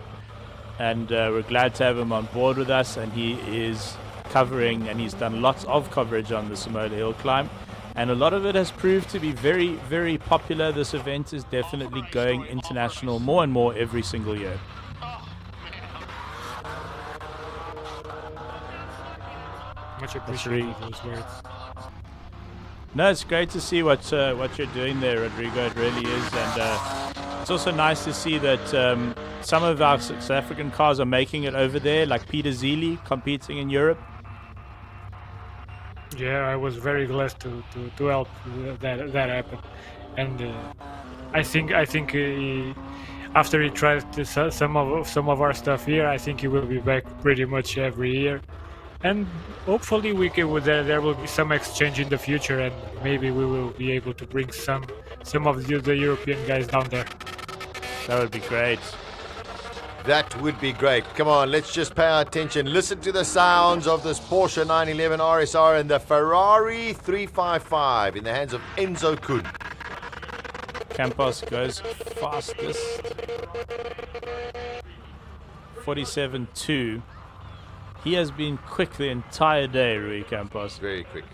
And we're glad to have him on board with us, and he is covering, and he's done lots of coverage on the Simola Hill Climb. And a lot of it has proved to be very, very popular. This event is definitely going international more and more every single year. Much appreciated those words. No, it's great to see what you're doing there, Rodrigo. It really is, and it's also nice to see that some of our South African cars are making it over there, like Peter Zeely competing in Europe. Yeah, I was very glad to help that happen, and I think after he tries some of our stuff here, I think he will be back pretty much every year, and hopefully there will be some exchange in the future, and maybe we will be able to bring some of the European guys down there. That would be great. That would be great. Come on, let's just pay our attention. Listen to the sounds of this Porsche 911 RSR and the Ferrari 355 in the hands of Enzo Kuhn. Campos goes fastest. 47.2. He has been quick the entire day, Rui Campos. Very quick.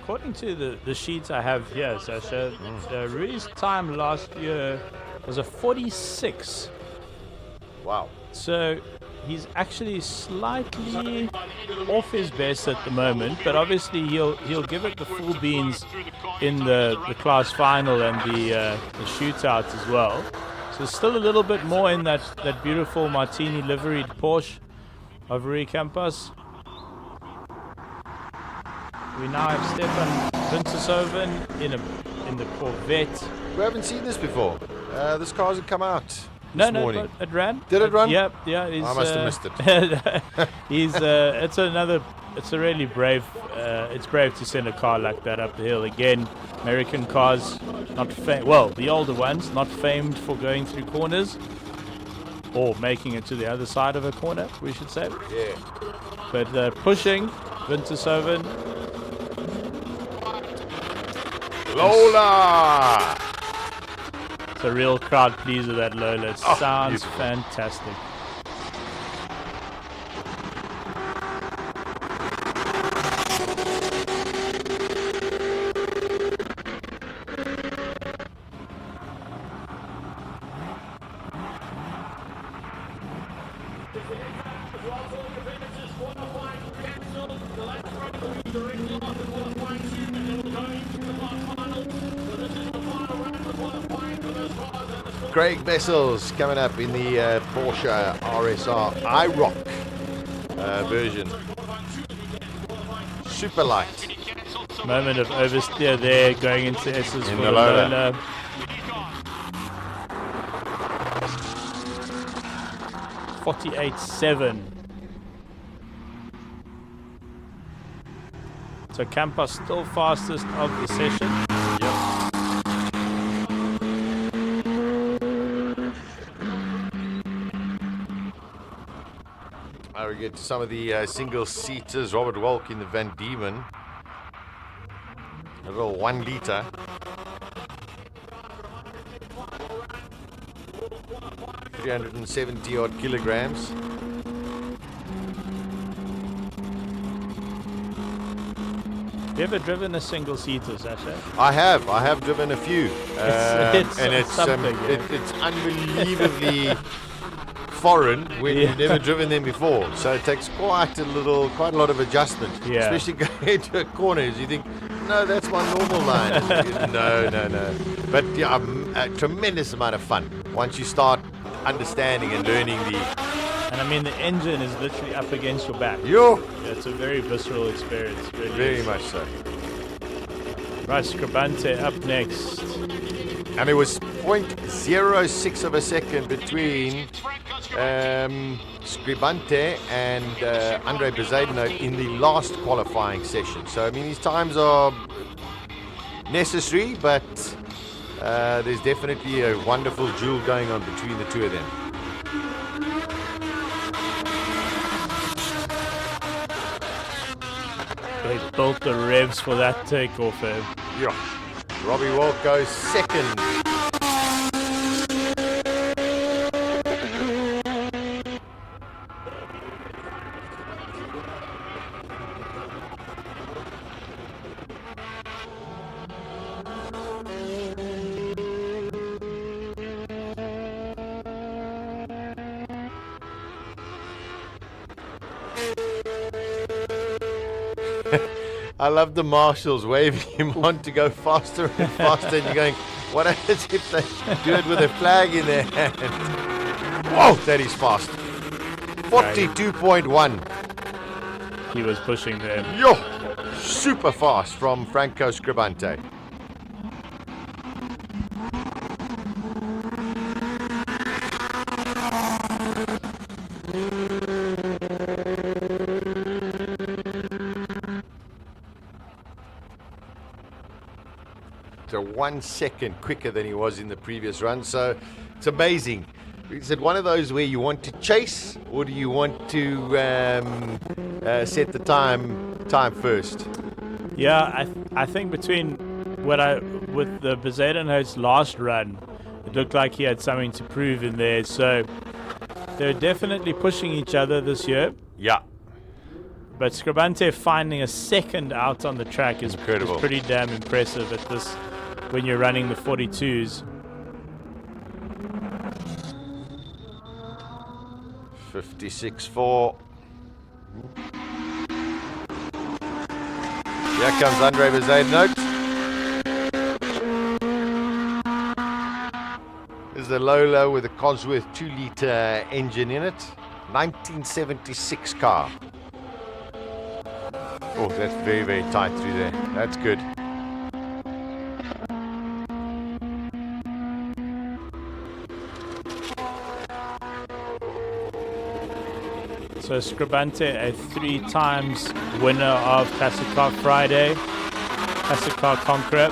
According to the sheets I have here, Sasha, Rui's time last year was a 46. Wow. So he's actually slightly off his best at the moment, but obviously he'll give it the full beans in the class final and the shootout as well. So still a little bit more in that beautiful Martini liveried Porsche of Rui Campos. We now have Stefan Wintershoven in the Corvette. We haven't seen this before. This car hasn't come out No, this morning. It ran. Did it run? Yep, yeah. I must have missed it. It's a really brave. It's brave to send a car like that up the hill again. American cars, the older ones, not famed for going through corners or making it to the other side of a corner, we should say. Yeah. But pushing Wintershoven. Lola! It's a real crowd pleaser, that Lola. It sounds beautiful. fantastic. Craig Bessels coming up in the Porsche RSR iRock version. Super light. Moment of oversteer there, going into S's In for the Lola. Lola. 48.7. So Campos still fastest of the session. Now we get to some of the single seaters. Robert Walk in the Van Diemen. A little 1 liter. $370 odd kilograms. Have you ever driven a single seater, Sasha? I have driven a few. It's and it's something, yeah. it's unbelievably foreign when you've never driven them before. So it takes quite a lot of adjustment. Yeah. Especially going into a corner, as you think, no, that's my normal line. No. But yeah, a tremendous amount of fun once you start understanding and learning the. And I mean, the engine is literally up against your back. Yo! Yeah, it's a very visceral experience. Really Very is. much so. Right, Scribante up next. And it was 0.06 of a second between Scribante and Andre Bezuidenhout in the last qualifying session. So, I mean, these times are necessary, but there's definitely a wonderful duel going on between the two of them. They built the revs for that takeoff. Yeah. Robbie Walk goes second. I love the marshals waving him on to go faster and faster, and you're going, what happens if they do it with a flag in their hand? Whoa, that is fast. 42.1. He was pushing them. Yo, super fast from Franco Scribante. So 1 second quicker than he was in the previous run. So it's amazing. Is it one of those where you want to chase, or do you want to set the time first? Yeah, I think between with the Bezuidenhout's last run, it looked like he had something to prove in there. So they're definitely pushing each other this year. Yeah. But Scribante finding a second out on the track is incredible. Is pretty damn impressive at this when you're running the 42s. 56.4. Here comes Andre Bezuidenhout. This is a Lola with a Cosworth 2-litre engine in it. 1976 car. Oh, that's very, very tight through there. That's good. So Scribante, a 3 times winner of Classic Car Friday, Classic Car Conqueror,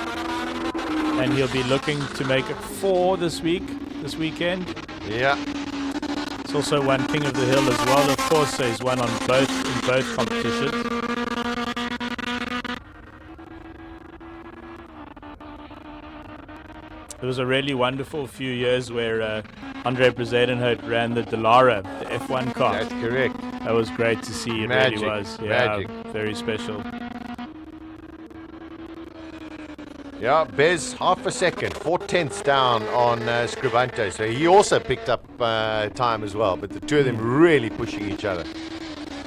and he'll be looking to make it 4 this weekend. Yeah. He's also won King of the Hill as well, of course, so he's won in both competitions. It was a really wonderful few years where Andre Bezuidenhout ran the Dallara, the F1 car. That's correct. That was great to see. It Magic. Really was. Yeah, Magic. very special. Yeah, Bez half a second, 4/10 down on Scribante. So he also picked up time as well, but the two of them really pushing each other.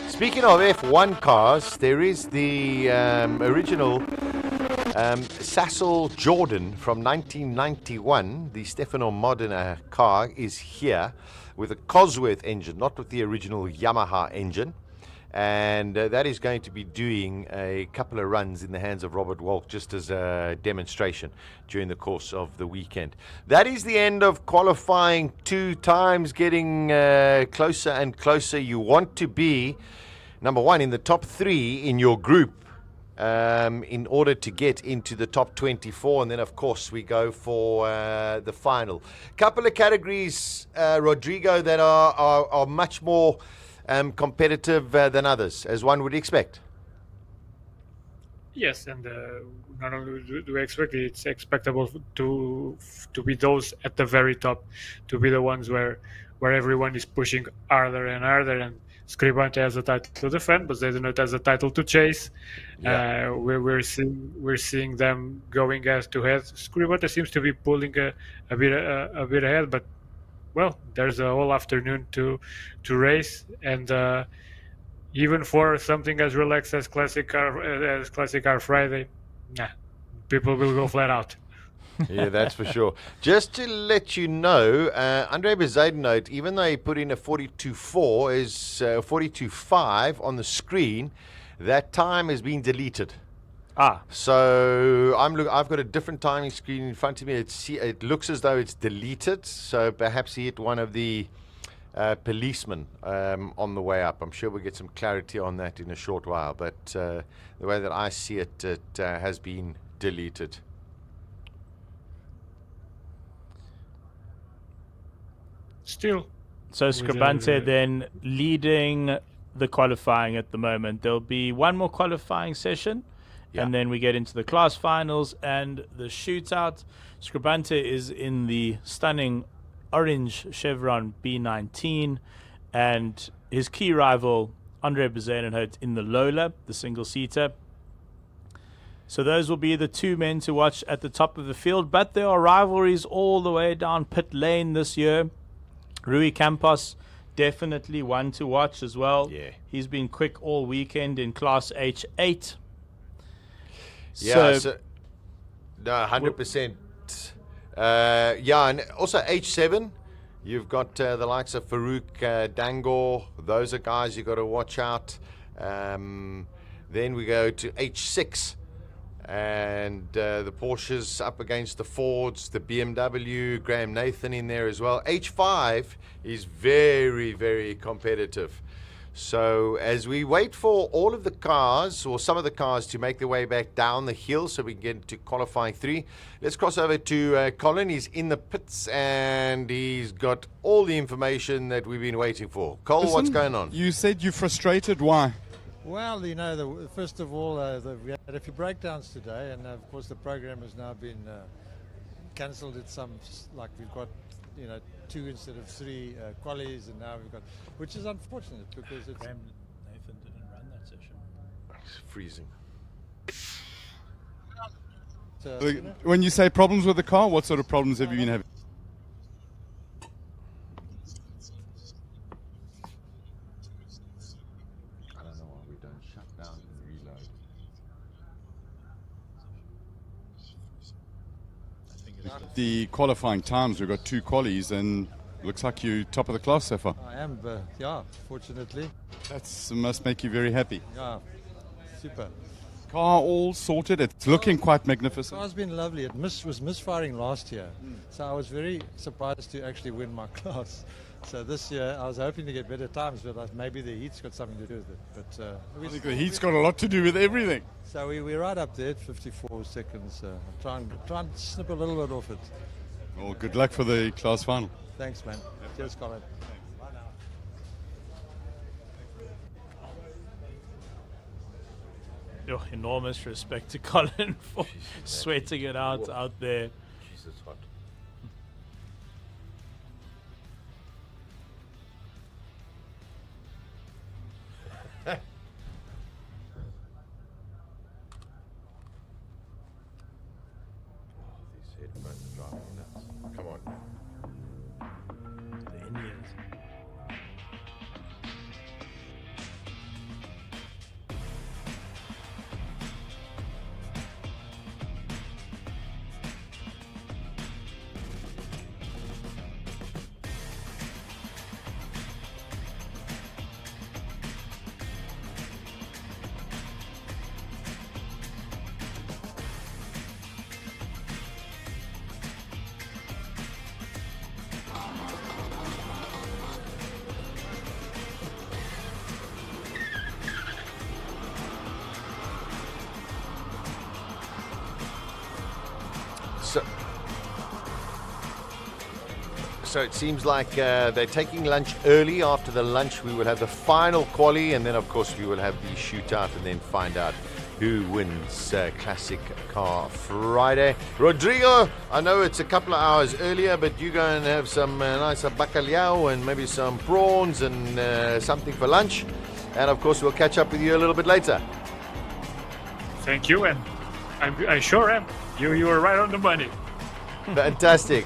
Speaking of F1 cars, there is the original Sassel Jordan from 1991. The Stefano Modena car is here with a Cosworth engine, not with the original Yamaha engine. And that is going to be doing a couple of runs in the hands of Robert Walk just as a demonstration during the course of the weekend. That is the end of qualifying 2 times, getting closer and closer. You want to be number 1 in the top 3 in your group in order to get into the top 24. And then, of course, we go for the final. Couple of categories, Rodrigo, that are much more competitive than others, as one would expect. Yes, and not only do we expect it, it's expectable to be those at the very top, to be the ones where everyone is pushing harder and harder. And Scribante has a title to defend, but they do not have a title to chase. Yeah. We're seeing them going head to head. Scribante seems to be pulling a bit ahead, but well, there's a whole afternoon to race, and even for something as relaxed as Classic Car Friday, people will go flat out. Yeah, that's for sure. Just to let you know, Andre Bezuidenhout, even though he put in a 42.4, is 42.5 on the screen, that time has been deleted. So I've got a different timing screen in front of me. It looks as though it's deleted. So perhaps he hit one of the policemen on the way up. I'm sure we'll get some clarity on that in a short while. But the way that I see it, it has been deleted. Still. So Scribante then leading the qualifying at the moment. There'll be one more qualifying session. And then we get into the class finals and the shootout. Scribante is in the stunning orange Chevron B19, and his key rival, Andre Bezuidenhout, in the Lola, the single-seater. So those will be the 2 men to watch at the top of the field. But there are rivalries all the way down pit lane this year. Rui Campos, definitely one to watch as well. Yeah. He's been quick all weekend in Class H8. Yeah, no, 100%. And also H7, you've got the likes of Farouk Dangor. Those are guys you've got to watch out. Then we go to H6, and the Porsches up against the Fords, the BMW, Graham Nathan in there as well. H5 is very, very competitive. So as we wait for all of the cars, or some of the cars, to make their way back down the hill so we can get to qualifying 3, let's cross over to Colin. He's in the pits and he's got all the information that we've been waiting for. Cole, what's going on? You said you're frustrated. Why? Well, you know, first of all, we had a few breakdowns today, and of course the program has now been cancelled. It's like we've got, 2 instead of 3 qualies, and now we've got, which is unfortunate because it's. Graham Nathan didn't run that session. It's freezing. When you say problems with the car, what sort of problems have you been having? I don't know why we don't shut down and reload. The qualifying times, we've got 2 qualies, and looks like you're top of the class so far. I am, fortunately. That must make you very happy. Yeah, super. Car all sorted. It's looking quite magnificent. The car's been lovely. It was misfiring last year, so I was very surprised to actually win my class. So this year I was hoping to get better times, but maybe the heat's got something to do with it. But I think the heat's got a lot to do with everything. So we're right up there at 54 seconds. Try and snip a little bit off it. Well, good luck for the class final. Thanks, man. Cheers, Colin. Enormous respect to Colin for sweating it out there. Jesus, hot. So it seems like they're taking lunch early. After the lunch, we will have the final quali, and then, of course, we will have the shootout and then find out who wins Classic Car Friday. Rodrigo, I know it's a couple of hours earlier, but you go and have some nice bacalhau and maybe some prawns and something for lunch. And, of course, we'll catch up with you a little bit later. Thank you, and I sure am. You were right on the money. Fantastic.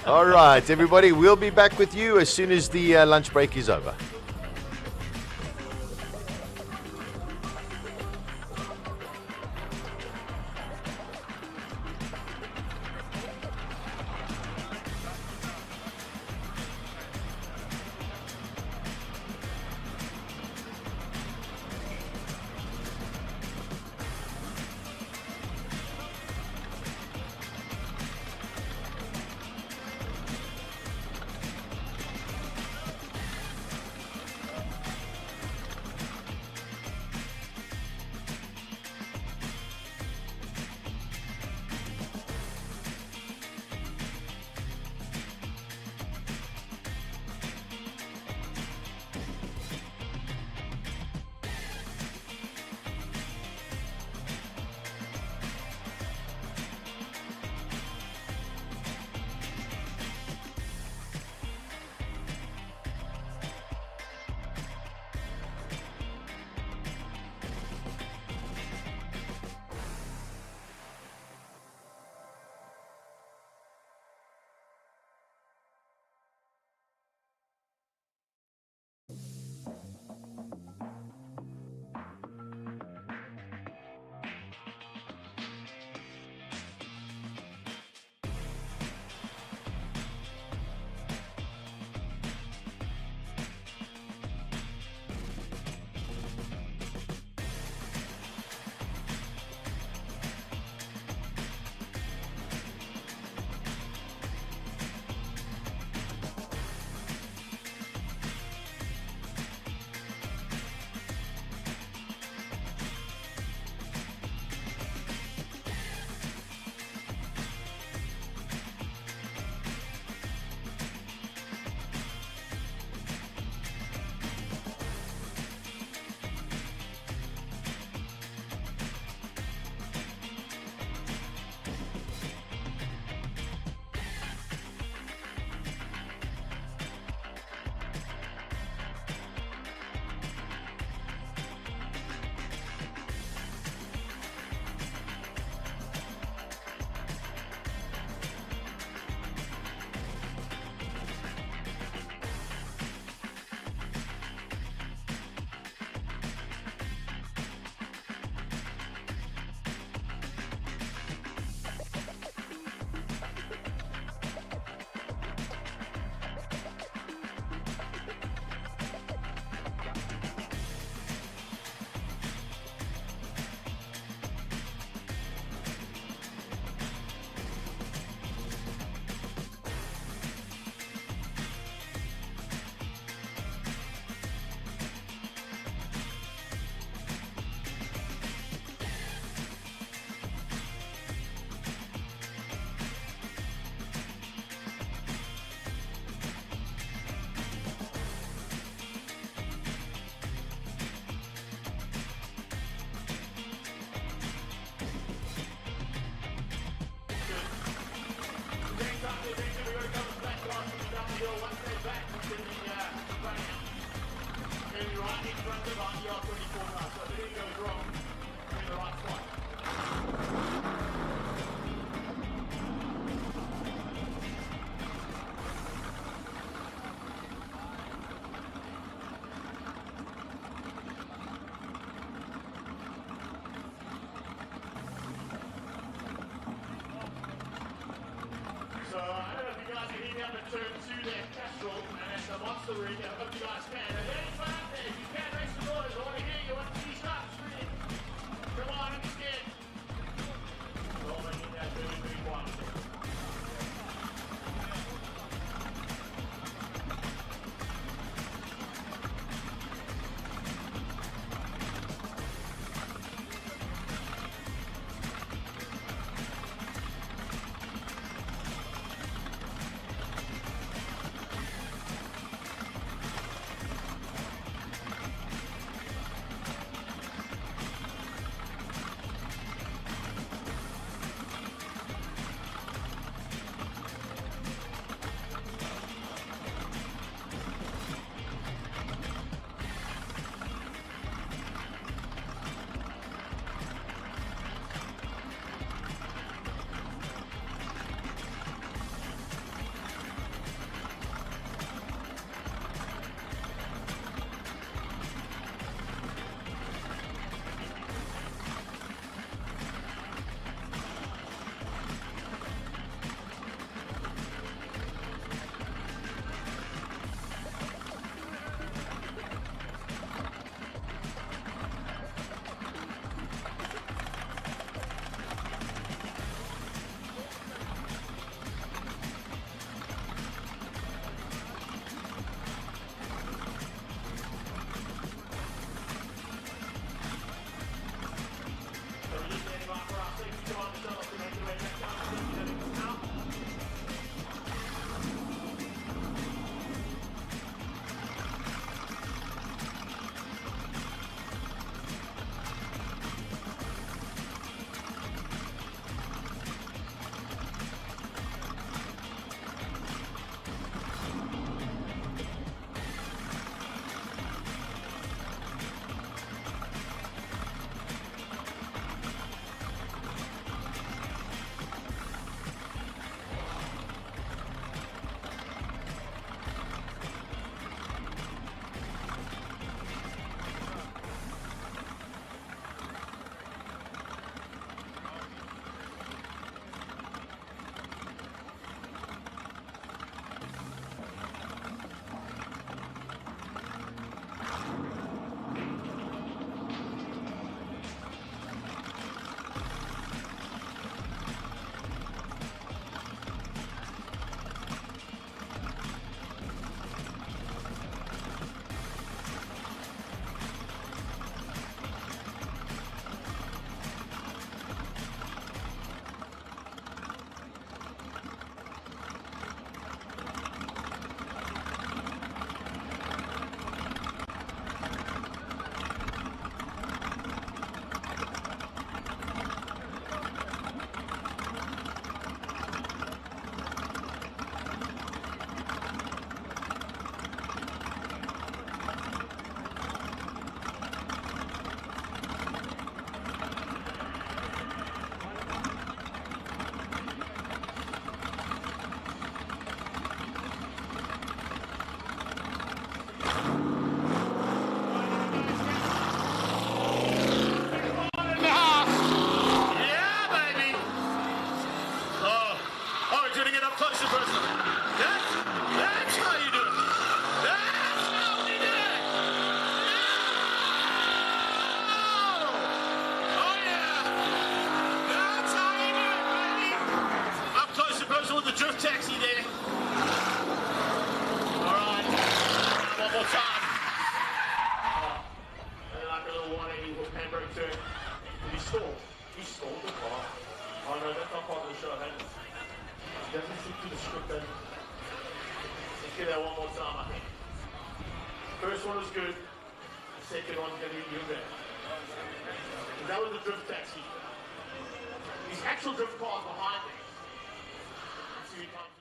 All right, everybody, we'll be back with you as soon as the lunch break is over. see that one more time, I think. First one was good. The second one's going to be even better. And that was the drift taxi. These actual drift cars behind me. Let's see who comes.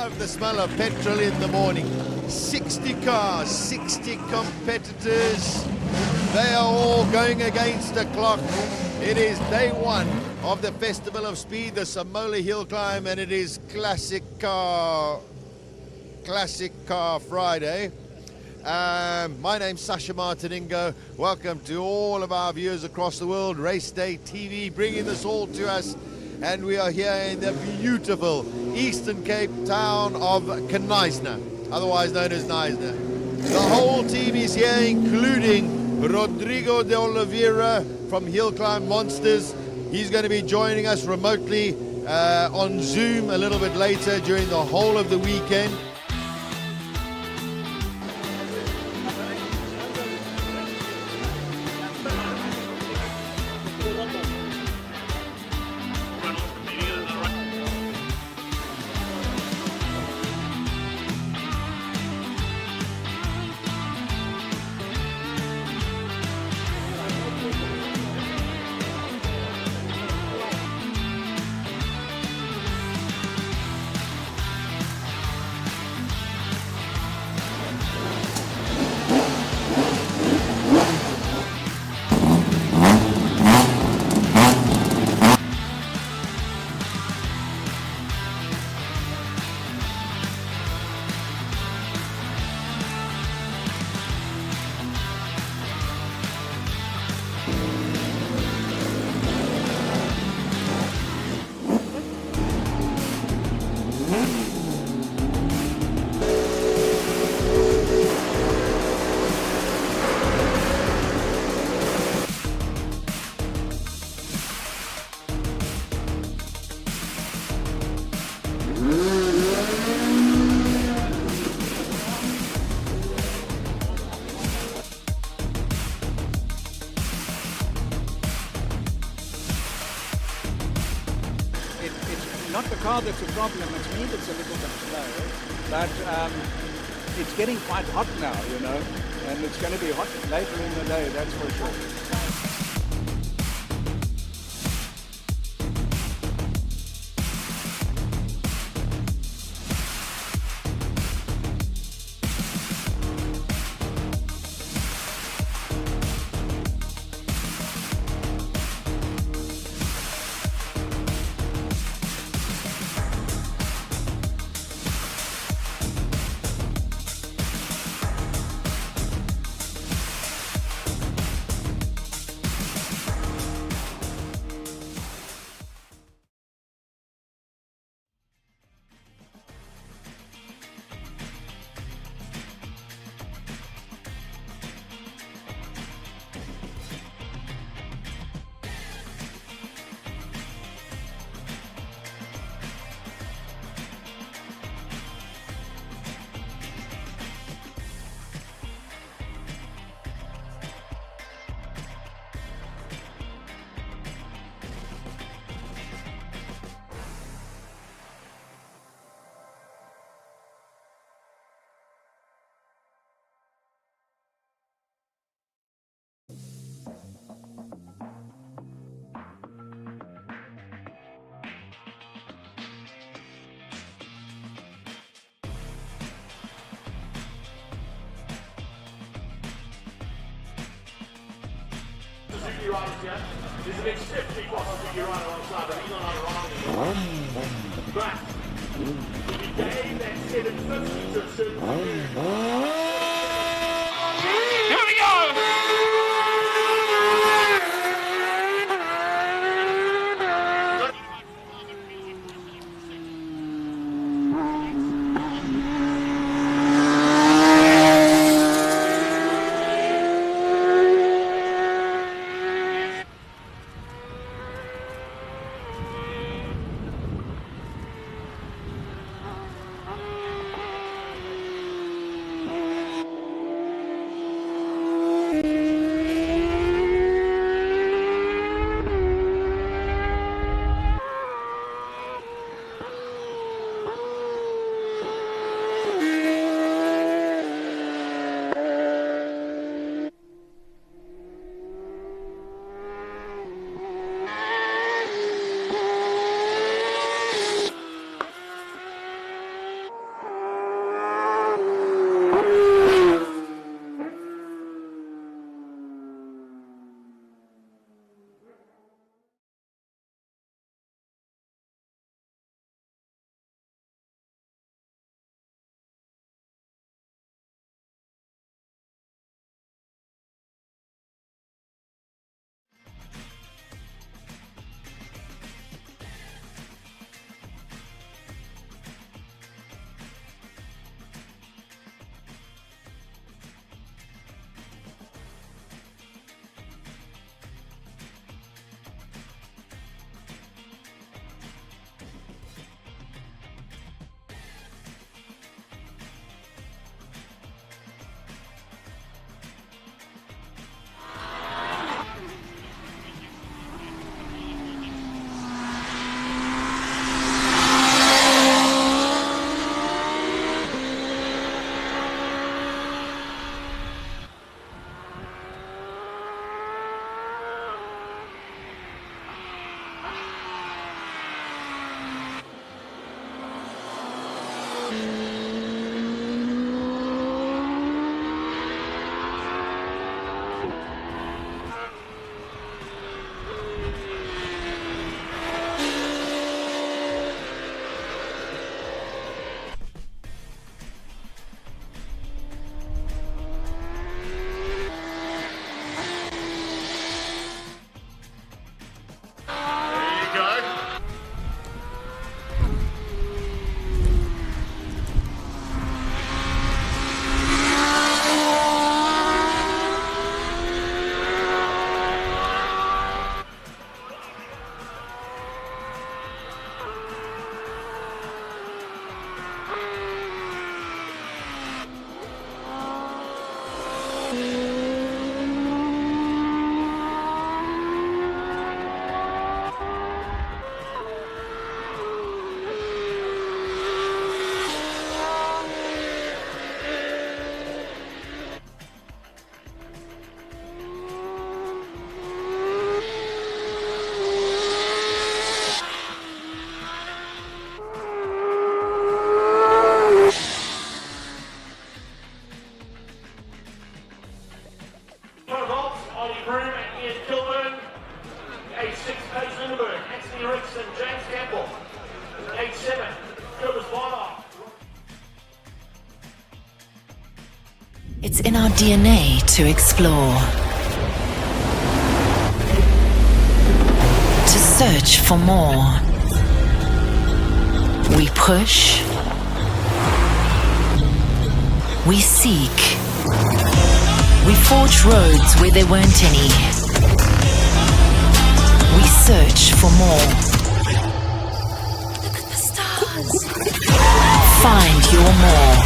love the smell of petrol in the morning. 60 cars, 60 competitors. They are all going against the clock. It is day one of the Festival of Speed, the Simola Hill Climb, and it is Classic Car Friday. My name's Sasha Martiningo. Welcome to all of our viewers across the world. Race Day TV bringing this all to us. And we are here in the beautiful Eastern Cape town of Knysna, otherwise known as Knysna. The whole team is here, including Rodrigo de Oliveira from Hill Climb Monsters. He's going to be joining us remotely on Zoom a little bit later during the whole of the weekend. Not the car that's a problem, it's me that's a little bit slow, but it's getting quite hot now, you know, and it's going to be hot later in the day, that's for sure. Suzuki riders here. There's an exceptionally fast Suzuki rider alongside, but he's not around. But the game that 750 to a certain here we go! It's in our DNA to explore, to search for more. We push, we seek, we forge roads where there weren't any. We search for more. Look at the stars. Find your more.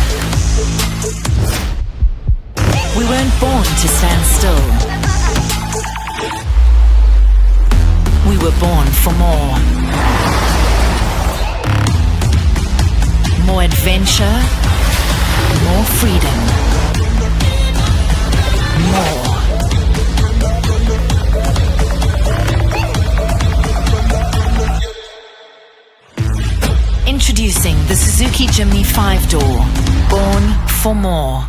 We weren't born to stand still. We were born for more. More adventure, more freedom, more. Introducing the Suzuki Jimny 5-door, born for more.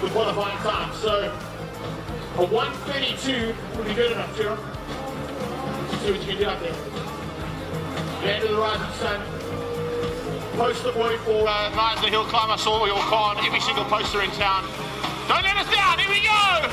the qualifying time. So a 1:32 would be good enough, Tiro. See what you can do out there. The end of the rising sun. Poster boy for Rise the Hill Climb. I saw your car on every single poster in town. Don't let us down. Here we go.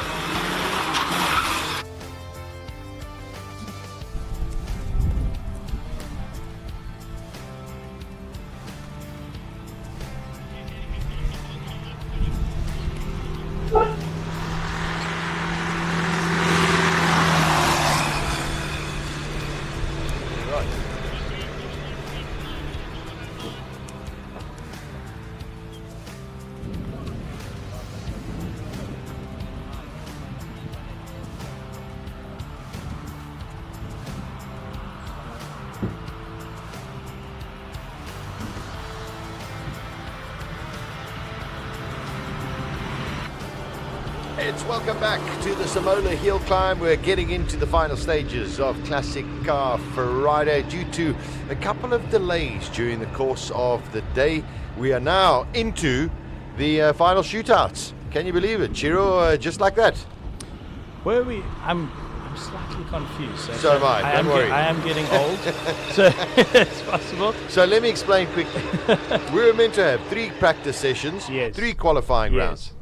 It's welcome back to the Simola Hill Climb. We're getting into the final stages of Classic Car Friday due to a couple of delays during the course of the day. We are now into the final shootouts. Can you believe it, Chiro? Just like that. Were we? I'm slightly confused. So am I. Don't worry. I am getting old, so it's possible. So let me explain quickly. We were meant to have 3 practice sessions, 3 qualifying rounds.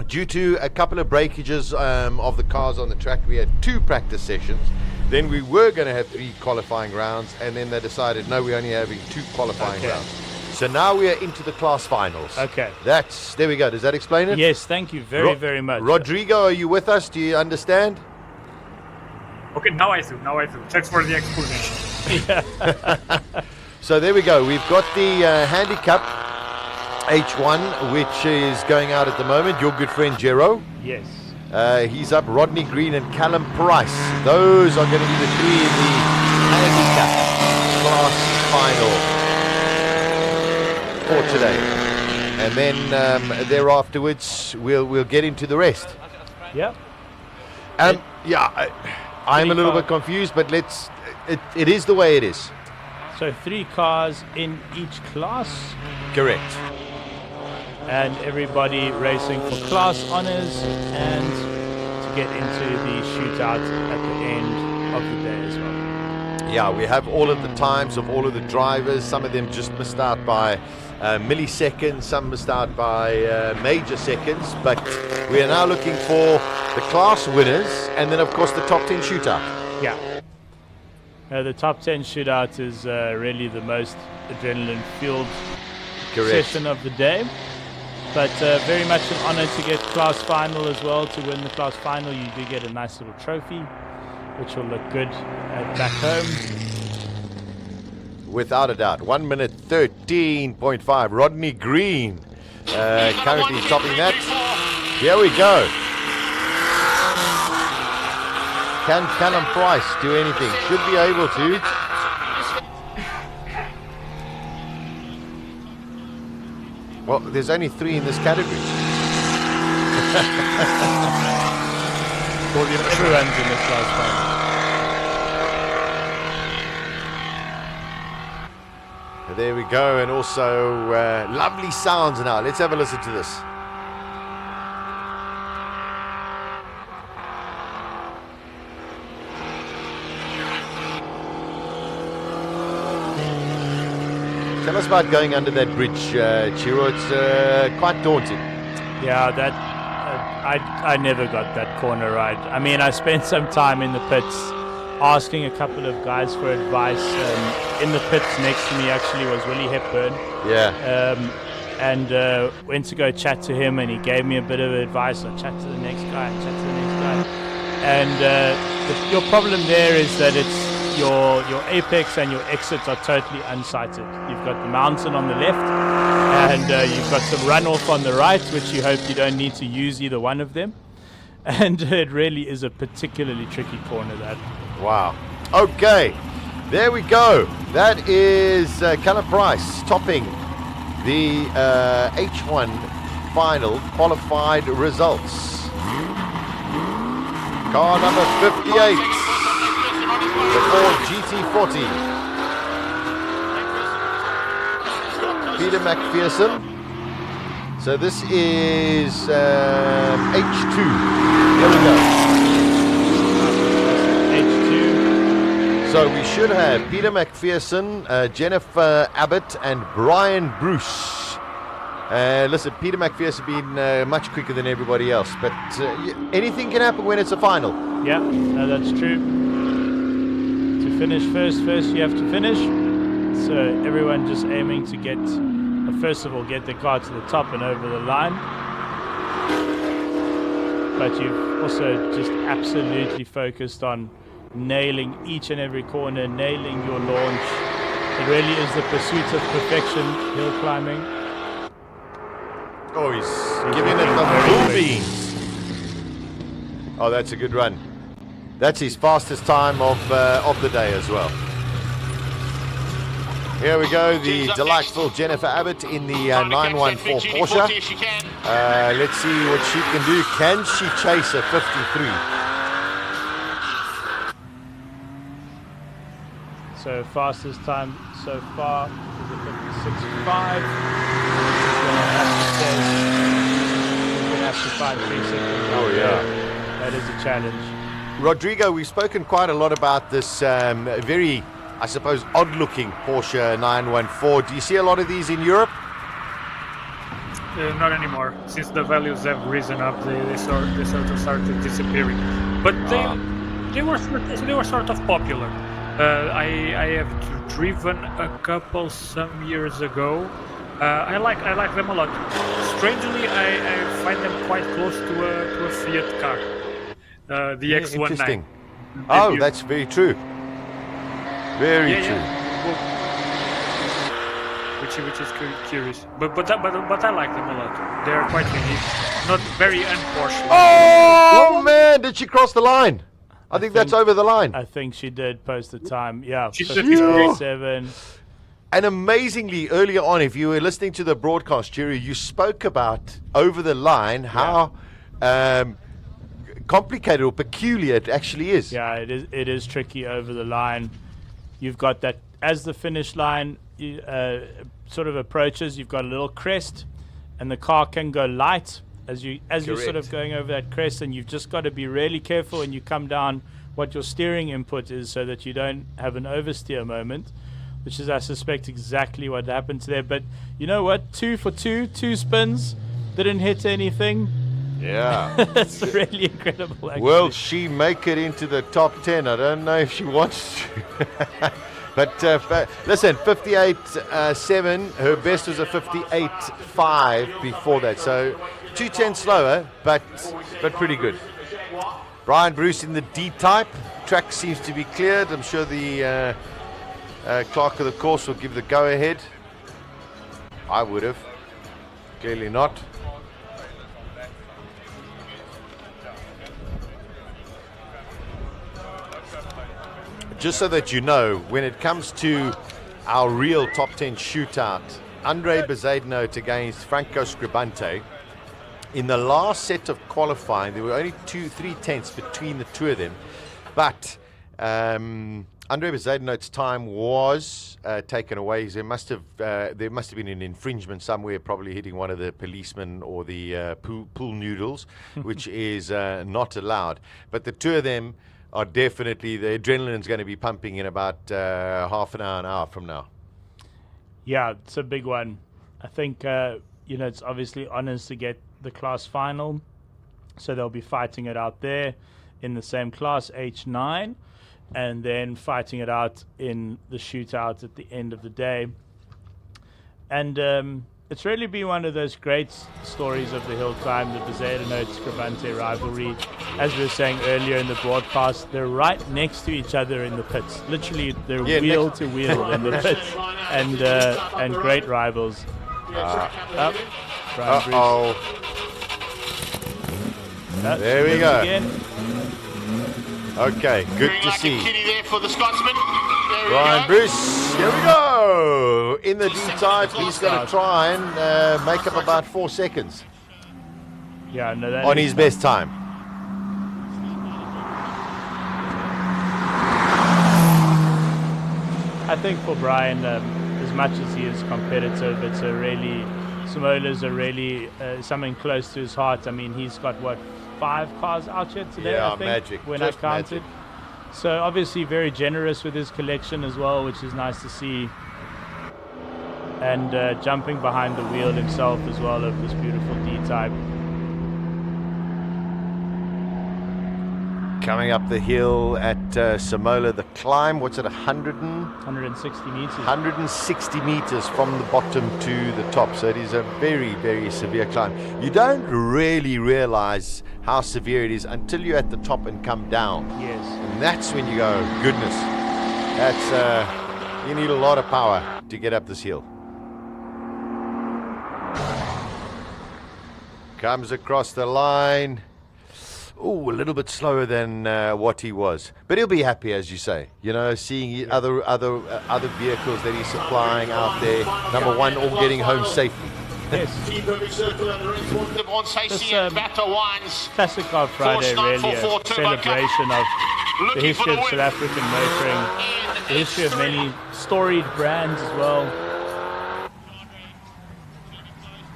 Due to a couple of breakages of the cars on the track, we had 2 practice sessions. Then we were going to have 3 qualifying rounds, and then they decided, no, we're only having 2 qualifying rounds. So now we are into the class finals. Okay. There we go. Does that explain it? Yes, thank you very much. Rodrigo, are you with us? Do you understand? Okay, now I do. Thanks for the explanation. So there we go. We've got the handicap H1, which is going out at the moment. Your good friend Jero. Yes. He's up. Rodney Green and Callum Price. Those are going to be the 3 in the handicap class final for today. And then thereafterwards, we'll get into the rest. Yep. I'm a little bit confused, but it is the way it is. So 3 cars in each class. Correct. And everybody racing for class honors and to get into the shootout at the end of the day as well. Yeah, we have all of the times of all of the drivers. Some of them just missed out by milliseconds, some missed out by major seconds, but we are now looking for the class winners and then of course the top 10 shootout. Yeah. The top 10 shootout is really the most adrenaline-fueled session of the day. But very much an honor to get class final as well. To win the class final, you do get a nice little trophy, which will look good back home. Without a doubt. 1 minute 13.5. Rodney Green currently topping that. Here we go. Can Callum Price do anything? Should be able to. Well, there's only 3 in this category. Everyone's in this class final. There we go, and also lovely sounds now. Let's have a listen to this. Tell us about going under that bridge, Chiro. It's quite daunting. Yeah, I never got that corner right. I mean, I spent some time in the pits asking a couple of guys for advice. In the pits next to me actually was Willie Hepburn. Yeah. And went to go chat to him, and he gave me a bit of advice. I chat to the next guy, and your problem there is that it's your apex and your exits are totally unsighted. You've got the mountain on the left, and you've got some runoff on the right, which you hope you don't need to use either one of them. And it really is a particularly tricky corner, that. Wow. Okay, there we go. That is Callum Price topping the H1 final qualified results. Car number 58, the Ford GT40. Peter McPherson So this is H2. Here we go. H2. So we should have Peter McPherson, Jennifer Abbott, and Brian Bruce. Listen, Peter McPherson has been much quicker than everybody else, but anything can happen when it's a final. Yeah, no, that's true. To finish first you have to finish. So everyone just aiming to get, first of all, get the car to the top and over the line. But you've also just absolutely focused on nailing each and every corner, nailing your launch. It really is the pursuit of perfection, hill climbing. Oh, he's giving it the full beans. Oh, that's a good run. That's his fastest time of the day as well. Here we go, the delightful Jennifer Abbott in the 914 Porsche. Let's see what she can do. Can she chase a 53? So fastest time so far is a 56.5. Oh yeah, that is a challenge. Rodrigo, we've spoken quite a lot about this very, I suppose, odd-looking Porsche 914. Do you see a lot of these in Europe? Not anymore. Since the values have risen up, they sort of started disappearing. But they were sort of popular. I have driven a couple some years ago. I like them a lot. Strangely, I find them quite close to a Fiat car, the X19. Interesting. Oh, that's very true. Very true. Yeah. Which is curious, but I like them a lot. They are quite unique, not very un-Porsche. Oh man, did she cross the line? I think that's over the line. I think she did post the time. Yeah, she 57. And amazingly, earlier on, if you were listening to the broadcast, Jerry, you spoke about over the line how complicated or peculiar it actually is. Yeah, it is tricky over the line. You've got that as the finish line sort of approaches. You've got a little crest, and the car can go light as you're sort of going over that crest, and you've just got to be really careful when you come down what your steering input is, so that you don't have an oversteer moment, which is, I suspect, exactly what happened there. But you know what? 2 for 2, 2 spins, didn't hit anything. Yeah. That's really incredible, actually. Will she make it into the top 10? I don't know if she wants to. But listen, 58.7. Her best was a 58.5 before that. So 2/10 slower, but pretty good. Brian Bruce in the D-type. Track seems to be cleared. I'm sure the clerk of the course will give the go-ahead. I would have. Clearly not. Just so that you know, when it comes to our real top 10 shootout, Andre Bezuidenhout against Franco Scribante, in the last set of qualifying, there were only 2-3 tenths between the two of them. But Andre Bezuidenhout's time was taken away. There must have been an infringement somewhere, probably hitting one of the policemen or the pool noodles, which is not allowed. But the two of them are definitely, the adrenaline's going to be pumping in about half an hour from now. Yeah, it's a big one. I think, it's obviously honors to get the class final. So they'll be fighting it out there in the same class, H9, and then fighting it out in the shootout at the end of the day. And it's really been one of those great stories of the hill climb, the Bezuidenhout-Scribante rivalry. As we were saying earlier in the broadcast, they're right next to each other in the pits. Literally, they're wheel to wheel in the pits, and great rivals. There we go. Again. Okay, good to see. There for the Scotsman. Brian Bruce, here we go. In the D-type, he's going to try and make up about 4 seconds. Yeah, no, that on his best time. I think for Brian, as much as he is competitive, it's a really Simola's are really something close to his heart. I mean, he's got, 5 cars out here today, Yeah, I think, magic. when Just I counted. magic. So obviously very generous with his collection as well, which is nice to see. And jumping behind the wheel himself as well of this beautiful D-Type. Coming up the hill at Simola, the climb, what's it, 160 meters. 160 meters from the bottom to the top. So it is a very, very severe climb. You don't really realize how severe it is until you're at the top and come down. Yes. And that's when you go, goodness, that's you need a lot of power to get up this hill. Comes across the line. Oh, a little bit slower than what he was, but he'll be happy, as you say. You know, seeing other vehicles that he's supplying out there. Number one, all getting home safely. Yes. Classic Car Friday, really a celebration of the history of South African motoring, the history of many storied brands as well.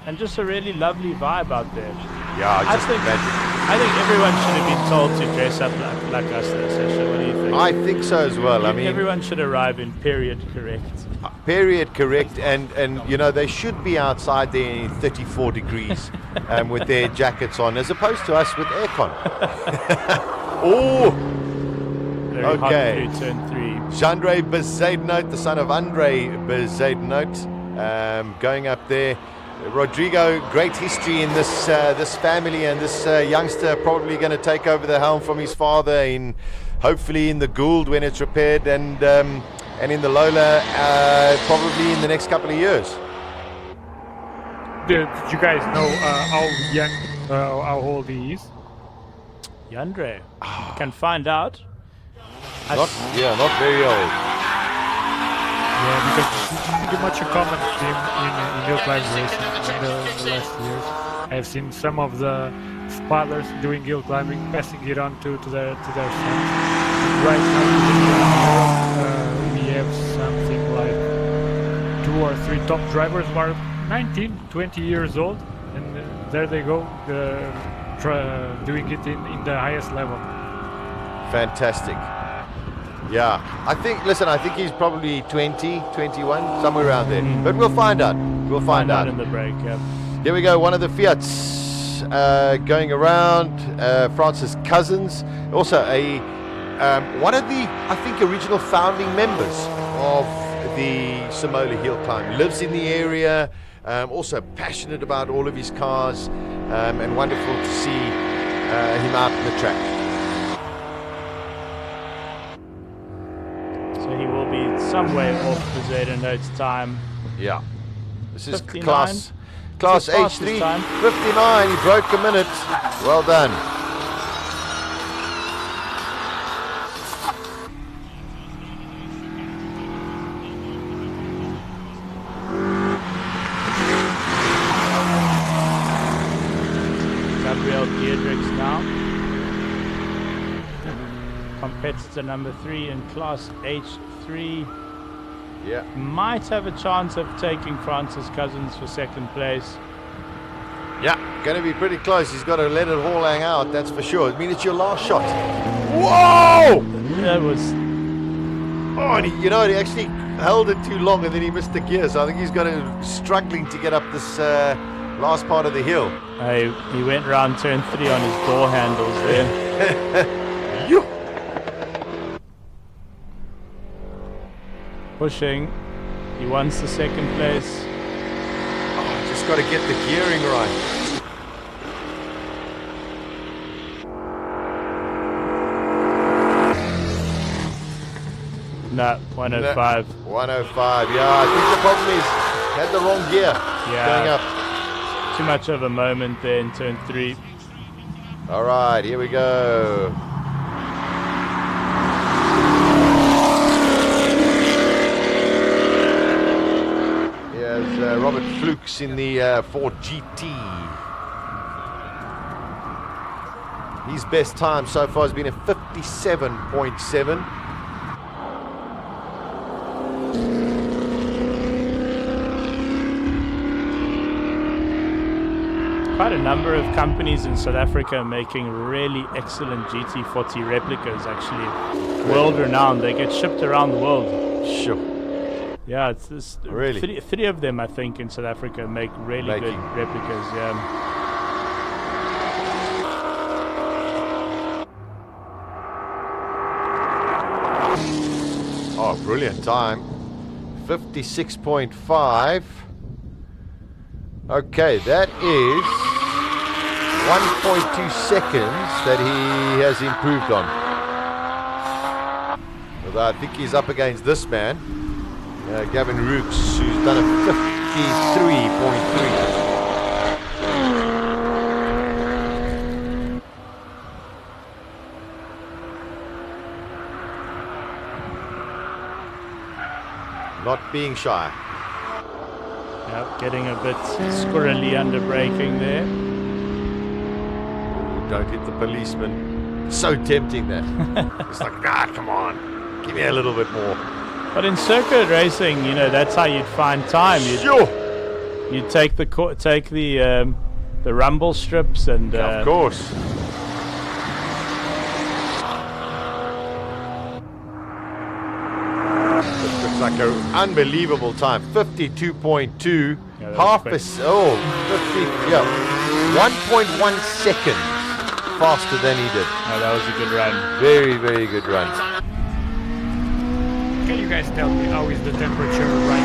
And just a really lovely vibe out there. Yeah, just magic. I think everyone should have been told to dress up like us there, Sasha. What do you think? I think so as well. I mean, everyone should arrive in period correct. Period correct, and you know, they should be outside there in 34 degrees with their jackets on, as opposed to us with aircon. Oh, Very okay. hot through turn 3. Jandre Bezuidenhout, the son of Andre Bezuidenhout, going up there. Rodrigo, great history in this this family, and this youngster probably going to take over the helm from his father in, hopefully in the Gould when it's repaired, and in the Lola probably in the next couple of years. Did you guys know how young, how old he is? Jandre, can find out. Not very old. Yeah, because pretty much a common theme in hill climb racing in the last years. I've seen some of the spoilers doing hill climbing, passing it on to their sons. Right now in Europe, we have something like 2 or 3 top drivers who are 19, 20 years old, and there they go, doing it in the highest level. Fantastic. Yeah, I think he's probably 20, 21, somewhere around there. But we'll find out. We'll find out in the break. Yeah. Here we go, one of the Fiats going around, Francis Cousins, also one of the, I think, original founding members of the Simola Hill Climb. Lives in the area, also passionate about all of his cars, and wonderful to see him out on the track. He will be some way off the Bezuidenhout's time. Yeah. This is 59. class H3. 59. He broke a minute. Well done. Gabriel Diedrichs now. Competitor number 3 in class H3. Yeah. Might have a chance of taking Francis Cousins for second place. Yeah, going to be pretty close. He's got to let it all hang out, that's for sure. I mean, it's your last shot. Whoa! That was... Oh, and he actually held it too long, and then he missed the gear. So I think he's struggling to get up this last part of the hill. He went round turn 3 on his door handles there. Pushing. He wants the second place. Oh, just got to get the gearing right. No, 105. 105, yeah. I think the problem is he had the wrong gear going up. Too much of a moment there in turn 3. All right, here we go. Robert Flukes in the Ford GT. His best time so far has been a 57.7. quite a number of companies in South Africa making really excellent GT40 replicas, actually. World-renowned. They get shipped around the world. Sure. Yeah, it's really three of them, I think, in South Africa make really good replicas. Yeah. Oh, brilliant time. 56.5. Okay, that is 1.2 seconds that he has improved on. Although I think he's up against this man, Gavin Rooks, who's done a 53.3. Not being shy. Yep, getting a bit squirrely under braking there. Ooh, don't hit the policeman. So tempting that. It's like, come on, give me a little bit more. But in circuit racing, you know, that's how you'd find time. You'd take the rumble strips and. Of course. Like an unbelievable time, 52.2, half a 50, 1.1 seconds faster than he did. Oh, that was a good run. Very, very good run. Can you guys tell me how is the temperature right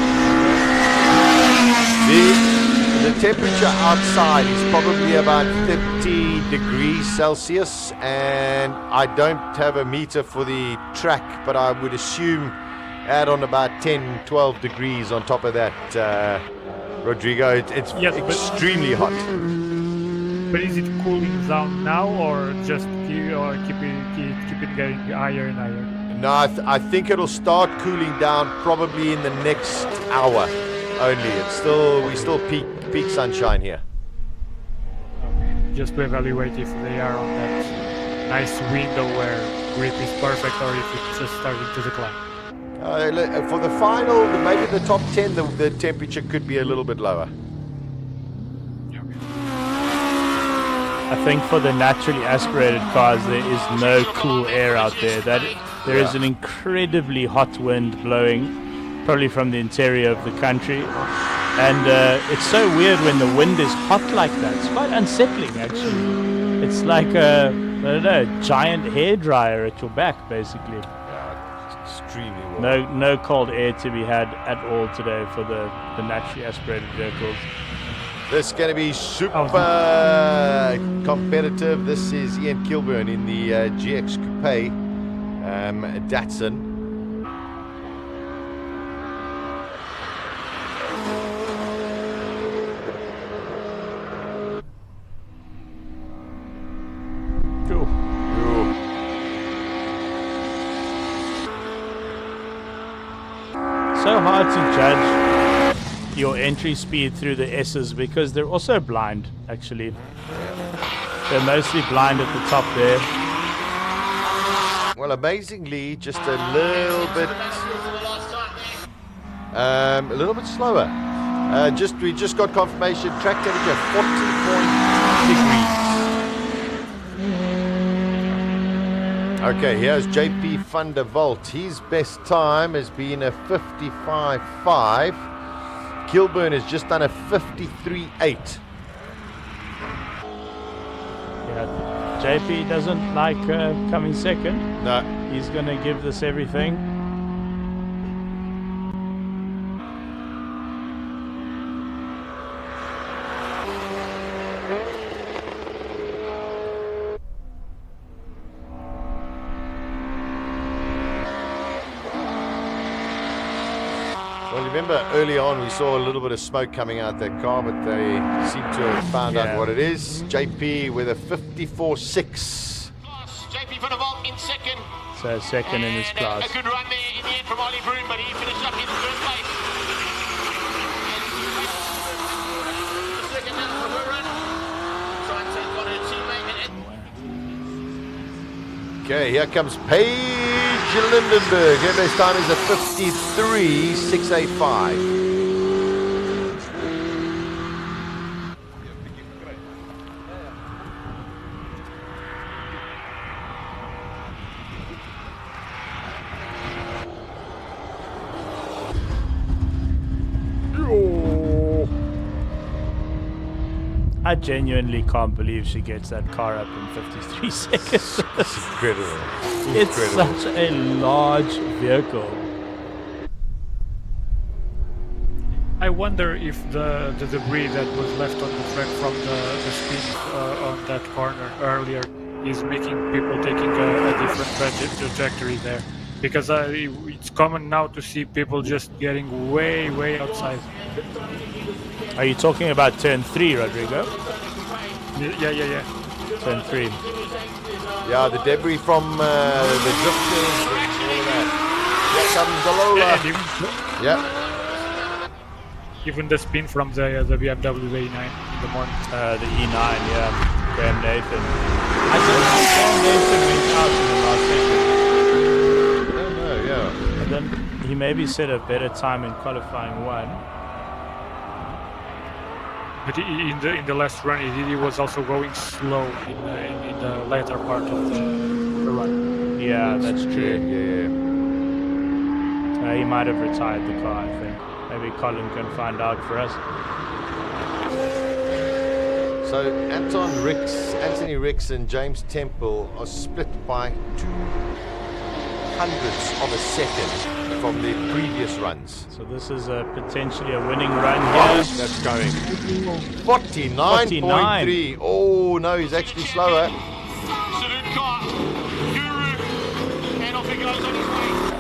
now? The temperature outside is probably about 30 degrees Celsius, and I don't have a meter for the track, but I would assume add on about 10-12 degrees on top of that, Rodrigo. It's extremely hot. But is it cooling down now, or just keep it going higher and higher? No, I think it'll start cooling down probably in the next hour only. We still peak sunshine here. Okay. Just to evaluate if they are on that nice window where grip is perfect, or if it's just starting to decline. For the final, maybe the top 10, the temperature could be a little bit lower. I think for the naturally aspirated cars, there is no cool air out there. There is an incredibly hot wind blowing, probably from the interior of the country. And it's so weird when the wind is hot like that. It's quite unsettling, actually. It's like a giant hairdryer at your back, basically. Extremely warm. No cold air to be had at all today for the naturally aspirated vehicles. This is going to be super competitive. This is Ian Kilburn in the GX Coupe Datsun. So hard to judge your entry speed through the S's because they're also blind, actually. They're mostly blind at the top there. Well, amazingly, just a little bit slower. We just got confirmation, track temperature 40.2 degrees. Okay, here's JP van der Walt. His best time has been a 55.5. Kilburn has just done a 53.8. Yeah, JP doesn't like coming second. No. He's going to give this everything. Well, remember early on we saw a little bit of smoke coming out that car, but they seem to have found out what it is. JP with a 54.6. JP van der Walt in second. So second in his class. A good run there in the end from Ollie Broom, but he finished up in third place. The second now for her run. Trying to take on her teammate. Okay, here comes Paige Lindenberg. Her best time is a 53.685. I genuinely can't believe she gets that car up in 53 seconds. It's incredible. It's such a large vehicle. I wonder if the debris that was left on the track from the spin on that corner earlier is making people taking a different trajectory there. Because it's common now to see people just getting way outside. Are you talking about turn 3, Rodrigo? Yeah. Turn 3. Yeah, the debris from the drifters and all of that. Here comes the Lola. Yeah. Even the spin from the BMW A9 in the morning. The E9, yeah. Graham Nathan. I don't know if Graham Nathan went out in the last second. I don't know, yeah. And then he maybe set a better time in qualifying 1. But in the last run, he was also going slow in the later part of the run. Yeah, that's true. Yeah. He might have retired the car, I think. Maybe Colin can find out for us. So Anthony Ricks and James Temple are split by 0.02 of a second from their previous runs. So this is potentially a winning run here. That's going 49.3. Oh no, he's actually slower.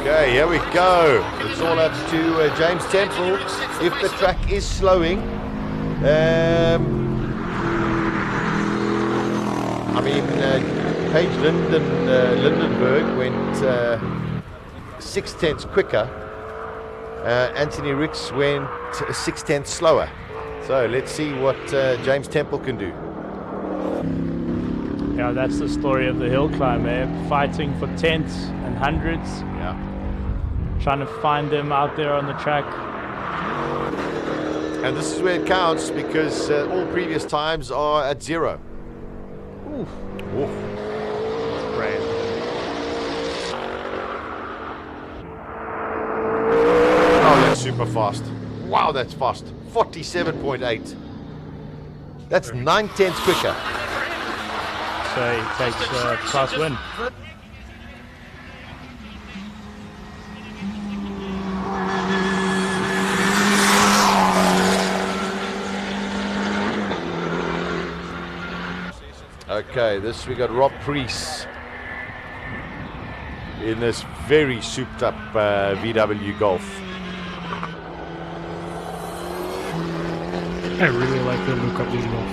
Okay, here we go. It's all up to James Temple. If the track is slowing, Paige Lindenberg went 0.6 quicker. Anthony Ricks went 0.6 slower. So let's see what James Temple can do. Yeah, that's the story of the hill climb, eh? Fighting for tenths and hundreds. Yeah. Trying to find them out there on the track. And this is where it counts because all previous times are at 0. Oof. Oof. That's brave. Oh, that's super fast. Wow, that's fast. 47.8. That's 9/10 quicker. So he takes class win. Okay, we got Rob Priest in this very souped up VW Golf. I really like the look of this Golf.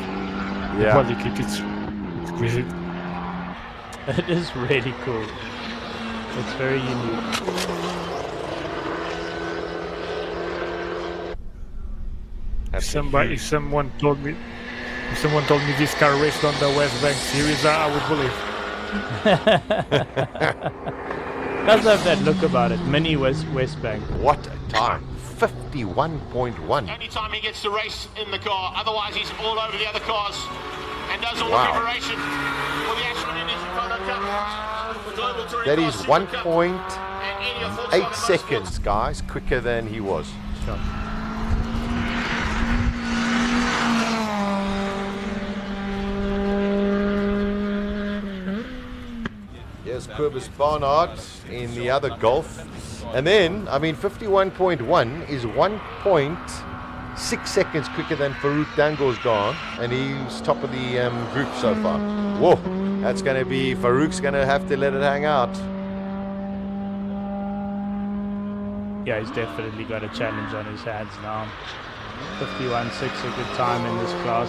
Yeah. The body kit is exquisite. It is really cool. It's very unique. If someone told me this car raced on the West Bank series, I would believe. Does have that look about it. Mini West Bank. What a time. 51.1. Anytime he gets to race in the car, otherwise he's all over the other cars and does all Wow. the preparation for the Ashton Energy Photo Cup. The Global Touring That Car is Super 1.8 seconds, guys, quicker than he was. Sure. Here's Cobus Barnard in the other Golf. And then, 51.1 is 1.6 seconds quicker than Farouk Dango's gone, and he's top of the group so far. Whoa, that's going to be, Farouk's going to have to let it hang out. Yeah, he's definitely got a challenge on his hands now. 51.6, a good time in this class.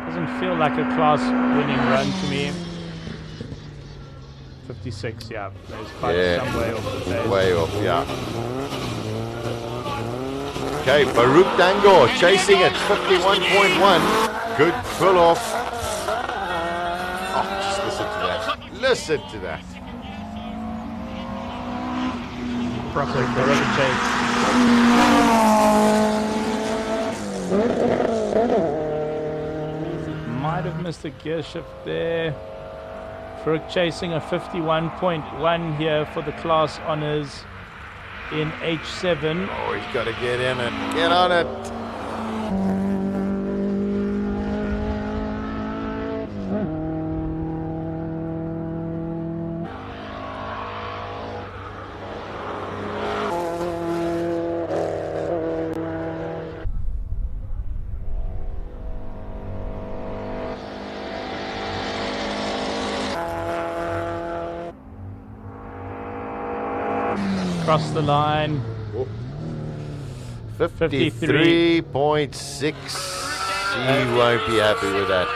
Doesn't feel like a class-winning run to me. 56, yeah. There's quite some way off the pace. Way off, yeah. Okay, Farouk Dango chasing it, 51.1. Good pull off. Oh, just listen to that. Listen to that. Proper Farouk chase. Might have missed the gear shift there. Farouk chasing a 51.1 here for the class honours in H7. Oh, he's got to get in it. Get on it. Across the line. 53.6. He won't be happy with that.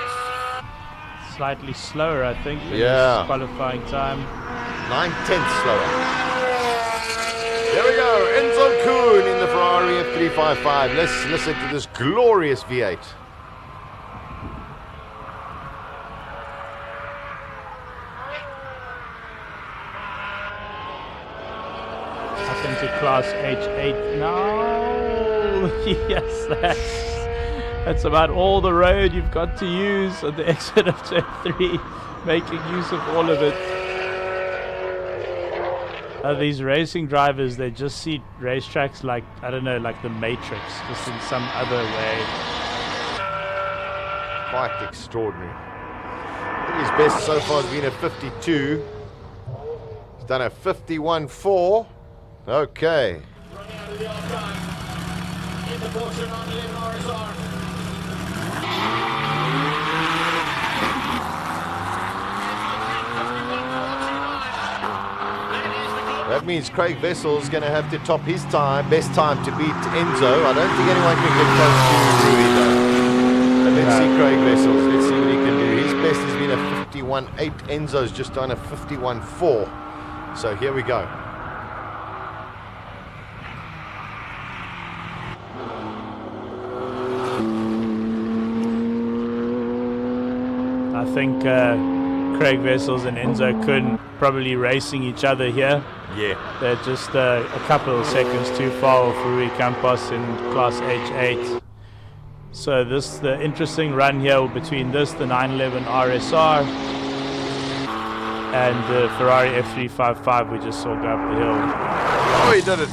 Slightly slower, I think, than Yeah. his qualifying time. 9/10 slower. There we go. Enzo Kuhn in the Ferrari F355. Let's listen to this glorious V8. Up into class H8 now. Yes, that's about all the road you've got to use at the exit of turn 3, making use of all of it. These racing drivers, they just see racetracks like, I don't know, like the Matrix, just in some other way. Quite extraordinary. I think his best so far has been a 52. He's done a 51.4. Okay. That means Craig Vessel's going to have to top his time, best time to beat Enzo. I don't think anyone can get close to Rui though. But let's see Craig Vessels. Let's see what he can do. His best has been a 51.8. Enzo's just done a 51.4. So here we go. I think Craig Vessels and Enzo Kuhn probably racing each other here. Yeah. They're just a couple of seconds too far for Rui Campos in class H8. So the interesting run here between this, the 911 RSR, and the Ferrari F355 we just saw go up the hill. Oh, he did it.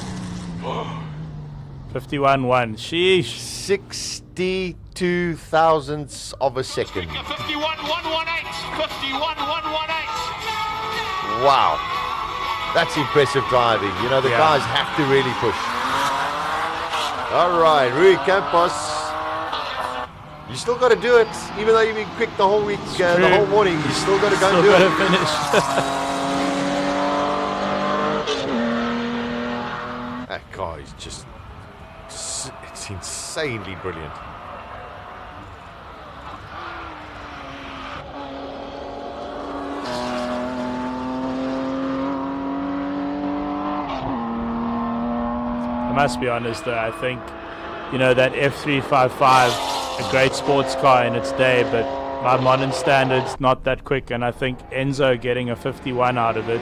51.1. Sheesh. 62 thousandths of a second. 51.118. 51.118. Wow. That's impressive driving. You know, the guys have to really push. All right, Rui Campos. You still got to do it. Even though you've been quick the whole week, the whole morning, you still got to go and do it. Finish. That car is just, it's insanely brilliant. I must be honest though, I think, you know, that F355, a great sports car in its day, but by modern standards, not that quick, and I think Enzo getting a 51 out of it.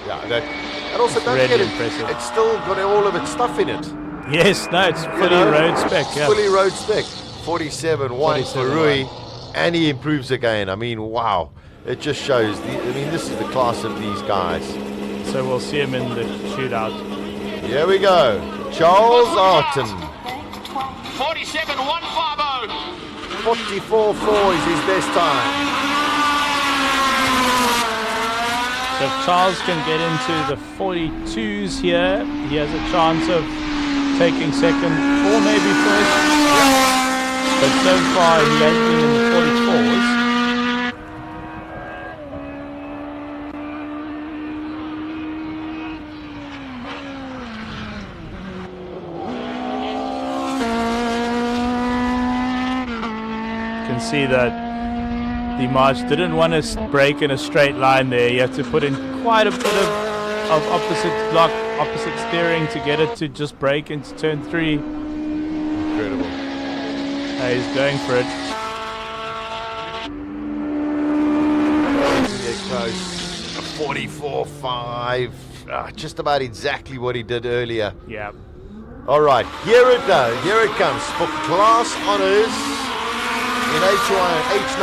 Yeah, and also don't really get it, impressive. it's still got all of its stuff in it. Yes, no, it's fully road spec. It's Yeah. fully road spec. 47.1 for Rui, 47.1. and he improves again. I mean, wow. It just shows, this is the class of these guys. So we'll see him in the shootout. Here we go. Charles Arton. 47.150. 44.4 is his best time. So if Charles can get into the 42s here, he has a chance of taking second or maybe first. But so far he has been in the 44s. See that the March didn't want to break in a straight line there. You have to put in quite a bit of opposite block, opposite steering to get it to just break into turn 3. Incredible. He's going for it. Get close. A 44.5. Just about exactly what he did earlier. Yeah. All right, here it goes. Here it comes for class honors. In H9,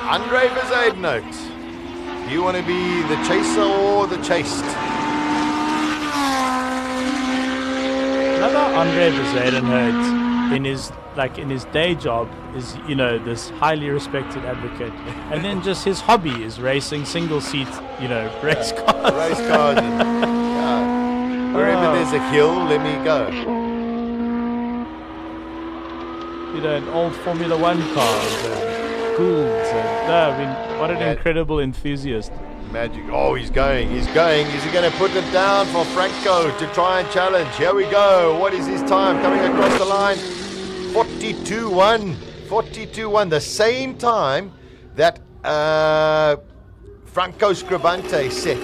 Andre Verzadenhout. Do you want to be the chaser or the chased? Another Andre Bezuidenhout in his day job is, this highly respected advocate, and then just his hobby is racing single seat, race cars. Race cars. Wherever there's a hill, let me go. An old Formula One cars and Goulds, and what an incredible enthusiast. Magic. Oh, he's going. Is he going to put it down for Franco to try and challenge? Here we go. What is his time coming across the line? 42-1. 42-1. The same time that Franco Scribante set.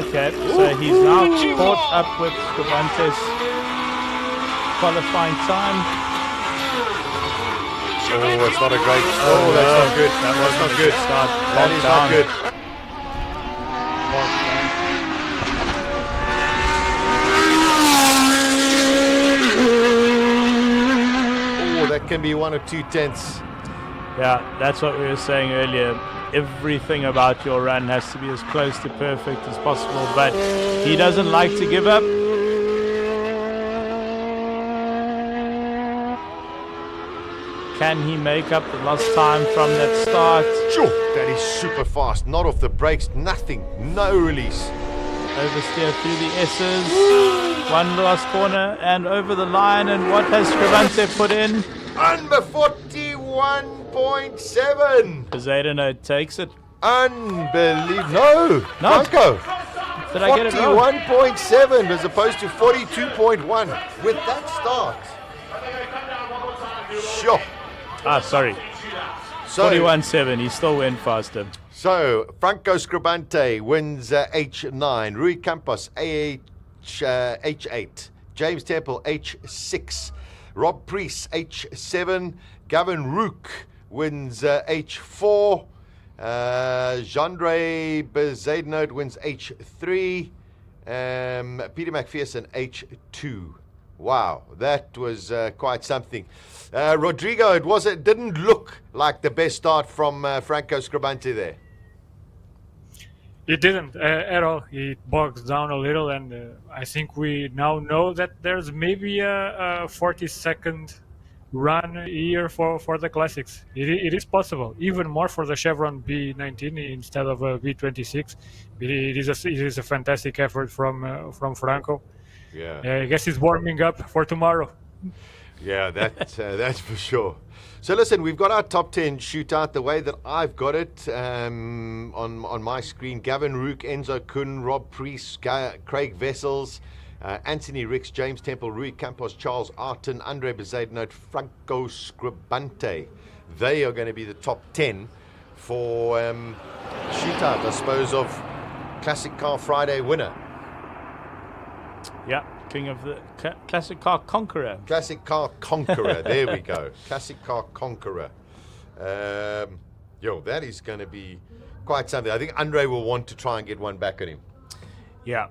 Okay, so he's now caught up with Scribante's qualifying time. Oh, it's not a great. Oh, that's not good. That's not good. That is not good. Oh, that can be 1 or 2 tenths. Yeah, that's what we were saying earlier. Everything about your run has to be as close to perfect as possible, but he doesn't like to give up. Can he make up the lost time from that start? Sure, that is super fast. Not off the brakes, nothing, no release. Oversteer through the S's. One last corner and over the line. And what has Scribante put in? Under 41.7. Bezuidenhout takes it. Unbelievable. No. Franco. Did I get it wrong? 41.7 as opposed to 42.1 with that start. Sure. Sorry. 41.7. He still went faster. So, Franco Scribante wins H9. Rui Campos, H8. James Temple, H6. Rob Priest, H7. Gavin Rook wins H4. Jandre Bezuidenhout wins H3. Peter McPherson, H2. Wow, that was quite something. Rodrigo, it didn't look like the best start from Franco Scribante there. It didn't at all. It bogs down a little, and I think we now know that there's maybe a 40-second run here for the classics. It is possible, even more for the Chevron B19 instead of a B26. It is a fantastic effort from Franco. Yeah, I guess he's warming up for tomorrow. Yeah, that's for sure. So listen, we've got our top 10 shootout the way that I've got it on my screen. Gavin Rook, Enzo Kun, Rob Priest, Craig Vessels, Anthony Ricks, James Temple, Rui Campos, Charles Arton, Andre Bezuidenhout, Franco Scribante. They are going to be the top 10 for shootout, I suppose, of Classic Car Friday winner. Yeah, king of the Classic Car Conqueror. Classic Car Conqueror. There we go. Classic Car Conqueror. That is going to be quite something. I think Andre will want to try and get one back on him. Yeah,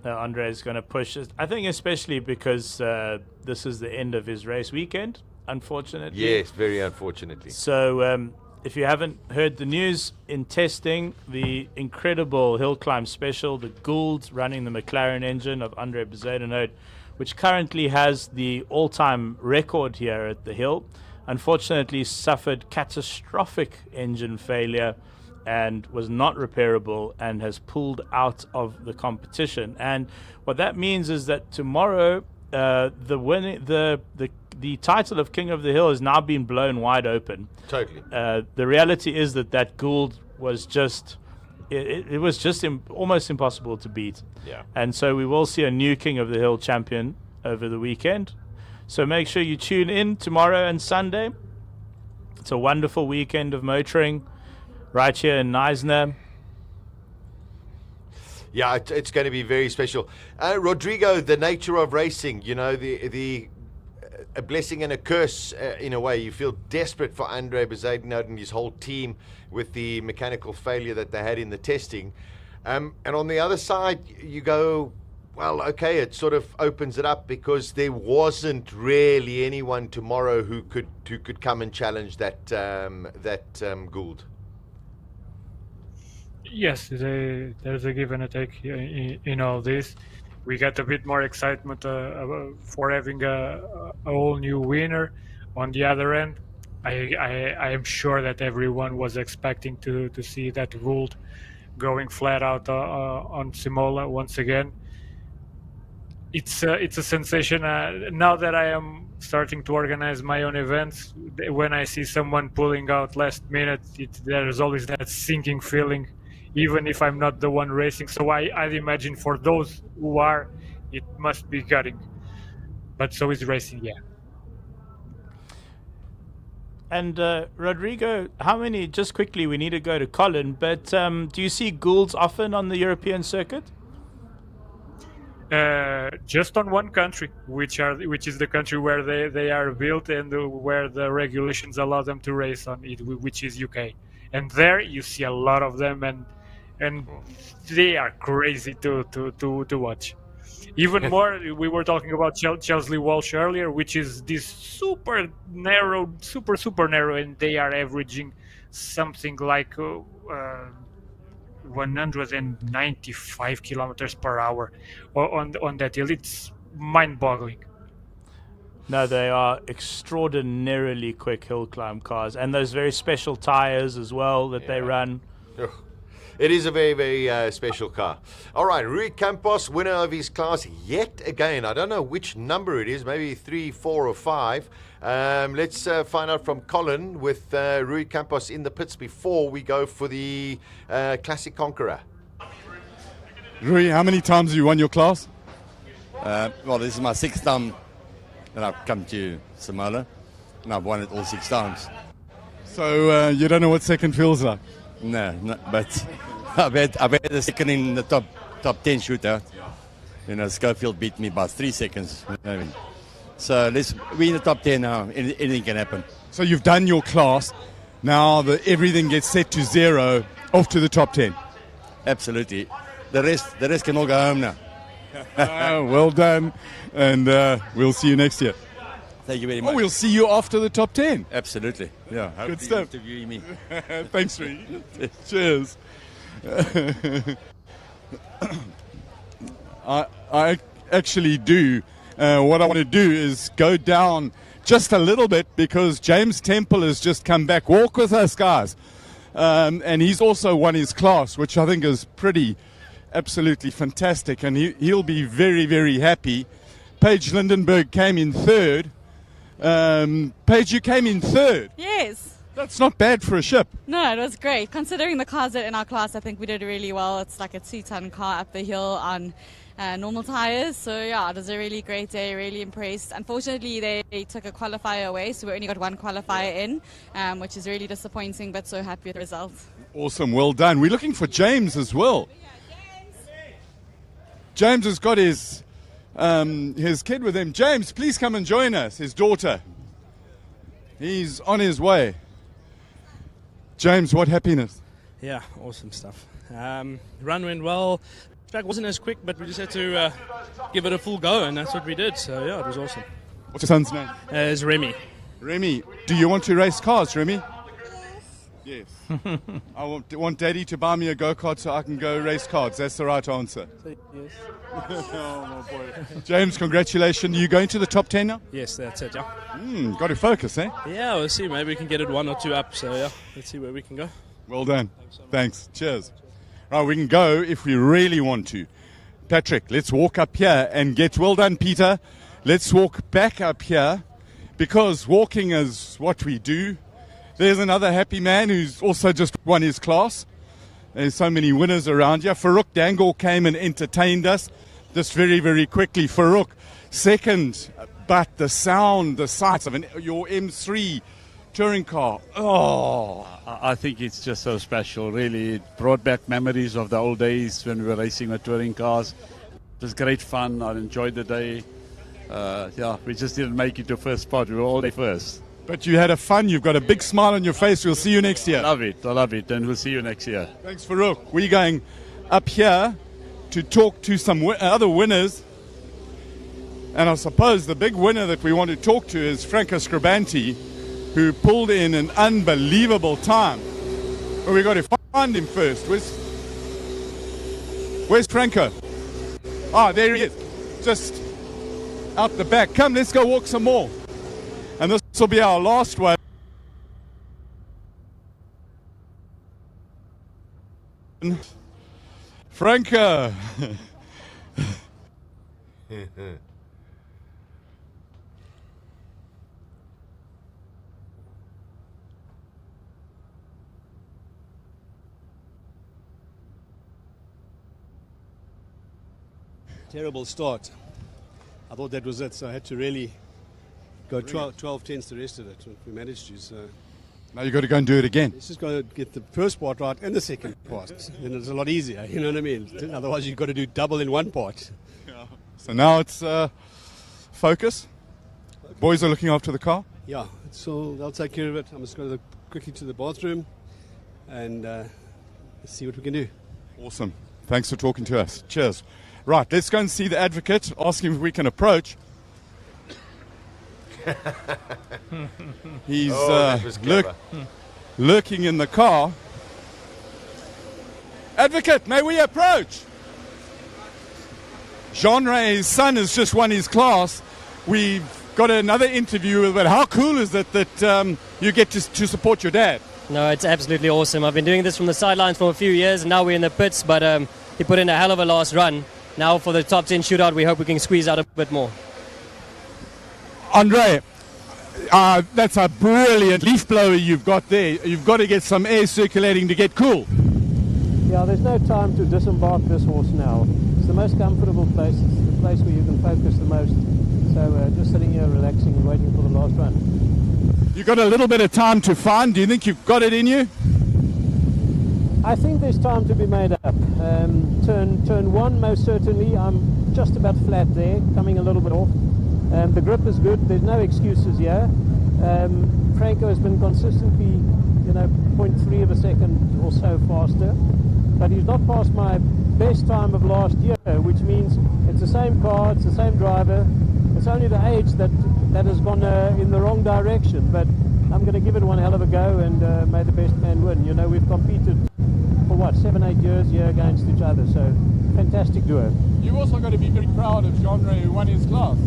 Andre is going to push it. I think especially because this is the end of his race weekend, unfortunately. Yes, very unfortunately. So if you haven't heard the news, in testing, the incredible hill climb special, the Gould running the McLaren engine of Andre Bezuidenhout, which currently has the all-time record here at the hill, unfortunately suffered catastrophic engine failure and was not repairable and has pulled out of the competition. And what that means is that tomorrow the title of King of the Hill has now been blown wide open. Totally. The reality is that Gould was just almost impossible to beat. Yeah. And so we will see a new King of the Hill champion over the weekend. So make sure you tune in tomorrow and Sunday. It's a wonderful weekend of motoring right here in Neisner. Yeah, it's going to be very special. Rodrigo, the nature of racing, a blessing and a curse in a way. You feel desperate for Andre Bezuidenhout and his whole team with the mechanical failure that they had in the testing. And on the other side, you go, well, okay, it sort of opens it up because there wasn't really anyone tomorrow who could come and challenge that Gould. Yes, there's a give and a take in all this. We got a bit more excitement for having a whole new winner. On the other end, I am sure that everyone was expecting to see that Gould going flat out on Simola once again. It's a sensation. Now that I am starting to organize my own events, when I see someone pulling out last minute, there's always that sinking feeling, even if I'm not the one racing. So I'd imagine for those who are, it must be gutting. But so is racing, yeah. And Rodrigo, how many? Just quickly, we need to go to Colin. But do you see Goulds often on the European circuit? Just on one country, which is the country where they are built and where the regulations allow them to race on it, which is UK. And there you see a lot of them, and they are crazy to watch. Even more, we were talking about Chesley Walsh earlier, which is this super narrow, super narrow, and they are averaging something like 195 kilometers per hour on that hill. It's mind-boggling. No, they are extraordinarily quick hill climb cars, and those very special tires as well that they run. It is a very, very special car. All right, Rui Campos, winner of his class yet again. I don't know which number it is, maybe 3, 4, or 5. Let's find out from Colin with Rui Campos in the pits before we go for the Classic Conqueror. Rui, how many times have you won your class? Well, this is my 6th time that I've come to Simola, and I've won it all 6 times. So you don't know what second feels like? No, but I've had a second in the top 10 shootout. You know, Schofield beat me by 3 seconds. So we're in the top 10 now. Anything can happen. So you've done your class. Now everything gets set to 0 off to the top 10. Absolutely. The rest can all go home now. Well done, and we'll see you next year. Thank you very much. Oh, we'll see you after the top 10. Absolutely. Yeah. Good stuff. Interviewing me. Thanks, Rui. Cheers. I actually do. What I want to do is go down just a little bit because James Temple has just come back. Walk with us, guys. And he's also won his class, which I think is absolutely fantastic. And he'll be very, very happy. Paige Lindenberg came in 3rd. Paige, you came in 3rd. Yes. That's not bad for a ship. No, it was great. Considering the cars in our class, I think we did really well. It's like a 2-ton car up the hill on normal tires. So, yeah, it was a really great day, really impressed. Unfortunately, they took a qualifier away, so we only got one qualifier in, which is really disappointing, but so happy with the result. Awesome, well done. We're looking for James as well. James has got his kid with him. James, please come and join us, his daughter. He's on his way. James, what happiness. Yeah, awesome stuff. Run went well. Track wasn't as quick, but we just had to give it a full go, and that's what we did. So, yeah, it was awesome. What's your son's name? It's Remy. Remy, do you want to race cars, Remy? Yes. I want Daddy to buy me a go-kart so I can go race cars. That's the right answer. Yes. Oh, my boy. James, congratulations. Are you going to the top 10 now? Yes, that's it, yeah. Got to focus, eh? Yeah, we'll see. Maybe we can get it 1 or 2 up. So, yeah, let's see where we can go. Well done. Thanks. Cheers. Right, we can go if we really want to. Patrick, let's walk up here and get... Well done, Peter. Let's walk back up here because walking is what we do. There's another happy man who's also just won his class. There's so many winners around here. Farouk Dangle came and entertained us just very, very quickly. Farouk, 2nd, but the sound, the sights of your M3 touring car. Oh, I think it's just so special, really. It brought back memories of the old days when we were racing with touring cars. It was great fun. I enjoyed the day. We just didn't make it to first spot. We were all day first. But you had a fun. You've got a big smile on your face. We'll see you next year. I love it, and we'll see you next year. Thanks, Farouk. We're going up here to talk to some other winners. And I suppose the big winner that we want to talk to is Franco Scribanti, who pulled in an unbelievable time. But we've got to find him first. Where's Franco? Ah, there he is. Just out the back. Come, let's go walk some more. And this will be our last one. Franco. Terrible start. I thought that was it, so I had to really go 12 tenths the rest of it. We managed to, so... Now you've got to go and do it again. Let's just got to get the first part right and the second part. Then it's a lot easier, you know what I mean? Otherwise you've got to do double in one part. So now it's focus. Boys are looking after the car. Yeah, so they'll take care of it. I'm just going to go quickly to the bathroom and let's see what we can do. Awesome. Thanks for talking to us. Cheers. Right, let's go and see the advocate, ask him if we can approach. He's lurking in the car. Advocate, may we approach? Jean-Ray's son has just won his class. We've got another interview with it. How cool is it that you get to support your dad? No, it's absolutely awesome. I've been doing this from the sidelines for a few years, and now we're in the pits, but he put in a hell of a last run. Now for the top 10 shootout, we hope we can squeeze out a bit more. Andre, that's a brilliant leaf blower you've got there. You've got to get some air circulating to get cool. Yeah, there's no time to disembark this horse now. It's the most comfortable place. It's the place where you can focus the most. So just sitting here relaxing and waiting for the last run. You've got a little bit of time to find. Do you think you've got it in you? I think there's time to be made up. Turn one, most certainly. I'm just about flat there, coming a little bit off. The grip is good. There's no excuses here. Franco has been consistently, 0.3 of a second or so faster, but he's not past my best time of last year, which means it's the same car, it's the same driver. It's only the age that has gone in the wrong direction. But I'm going to give it one hell of a go, and may the best man win. We've competed for 7-8 years here against each other, so fantastic duo. You've also got to be very proud of Jean-Ray, who won his class.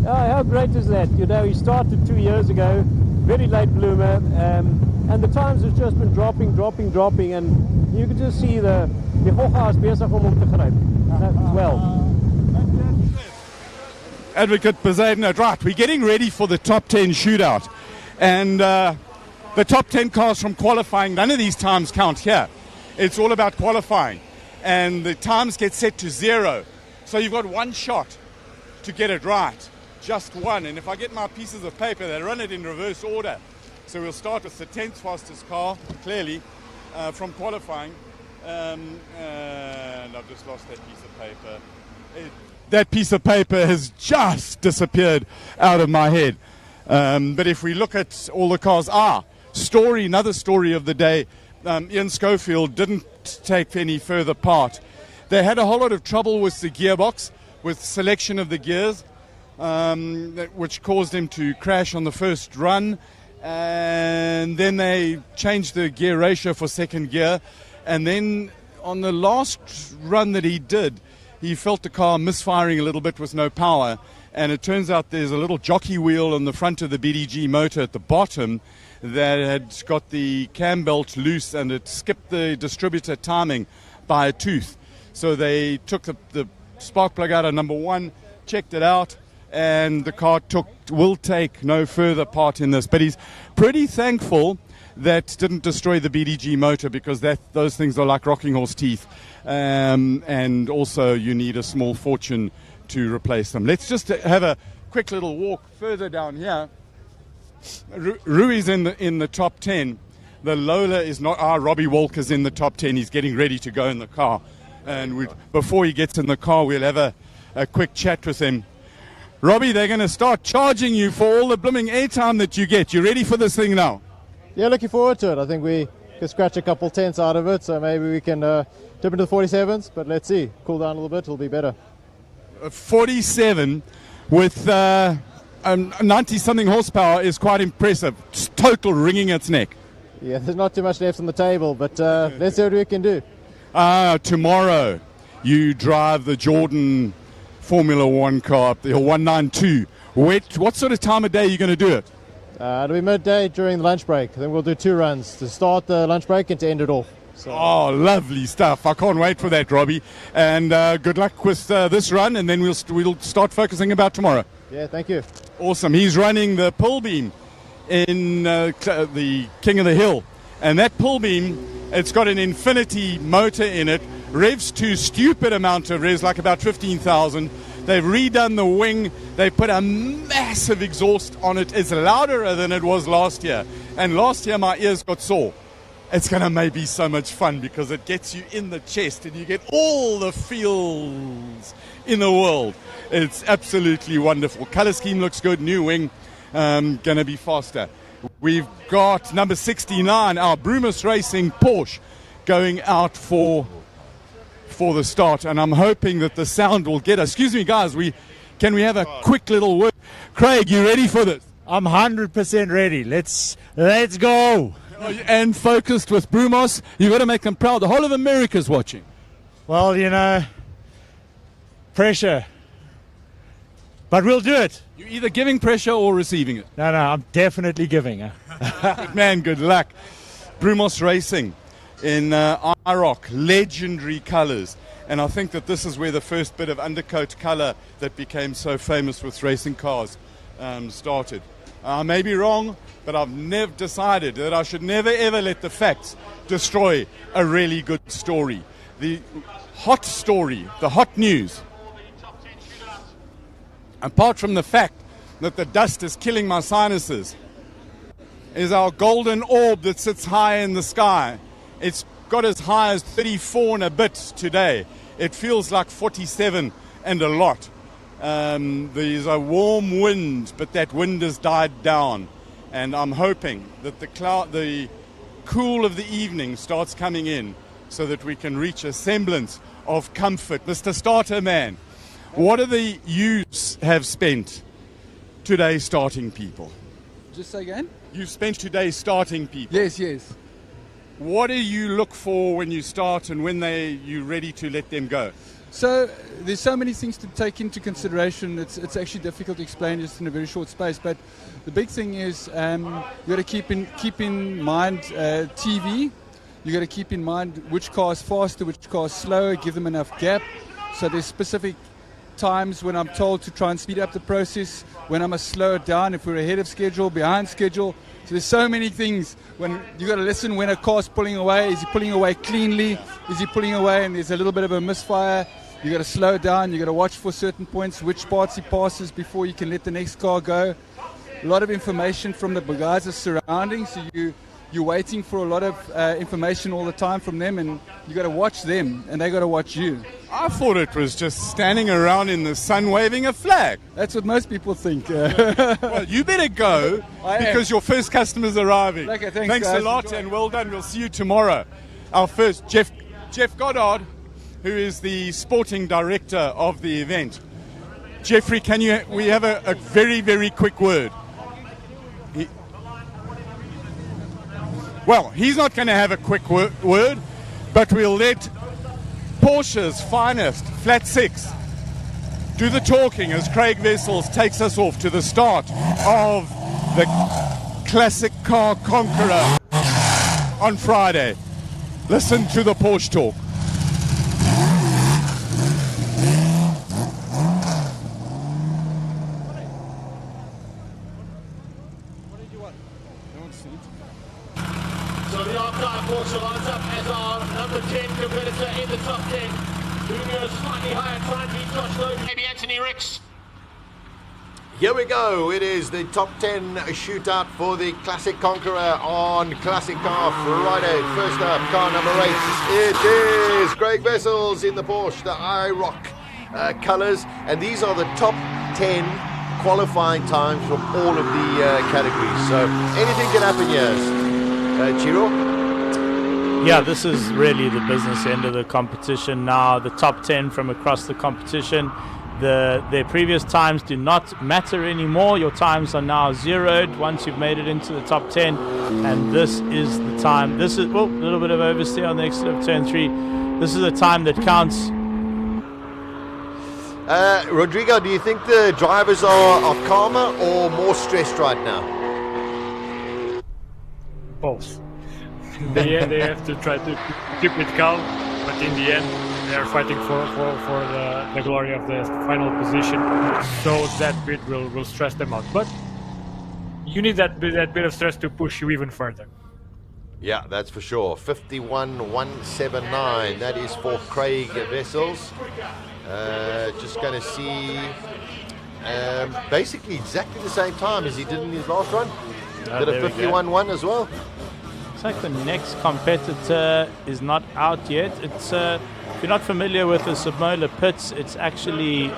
Oh, how great is that? He started 2 years ago, very late bloomer, and the times have just been dropping, and you can just see the hocha is bezig om te gryp. Well. Advocate Poseidon, right, we're getting ready for the top 10 shootout, and the top 10 cars from qualifying, none of these times count here. It's all about qualifying, and the times get set to 0. So you've got one shot to get it right, just one. And if I get my pieces of paper, they run it in reverse order. So we'll start with the 10th fastest car, clearly, from qualifying. And I've just lost that piece of paper. That piece of paper has just disappeared out of my head. But if we look at all the cars, another story of the day, Ian Schofield didn't take any further part. They had a whole lot of trouble with the gearbox, with selection of the gears, which caused them to crash on the first run. And then they changed the gear ratio for second gear. And then on the last run that he did, he felt the car misfiring a little bit with no power. And it turns out there's a little jockey wheel on the front of the BDG motor at the bottom that had got the cam belt loose, and it skipped the distributor timing by a tooth. So they took the spark plug out of number 1, checked it out, and the car will take no further part in this. But he's pretty thankful that didn't destroy the BDG motor, because those things are like rocking horse teeth, and also you need a small fortune to replace them. Let's just have a quick little walk further down here. Rui's in the top 10. The Lola is not. Robbie Walker's in the top 10. He's getting ready to go in the car. And before he gets in the car, we'll have a quick chat with him. Robbie, they're going to start charging you for all the blooming airtime that you get. You ready for this thing now? Yeah, looking forward to it. I think we could scratch a couple tenths out of it, so maybe we can dip into the 47s. But let's see. Cool down a little bit. It'll be better. 47 with 90-something horsepower is quite impressive. Just total wringing its neck. Yeah, there's not too much left on the table, but let's see what we can do. Tomorrow you drive the Jordan Formula One car up there, 192. What sort of time of day are you going to do it? It'll be midday during the lunch break. Then we'll do 2 runs to start the lunch break and to end it off. So. Oh, lovely stuff. I can't wait for that, Robbie. And good luck with this run, and then we'll start focusing about tomorrow. Yeah, thank you. Awesome. He's running the pull beam in the King of the Hill. And that pull beam, it's got an infinity motor in it, revs to stupid amount of revs, like about 15,000. They've redone the wing. They put a massive exhaust on it. It's louder than it was last year. And last year my ears got sore. It's going to maybe so much fun because it gets you in the chest and you get all the feels in the world. It's absolutely wonderful. Color scheme looks good. New wing. Going to be faster. We've got number 69, our Brumus Racing Porsche, going out for the start. And I'm hoping that the sound will get us. Excuse me, guys. Can we have a quick little word? Craig, you ready for this? I'm 100% ready. Let's go. And focused with Brumos, you've got to make them proud. The whole of America's watching. Well, you know, pressure. But we'll do it. You're either giving pressure or receiving it. No, I'm definitely giving. Good man, good luck. Brumos Racing in IROC, legendary colours. And I think that this is where the first bit of undercoat colour that became so famous with racing cars started. I may be wrong, but I've never decided that I should never ever let the facts destroy a really good story. The hot story, the hot news, apart from the fact that the dust is killing my sinuses, is our golden orb that sits high in the sky. It's got as high as 34 and a bit today. It feels like 47 and a lot. There's a warm wind, but that wind has died down. And I'm hoping that the cool of the evening starts coming in so that we can reach a semblance of comfort. Mr. Starter Man, what do the yous have spent today starting people? Just say again? You've spent today starting people. Yes. What do you look for when you start and when you're ready to let them go? So there's so many things to take into consideration. It's actually difficult to explain just in a very short space. But the big thing is you got to keep in mind TV. You got to keep in mind which car is faster, which car is slower. Give them enough gap. So there's specific times when I'm told to try and speed up the process. When I must slow it down. If we're ahead of schedule, behind schedule. So there's so many things. When you got to listen when a car's pulling away. Is he pulling away cleanly? Is he pulling away and there's a little bit of a misfire? You got to slow down. You got to watch for certain points, which parts he passes before you can let the next car go. A lot of information from the guys surrounding, so you're waiting for a lot of information all the time from them, and you got to watch them, and they got to watch you. I thought it was just standing around in the sun waving a flag. That's what most people think. Well, you better go because your first customer's arriving. Okay, thanks a lot, and well done. We'll see you tomorrow. Our first, Jeff Goddard, who is the sporting director of the event. Jeffrey, we have a very, very quick word. He's not going to have a quick word, but we'll let Porsche's finest, Flat 6, do the talking as Craig Wessels takes us off to the start of the classic car Conqueror on Friday. Listen to the Porsche talk. So the archive Porsche lines up as our number 10 competitor in the top 10. Moving slightly higher, trying to beat Josh Lowe, maybe Anthony Ricks. Here we go. It is the top 10 shootout for the Classic Conqueror on Classic Car Friday. First up, car number 8. It is Craig Wessels in the Porsche, the IROC colours. And these are the top 10 qualifying times from all of the categories. So anything can happen here. Chiro? Yeah, this is really the business end of the competition now. The top 10 from across the competition. Their previous times do not matter anymore. Your times are now zeroed once you've made it into the top 10. And this is the time. This is a little bit of oversteer on the exit of turn 3. This is the time that counts Rodrigo, do you think the drivers are calmer or more stressed right now? Both. They have to try to keep it calm, but in the end, they are fighting for the glory of the final position. So that bit will stress them out. But you need that bit of stress to push you even further. Yeah, that's for sure. 51.179. That is for Craig Wessels. Just going to see basically exactly the same time as he did in his last run. Did a 51.1 as well. Looks like the next competitor is not out yet. It's if you're not familiar with the Simola pits, it's actually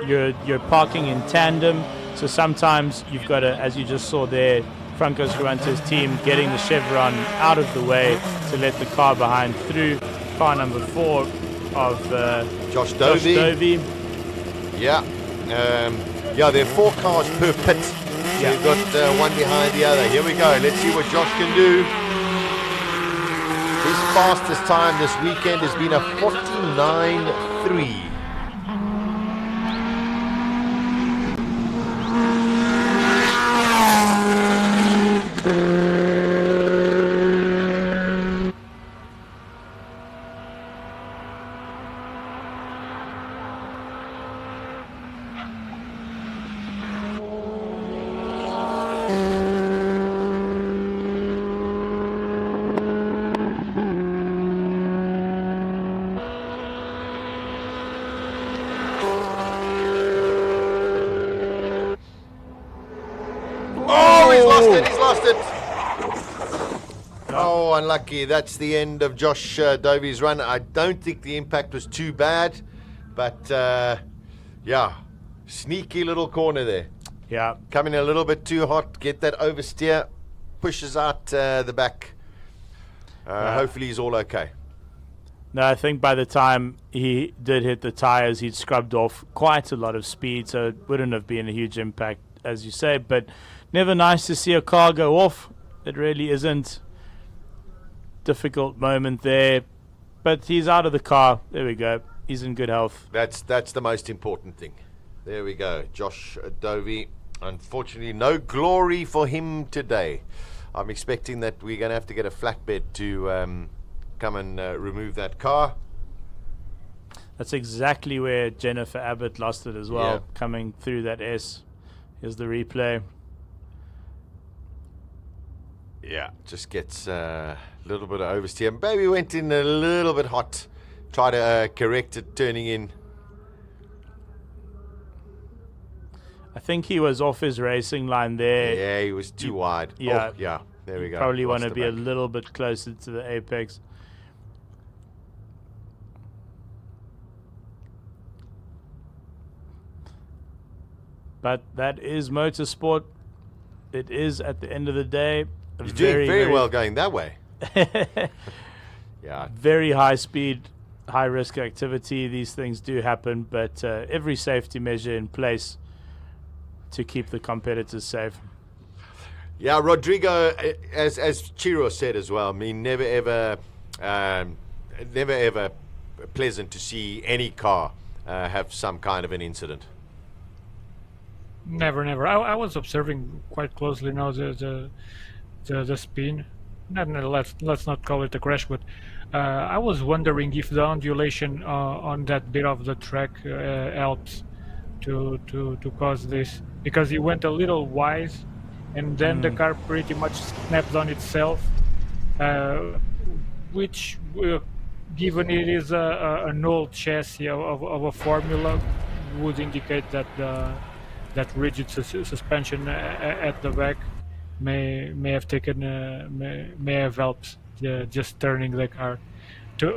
you're parking in tandem. So sometimes you've got to, as you just saw there, Franco Scrivante's team getting the chevron out of the way to let the car behind through. Car number 4 of Josh Dovey. Yeah. There are 4 cars per pit. Yeah. You've got one behind the other. Here we go. Let's see what Josh can do. His fastest time this weekend has been a 49.3. He's lost it. Oh, unlucky. That's the end of Josh Dovey's run. I don't think the impact was too bad, but sneaky little corner there. Yeah. Coming a little bit too hot. Get that oversteer. Pushes out the back. Hopefully he's all okay. No, I think by the time he did hit the tires, he'd scrubbed off quite a lot of speed, so it wouldn't have been a huge impact, as you say, but never nice to see a car go off. It really isn't. Difficult moment there, but he's out of the car. There we go. He's in good health. That's the most important thing. There we go. Josh Dovey. Unfortunately, no glory for him today. I'm expecting that we're going to have to get a flatbed to come and remove that car. That's exactly where Jennifer Abbott lost it as well, Yeah. coming through that S. Here's the replay. Yeah, just gets a little bit of oversteer. Maybe went in a little bit hot. Try to correct it, turning in. I think he was off his racing line there. Yeah, he was too wide. Yeah, Oh, yeah. There we go. Probably want Lost to the be a back. little bit closer to the apex. But that is motorsport. It is, at the end of the day, You're doing very well going that way. Yeah. Very high speed, high risk activity. These things do happen, but every safety measure in place to keep the competitors safe. Yeah, Rodrigo, as Chiro said as well, I mean, never ever pleasant to see any car have some kind of an incident. Never. I was observing quite closely now the spin. Let's not call it a crash, but I was wondering if the undulation on that bit of the track helps to cause this, because he went a little wide, and then the car pretty much snaps on itself, which, given it is an old chassis of a Formula, would indicate that that rigid suspension at the back may have taken may have helped just turning the car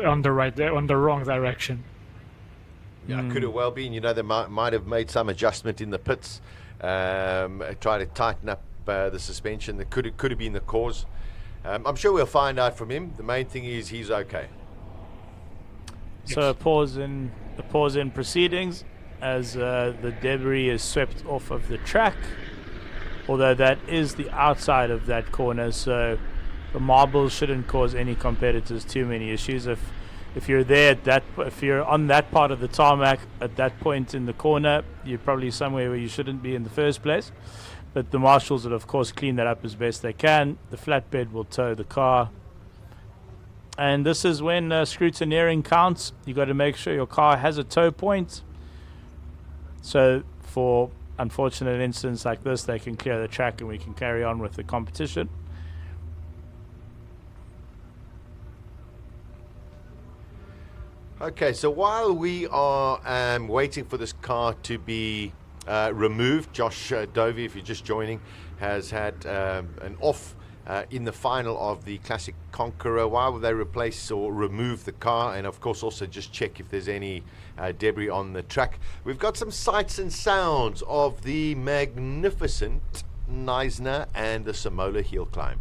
on the wrong direction. Yeah, it could have well been. You know, they might have made some adjustment in the pits, try to tighten up the suspension. That could have been the cause. I'm sure we'll find out from him. The main thing is he's okay. So a pause in proceedings as the debris is swept off of the track, although that is the outside of that corner, so the marbles shouldn't cause any competitors too many issues. If if you're there if you're on that part of the tarmac at that point in the corner, you're probably somewhere where you shouldn't be in the first place. But the marshals will of course clean that up as best they can. The flatbed will tow the car. And this is when scrutineering counts. You got to make sure your car has a tow point. So for unfortunate incidents like this, they can clear the track and we can carry on with the competition. Okay, so while we are waiting for this car to be removed, Josh Dovey, if you're just joining, has had an off in the final of the Classic Conqueror. Why will they replace or remove the car? And of course also just check if there's any debris on the track. We've got some sights and sounds of the magnificent Knysna and the Simola hill climb.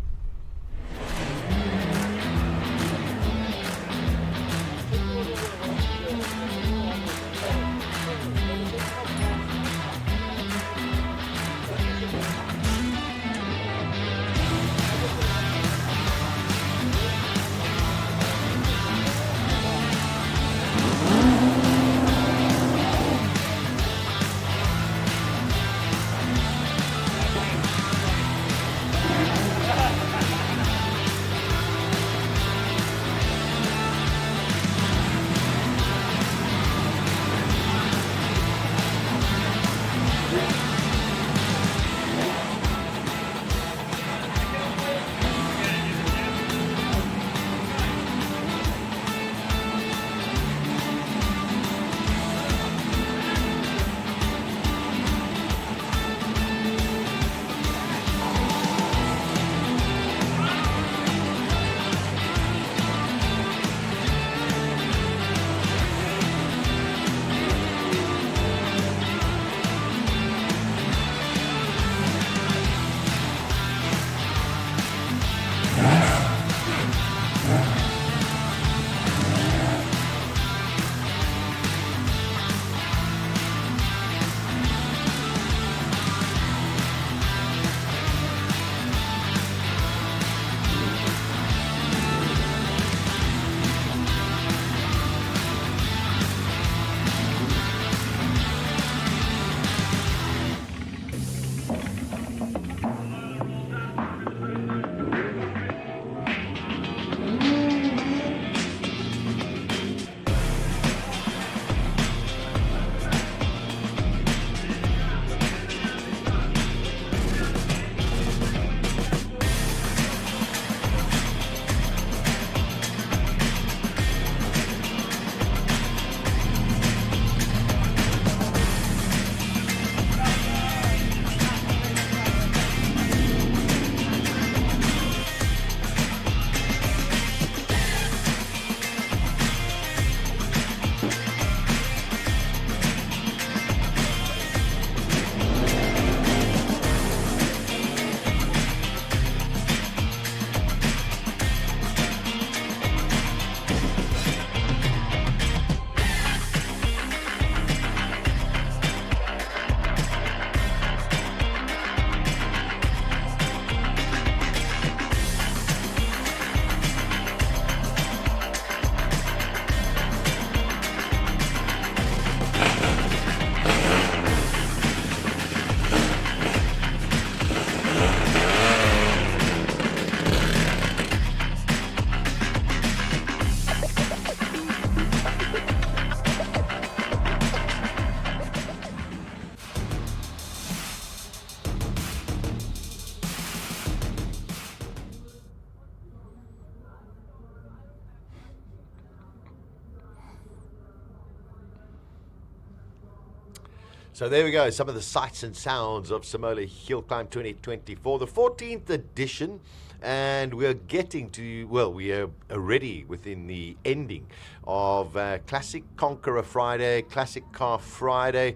So there we go, some of the sights and sounds of Simola Hill Climb 2024, the 14th edition, and we're getting to, well, we are already within the ending of Classic Conqueror Friday, Classic Car Friday.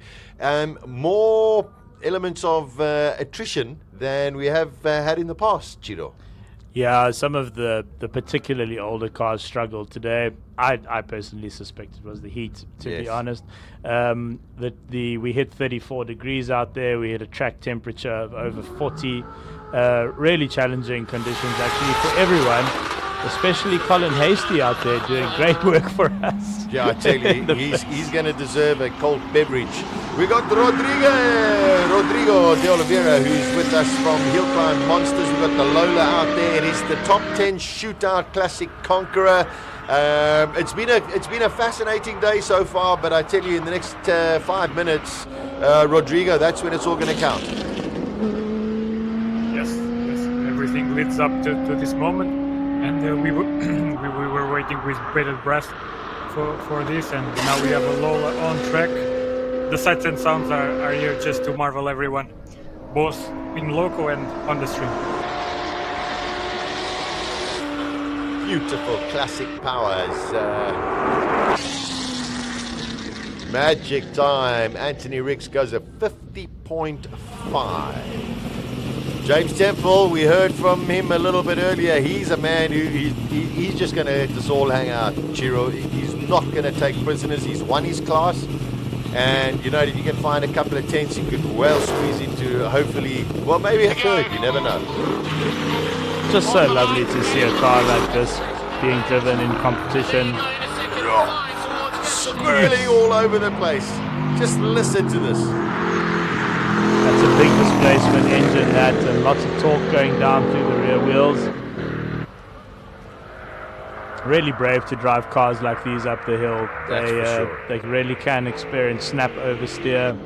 More elements of attrition than we have had in the past, Chiro. Yeah, some of the particularly older cars struggled today. I personally suspect it was the heat, to be honest. We hit 34 degrees out there. We hit a track temperature of over 40. Really challenging conditions actually for everyone. Especially Colin Hasty out there doing great work for us. Yeah, I tell you, he's going to deserve a cold beverage. We got Rodrigo de Oliveira, who's with us from Hill Climb Monsters. We've got the Lola out there. It is the top 10 Shootout Classic Conqueror. It's been a fascinating day so far, but I tell you, in the next 5 minutes, Rodrigo, that's when it's all going to count. Yes, everything leads up to this moment, and we were waiting with bated breath for this, and now we have a Lola on track. The sights and sounds are here just to marvel everyone, both in loco and on the stream. Beautiful classic powers. Magic time. Anthony Ricks goes a 50.5. James Temple, we heard from him a little bit earlier. He's a man who he's just going to let us all hang out, Chiro. He's not going to take prisoners. He's won his class. And, you know, if you can find a couple of tenths, he could well squeeze into, hopefully, well, maybe a third. You never know. Just so lovely to see a car like this being driven in competition. Swirling all over the place. Just listen to this. That's a big displacement engine, that, and lots of torque going down through the rear wheels. Really brave to drive cars like these up the hill. They really can experience snap oversteer,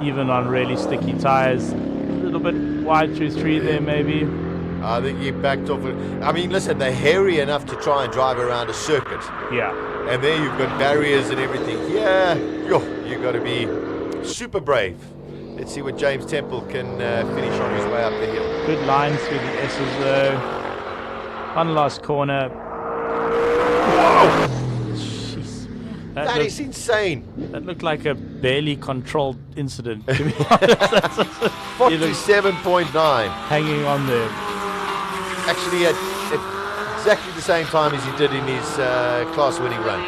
even on really sticky tires. A little bit wide through 3 there, maybe. I think he backed off. I mean, listen, they're hairy enough to try and drive around a circuit. Yeah. And there you've got barriers and everything. Yeah, you've got to be super brave. Let's see what James Temple can finish on his way up the hill. Good line through the S's though. One last corner. Whoa! Jeez. That is insane. That looked like a barely controlled incident, to be honest. 47.9. Hanging on there. Actually, at exactly the same time as he did in his class-winning run.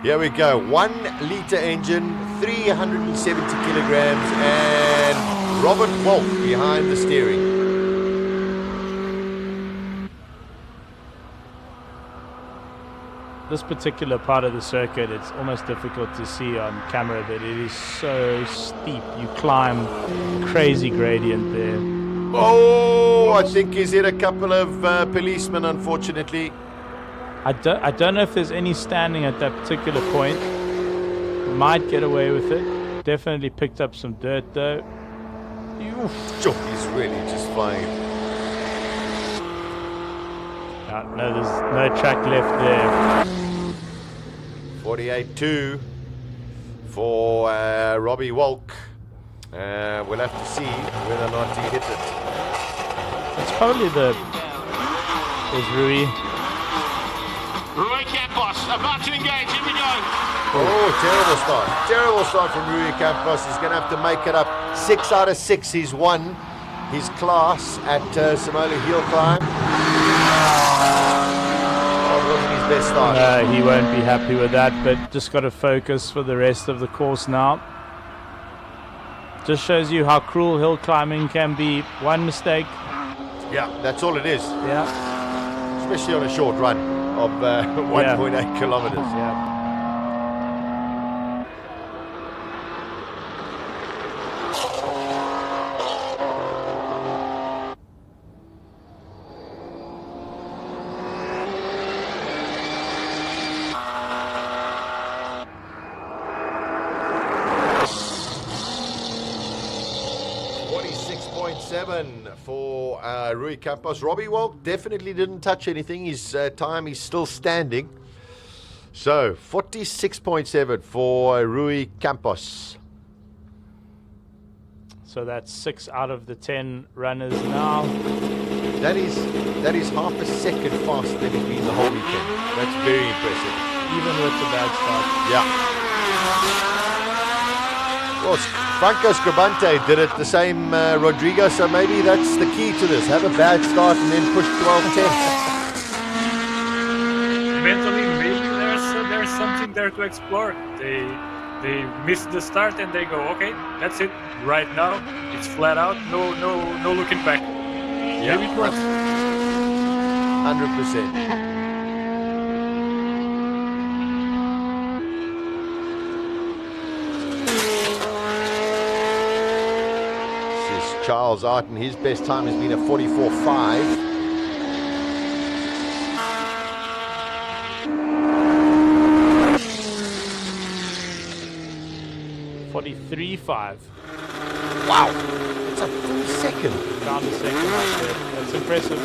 Here we go. 1 litre engine, 370 kilograms, and Robert Wolf behind the steering. This particular part of the circuit, it's almost difficult to see on camera, but it is so steep. You climb crazy gradient there. Oh, I think he's hit a couple of policemen, unfortunately. I don't know if there's any standing at that particular point. Might get away with it. Definitely picked up some dirt though. He's really just flying. No, there's no track left there. 48.2 for Robbie Walk. We'll have to see whether or not he hit it. It's probably there's Rui. Rui Campos about to engage. Here we go. Oh, terrible start. Terrible start from Rui Campos. He's going to have to make it up. 6 out of 6 he's won his class at Simola Hill Climb. Oh, it wasn't his best start. No, he won't be happy with that, but just got to focus for the rest of the course now. Just shows you how cruel hill climbing can be. One mistake. Yeah, that's all it is. Yeah. Especially on a short run of 1.8 kilometers. Yeah. For Rui Campos. Robbie Walk definitely didn't touch anything. His time is still standing. So 46.7 for Rui Campos. So that's 6 out of the 10 runners now. That is half a second faster than he's been the whole weekend. That's very impressive. Even with the bad start. Yeah. Well, Franco Scribante did it the same, Rodrigo, so maybe that's the key to this. Have a bad start and then push 12 tenths. Mentally, maybe there's something there to explore. They miss the start and they go, okay, that's it. Right now, it's flat out, no looking back. Yeah. Maybe it works. 100%. Charles Arton, his best time has been a 44.5. Wow, it's a full second. Found a second right there. That's impressive.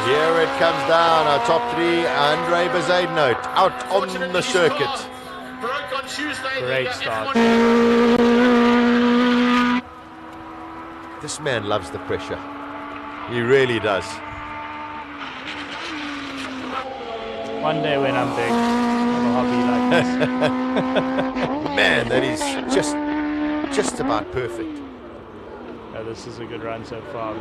Here it comes down, our top three, Andre Bezuidenhout out on the circuit. Great start. This man loves the pressure. He really does. One day when I'm big, I'll be like this. Man, that is just about perfect. Yeah, this is a good run so far.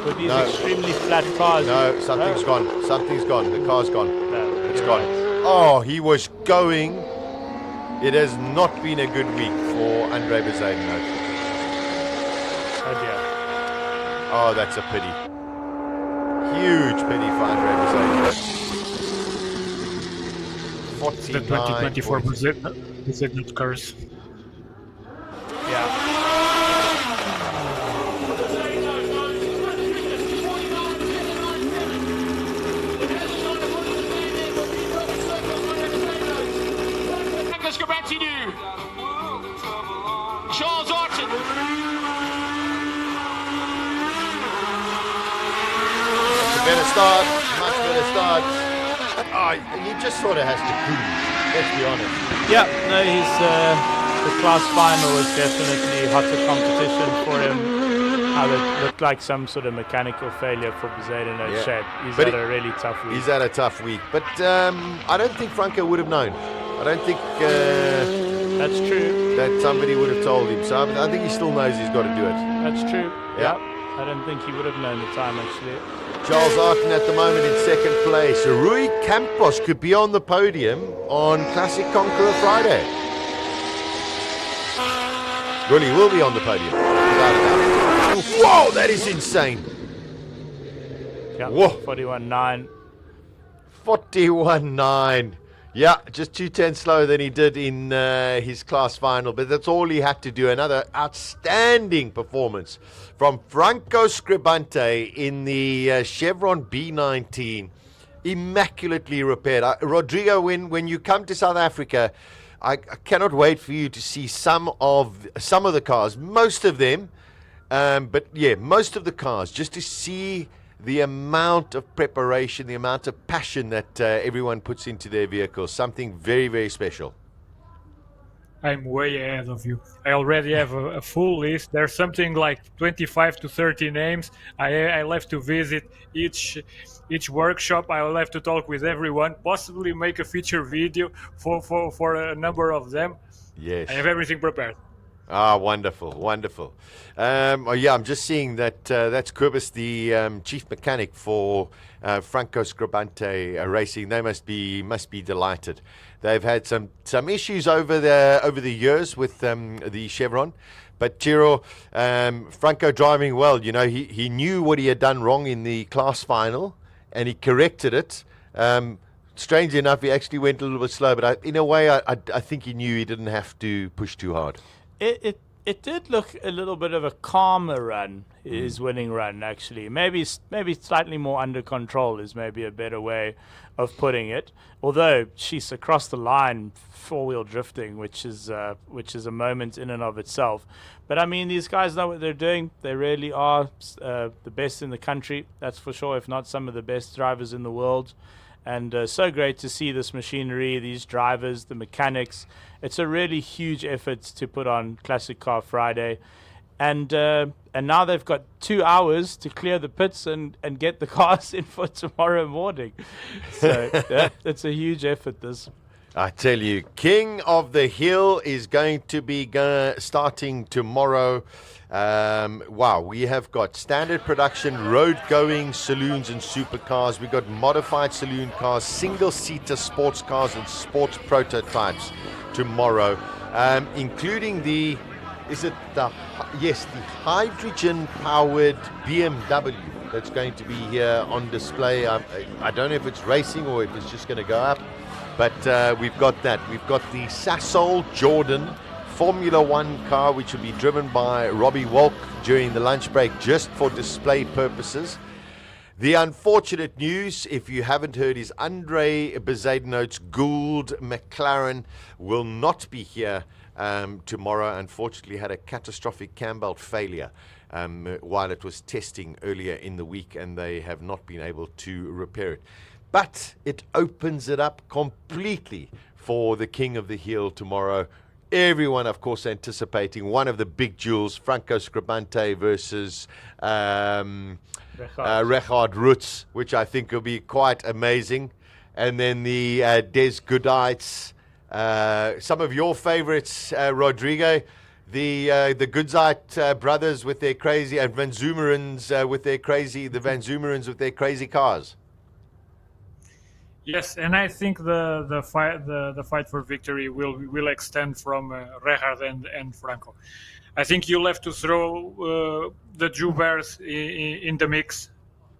With these extremely flat cars. No, something's gone. Something's gone. The car's gone. It's gone. Oh, he was going. It has not been a good week for Andre Bezuidenhout. Oh dear. Oh, that's a pity. Huge pity for Andre Bezuidenhout. 49. The 2024 Bezuidenhout cars. Yeah. Charles Arton. That's a better start. Much better start. Oh, he just sort of has to cruise. Let's be honest. Yeah, no, he's the class final was definitely hotter competition for him. It looked like some sort of mechanical failure for Bezuidenhout's shape. He's had a really tough week. He's had a tough week, but I don't think Franco would have known. I don't think that's true. That somebody would have told him. So I think he still knows he's got to do it. That's true. Yeah. I don't think he would have known the time actually. Charles Arton at the moment in second place. Rui Campos could be on the podium on Classic Conqueror Friday. Well, he will be on the podium. Without a doubt. Whoa, that is insane. Yeah, 41.9. 41.9. Yeah, just 2/10 slower than he did in his class final, but that's all he had to do. Another outstanding performance from Franco Scribante in the Chevron B19. Immaculately repaired. Rodrigo, when you come to South Africa, I cannot wait for you to see some of the cars, most of them, but yeah, most of the cars, just to see the amount of preparation, the amount of passion that everyone puts into their vehicles. Something very, very special. I'm way ahead of you. I already have a full list. There's something like 25 to 30 names. I'll have to visit each workshop. I'll have to talk with everyone, possibly make a feature video for a number of them. Yes. I have everything prepared. Ah, wonderful, wonderful. I'm just seeing that that's Kobus, the chief mechanic for Franco Scribante Racing. They must be delighted. They've had some issues over the years with the Chevron, but Chiro, Franco driving well. You know, he knew what he had done wrong in the class final, and he corrected it. Strangely enough, he actually went a little bit slow, but in a way, I think he knew he didn't have to push too hard. It did look a little bit of a calmer run, his winning run, actually. Maybe slightly more under control is maybe a better way of putting it. Although she's across the line, four-wheel drifting, which is a moment in and of itself. But I mean, these guys know what they're doing. They really are the best in the country, that's for sure, if not some of the best drivers in the world. And so great to see this machinery, these drivers, the mechanics. It's a really huge effort to put on Classic Car Friday. And now they've got 2 hours to clear the pits and get the cars in for tomorrow morning. So it's a huge effort, this. I tell you, King of the Hill is going to be starting tomorrow. Wow, we have got standard production, road-going saloons and supercars. We've got modified saloon cars, single-seater sports cars and sports prototypes tomorrow. including the hydrogen-powered BMW that's going to be here on display. I don't know if it's racing or if it's just going to go up, but we've got that. We've got the Sasol Jordan Formula One car, which will be driven by Robbie Walk during the lunch break just for display purposes. The unfortunate news, if you haven't heard, is Andre Bezuidenhout's Gould McLaren will not be here tomorrow. Unfortunately, had a catastrophic cam belt failure while it was testing earlier in the week, and they have not been able to repair it. But it opens it up completely for the King of the Hill tomorrow. Everyone, of course, anticipating one of the big duels, Franco Scribante versus Richard Roots, which I think will be quite amazing. And then the Des Goodites, some of your favorites, Rodrigo, the Goodzite brothers with their crazy, and Van Zoomerens with their crazy cars. Yes, and I think the fight for victory will extend from Richard and Franco. I think you'll have to throw the Joubert in the mix,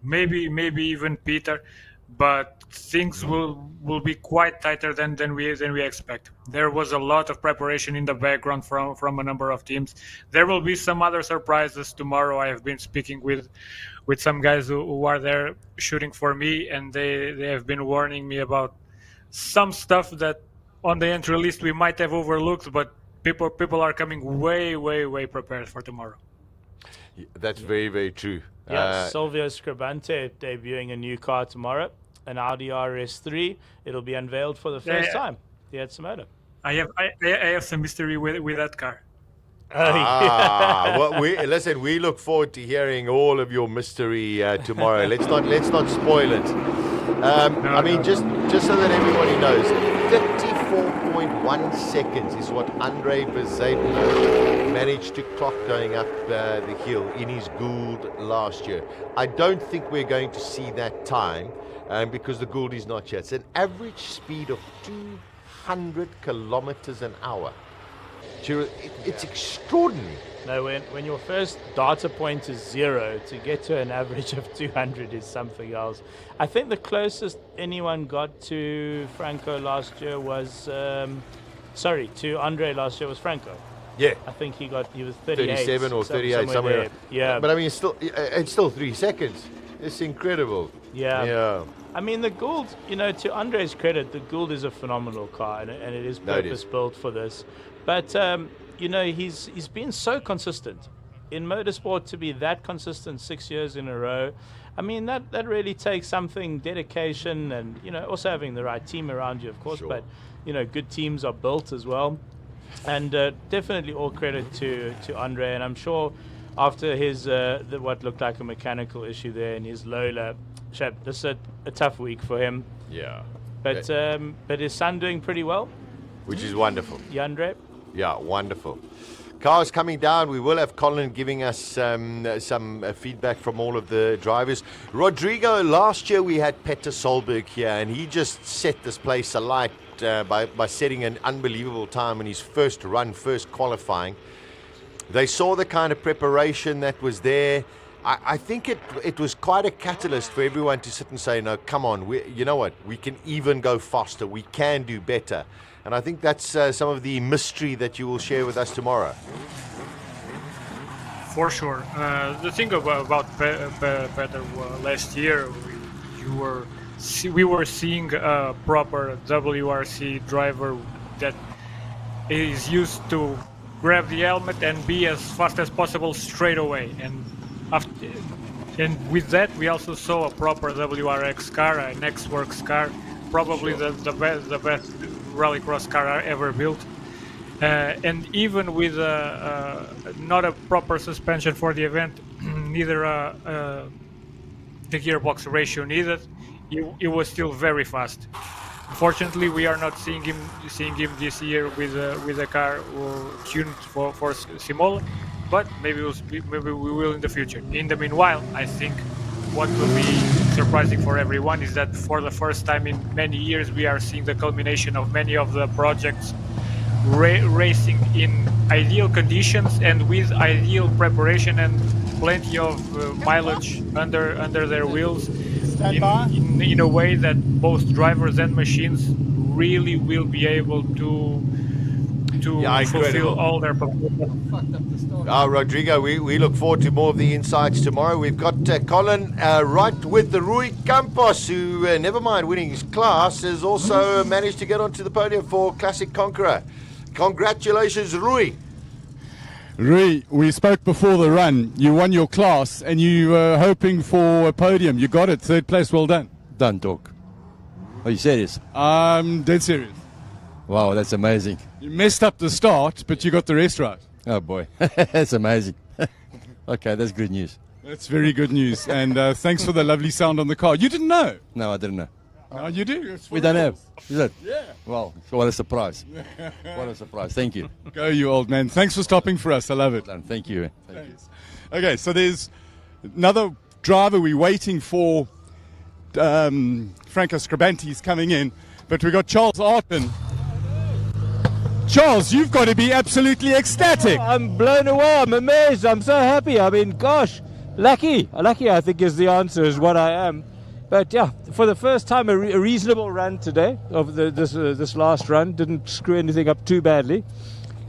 maybe even Peter, but things will be quite tighter than we expect. There was a lot of preparation in the background from a number of teams. There will be some other surprises tomorrow. I have been speaking with some guys who are there shooting for me, and they have been warning me about some stuff that on the entry list we might have overlooked, but people are coming way prepared for tomorrow. That's very, very true. Silvio Scribante debuting a new car tomorrow, an Audi RS3. It'll be unveiled for the first time here at Simola. I have some mystery with that car. Well, we look forward to hearing all of your mystery tomorrow. Let's not spoil it. Just so that everybody knows, 34.1 seconds is what Andre Bezuidenhout managed to clock going up the hill in his Gould last year. I don't think we're going to see that time because the Gould is not yet. It's an average speed of 200 kilometers an hour. It's extraordinary. No, when your first data point is 0, to get to an average of 200 is something else. I think the closest anyone got to Franco last year was, to Andre last year was Franco. Yeah. I think he was 38. 37 or 38, somewhere. Yeah. But it's still 3 seconds. It's incredible. Yeah. I mean, the Gould, to Andre's credit, the Gould is a phenomenal car, and it is purpose-built for this. But, he's been so consistent. In motorsport, to be that consistent 6 years in a row, I mean, that really takes something, dedication, and, also having the right team around you, of course. Sure. But, good teams are built as well. And definitely all credit to Andre. And I'm sure after his what looked like a mechanical issue there in his Lola, this is a tough week for him. Yeah. But his son doing pretty well. Which is wonderful. Andre? Yeah, wonderful. Cars coming down. We will have Colin giving us some feedback from all of the drivers. Rodrigo, last year we had Petter Solberg here, and he just set this place alight by setting an unbelievable time in his first qualifying. They saw the kind of preparation that was there. I think it was quite a catalyst for everyone to sit and say, no, come on, you know what, we can even go faster, we can do better. And I think that's some of the mystery that you will share with us tomorrow. For sure. The thing about Petter last year, we were seeing a proper WRC driver that is used to grab the helmet and be as fast as possible straight away. And with that, we also saw a proper WRX car, an X-Works car, probably the best rallycross car ever built. And even with not a proper suspension for the event, neither the gearbox ratio needed, it was still very fast. Unfortunately, we are not seeing him this year with a car tuned for Simola, but maybe we will in the future. In the meanwhile, I think what will be surprising for everyone is that for the first time in many years we are seeing the culmination of many of the projects racing in ideal conditions and with ideal preparation and plenty of mileage under their wheels in a way that both drivers and machines really will be able to fulfill all their potential. Rodrigo, we look forward to more of the insights tomorrow. We've got Colin right with the Rui Campos, who, never mind winning his class, has also managed to get onto the podium for Classic Conqueror. Congratulations, Rui. Rui, we spoke before the run. You won your class and you were hoping for a podium. You got it. Third place. Well done. Don't talk. Are you serious? I'm dead serious. Wow, that's amazing. You messed up the start, but you got the rest right. Oh, boy. That's amazing. Okay, that's good news. That's very good news. And thanks for the lovely sound on the car. You didn't know? No, I didn't know. No, you do. We don't have. Is it? Yeah. Well, what a surprise. What a surprise. Thank you. Go, you old man. Thanks for stopping for us. I love it. Thank you. Thanks. Okay, so there's another driver we're waiting for. Franco Scribanti's coming in. But we've got Charles Arton. Charles, you've got to be absolutely ecstatic. I'm blown away. I'm amazed. I'm so happy. I mean, gosh, lucky. Lucky, I think, is the answer, is what I am. But yeah, for the first time, a reasonable run today of this last run. Didn't screw anything up too badly.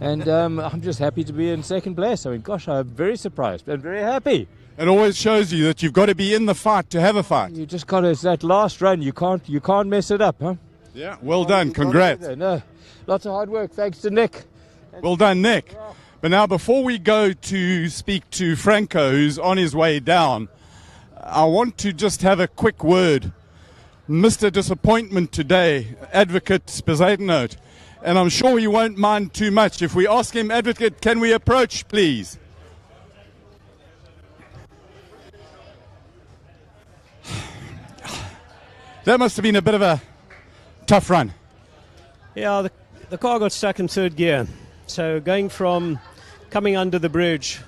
And I'm just happy to be in second place. I mean, gosh, I'm very surprised and very happy. It always shows you that you've got to be in the fight to have a fight. You just got to, it's that last run. You can't mess it up, huh? Yeah, well done. Congrats. No, lots of hard work. Thanks to Nick. Well done, Nick. But now, before we go to speak to Franco, who's on his way down, I want to just have a quick word. Mr. Disappointment today, Advocate Bezuidenhout, and I'm sure he won't mind too much. If we ask him, Advocate, can we approach, please? That must have been a bit of a tough run. Yeah, the car got stuck in third gear. So going from coming under the bridge,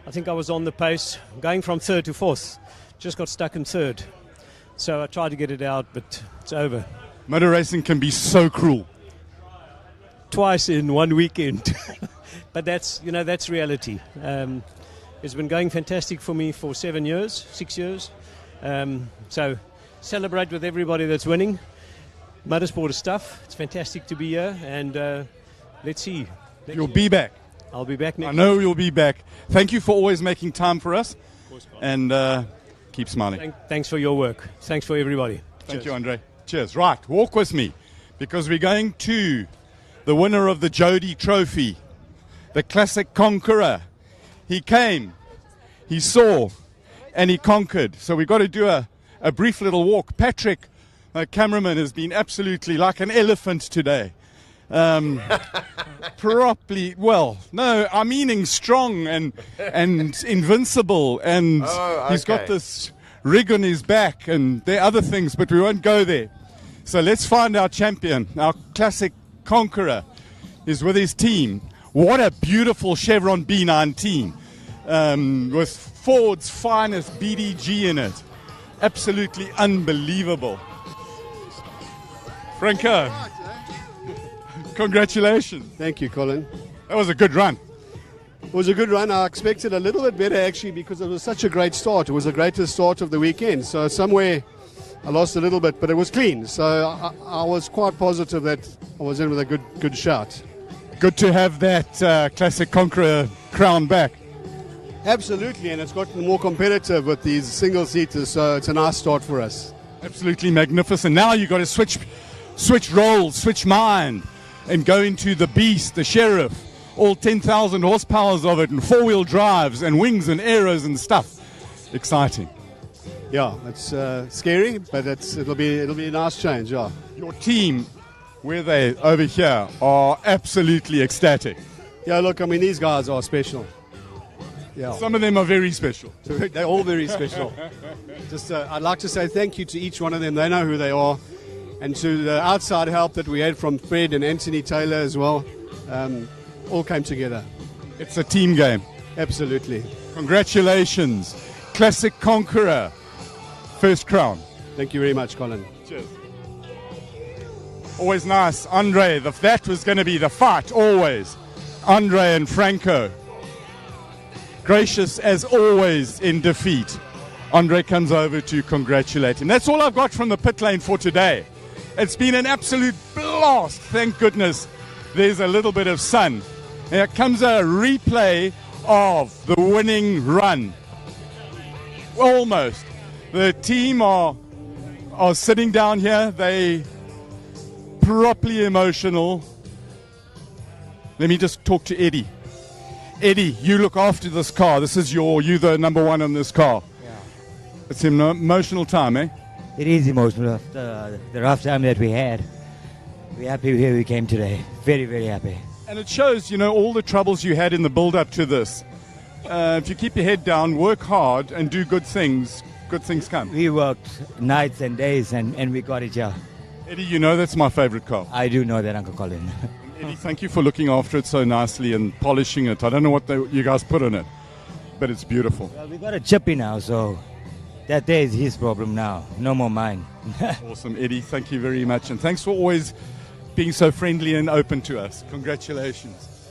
I think I was on the pace, going from third to fourth, just got stuck in third. So I tried to get it out, but it's over. Motor racing can be so cruel. Twice in one weekend. But that's reality. It's been going fantastic for me for 6 years. So celebrate with everybody that's winning. Motorsport is tough. It's fantastic to be here, and let's see. You'll be back. I'll be back next I know month. you'll be back. Thank you for always making time for us, and keep smiling. Thanks for your work. Thanks for everybody. Thank you, Andre. Cheers. Right, walk with me, because we're going to the winner of the Jody Trophy, the Classic Conqueror. He came, he saw, and he conquered. So we've got to do a brief little walk. Patrick, my cameraman, has been absolutely like an elephant today. Properly, well, no, I'm meaning strong and invincible, and he's got this rig on his back, and there are other things, but we won't go there. So let's find our champion. Our Classic Conqueror is with his team. What a beautiful Chevron B19 with Ford's finest BDG in it. Absolutely unbelievable. Franco, congratulations. Thank you, Colin. That was a good run. It was a good run. I expected a little bit better, actually, because it was such a great start. It was the greatest start of the weekend. So somewhere I lost a little bit, but it was clean. So I was quite positive that I was in with a good shot. Good to have that Classic Conqueror crown back. Absolutely, and it's gotten more competitive with these single-seaters, so it's a nice start for us. Absolutely magnificent. Now you've got to switch roles, switch mind, and go into the beast, the Sheriff, all 10,000 horsepowers of it, and four-wheel drives, and wings and arrows and stuff. Exciting. Yeah, it's scary, but it'll be a nice change. Yeah. Your team, where they over here, are absolutely ecstatic. Yeah, look, I mean, these guys are special. Yeah. Some of them are very special. They're all very special. Just, I'd like to say thank you to each one of them. They know who they are. And to the outside help that we had from Fred and Anthony Taylor as well. All came together. It's a team game. Absolutely. Congratulations. Classic Conqueror. First crown. Thank you very much, Colin. Cheers. Always nice. Andre, that was going to be the fight, always. Andre and Franco. Gracious as always in defeat. Andre comes over to congratulate him. That's all I've got from the pit lane for today. It's been an absolute blast. Thank goodness there's a little bit of sun. Here comes a replay of the winning run. Almost. The team are sitting down here. They properly emotional. Let me just talk to Eddie. Eddie, you look after this car. This is you the number one on this car. Yeah. It's an emotional time, eh? It is emotional after the rough time that we had. We're happy here we came today. Very, very happy. And it shows, all the troubles you had in the build-up to this. If you keep your head down, work hard, and do good things come. We worked nights and days, and we got it here. Eddie, that's my favorite car. I do know that, Uncle Colin. Eddie, thank you for looking after it so nicely and polishing it. I don't know what you guys put on it, but it's beautiful. Well, we got a chippy now, so that day is his problem now. No more mine. Awesome, Eddie. Thank you very much. And thanks for always being so friendly and open to us. Congratulations.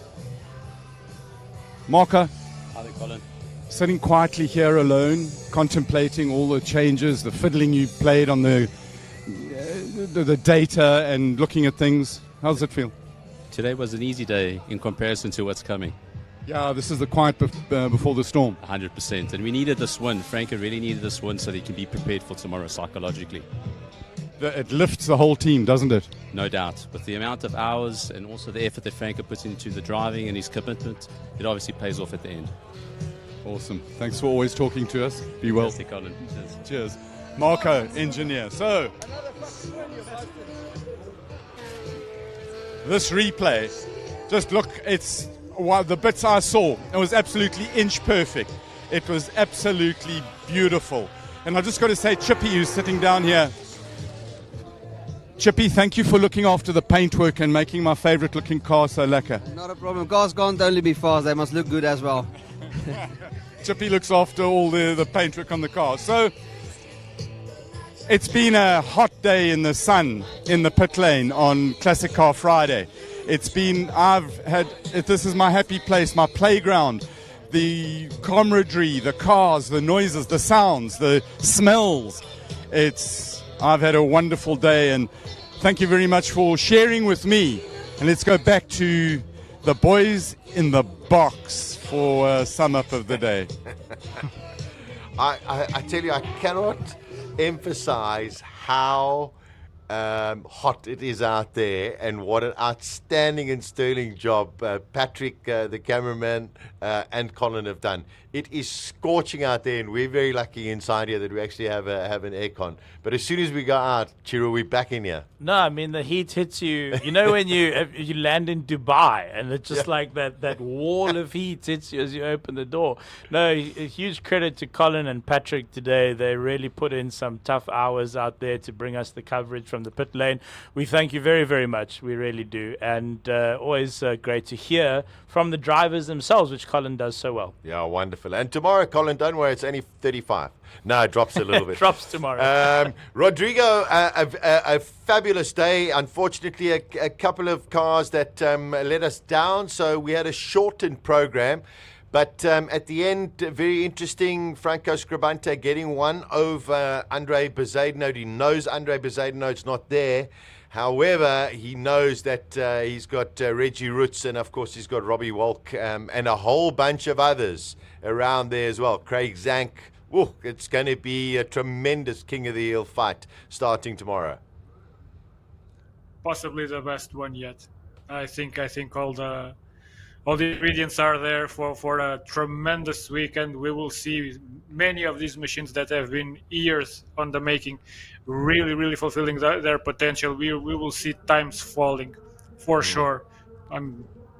Marco. Hi there, Colin. Sitting quietly here alone, contemplating all the changes, the fiddling you played on the data and looking at things. How does it feel? Today was an easy day in comparison to what's coming. Yeah, this is the quiet before the storm. 100%. And we needed this win. Franco really needed this win so that he can be prepared for tomorrow psychologically. It lifts the whole team, doesn't it? No doubt. With the amount of hours and also the effort that Franco puts into the driving and his commitment, it obviously pays off at the end. Awesome. Thanks for always talking to us. Be well. Fantastic, Colin. Cheers. Cheers. Marco, engineer. So, this replay, just look, it's the bits I saw. It was absolutely inch perfect. It was absolutely beautiful. And I just got to say, Chippy, who's sitting down here, Chippy, thank you for looking after the paintwork and making my favorite looking car so lacquer. Not a problem. Cars can't only be fast, they must look good as well. Chippy looks after all the paintwork on the car. So it's been a hot day in the sun in the pit lane on Classic Car Friday. This is my happy place, my playground. The camaraderie, the cars, the noises, the sounds, the smells. I've had a wonderful day, and thank you very much for sharing with me. And let's go back to the boys in the box for a sum up of the day. I tell you, I cannot emphasize how hot it is out there, and what an outstanding and sterling job Patrick, the cameraman, and Colin have done. It is scorching out there, and we're very lucky inside here that we actually have an aircon. But as soon as we go out, Chiro, we're back in here. No, I mean, the heat hits you. You know when you land in Dubai, and it's just like that wall of heat hits you as you open the door. No, a huge credit to Colin and Patrick today. They really put in some tough hours out there to bring us the coverage from the pit lane. We thank you very, very much. We really do. And always great to hear from the drivers themselves, which Colin does so well. Yeah, wonderful. And tomorrow, Colin, don't worry, it's only 35. No, it drops a little bit. Drops tomorrow. Rodrigo, a fabulous day. Unfortunately, a couple of cars that let us down, so we had a shortened program. But at the end, very interesting, Franco Scribante getting one over Andre Bezuidenhout. He knows Andre Bezuidenhout's not there. However, he knows that he's got Reggie Roots, and of course he's got Robbie Walk, and a whole bunch of others around there as well. Craig Zank. Ooh, it's going to be a tremendous King of the Hill fight starting tomorrow. Possibly the best one yet. I think all the ingredients are there for a tremendous weekend. We will see many of these machines that have been years on the making really, really fulfilling their potential. We will see times falling for sure.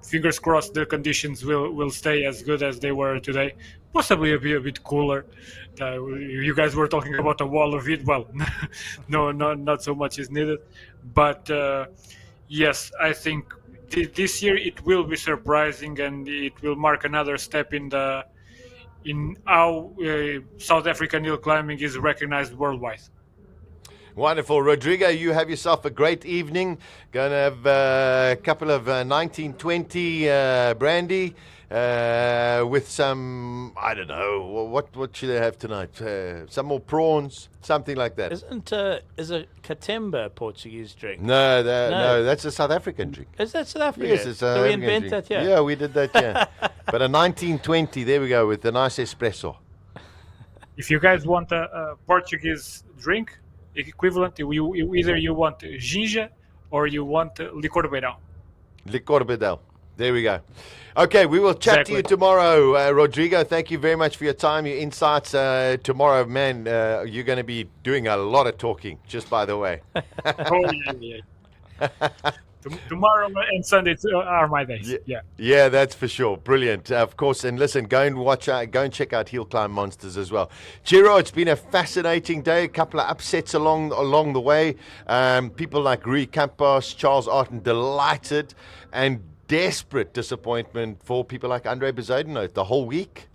Fingers crossed the conditions will stay as good as they were today. Possibly be a bit cooler. You guys were talking about a wall of heat. Well, no, not so much is needed. But yes, I think this year it will be surprising, and it will mark another step in how South African hill climbing is recognized worldwide. Wonderful. Rodrigo, you have yourself a great evening. Going to have a couple of 1920 brandy with some, I don't know, what should they have tonight? Some more prawns, something like that. Is a Katemba a Portuguese drink? No, that's a South African drink. Is that South African? Yes, it's a South Did we African invent drink. that here? Yeah, we did that, yeah. But a 1920, there we go, with a nice espresso. If you guys want a Portuguese drink equivalent, either you want ginger or you want licor beirão. Licor beirão. There we go. Okay, we will chat to you tomorrow, Rodrigo. Thank you very much for your time, your insights. Tomorrow, man, you're going to be doing a lot of talking, just by the way. Oh, yeah. Tomorrow and Sunday are my days. Yeah, that's for sure. Brilliant, of course. And listen, go and check out Heel Climb Monsters as well. Chiro, it's been a fascinating day. A couple of upsets along the way. People like Rui Campos, Charles Arton, delighted, and desperate disappointment for people like Andre Bezuidenhout the whole week.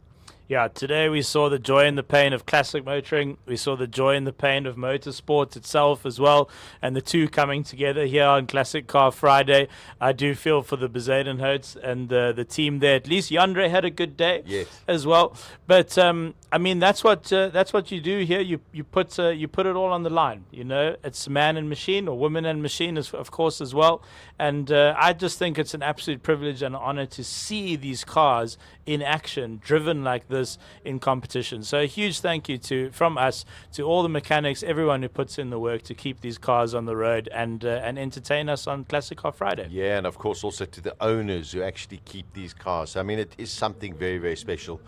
Yeah, today we saw the joy and the pain of classic motoring. We saw the joy and the pain of motorsports itself as well. And the two coming together here on Classic Car Friday. I do feel for the Bezuidenhouts and the team there. At least Yandre had a good day as well. But, I mean, that's what you do here. You put it all on the line. You know, it's man and machine, or woman and machine, of course, as well. And I just think it's an absolute privilege and honor to see these cars in action, driven like this in competition. So a huge thank you from us to all the mechanics, everyone who puts in the work to keep these cars on the road and entertain us on Classic Car Friday. Yeah, and of course also to the owners who actually keep these cars. I mean, it is something very, very special.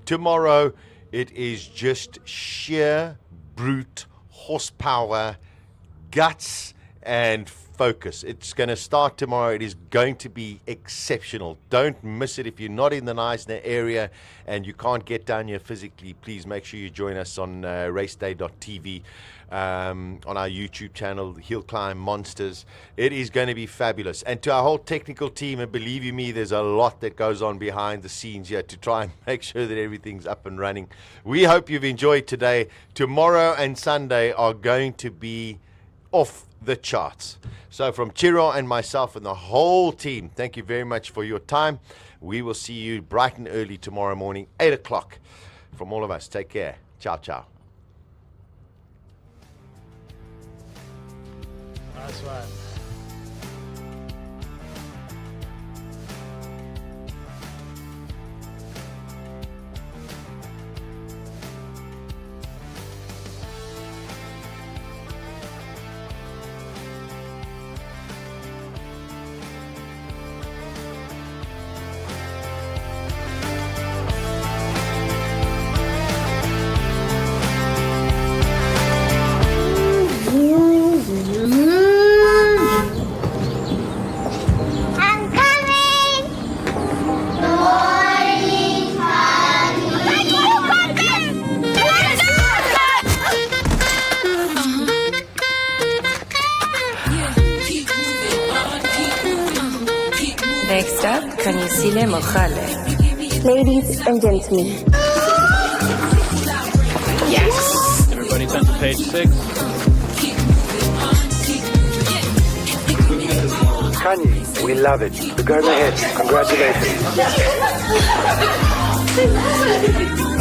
Tomorrow, it is just sheer brute horsepower, guts, and focus. It's going to start tomorrow. It is going to be exceptional. Don't miss it. If you're not in the Neisner area and you can't get down here physically, please make sure you join us on raceday.tv, on our YouTube channel, Heel Climb Monsters. It is going to be fabulous. And to our whole technical team, and believe you me, there's a lot that goes on behind the scenes here to try and make sure that everything's up and running. We hope you've enjoyed today. Tomorrow and Sunday are going to be off the charts. So from Chiro and myself and the whole team, thank you very much for your time. We will see you bright and early tomorrow morning, 8 o'clock. From all of us, take care. Ciao, ciao. Nice one. Next up, Canisile Mojale. Ladies and gentlemen. Yes! Everybody turn to page 6. Kanye, we love it. Go ahead. Congratulations.